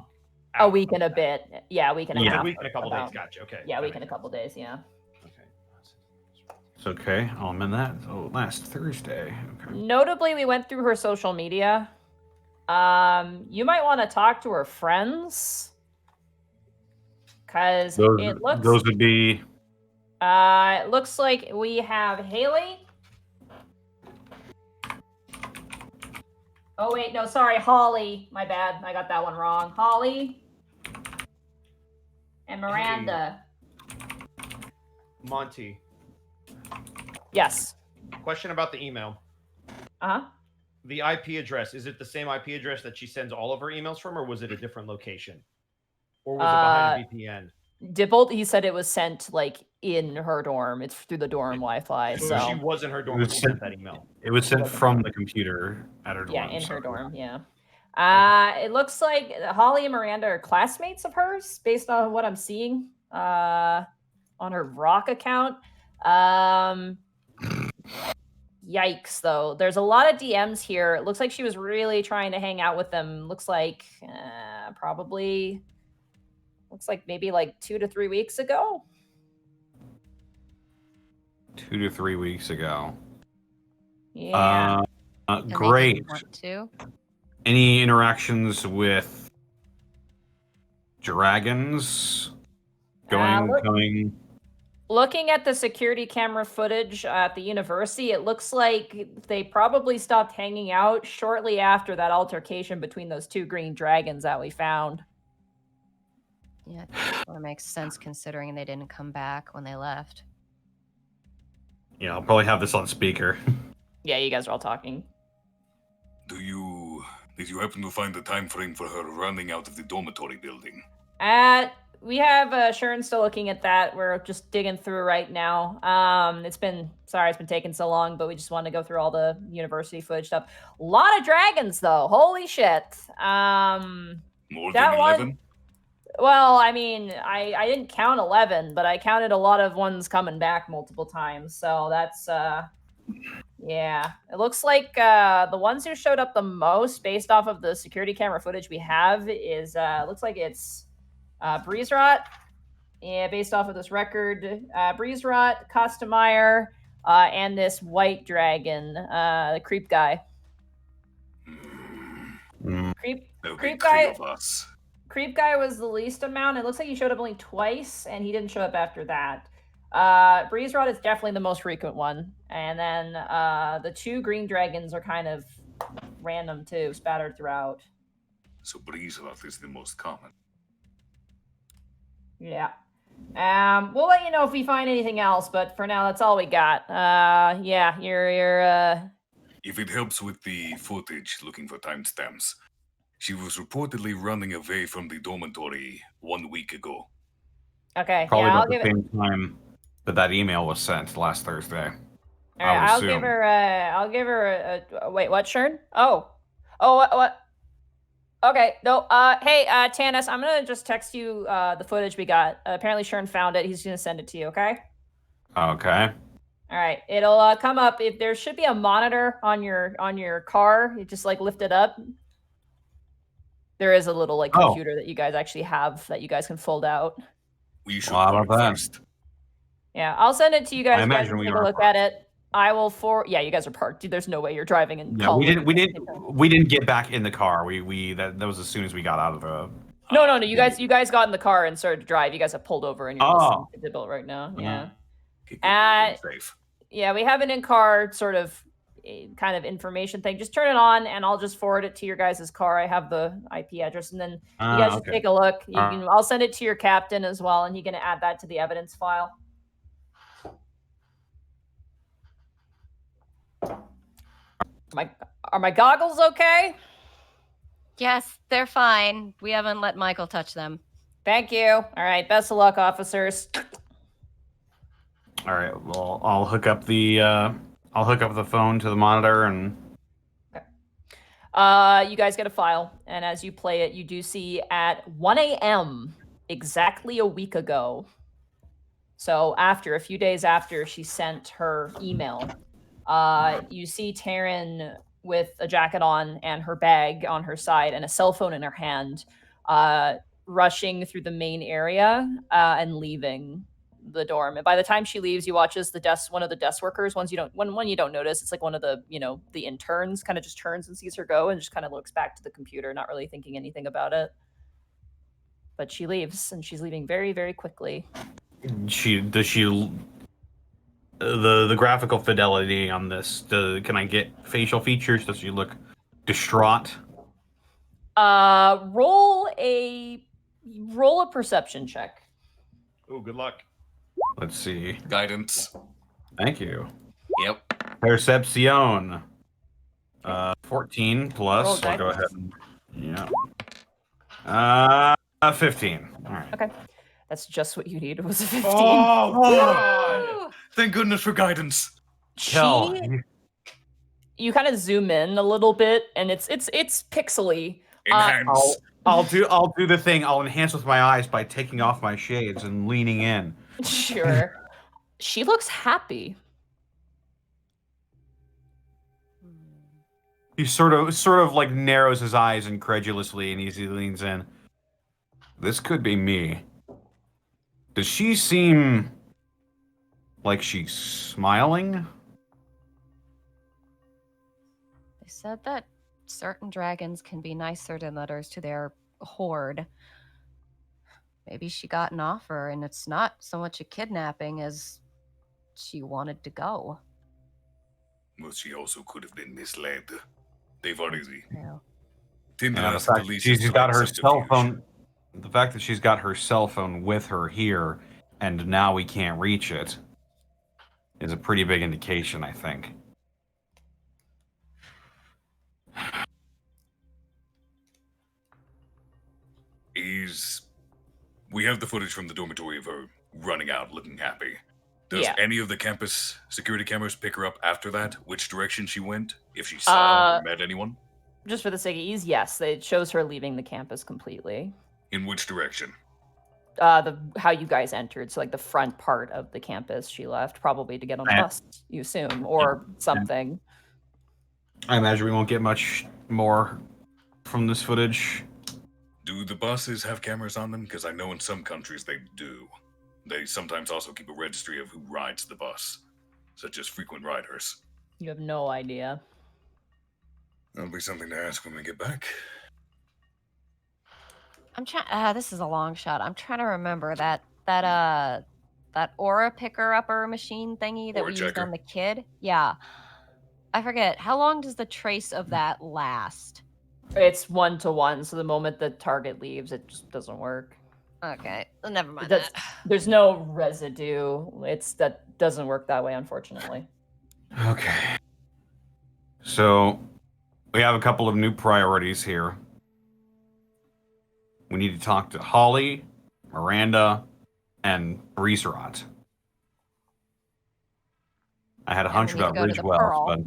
S3: A week and a bit. Yeah, a week and a
S4: Yeah.
S3: half.
S4: A week and a couple days.
S3: about.
S4: Gotcha. Okay.
S3: Yeah, a week and a couple days, yeah.
S10: It's okay. I'll amend that. So last Thursday. Okay.
S3: Notably, we went through her social media. You might want to talk to her friends. Because it looks...
S10: Those would be...
S3: It looks like we have Haley. Oh, wait, no, sorry, Holly. My bad, I got that one wrong. Holly. And Miranda.
S4: Monty.
S3: Yes.
S4: Question about the email.
S3: Uh-huh.
S4: The IP address, is it the same IP address that she sends all of her emails from, or was it a different location? Or was it behind a VPN?
S3: Dibbolt, he said it was sent, like, in her dorm. It's through the dorm Wi-Fi, so...
S4: She was in her dorm when she sent that email.
S10: It was sent from the computer at her dorm.
S3: Yeah, in
S10: so-
S3: her dorm, yeah. It looks like Holly and Miranda are classmates of hers, based on what I'm seeing on her Rock account. Yikes, though. There's a lot of DMs here. It looks like she was really trying to hang out with them. Looks like probably... Looks like maybe like 2 to 3 weeks ago.
S10: 2 to 3 weeks ago.
S3: Yeah.
S7: And they
S10: Great.
S7: didn't want to.
S10: Any interactions with dragons? Going.
S3: Looking at the security camera footage at the university, it looks like they probably stopped hanging out shortly after that altercation between those two green dragons that we found.
S7: Yeah, that sort of makes sense considering they didn't come back when they left.
S10: Yeah, I'll probably have this on speaker.
S3: Yeah, you guys are all talking.
S1: Did you happen to find the time frame for her running out of the dormitory building?
S3: We have Sharon still looking at that. We're just digging through right now. It's been taking so long, but we just want to go through all the university footage stuff. A lot of dragons, though. Holy shit.
S1: More
S3: that
S1: than 11?
S3: Well, I mean, I didn't count 11, but I counted a lot of ones coming back multiple times. So that's yeah. It looks like the ones who showed up the most, based off of the security camera footage we have, is looks like it's Breeze Rot. Yeah, based off of this record, Breeze Rot, Costumeyer, and this white dragon, the creep guy. Creep guy.
S1: Of us.
S3: Creep guy was the least amount. It looks like he showed up only twice, and he didn't show up after that. Breeze Rot is definitely the most frequent one, and then the two green dragons are kind of random too, spattered throughout.
S1: So Breeze Rot is the most common.
S3: Yeah. We'll let you know if we find anything else, but for now, that's all we got. Yeah, you're
S1: If it helps with the footage, looking for timestamps, she was reportedly running away from the dormitory 1 week ago.
S3: Okay.
S10: Probably
S3: yeah,
S10: about the same time that email was sent last Thursday.
S3: All right, I'll give her a wait. What, Shern? Oh, what? Okay, no. Hey, Tanis, I'm gonna just text you the footage we got. Apparently, Shern found it. He's gonna send it to you. Okay.
S10: Okay.
S3: All right. It'll come up if there should be a monitor on your car. You just like lift it up. There is a little like computer that you guys actually have that you guys can fold out.
S1: We should
S10: How about that?
S3: First. Yeah, I'll send it to you guys.
S10: I
S3: You guys
S10: imagine
S3: can
S10: we
S3: take
S10: are
S3: a look at it. I will Yeah, you guys are parked. Dude, there's no way you're driving and
S10: Yeah, we didn't get back in the car. That was as soon as we got out of the.
S3: No. You guys got in the car and started to drive. You guys have pulled over and you're listening to the bill right now. Yeah. Yeah, we have an in-car sort of kind of information thing. Just turn it on and I'll just forward it to your guys' car. I have the IP address and then you guys just take a look. I'll send it to your captain as well and he can add that to the evidence file. Are my goggles okay?
S7: Yes, they're fine. We haven't let Michael touch them.
S3: Thank you. All right, best of luck, officers.
S10: All right. Well, I'll hook up the phone to the monitor and.
S3: You guys get a file, and as you play it, you do see at 1 a.m. exactly a week ago. So a few days after she sent her email, you see Taryn with a jacket on and her bag on her side and a cell phone in her hand, rushing through the main area and leaving the dorm. And by the time she leaves, you watch as one of the desk workers, one you don't notice, it's like one of the, the interns kind of just turns and sees her go and just kind of looks back to the computer, not really thinking anything about it. But she leaves, and she's leaving very, very quickly.
S10: The graphical fidelity on this, can I get facial features? Does she look distraught?
S3: Roll a perception check.
S12: Oh, good luck.
S10: Let's see.
S1: Guidance.
S10: Thank you.
S1: Yep.
S10: Perception. 14 plus.
S3: Roll
S10: We'll go
S3: guidance.
S10: ahead and 15. All right.
S3: Okay. That's just what you need. It was a 15.
S1: Oh, God. Thank goodness for guidance.
S3: You kind of zoom in a little bit, and it's pixely.
S1: Enhance.
S10: I'll do the thing. I'll enhance with my eyes by taking off my shades and leaning in.
S3: Sure. She looks happy.
S10: He sort of like narrows his eyes incredulously, and he leans in. This could be me. Does she seem like she's smiling?
S7: said that certain dragons can be nicer than others to their horde. Maybe she got an offer and it's not so much a kidnapping as she wanted to go.
S1: Well, she also could have been misled. They've already
S10: And
S1: tended
S10: the
S1: us at the
S10: fact
S1: least
S10: she's
S1: to
S10: got
S1: like
S10: her cell
S1: subterfuge.
S10: phone, the fact that she's got her cell phone with her here, and now we can't reach it, is a pretty big indication, I think.
S1: We have the footage from the dormitory of her running out looking happy. Does
S3: Yeah.
S1: any of the campus security cameras pick her up after that? Which direction she went? If she saw or met anyone?
S3: Just for the sake of ease, yes, it shows her leaving the campus completely.
S1: In which direction?
S3: How you guys entered, so like the front part of the campus she left, probably to get on a bus, you assume, or something.
S10: I imagine we won't get much more from this footage.
S1: Do the buses have cameras on them? Because I know in some countries they do. They sometimes also keep a registry of who rides the bus, such as frequent riders.
S3: You have no idea.
S1: That'll be something to ask when we get back.
S7: I'm trying. This is a long shot. I'm trying to remember that aura picker upper machine thingy that
S1: Aura
S7: we used
S1: checker.
S7: on the kid. Yeah, I forget. How long does the trace of that last?
S3: It's 1-to-1, so the moment the target leaves, it just doesn't work.
S7: Okay, never mind that.
S3: There's no residue. That doesn't work that way, unfortunately.
S10: Okay. So, we have a couple of new priorities here. We need to talk to Holly, Miranda, and Breezerot. I had a hunch
S7: we need to
S10: about
S7: go to the
S10: Ridgewell,
S7: Pearl.
S10: but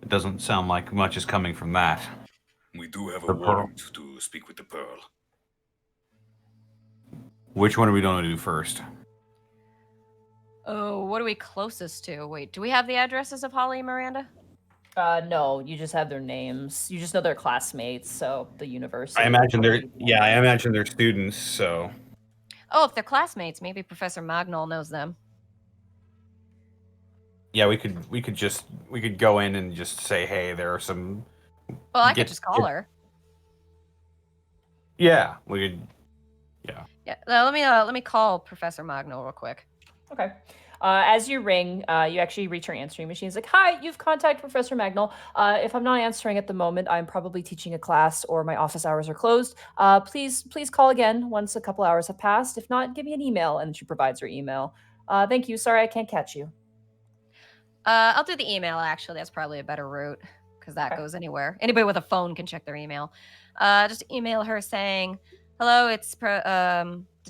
S10: it doesn't sound like much is coming from that.
S1: We do have
S10: The
S1: a
S10: Pearl.
S1: warrant to speak with the Pearl.
S10: Which one are we going to do first?
S7: Oh, what are we closest to? Wait, do we have the addresses of Holly and Miranda?
S3: No, you just have their names. You just know they're classmates, so the university.
S10: I imagine they're students, so
S7: Oh, if they're classmates, maybe Professor Magnol knows them.
S10: yeah, we could go in and just say, hey, there are some.
S7: Well, I could just call her.
S10: Yeah, we could. Yeah.
S7: Yeah, let me call Professor Magnol real quick.
S3: Okay. As you ring, you actually reach her answering machine. It's like, hi, you've contacted Professor Magnol. If I'm not answering at the moment, I'm probably teaching a class or my office hours are closed. Please call again once a couple hours have passed. If not, give me an email. And she provides her email. Thank you. Sorry, I can't catch you.
S7: I'll do the email, actually. That's probably a better route because that goes anywhere. Anybody with a phone can check their email. Just email her saying, hello, it's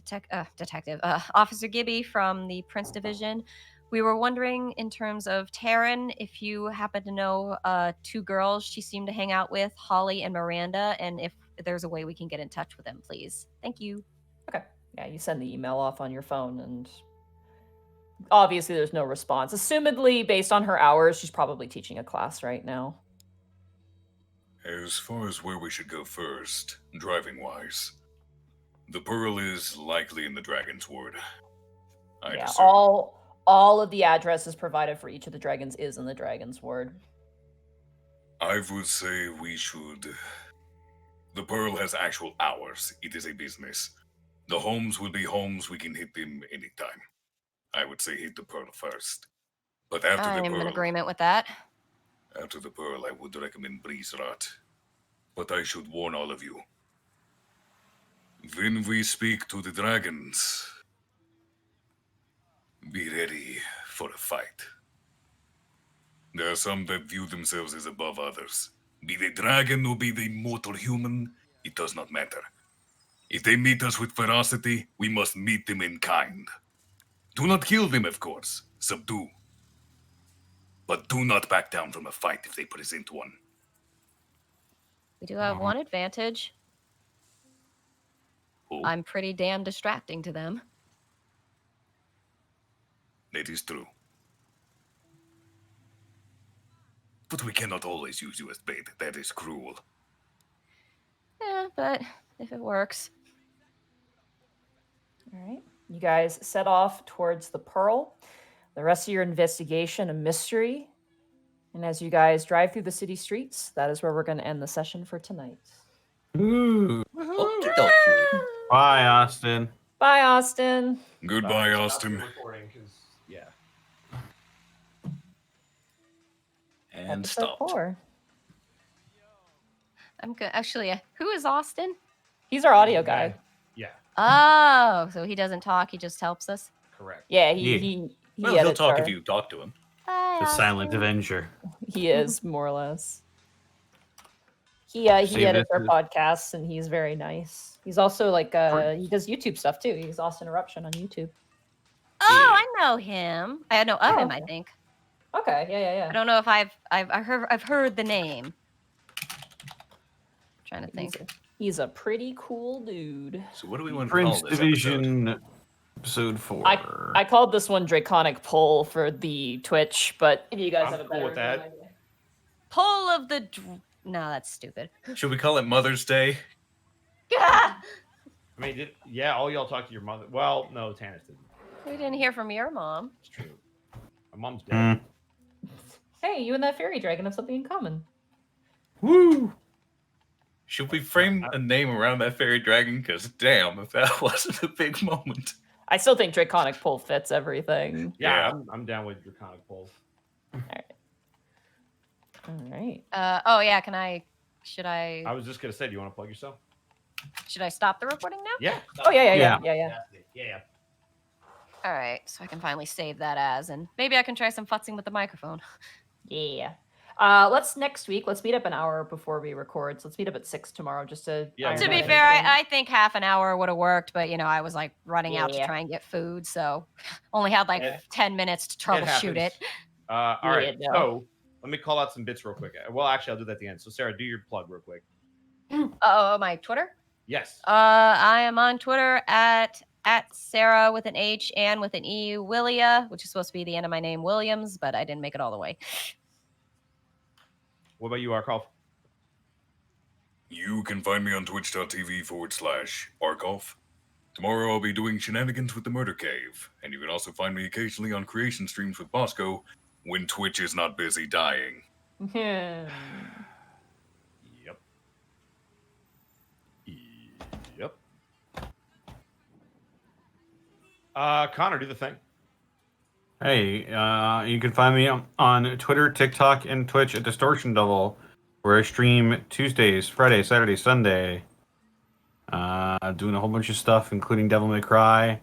S7: Detective Officer Gibby from the Prince Division. We were wondering, in terms of Taryn, if you happen to know two girls she seemed to hang out with, Holly and Miranda, and if there's a way we can get in touch with them, please. Thank you.
S3: Okay. Yeah, you send the email off on your phone, and obviously there's no response. Assumedly, based on her hours, she's probably teaching a class right now.
S1: As far as where we should go first, driving-wise, the Pearl is likely in the Dragon's Ward.
S3: Yeah, all of the addresses provided for each of the dragons is in the Dragon's Ward.
S1: I would say we should. The Pearl has actual hours. It is a business. The homes will be homes. We can hit them anytime. I would say hit the Pearl first. But after
S7: I'm
S1: the
S7: in
S1: Pearl,
S7: agreement with that.
S1: after the Pearl, I would recommend Breezerot. But I should warn all of you. When we speak to the dragons, be ready for a fight. There are some that view themselves as above others. Be they dragon or be they mortal human, it does not matter. If they meet us with ferocity, we must meet them in kind. Do not kill them, of course. Subdue. But do not back down from a fight if they present one.
S7: We do have one advantage.
S1: Oh,
S7: I'm pretty damn distracting to them.
S1: that is true. But we cannot always use you as bait. That is cruel.
S7: Yeah, but if it works.
S3: All right. You guys set off towards the Pearl. The rest of your investigation, a mystery. And as you guys drive through the city streets, that is where we're going to end the session for tonight.
S10: Ooh.
S2: Okey-dokey.
S10: Bye, Austin.
S3: Bye, Austin.
S1: Goodbye, Austin.
S4: Yeah.
S2: And
S3: Episode
S2: stopped.
S3: 4.
S7: I'm good. Actually, who is Austin?
S3: He's our audio guy.
S4: Yeah,
S7: Oh, so he doesn't talk. He just helps us.
S4: correct.
S3: Yeah,
S10: Yeah.
S3: he
S2: Well, he'll
S3: edits
S2: talk
S3: our-
S2: if you talk to him.
S7: Hi,
S10: The Silent
S7: Austin.
S10: Avenger.
S3: He is, more or less. He
S10: See,
S3: edits
S10: this
S3: our
S10: is-
S3: podcasts, and he's very nice. He's also like he does YouTube stuff too. He's Austin Eruption on YouTube.
S7: Oh, I know him. I know of him. I
S3: okay.
S7: think.
S3: Okay, yeah.
S7: I don't know if I've heard the name. Trying to think.
S3: He's a pretty cool dude.
S2: So what do we want to call
S10: Prince
S2: this episode?
S10: Division episode 4.
S3: I called this one Draconic Poll for the Twitch, but if you guys
S4: I'm
S3: have a
S4: cool
S3: better
S4: with that.
S3: idea.
S7: Pull of the. No, that's stupid.
S2: Should we call it Mother's Day?
S7: Gah!
S4: I mean, yeah, all y'all talk to your mother. Well, no, Tannis didn't.
S7: We didn't hear from your mom.
S4: It's true. My mom's dead.
S3: Hey, you and that fairy dragon have something in common.
S10: Woo!
S2: Should we frame a name around that fairy dragon? Because damn, if that wasn't a big moment.
S3: I still think Draconic Poll fits everything.
S4: Yeah, I'm down with Draconic Pulse.
S3: All right.
S7: Oh yeah. Can I? Should I?
S4: I was just gonna say, do you want to plug yourself?
S7: Should I stop the recording now?
S4: Yeah.
S3: Oh yeah.
S4: Yeah.
S7: All right, so I can finally save that as, and maybe I can try some futzing with the microphone.
S3: Yeah. Let's meet up an hour before we record. So let's meet up at 6 tomorrow just to.
S4: Yeah,
S3: iron
S7: To
S3: out
S7: be fair,
S3: anything.
S7: I think half an hour would have worked, but I was like running out to
S3: Yeah.
S7: try and get food, so only had like
S4: It-
S7: 10 minutes to troubleshoot it.
S4: happens. All right,
S3: Yeah, no.
S4: so let me call out some bits real quick. Well, actually, I'll do that at the end. So, Sarah, do your plug real quick.
S7: Oh, my Twitter?
S4: Yes.
S7: I am on Twitter at Sarah with an H and with an E Willia, which is supposed to be the end of my name Williams, but I didn't make it all the way.
S4: What about you, Arkov?
S1: You can find me on twitch.tv/Arkoff. Tomorrow I'll be doing shenanigans with the Murder Cave, and you can also find me occasionally on creation streams with Bosco when Twitch is not busy dying.
S4: Yep. Yep. Connor, do the thing.
S10: Hey, you can find me on Twitter, TikTok, and Twitch at Distortion Double, where I stream Tuesdays, Friday, Saturday, Sunday. Doing a whole bunch of stuff, including Devil May Cry,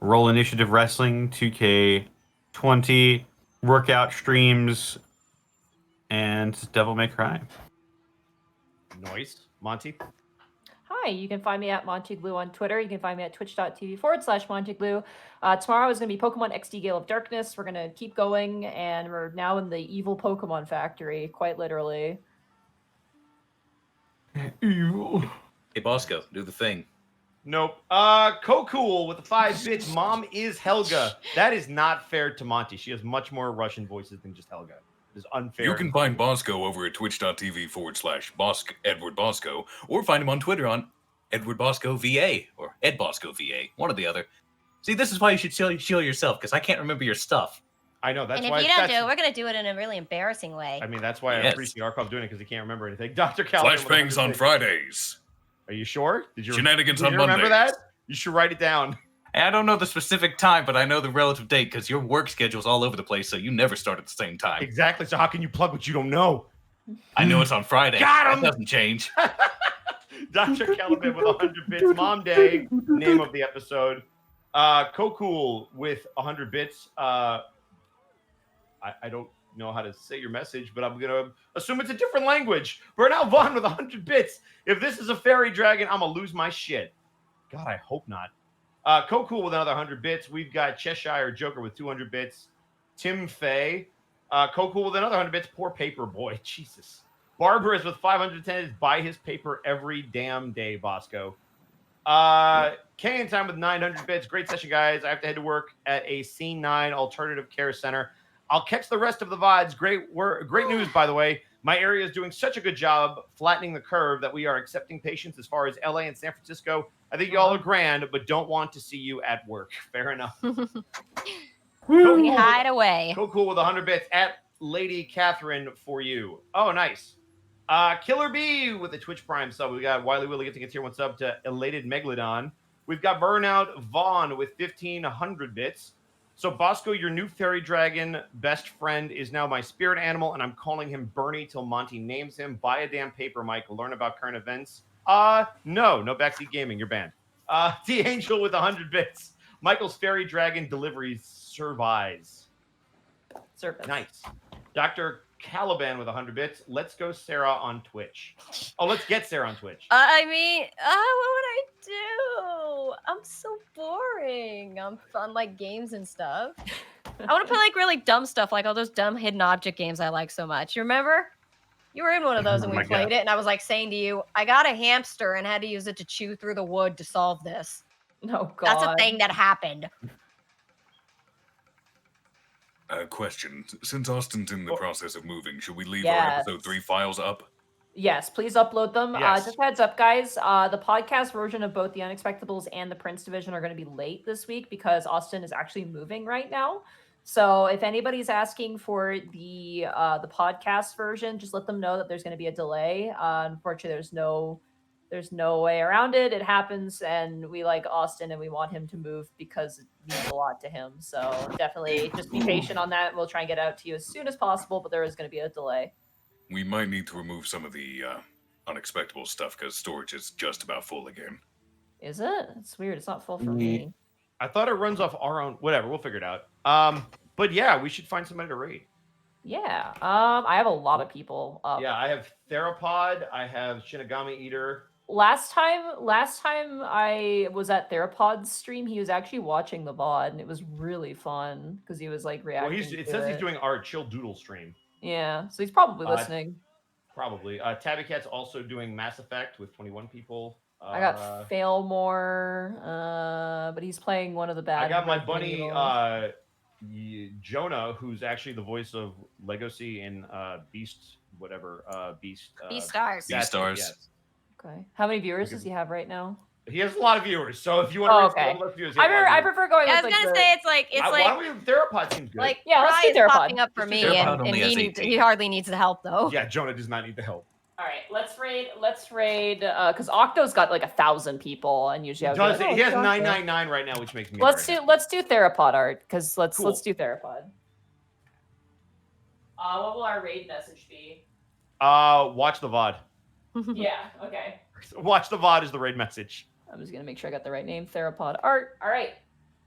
S10: Roll Initiative Wrestling, 2K20, workout streams, and Devil May Cry.
S4: Noise. Monty?
S3: Hi, you can find me at MontyGlue on Twitter. You can find me at twitch.tv/MontyGlue. Tomorrow is going to be Pokemon XD Gale of Darkness. We're going to keep going, and we're now in the evil Pokemon factory, quite literally.
S10: Evil.
S2: Hey, Bosco, do the thing.
S4: Nope. Cool with the 5 bits. Mom is Helga. That is not fair to Monty. She has much more Russian voices than just Helga. It is unfair.
S1: You can find Bosco over at twitch.tv/Edward Bosco, or find him on Twitter on
S2: Edward Bosco VA or Ed Bosco VA, one or the other. See, this is why you should shield yourself, because I can't remember your stuff.
S4: I know. That's
S7: And if
S4: why
S7: you don't do it, we're going to do it in a really embarrassing way.
S4: I mean, that's why I
S2: Yes.
S4: appreciate Arkov doing it, because he can't remember anything. Dr. Calvin.
S1: Flashbangs on Fridays.
S4: Are you sure? Did you
S1: Shenanigans
S4: did
S1: on
S4: you remember
S1: Mondays.
S4: that? You should write it down.
S2: I don't know the specific time, but I know the relative date, because your work schedule's all over the place, so you never start at the same time.
S4: Exactly. So how can you plug what you don't know?
S2: I know it's on Friday.
S4: Got him!
S2: That doesn't change.
S4: Dr. Caliban with 100 bits. Mom Day, name of the episode. Cool with 100 bits. I don't know how to say your message, but I'm going to assume it's a different language. Bernal Vaughn with 100 bits. If this is a fairy dragon, I'm going to lose my shit. God, I hope not. Cool with another 100 bits. We've got Cheshire Joker with 200 bits. Tim Fay. Cool with another 100 bits. Poor paper boy. Jesus. Barbarous with 510. Buy his paper every damn day, Bosco. K in Time with 900 bits. Great session, guys. I have to head to work at a C9 alternative care center. I'll catch the rest of the VODs. Great news, by the way. My area is doing such a good job flattening the curve that we are accepting patients as far as LA and San Francisco. I think y'all are grand, but don't want to see you at work. Fair enough.
S7: We hide away.
S4: Cool with 100 bits. At Lady Catherine for you. Oh, nice. Killer Bee with the Twitch Prime sub. We got Wiley Willie getting a tier 1 sub to Elated Megalodon. We've got Burnout Vaughn with 1,500 bits. So Bosco, your new fairy dragon best friend is now my spirit animal, and I'm calling him Bernie till Monty names him. Buy a damn paper, Mike. Learn about current events. No backseat gaming. You're banned. The Angel with 100 bits. Michael's fairy dragon delivery survives.
S3: Service.
S4: Nice. Dr. Caliban with 100 bits. Let's go Sarah on Twitch. Oh, let's get Sarah on Twitch.
S7: I mean, what would I do? I'm so boring. I'm fun like games and stuff. I want to play like really dumb stuff, like all those dumb hidden object games I like so much. You remember? You were in one of those and we played it, and I was like saying to you, I got a hamster and had to use it to chew through the wood to solve this.
S3: Oh, God.
S7: That's a thing that happened.
S1: Question. Since Austin's in the process of moving, should we leave
S3: Yes.
S1: our episode 3 files up?
S3: Yes, please upload them.
S4: Yes.
S3: Just a heads up, guys. The podcast version of both the Unexpectables and the Prince Division are going to be late this week because Austin is actually moving right now. So if anybody's asking for the podcast version, just let them know that there's going to be a delay. Unfortunately, there's no way around it. It happens, and we like Austin, and we want him to move because it means a lot to him. So definitely just be patient on that. We'll try and get it out to you as soon as possible, but there is going to be a delay.
S1: We might need to remove some of the unexpectable stuff because storage is just about full again.
S3: Is it? It's weird. It's not full for me.
S4: I thought it runs off our own. Whatever, we'll figure it out. But yeah, we should find somebody to raid.
S3: Yeah. I have a lot of people up.
S4: Yeah, I have Theropod. I have Shinigami Eater.
S3: Last time I was at Theropod's stream, he was actually watching the VOD, and it was really fun because he was like reacting.
S4: Well, it says he's doing our Chill Doodle stream.
S3: Yeah, so he's probably listening.
S4: Probably. Tabby Cat's also doing Mass Effect with 21 people.
S3: I got Failmore, but he's playing one of the bad.
S4: I got my
S3: Resident
S4: bunny
S3: Evil.
S4: Jonah, who's actually the voice of Legacy in Beast, whatever. Beast
S7: Stars.
S1: Beast Stars.
S4: Yes.
S3: Okay. How many viewers does he have right now?
S4: He has a lot of viewers, so if you want to
S3: okay.
S4: viewers,
S3: I prefer going
S7: I
S3: with
S7: was
S3: like
S7: gonna say it's like
S4: why don't we Theropod seems good.
S7: like
S3: yeah, let's do
S7: Fry is
S3: Theropod.
S7: popping up for me, and he hardly needs the help though.
S4: Yeah, Jonah does not need the help.
S3: All right, let's raid because Octo's got like 1,000 people, and usually I would be like,
S4: He has 999 right now, which makes me.
S3: Let's do Theropod art because let's do Theropod. What will our raid message be?
S4: Watch the VOD.
S3: Yeah. Okay.
S4: Watch the VOD is the raid message.
S3: I'm just gonna make sure I got the right name. Theropod art. All right.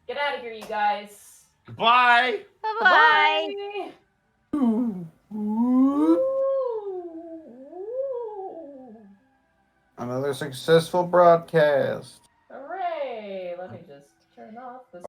S3: Get out of here, you guys.
S4: Bye.
S7: Bye.
S5: Another successful broadcast.
S3: Hooray! Let me just turn off this